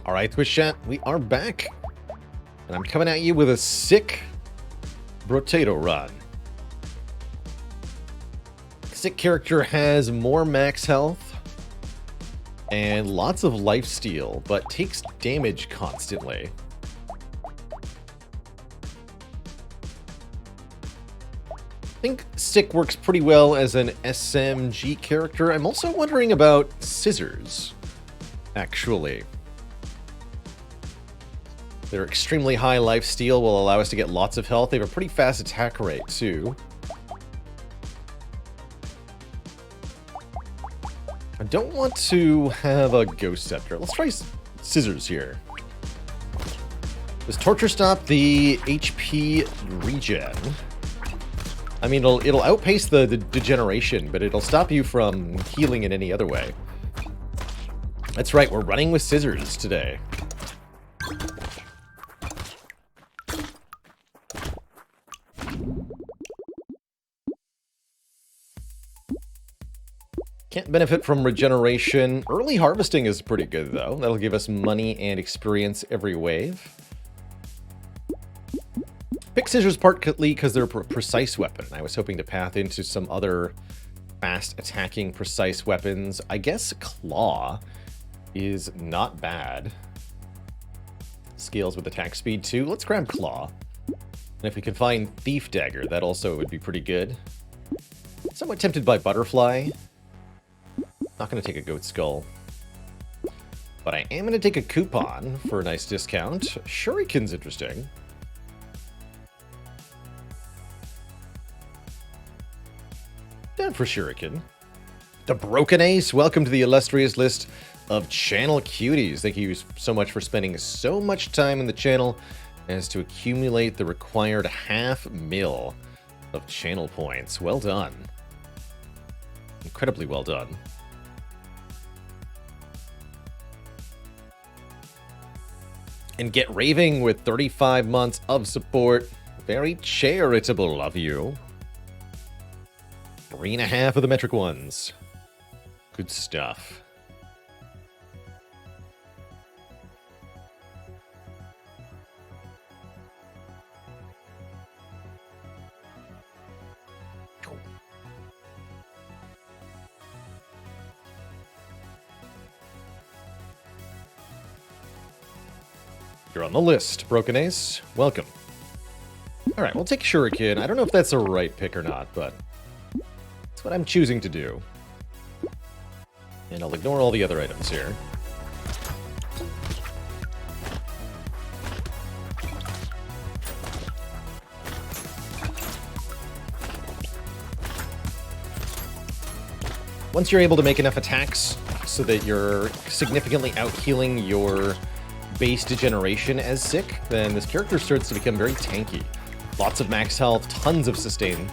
All right, Twitch chat, we are back. And I'm coming at you with a sick Brotato run. Sick character has more max health and lots of lifesteal, but takes damage constantly. I think Sick works pretty well as an SMG character. I'm also wondering about Scissors, actually. Their extremely high lifesteal will allow us to get lots of health. They have a pretty fast attack rate, too. I don't want to have a Ghost Scepter. Let's try Scissors here. Does Torture stop the HP regen? I mean, it'll outpace the degeneration, but it'll stop you from healing in any other way. That's right, we're running with Scissors today. Can't benefit from regeneration. Early harvesting is pretty good, though. That'll give us money and experience every wave. Pick Scissors partly because they're a precise weapon. I was hoping to path into some other fast attacking precise weapons. I guess Claw is not bad. Scales with attack speed, too. Let's grab Claw. And if we can find Thief Dagger, that also would be pretty good. Somewhat tempted by Butterfly. Not going to take a Goat Skull. But I am going to take a coupon for a nice discount. Shuriken's interesting. Down for Shuriken. The Broken Ace, welcome to the illustrious list of channel cuties. Thank you so much for spending so much time in the channel as to accumulate the required 500,000 of channel points. Well done. Incredibly well done. And get raving with 35 months of support. Very charitable of you. 3.5 of the metric ones. Good stuff. You're on the list, Broken Ace. Welcome. Alright, we'll take Shuriken. I don't know if that's the right pick or not, but that's what I'm choosing to do. And I'll ignore all the other items here. Once you're able to make enough attacks so that you're significantly out-healing your base degeneration as sick, then this character starts to become very tanky. Lots of max health, tons of sustain.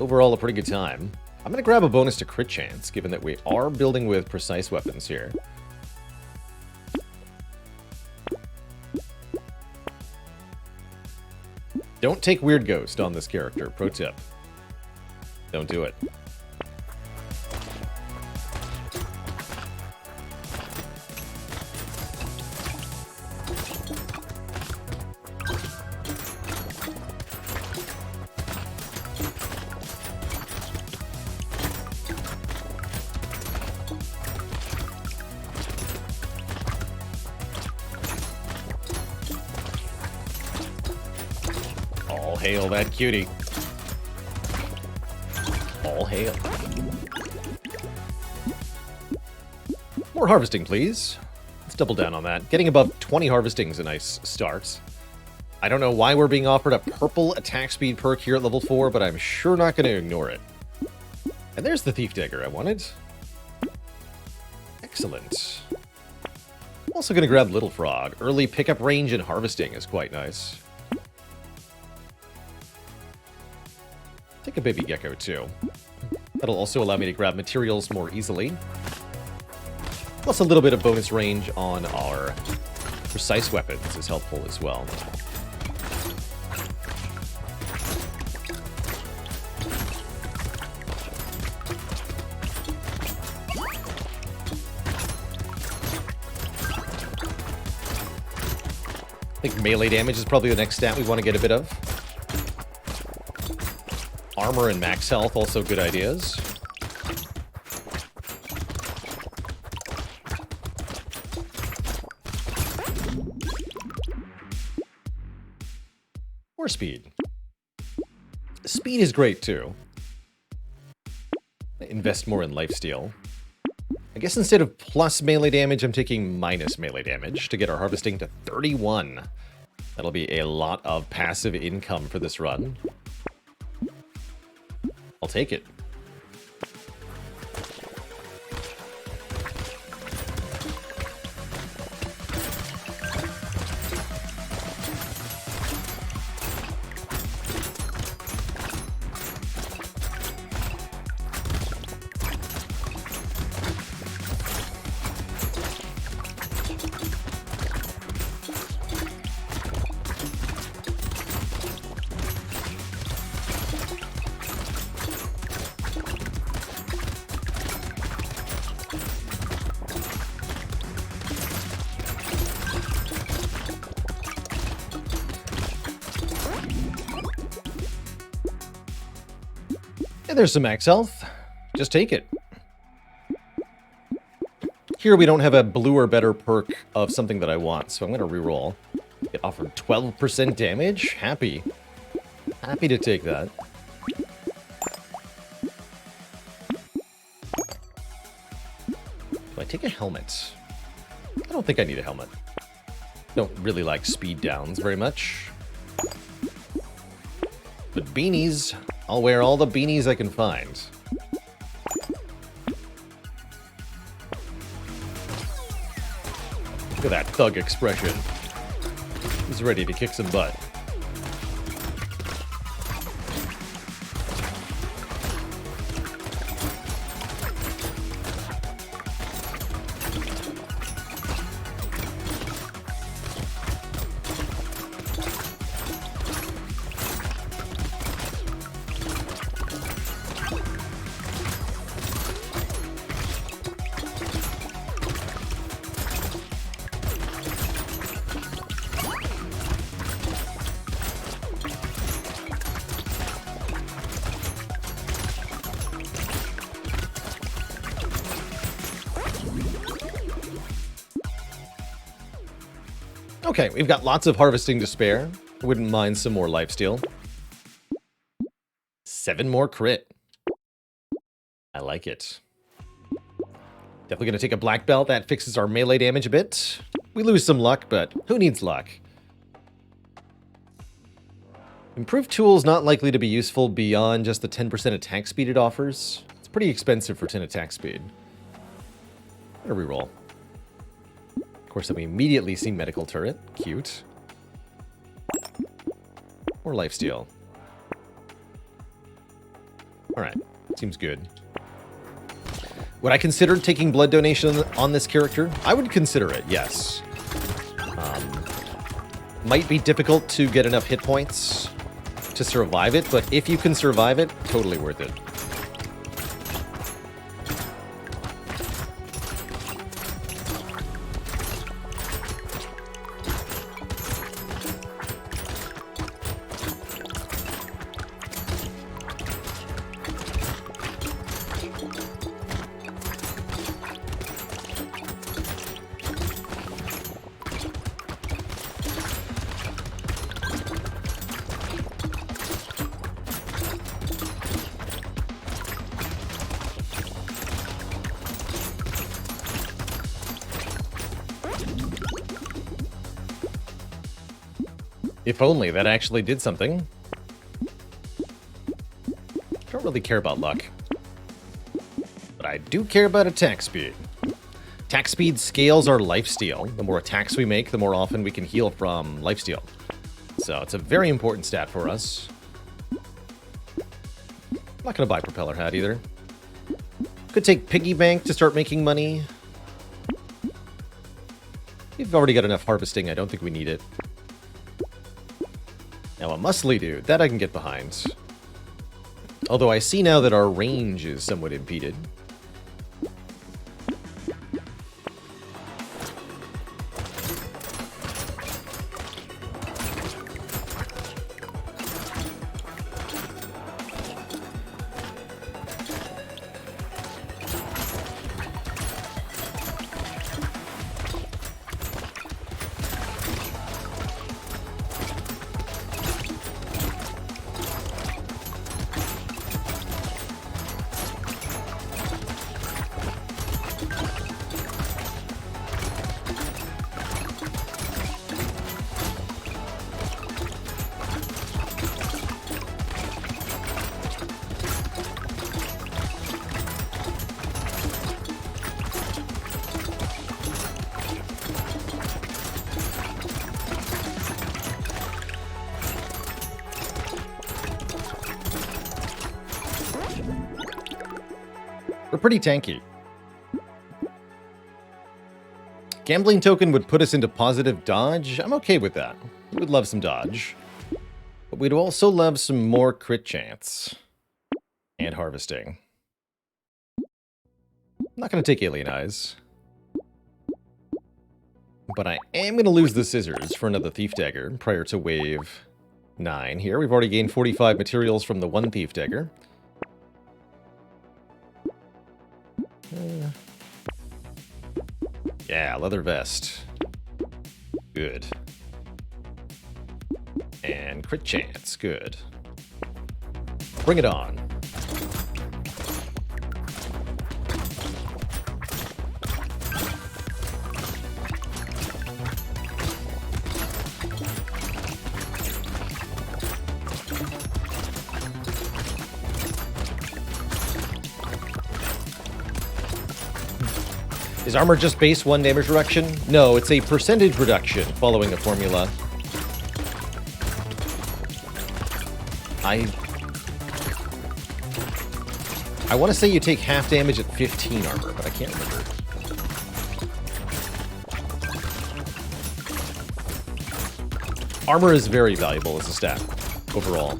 Overall, a pretty good time. I'm going to grab a bonus to crit chance, given that we are building with precise weapons here. Don't take Weird Ghost on this character, pro tip. Don't do it. All hail that cutie. All hail. More harvesting, please. Let's double down on that. Getting above 20 harvesting is a nice start. I don't know why we're being offered a purple attack speed perk here at level 4, but I'm sure not going to ignore it. And there's the Thief Dagger I wanted. Excellent. I'm also going to grab Little Frog. Early pickup range and harvesting is quite nice. Take a baby gecko, too. That'll also allow me to grab materials more easily. Plus a little bit of bonus range on our precise weapons is helpful as well. I think melee damage is probably the next stat we want to get a bit of. Armor and max health, also good ideas. Or speed. Speed is great, too. Invest more in lifesteal. I guess instead of plus melee damage, I'm taking minus melee damage to get our harvesting to 31. That'll be a lot of passive income for this run. I'll take it. And there's some max health. Just take it. Here we don't have a blue or better perk of something that I want, so I'm going to reroll. Get offered 12% damage? Happy. Happy to take that. Do I take a helmet? I don't think I need a helmet. Don't really like speed downs very much. But beanies, I'll wear all the beanies I can find. Look at that thug expression. He's ready to kick some butt. Okay, we've got lots of harvesting to spare. Wouldn't mind some more lifesteal. 7 more crit. I like it. Definitely going to take a black belt. That fixes our melee damage a bit. We lose some luck, but who needs luck? Improved tools not likely to be useful beyond just the 10% attack speed it offers. It's pretty expensive for 10 attack speed. Better reroll. Of course, then we immediately see medical turret. Cute. Or lifesteal. Alright, seems good. Would I consider taking blood donation on this character? I would consider it, yes. Might be difficult to get enough hit points to survive it, but if you can survive it, totally worth it. If only that actually did something. Don't really care about luck. But I do care about attack speed. Attack speed scales our lifesteal. The more attacks we make, the more often we can heal from lifesteal. So it's a very important stat for us. I'm not going to buy Propeller Hat either. Could take Piggy Bank to start making money. We've already got enough harvesting. I don't think we need it. Now, a muscly dude, that I can get behind. Although I see now that our range is somewhat impeded. We're pretty tanky. Gambling token would put us into positive dodge. I'm okay with that. We would love some dodge. But we'd also love some more crit chance. And harvesting. I'm not going to take Alien Eyes. But I am going to lose the Scissors for another Thief Dagger prior to wave 9 here. We've already gained 45 materials from the one Thief Dagger. Yeah, leather vest. Good. And crit chance. Good. Bring it on. Is armor just base 1 damage reduction? No, it's a percentage reduction following a formula. I want to say you take half damage at 15 armor, but I can't remember. Armor is very valuable as a stat, overall.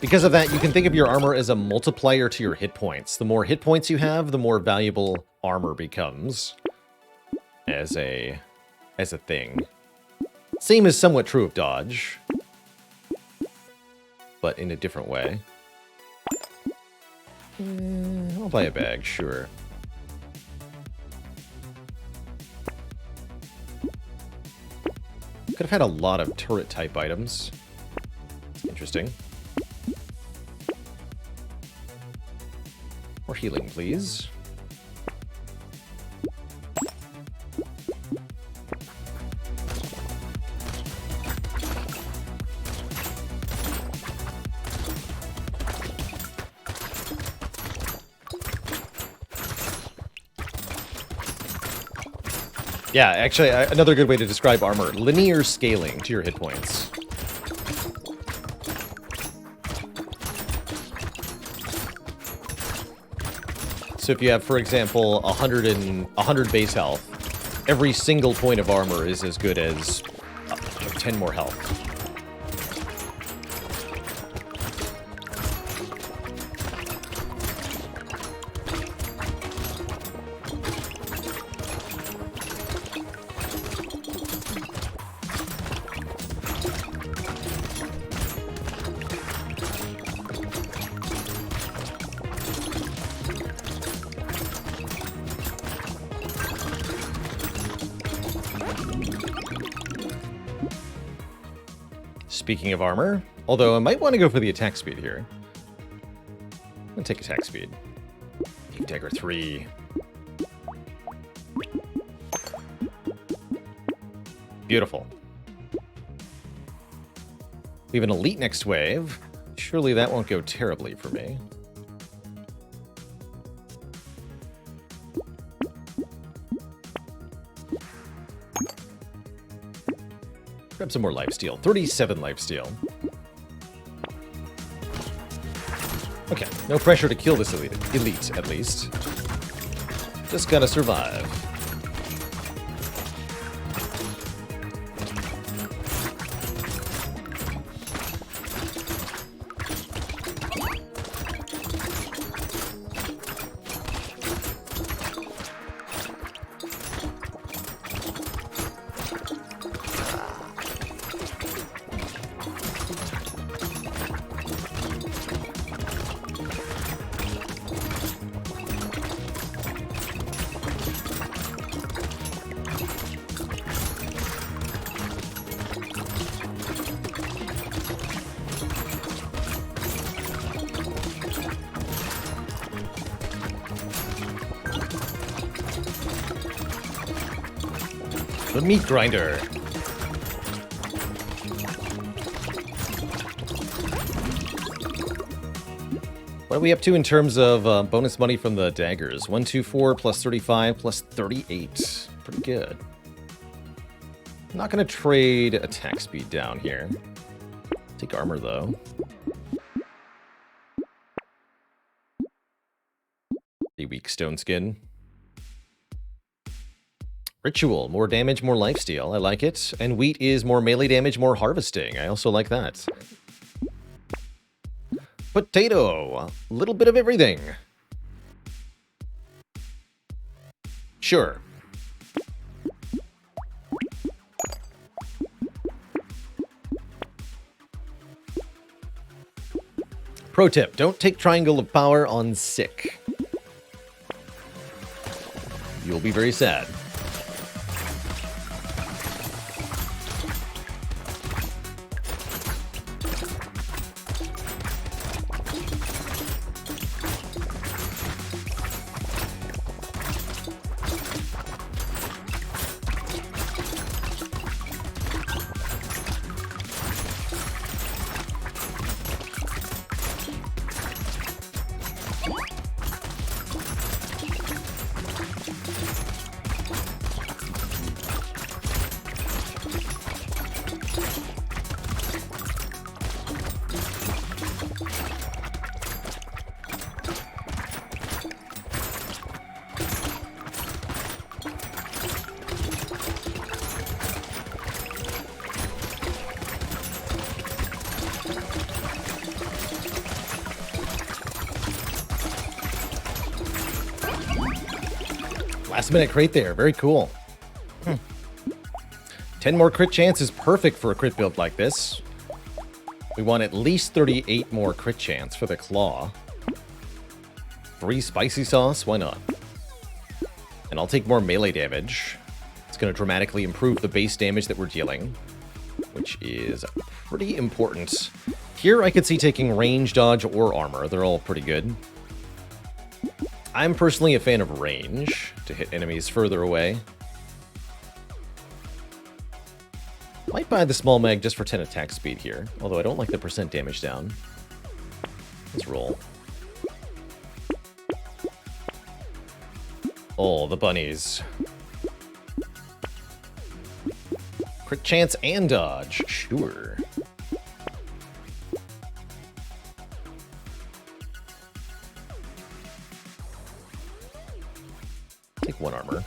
Because of that, you can think of your armor as a multiplier to your hit points. The more hit points you have, the more valuable armor becomes as a thing. Same is somewhat true of dodge, but in a different way. I'll buy a bag, sure. Could have had a lot of turret-type items. Interesting. more healing, please. Yeah, actually, another good way to describe armor. Linear scaling to your hit points. So if you have, for example, 100 base health, every single point of armor is as good as 10 more health. Speaking of armor, although I might want to go for the attack speed here. I'm going to take attack speed. Deep Dagger 3. Beautiful. We have an elite next wave. Surely that won't go terribly for me. Grab some more lifesteal. 37 lifesteal. Okay, no pressure to kill this elite at least. Just gotta survive. The meat grinder. What are we up to in terms of bonus money from the daggers? 124 plus 35 plus 38. Pretty good. I'm not going to trade attack speed down here. Take armor, though. A weak stone skin. Ritual, more damage, more lifesteal. I like it. And wheat is more melee damage, more harvesting. I also like that. Potato, a little bit of everything. Sure. Pro tip, don't take Triangle of Power on sick. You'll be very sad. Last minute crate there. Very cool. 10 more crit chance is perfect for a crit build like this. We want at least 38 more crit chance for the claw. 3 spicy sauce? Why not? And I'll take more melee damage. It's going to dramatically improve the base damage that we're dealing, which is pretty important. Here I could see taking range, dodge, or armor. They're all pretty good. I'm personally a fan of range to hit enemies further away. Might buy the small mag just for 10 attack speed here, although I don't like the percent damage down. Let's roll. Oh, the bunnies. Crit chance and dodge, sure. Take 1 armor.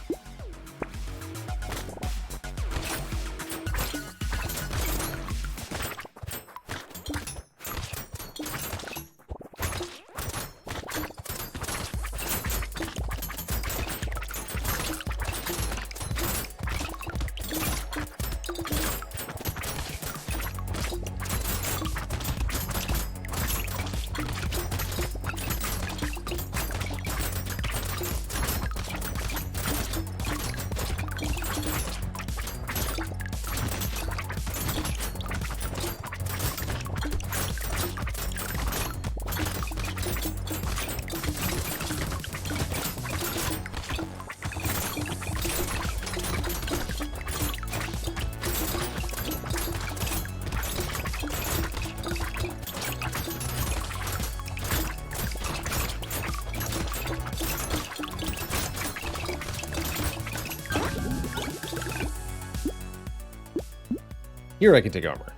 Here I can take armor.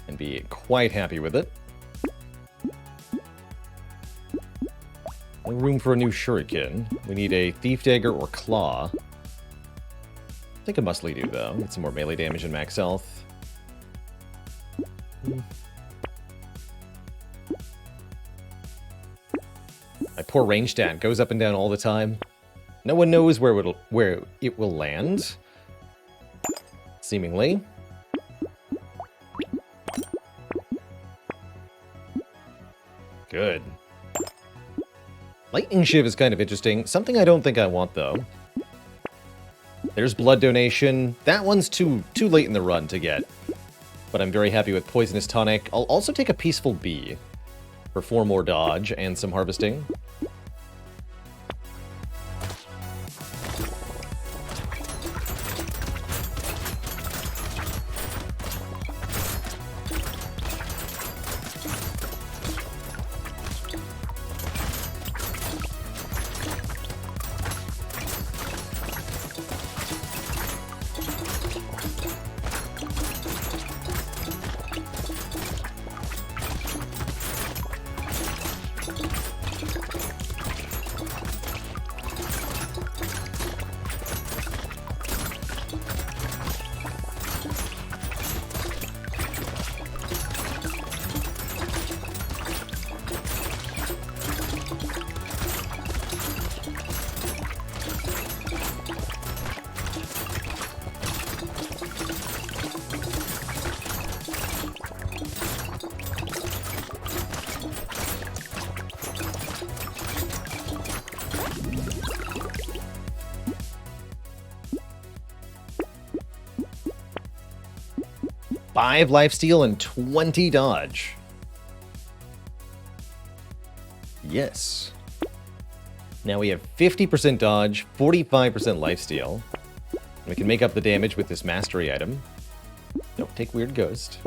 And be quite happy with it. No room for a new shuriken. We need a thief dagger or claw. Take a muscly do though. Get some more melee damage and max health. My poor range stat goes up and down all the time. No one knows where it will land. Seemingly. Good. Lightning Shiv is kind of interesting. Something I don't think I want, though. There's blood donation. That one's too late in the run to get. But I'm very happy with Poisonous Tonic. I'll also take a Peaceful Bee for 4 more dodge and some harvesting. Five lifesteal and 20 dodge. Yes. Now we have 50% dodge, 45% lifesteal. We can make up the damage with this mastery item. Don't take Weird Ghost.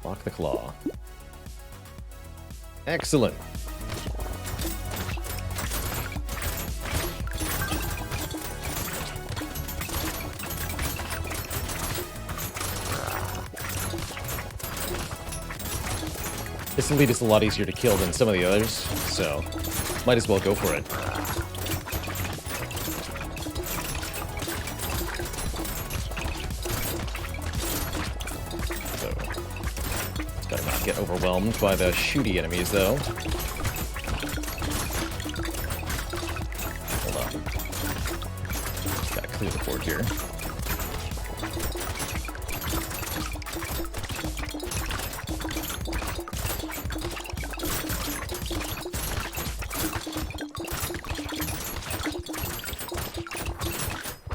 Lock the claw. Excellent. This elite is a lot easier to kill than some of the others, so might as well go for it. So, it's gotta not get overwhelmed by the shooty enemies, though. Hold on. Gotta clear the board here.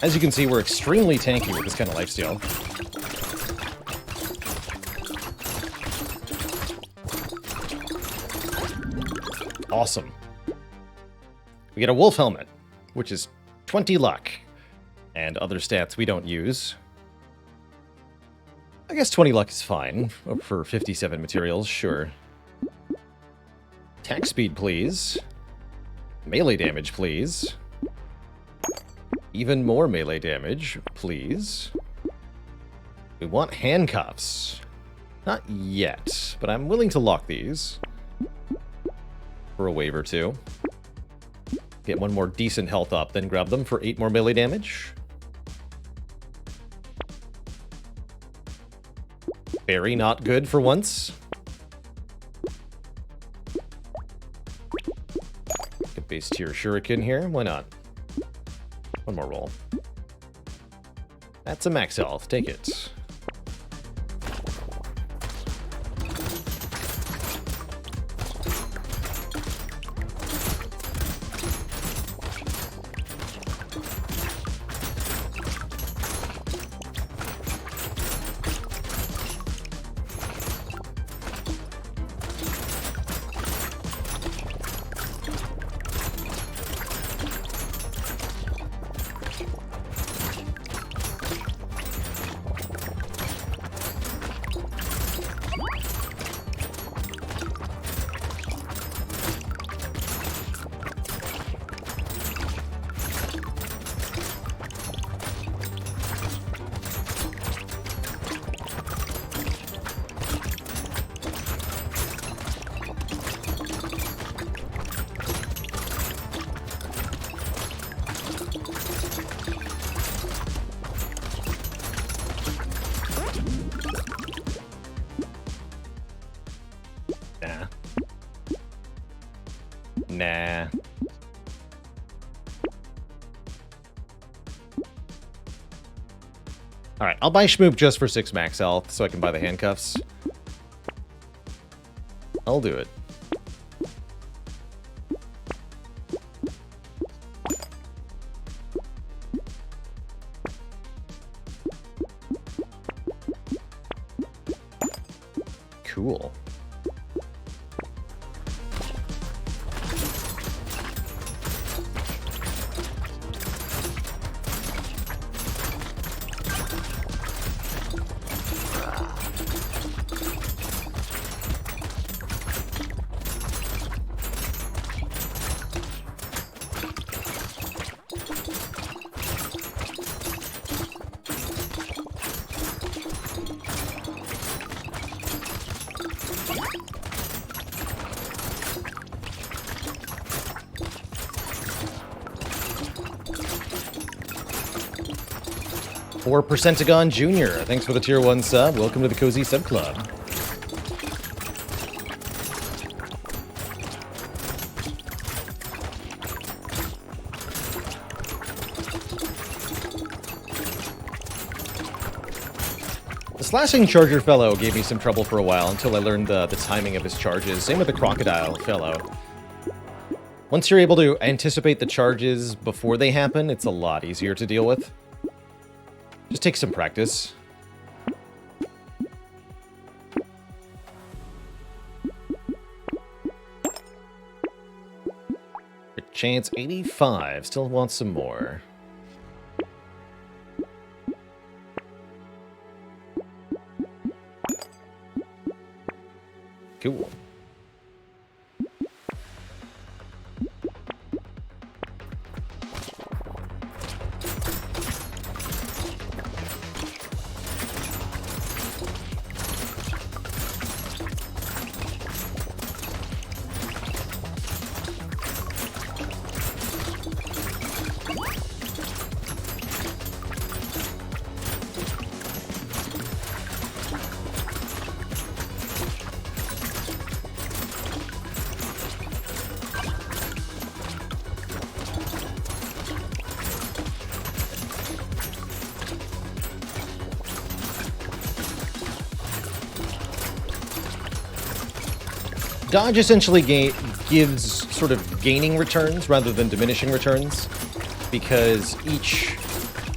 As you can see, we're extremely tanky with this kind of lifesteal. Awesome. We get a wolf helmet, which is 20 luck, and other stats we don't use. I guess 20 luck is fine for 57 materials, sure. Attack speed, please. Melee damage, please. Even more melee damage, please. We want handcuffs. Not yet, but I'm willing to lock these. For a wave or two. Get one more decent health up, then grab them for 8 more melee damage. Very not good for once. Get base tier shuriken here, why not? One more roll. That's a max health, take it. Nah. Alright, I'll buy Schmoop just for 6 max health so I can buy the handcuffs. I'll do it. Cool. Or Percentagon Jr. Thanks for the tier 1 sub. Welcome to the Cozy Sub Club. The slashing charger fellow gave me some trouble for a while until I learned the timing of his charges. Same with the crocodile fellow. Once you're able to anticipate the charges before they happen, it's a lot easier to deal with. Just take some practice. Crit chance 85. Still want some more. Cool. Dodge essentially gives sort of gaining returns rather than diminishing returns, because each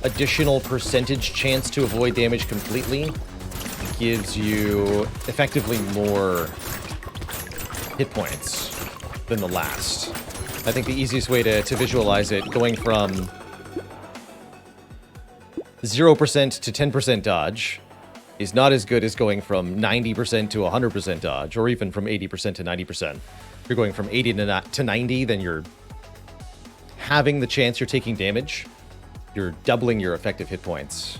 additional percentage chance to avoid damage completely gives you effectively more hit points than the last. I think the easiest way to visualize it, going from 0% to 10% dodge, is not as good as going from 90% to 100% dodge, or even from 80% to 90%. If you're going from 80 to 90, then you're having the chance you're taking damage. You're doubling your effective hit points.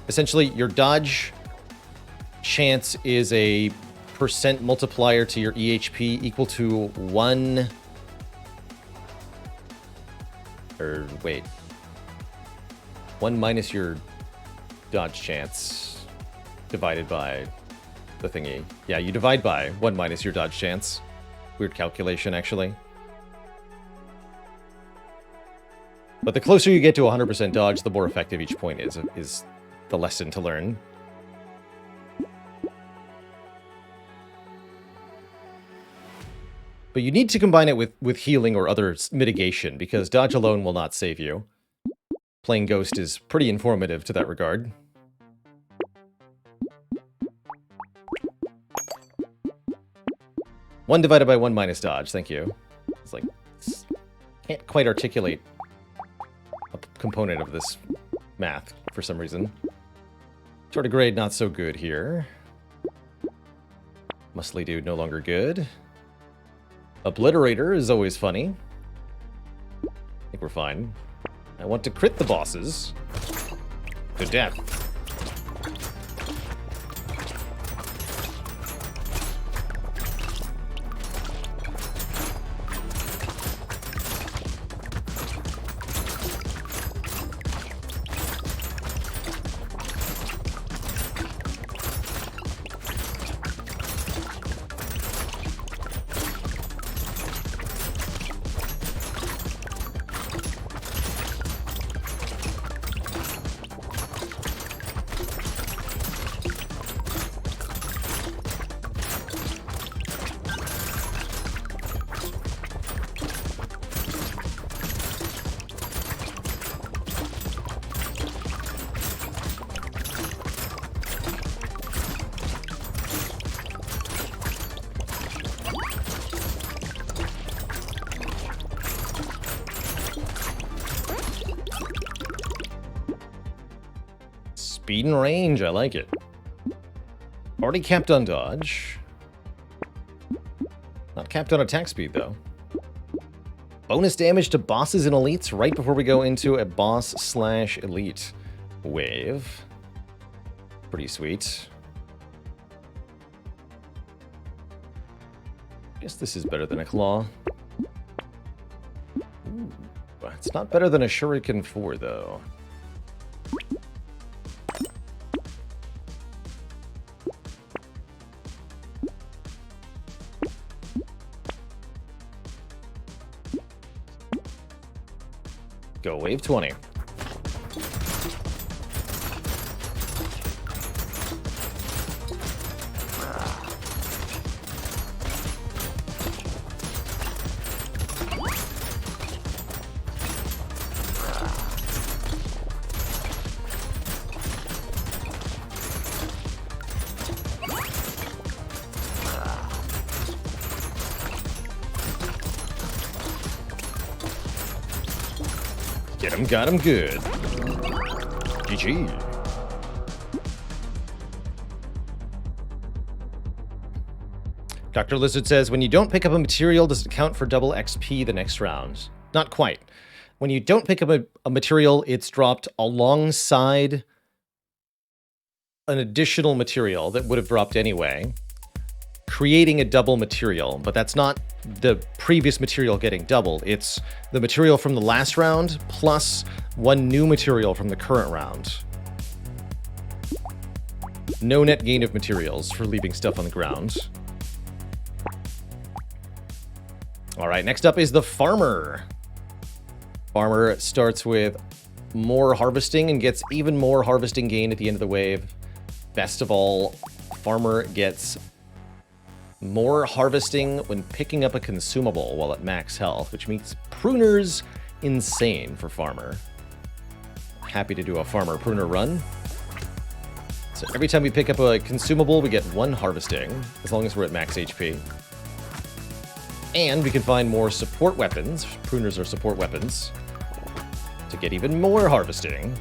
Essentially, your dodge chance is a percent multiplier to your EHP equal to 1... Or, wait. 1 minus your dodge chance divided by the thingy. Yeah, you divide by 1 minus your dodge chance. Weird calculation, actually. But the closer you get to 100% dodge, the more effective each point is the lesson to learn. But you need to combine it with healing or other mitigation, because dodge alone will not save you. Playing Ghost is pretty informative to that regard. One divided by 1 minus dodge, thank you. It's like, can't quite articulate a component of this math for some reason. Tardigrade not so good here. Muscly dude no longer good. Obliterator is always funny. I think we're fine. I want to crit the bosses to death. Speed and range, I like it. Already capped on dodge. Not capped on attack speed, though. Bonus damage to bosses and elites right before we go into a boss/elite wave. Pretty sweet. Guess this is better than a claw. Ooh, it's not better than a Shuriken 4, though. Go wave 20. Get him, got him good. GG. Dr. Lizard says, when you don't pick up a material, does it count for double XP the next round? Not quite. When you don't pick up a material, it's dropped alongside an additional material that would have dropped anyway, creating a double material, but that's not the previous material getting doubled. It's the material from the last round plus one new material from the current round. No net gain of materials for leaving stuff on the ground. All right, next up is the Farmer. Farmer starts with more harvesting and gets even more harvesting gain at the end of the wave. Best of all, Farmer gets more harvesting when picking up a consumable while at max health, which makes pruners insane for Farmer. Happy to do a Farmer pruner run. So every time we pick up a consumable, we get 1 harvesting, as long as we're at max HP. And we can find more support weapons. Pruners are support weapons. To get even more harvesting.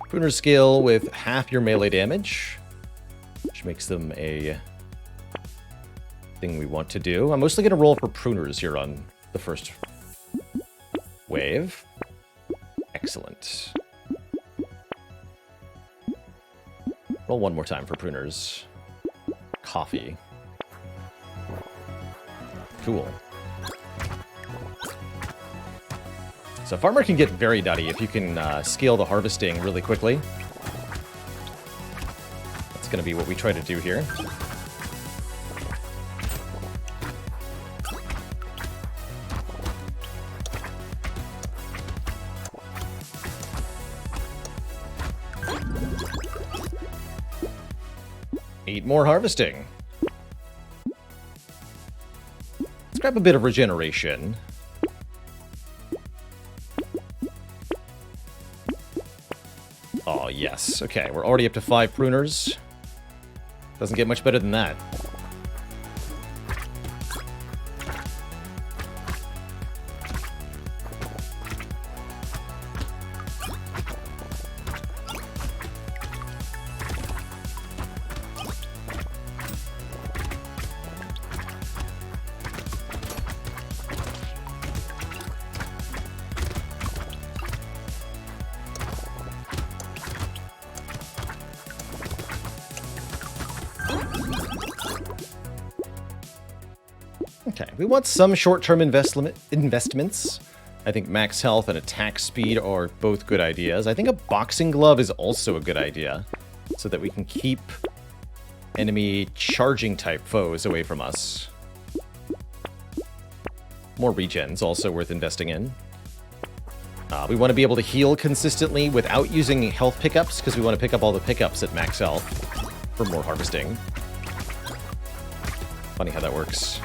Pruner skill with half your melee damage, which makes them a thing we want to do. I'm mostly going to roll for pruners here on the first wave. Excellent. Roll one more time for pruners. Coffee. Cool. So farmer can get very nutty if you can scale the harvesting really quickly. That's going to be what we try to do here. Eight more harvesting. Let's grab a bit of regeneration. Oh, yes. Okay, we're already up to 5 pruners. Doesn't get much better than that. Okay, we want some short-term investments. I think max health and attack speed are both good ideas. I think a boxing glove is also a good idea, so that we can keep enemy charging type foes away from us. More regen's also worth investing in. We want to be able to heal consistently without using health pickups, because we want to pick up all the pickups at max health for more harvesting. Funny how that works.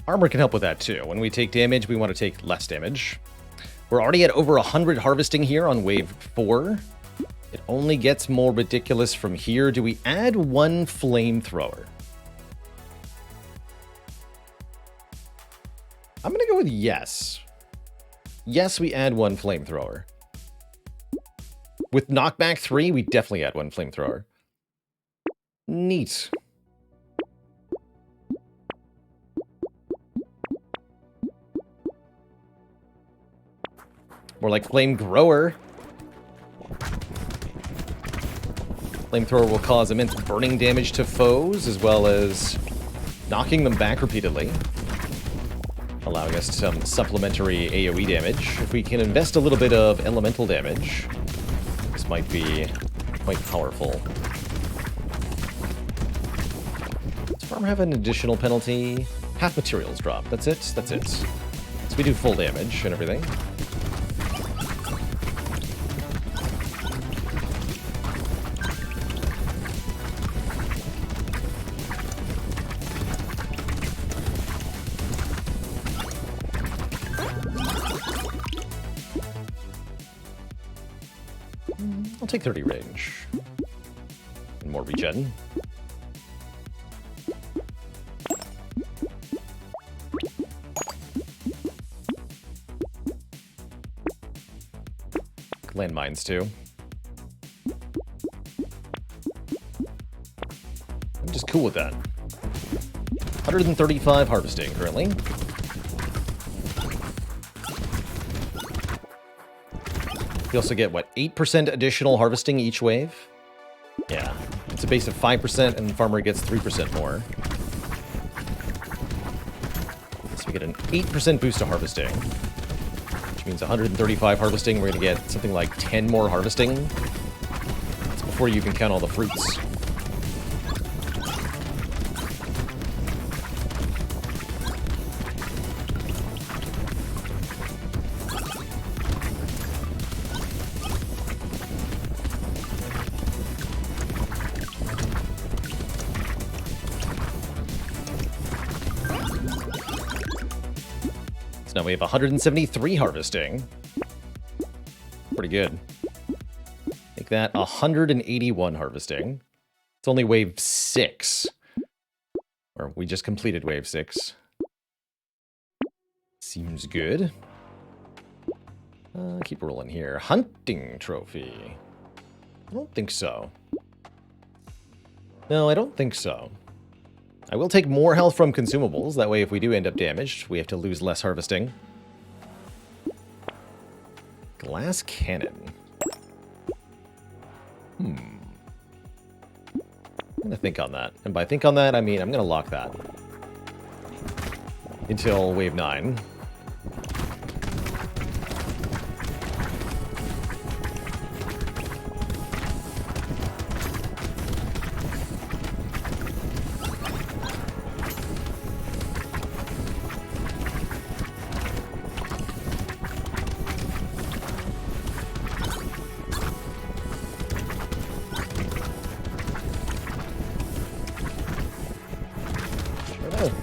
Armor can help with that too. When we take damage, we want to take less damage. We're already at over 100 harvesting here on wave 4. It only gets more ridiculous from here. Do we add 1 flamethrower? I'm going to go with yes. Yes, we add 1 flamethrower. With knockback 3, we definitely add 1 flamethrower. Neat. More like Flame Grower. Flamethrower will cause immense burning damage to foes, as well as knocking them back repeatedly, allowing us some supplementary AoE damage. If we can invest a little bit of elemental damage, this might be quite powerful. Does Farm have an additional penalty? Half materials drop. That's it? That's it. So we do full damage and everything. I'll take 30 range. And more regen. Landmines too. I'm just cool with that. 135 harvesting currently. You also get, what, 8% additional harvesting each wave? Yeah. It's a base of 5%, and Farmer gets 3% more. So we get an 8% boost to harvesting. which means 135 harvesting. We're going to get something like 10 more harvesting. That's before you even count all the fruits. So now we have 173 harvesting. Pretty good. Make that 181 harvesting. It's only wave 6. Or we just completed wave 6. Seems good. Keep rolling here. Hunting trophy. I don't think so. No, I don't think so. I will take more health from consumables. That way, if we do end up damaged, we have to lose less harvesting. Glass cannon. I'm going to think on that. And by think on that, I mean I'm going to lock that. Until wave 9.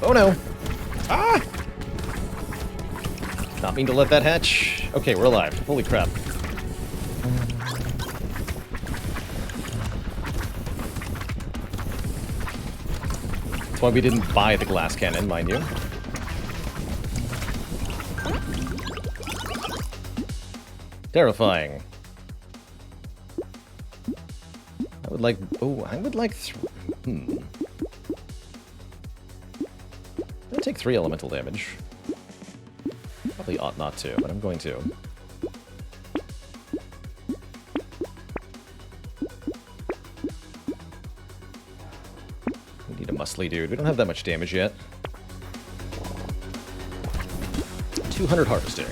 Oh no! Ah! Not mean to let that hatch. Okay, we're alive. Holy crap. That's why we didn't buy the glass cannon, mind you. Terrifying. I would like... Oh, I would like... I'm gonna take 3 elemental damage. Probably ought not to, but I'm going to. We need a muscly dude. We don't have that much damage yet. 200 harvesting.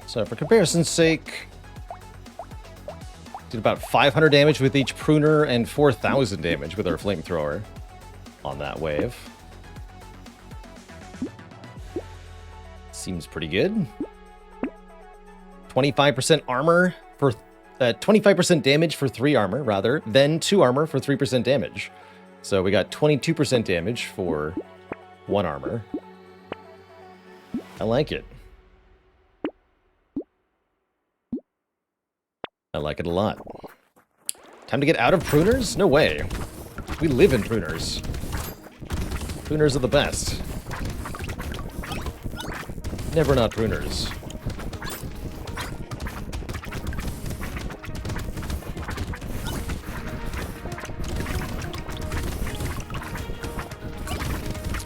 So for comparison's sake, did about 500 damage with each pruner and 4,000 damage with our flamethrower on that wave. Seems pretty good. 25% armor for 25% damage for 3 armor, rather, then 2 armor for 3% damage. So we got 22% damage for 1 armor. I like it. I like it a lot. Time to get out of pruners? No way. We live in pruners. Pruners are the best. Never not pruners.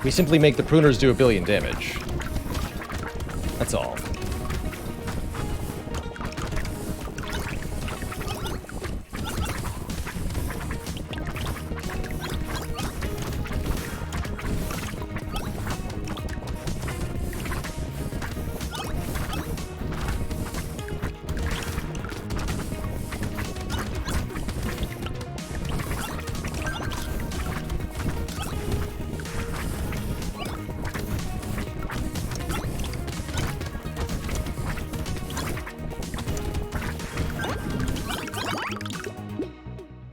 We simply make the pruners do 1 billion damage. That's all.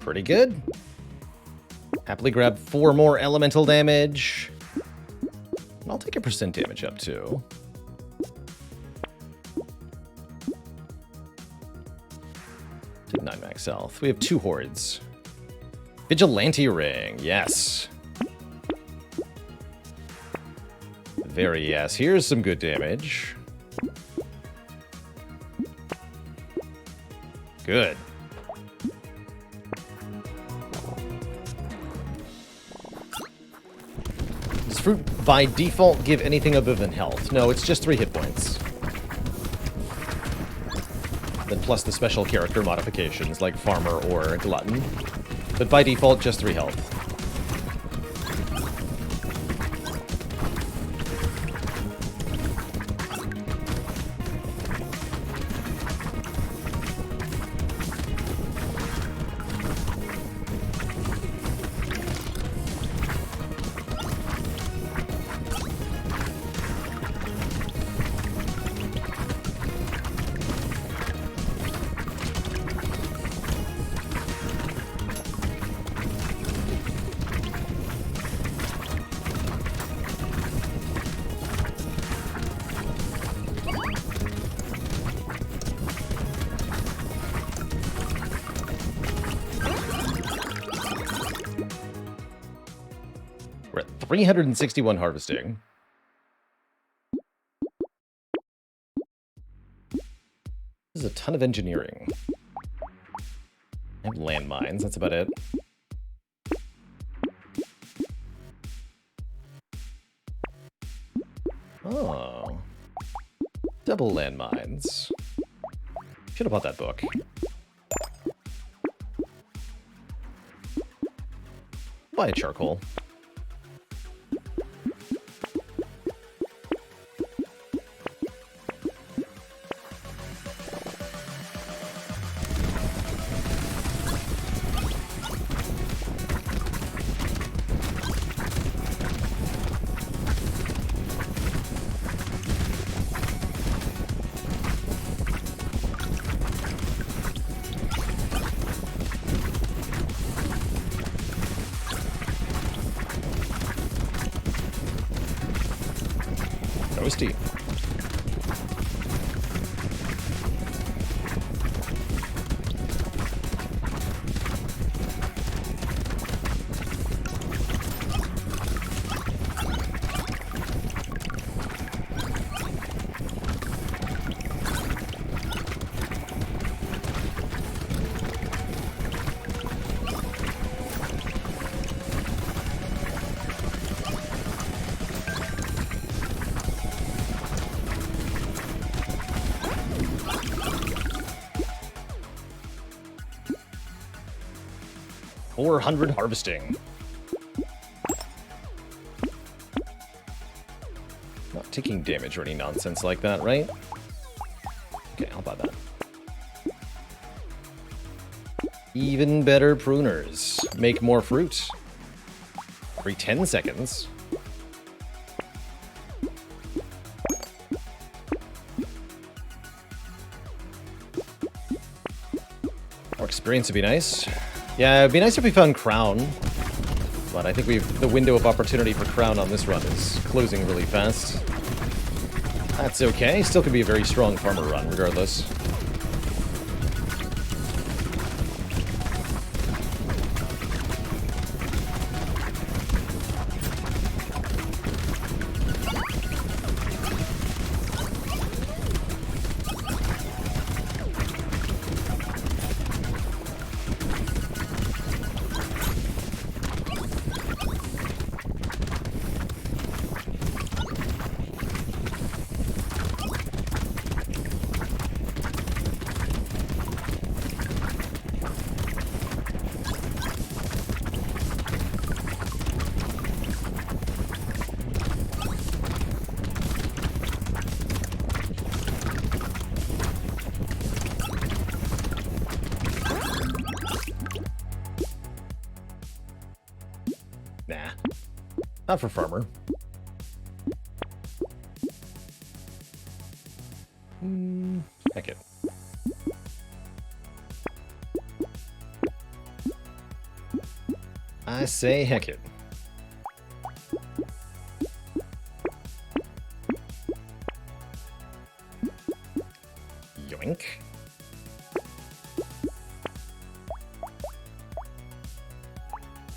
Pretty good. Happily grab 4 more elemental damage. And I'll take a percent damage up too. Take 9 max health. We have 2 hordes. Vigilante ring, yes. Very yes. Here's some good damage. Good. Does fruit by default give anything other than health? No, it's just 3 hit points. Then plus the special character modifications like Farmer or Glutton. But by default, just 3 health. We're at 361 harvesting. This is a ton of engineering. I have landmines, that's about it. Oh. Double landmines. Should have bought that book. Buy a charcoal. Toasty. $400 harvesting. Not taking damage or any nonsense like that, right? Okay, I'll buy that. Even better pruners. Make more fruit. Every 10 seconds. More experience would be nice. Yeah, it'd be nice if we found Crown. But I think the window of opportunity for Crown on this run is closing really fast. That's okay. Still could be a very strong farmer run, regardless. Nah. Not for farmer. Heck it. I say heck it. Yoink.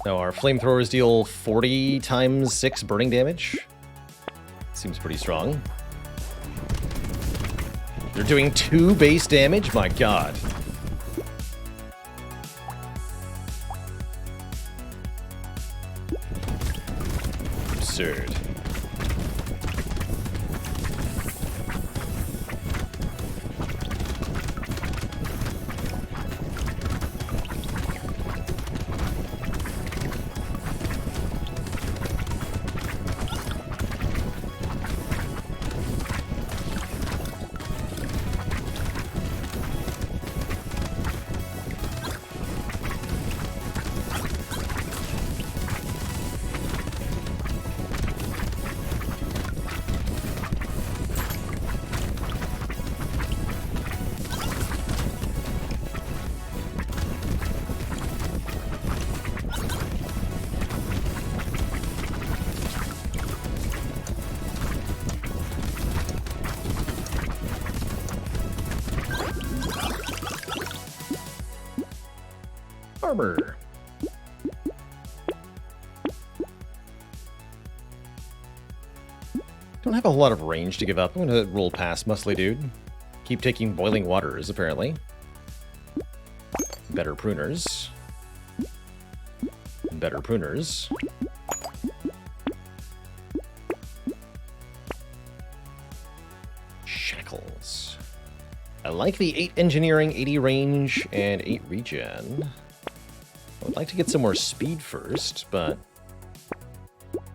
Now our flamethrowers deal 40 times 6 burning damage. Seems pretty strong. They're doing 2 base damage? My god. Absurd. Armor. Don't have a whole lot of range to give up. I'm gonna roll past Muscly Dude. Keep taking boiling waters, apparently. Better pruners. Better pruners. Shackles. I like the 8 engineering, 80 range, and 8 regen. I would like to get some more speed first, but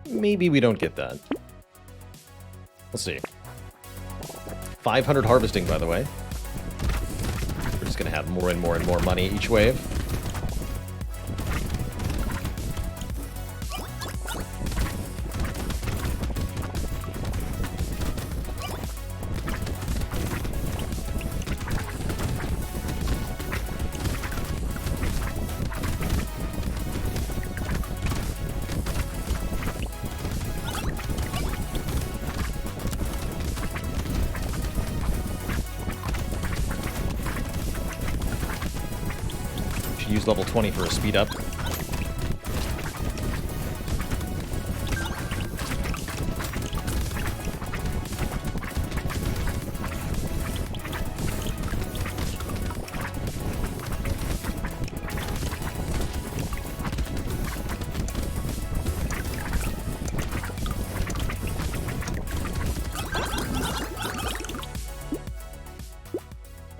maybe we don't get that. We'll see. 500 harvesting, by the way. We're just going to have more and more and more money each wave. Use level 20 for a speed up.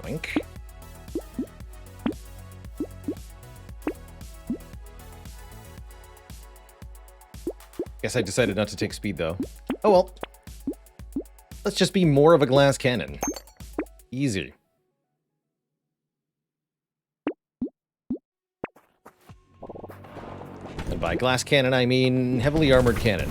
Boink. Guess I decided not to take speed, though. Oh well. Let's just be more of a glass cannon. Easy. And by glass cannon, I mean heavily armored cannon.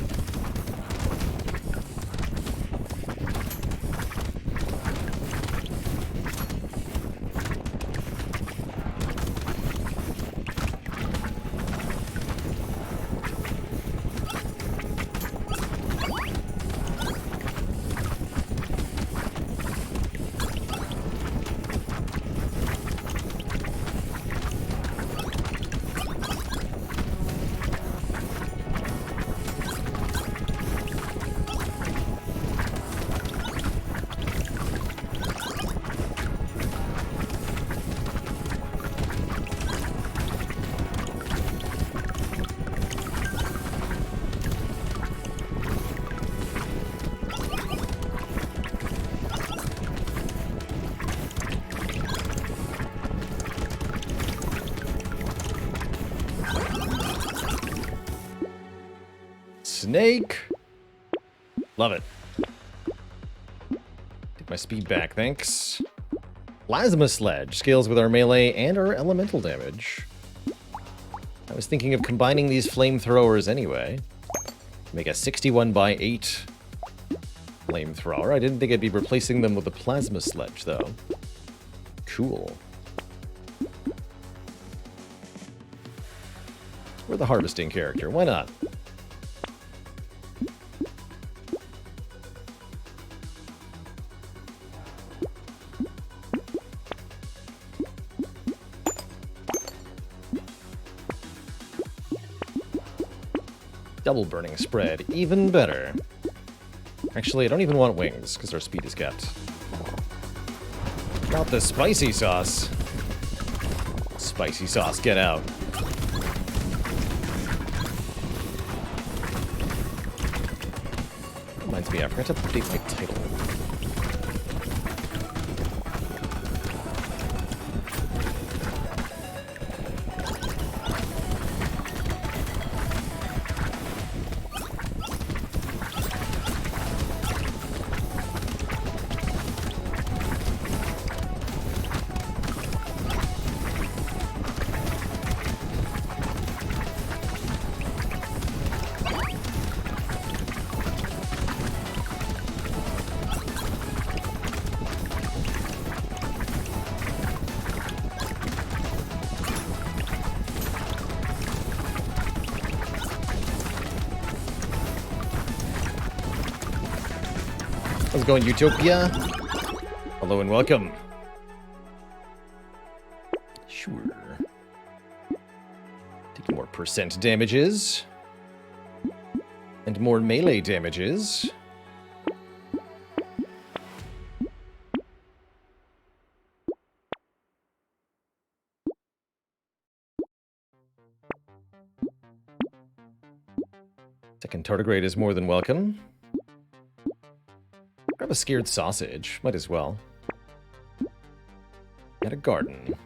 Snake! Love it. Take my speed back, thanks. Plasma Sledge scales with our melee and our elemental damage. I was thinking of combining these flamethrowers anyway. Make a 61 by 8 flamethrower. I didn't think I'd be replacing them with a Plasma Sledge, though. Cool. We're the harvesting character. Why not? Double burning spread. Even better. Actually, I don't even want wings, because our speed is kept. Not the spicy sauce. Spicy sauce, get out. Reminds me, I forgot to update my title. How's it going, Utopia? Hello and welcome. Sure. Taking more percent damages. And more melee damages. Second tardigrade is more than welcome. Grab a scared sausage. Might as well. And a garden.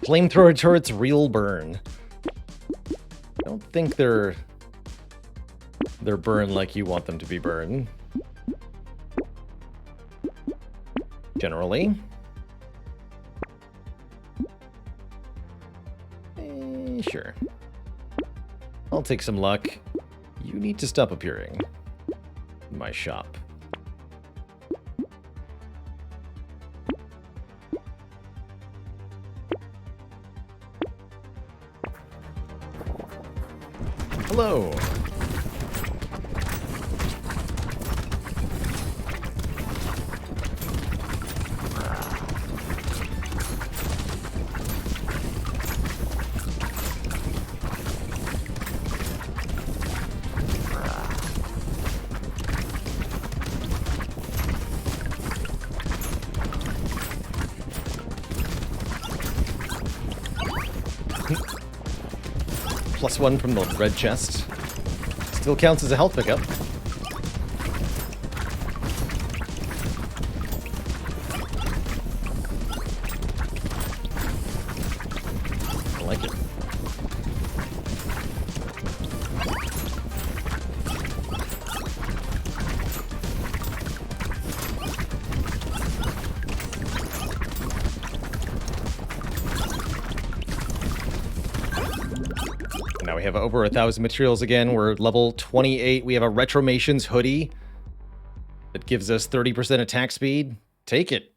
Flamethrower turrets real burn. I don't think they're burned like you want them to be burned. Generally. Sure. I'll take some luck. You need to stop appearing in my shop. Hello. +1 from the red chest. Still counts as a health pickup. I like it. Now we have over 1,000 materials again. We're level 28. We have a Retromations hoodie that gives us 30% attack speed. Take it.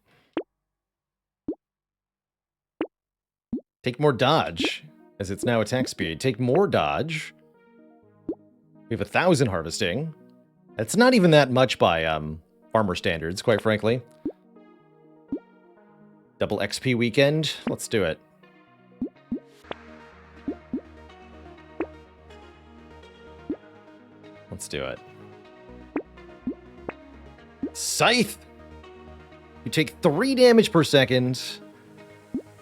Take more dodge, as it's now attack speed. Take more dodge. We have 1,000 harvesting. That's not even that much by farmer standards, quite frankly. Double XP weekend. Let's do it. Let's do it. Scythe! You take 3 damage per second,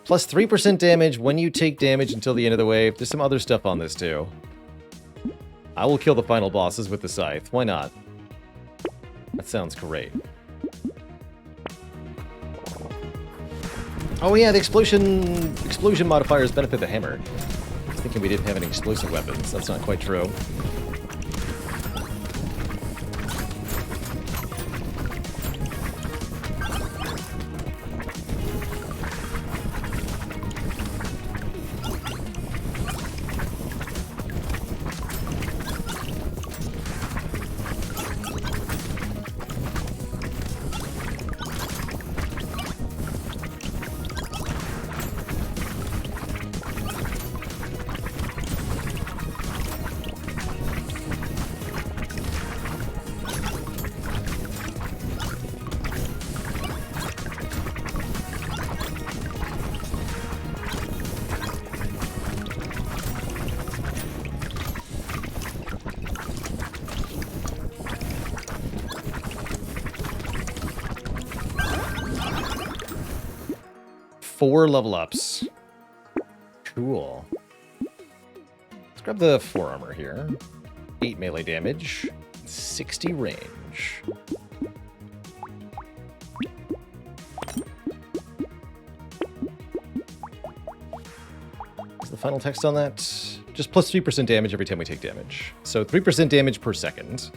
plus 3% damage when you take damage until the end of the wave. There's some other stuff on this, too. I will kill the final bosses with the Scythe. Why not? That sounds great. Oh yeah, the explosion modifiers benefit the hammer. I was thinking we didn't have any explosive weapons. That's not quite true. Four level ups. Cool. Let's grab the forearmor here. 8 melee damage, 60 range. What's the final text on that? Just plus 3% damage every time we take damage. So 3% damage per second.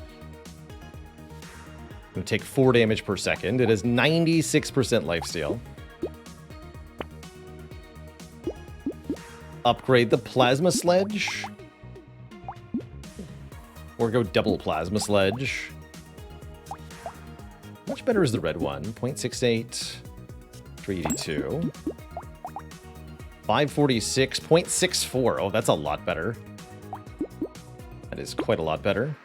We take 4 damage per second. It is 96% lifesteal. Upgrade the plasma sledge. Or go double plasma sledge. Much better is the red one. 0.68, 382. 546, 0.64. Oh, that's a lot better. That is quite a lot better.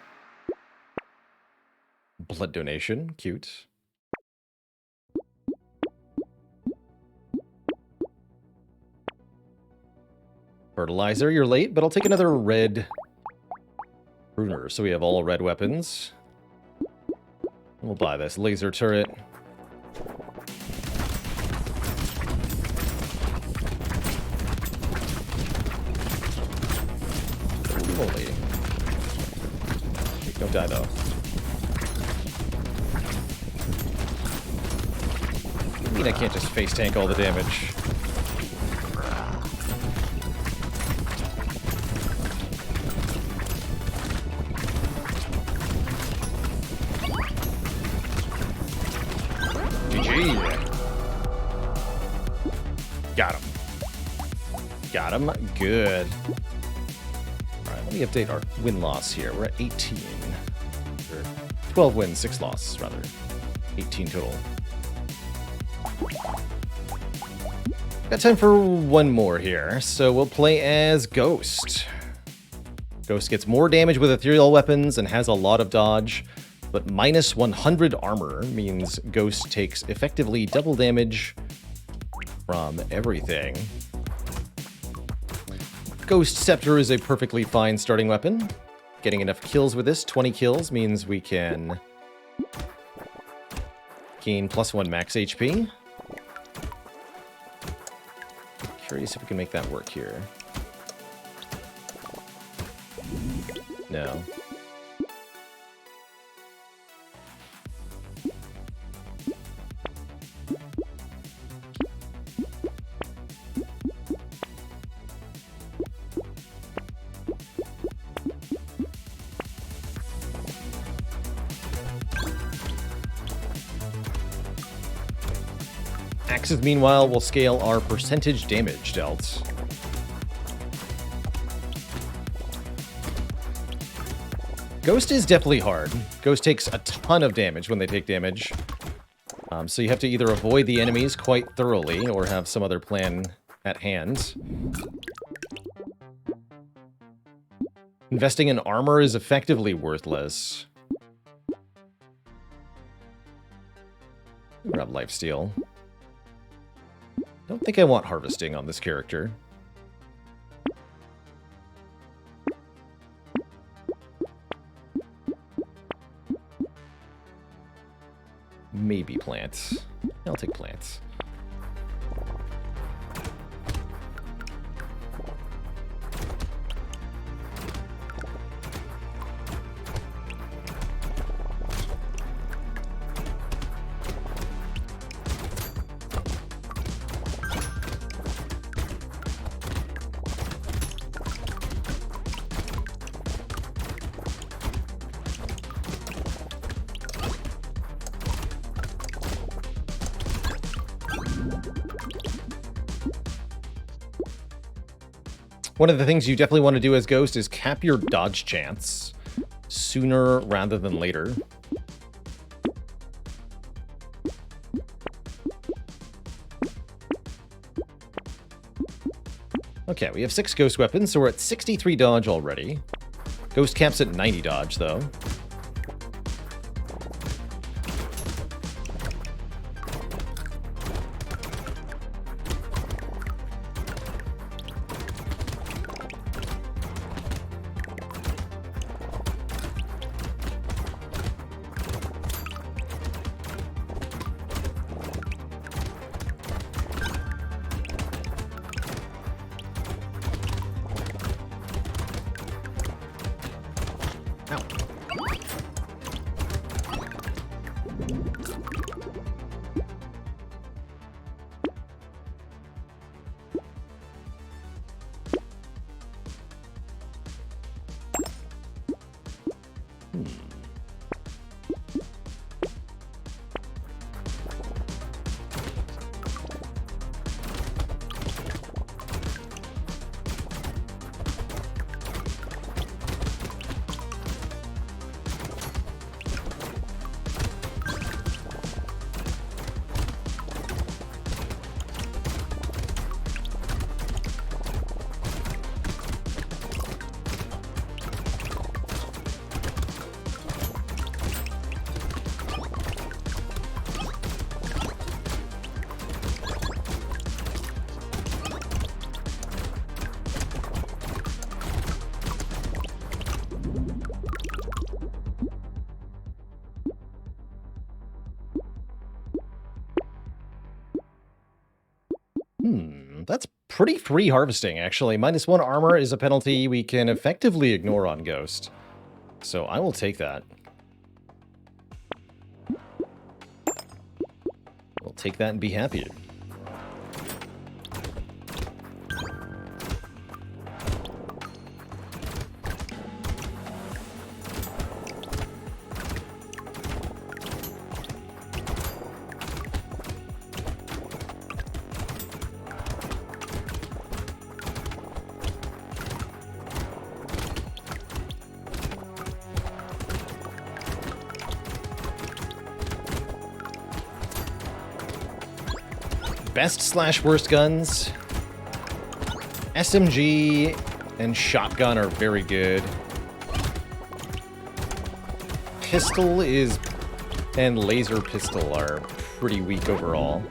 Blood donation, cute. Fertilizer, you're late, but I'll take another red runer. So we have all red weapons. We'll buy this laser turret. Holy. Don't die though. I mean, I can't just face tank all the damage. Got him. Got him. Good. Alright, let me update our win-loss here. We're at 18. Or 12 wins, 6 losses, rather. 18 total. Got time for one more here, so we'll play as Ghost. Ghost gets more damage with ethereal weapons and has a lot of dodge, but minus 100 armor means Ghost takes effectively double damage from everything. Ghost Scepter is a perfectly fine starting weapon. Getting enough kills with this, 20 kills, means we can gain +1 max HP. Curious if we can make that work here. No. Axes, meanwhile, will scale our percentage damage dealt. Ghost is definitely hard. Ghost takes a ton of damage when they take damage. So you have to either avoid the enemies quite thoroughly or have some other plan at hand. Investing in armor is effectively worthless. Grab lifesteal. Don't think I want harvesting on this character. maybe plant. I'll take plant. One of the things you definitely want to do as Ghost is cap your dodge chance sooner rather than later. Okay, we have 6 Ghost weapons, so we're at 63 dodge already. Ghost caps at 90 dodge, though. That's pretty free harvesting, actually. -1 armor is a penalty we can effectively ignore on Ghost. So I will take that. We'll take that and be happy. Best/worst guns. SMG and shotgun are very good. Pistol is... and laser pistol are pretty weak overall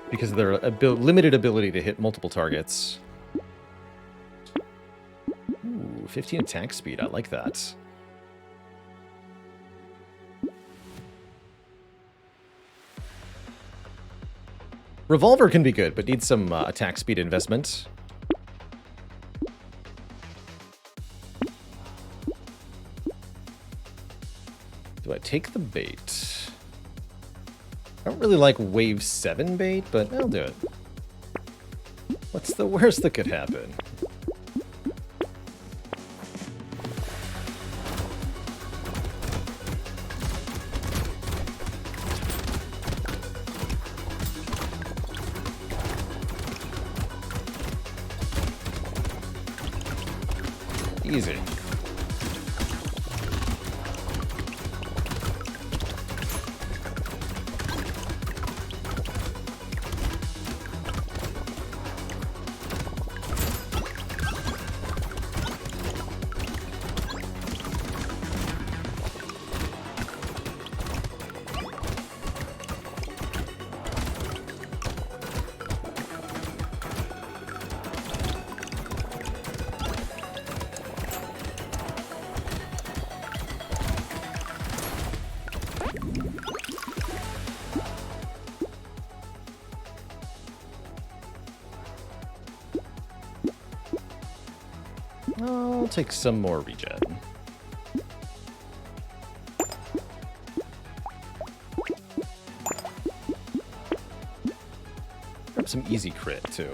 because of their limited ability to hit multiple targets. Ooh, 15 attack speed. I like that. Revolver can be good, but needs some attack speed investment. Do I take the bait? I don't really like wave 7 bait, but I'll do it. What's the worst that could happen? Easy. I'll take some more regen. Grab some easy crit, too.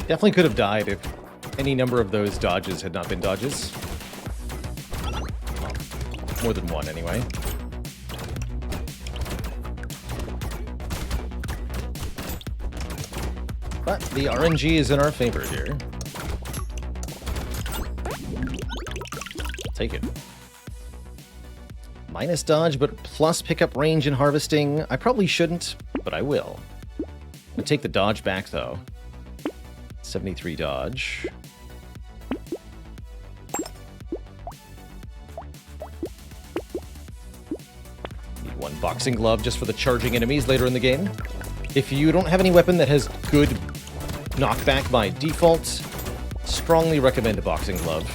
Definitely could have died if any number of those dodges had not been dodges. Well, more than one, anyway. But the RNG is in our favor here. Take it. Minus dodge, but plus pickup range and harvesting. I probably shouldn't, but I will. I'm gonna take the dodge back, though. 73 dodge. Need one boxing glove just for the charging enemies later in the game. If you don't have any weapon that has good knockback by default, strongly recommend a boxing glove.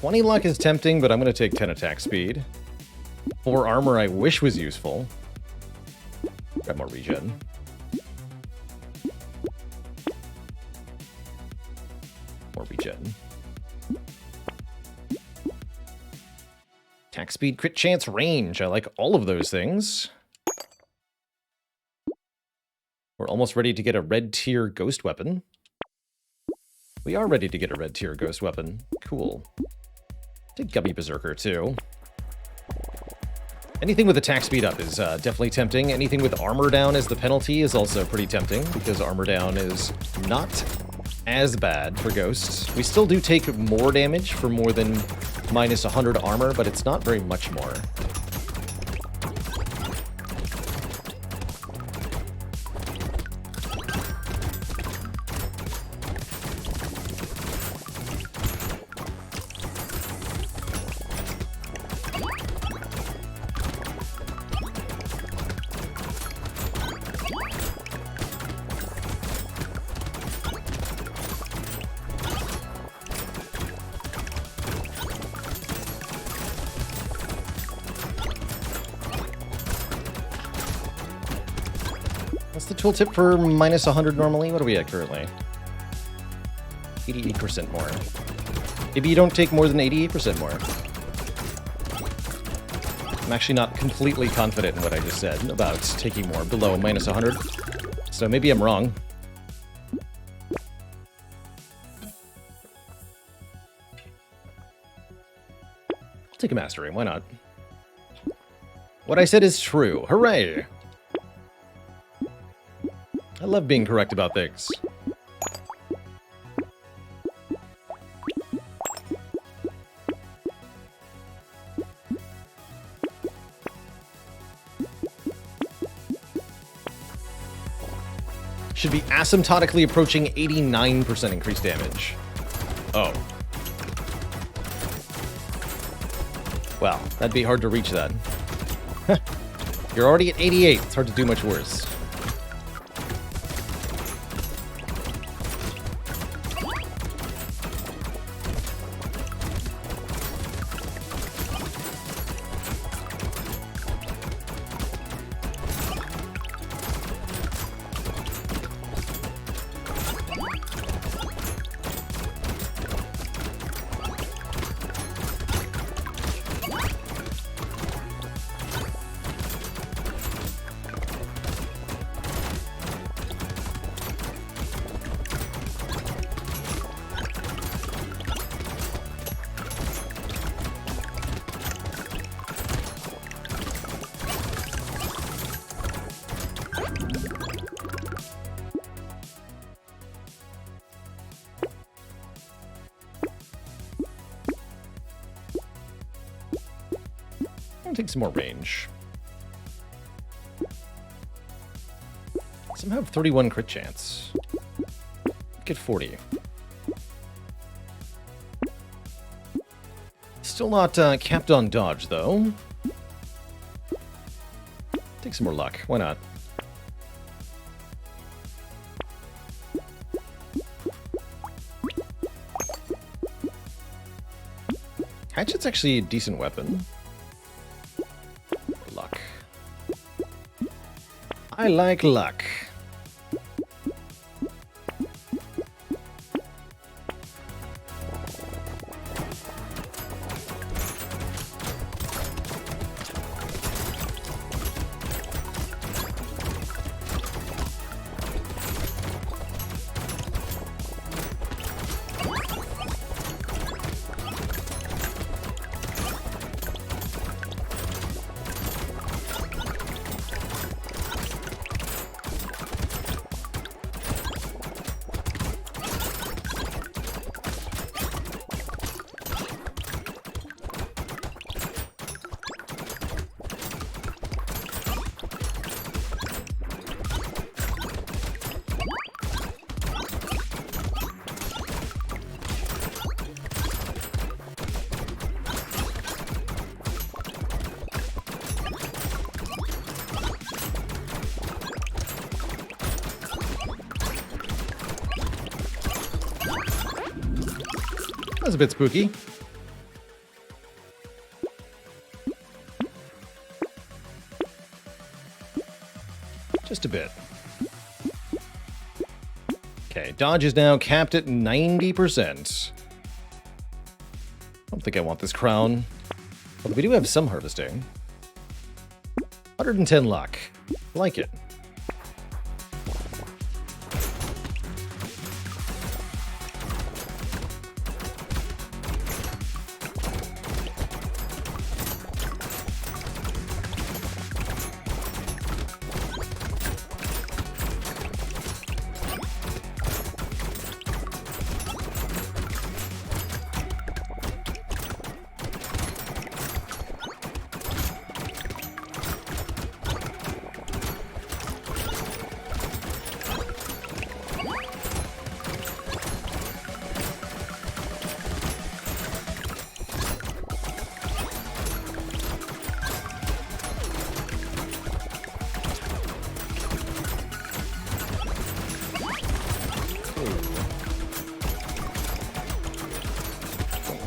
"20 luck is tempting, but I'm going to take 10 attack speed. 4 armor I wish was useful. Got more regen. More regen. Attack speed, crit chance, range. I like all of those things. We're almost ready to get a red tier ghost weapon. We are ready to get a red tier ghost weapon. Cool. Take Gummy Berserker, too. Anything with attack speed up is definitely tempting. Anything with armor down as the penalty is also pretty tempting, because armor down is not as bad for ghosts. We still do take more damage for more than minus 100 armor, but it's not very much more. What's the tooltip for minus 100 normally? What are we at currently? 88% more. Maybe you don't take more than 88% more. I'm actually not completely confident in what I just said about taking more below minus 100. So maybe I'm wrong. I'll take a mastery, why not? What I said is true. Hooray! I love being correct about things. Should be asymptotically approaching 89% increased damage. Oh. Well, that'd be hard to reach that. You're already at 88. It's hard to do much worse. I'll take some more range. Somehow 31 crit chance. Get 40. Still not capped on dodge, though. Take some more luck. Why not? Hatchet's actually a decent weapon. Luck. I like luck. That's a bit spooky. Just a bit. Okay, dodge is now capped at 90%. I don't think I want this crown. But we do have some harvesting. 110 luck. Like it.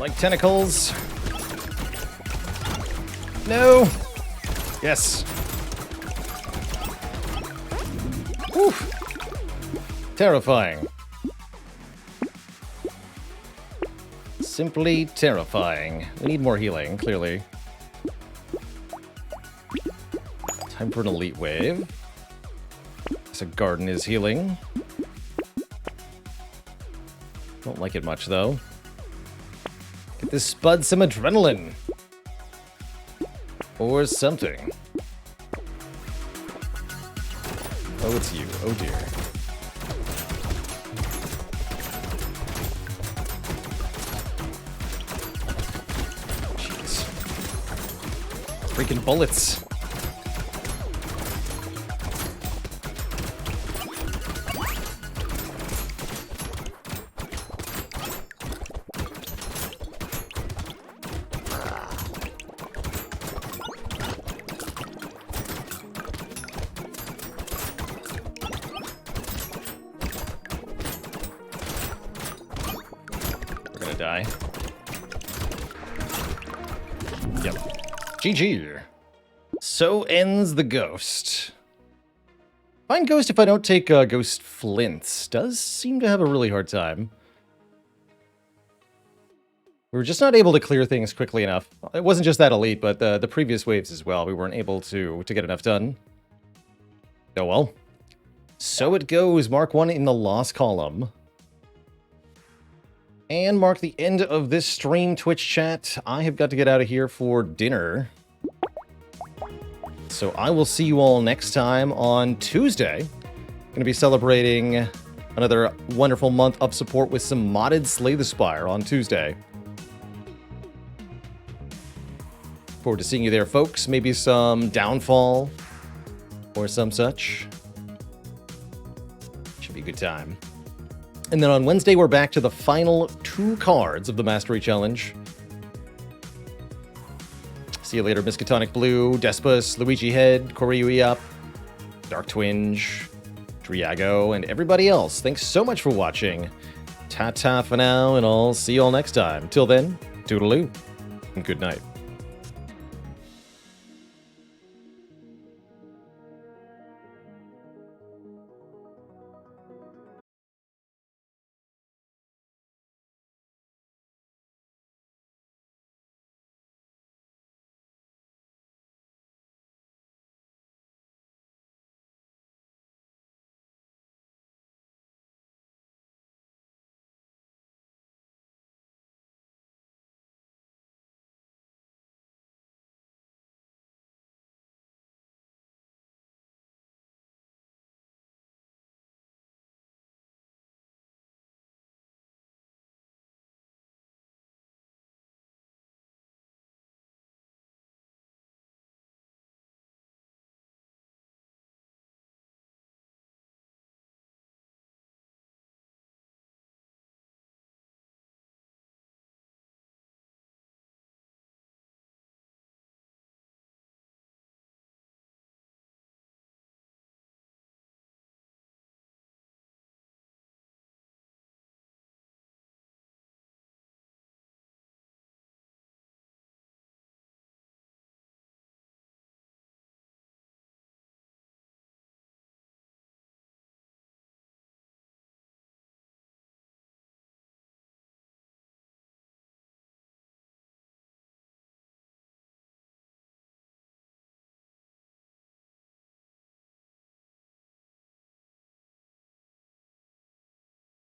Like tentacles. No. Yes. Oof. Terrifying. Simply terrifying. We need more healing, clearly. Time for an elite wave. Guess a garden is healing. Don't like it much, though. Get this spud some adrenaline. Or something. Oh, it's you. Oh, dear. Jeez. Freaking bullets. gonna die. Yep. GG. So ends the ghost. Fine ghost if I don't take ghost flints. Does seem to have a really hard time. We were just not able to clear things quickly enough. It wasn't just that elite, but the previous waves as well. We weren't able to get enough done. Oh well. So it goes. Mark 1 in the loss column. And mark the end of this stream, Twitch chat. I have got to get out of here for dinner. So I will see you all next time on Tuesday. Going to be celebrating another wonderful month of support with some modded Slay the Spire on Tuesday. Forward to seeing you there, folks. Maybe some Downfall or some such. Should be a good time. And then on Wednesday, we're back to the final 2 cards of the Mastery Challenge. See you later, Miskatonic Blue, Despus, Luigi Head, Koryuiap, Dark Twinge, Triago, and everybody else. Thanks so much for watching. Ta-ta for now, and I'll see you all next time. Till then, toodaloo, and good night.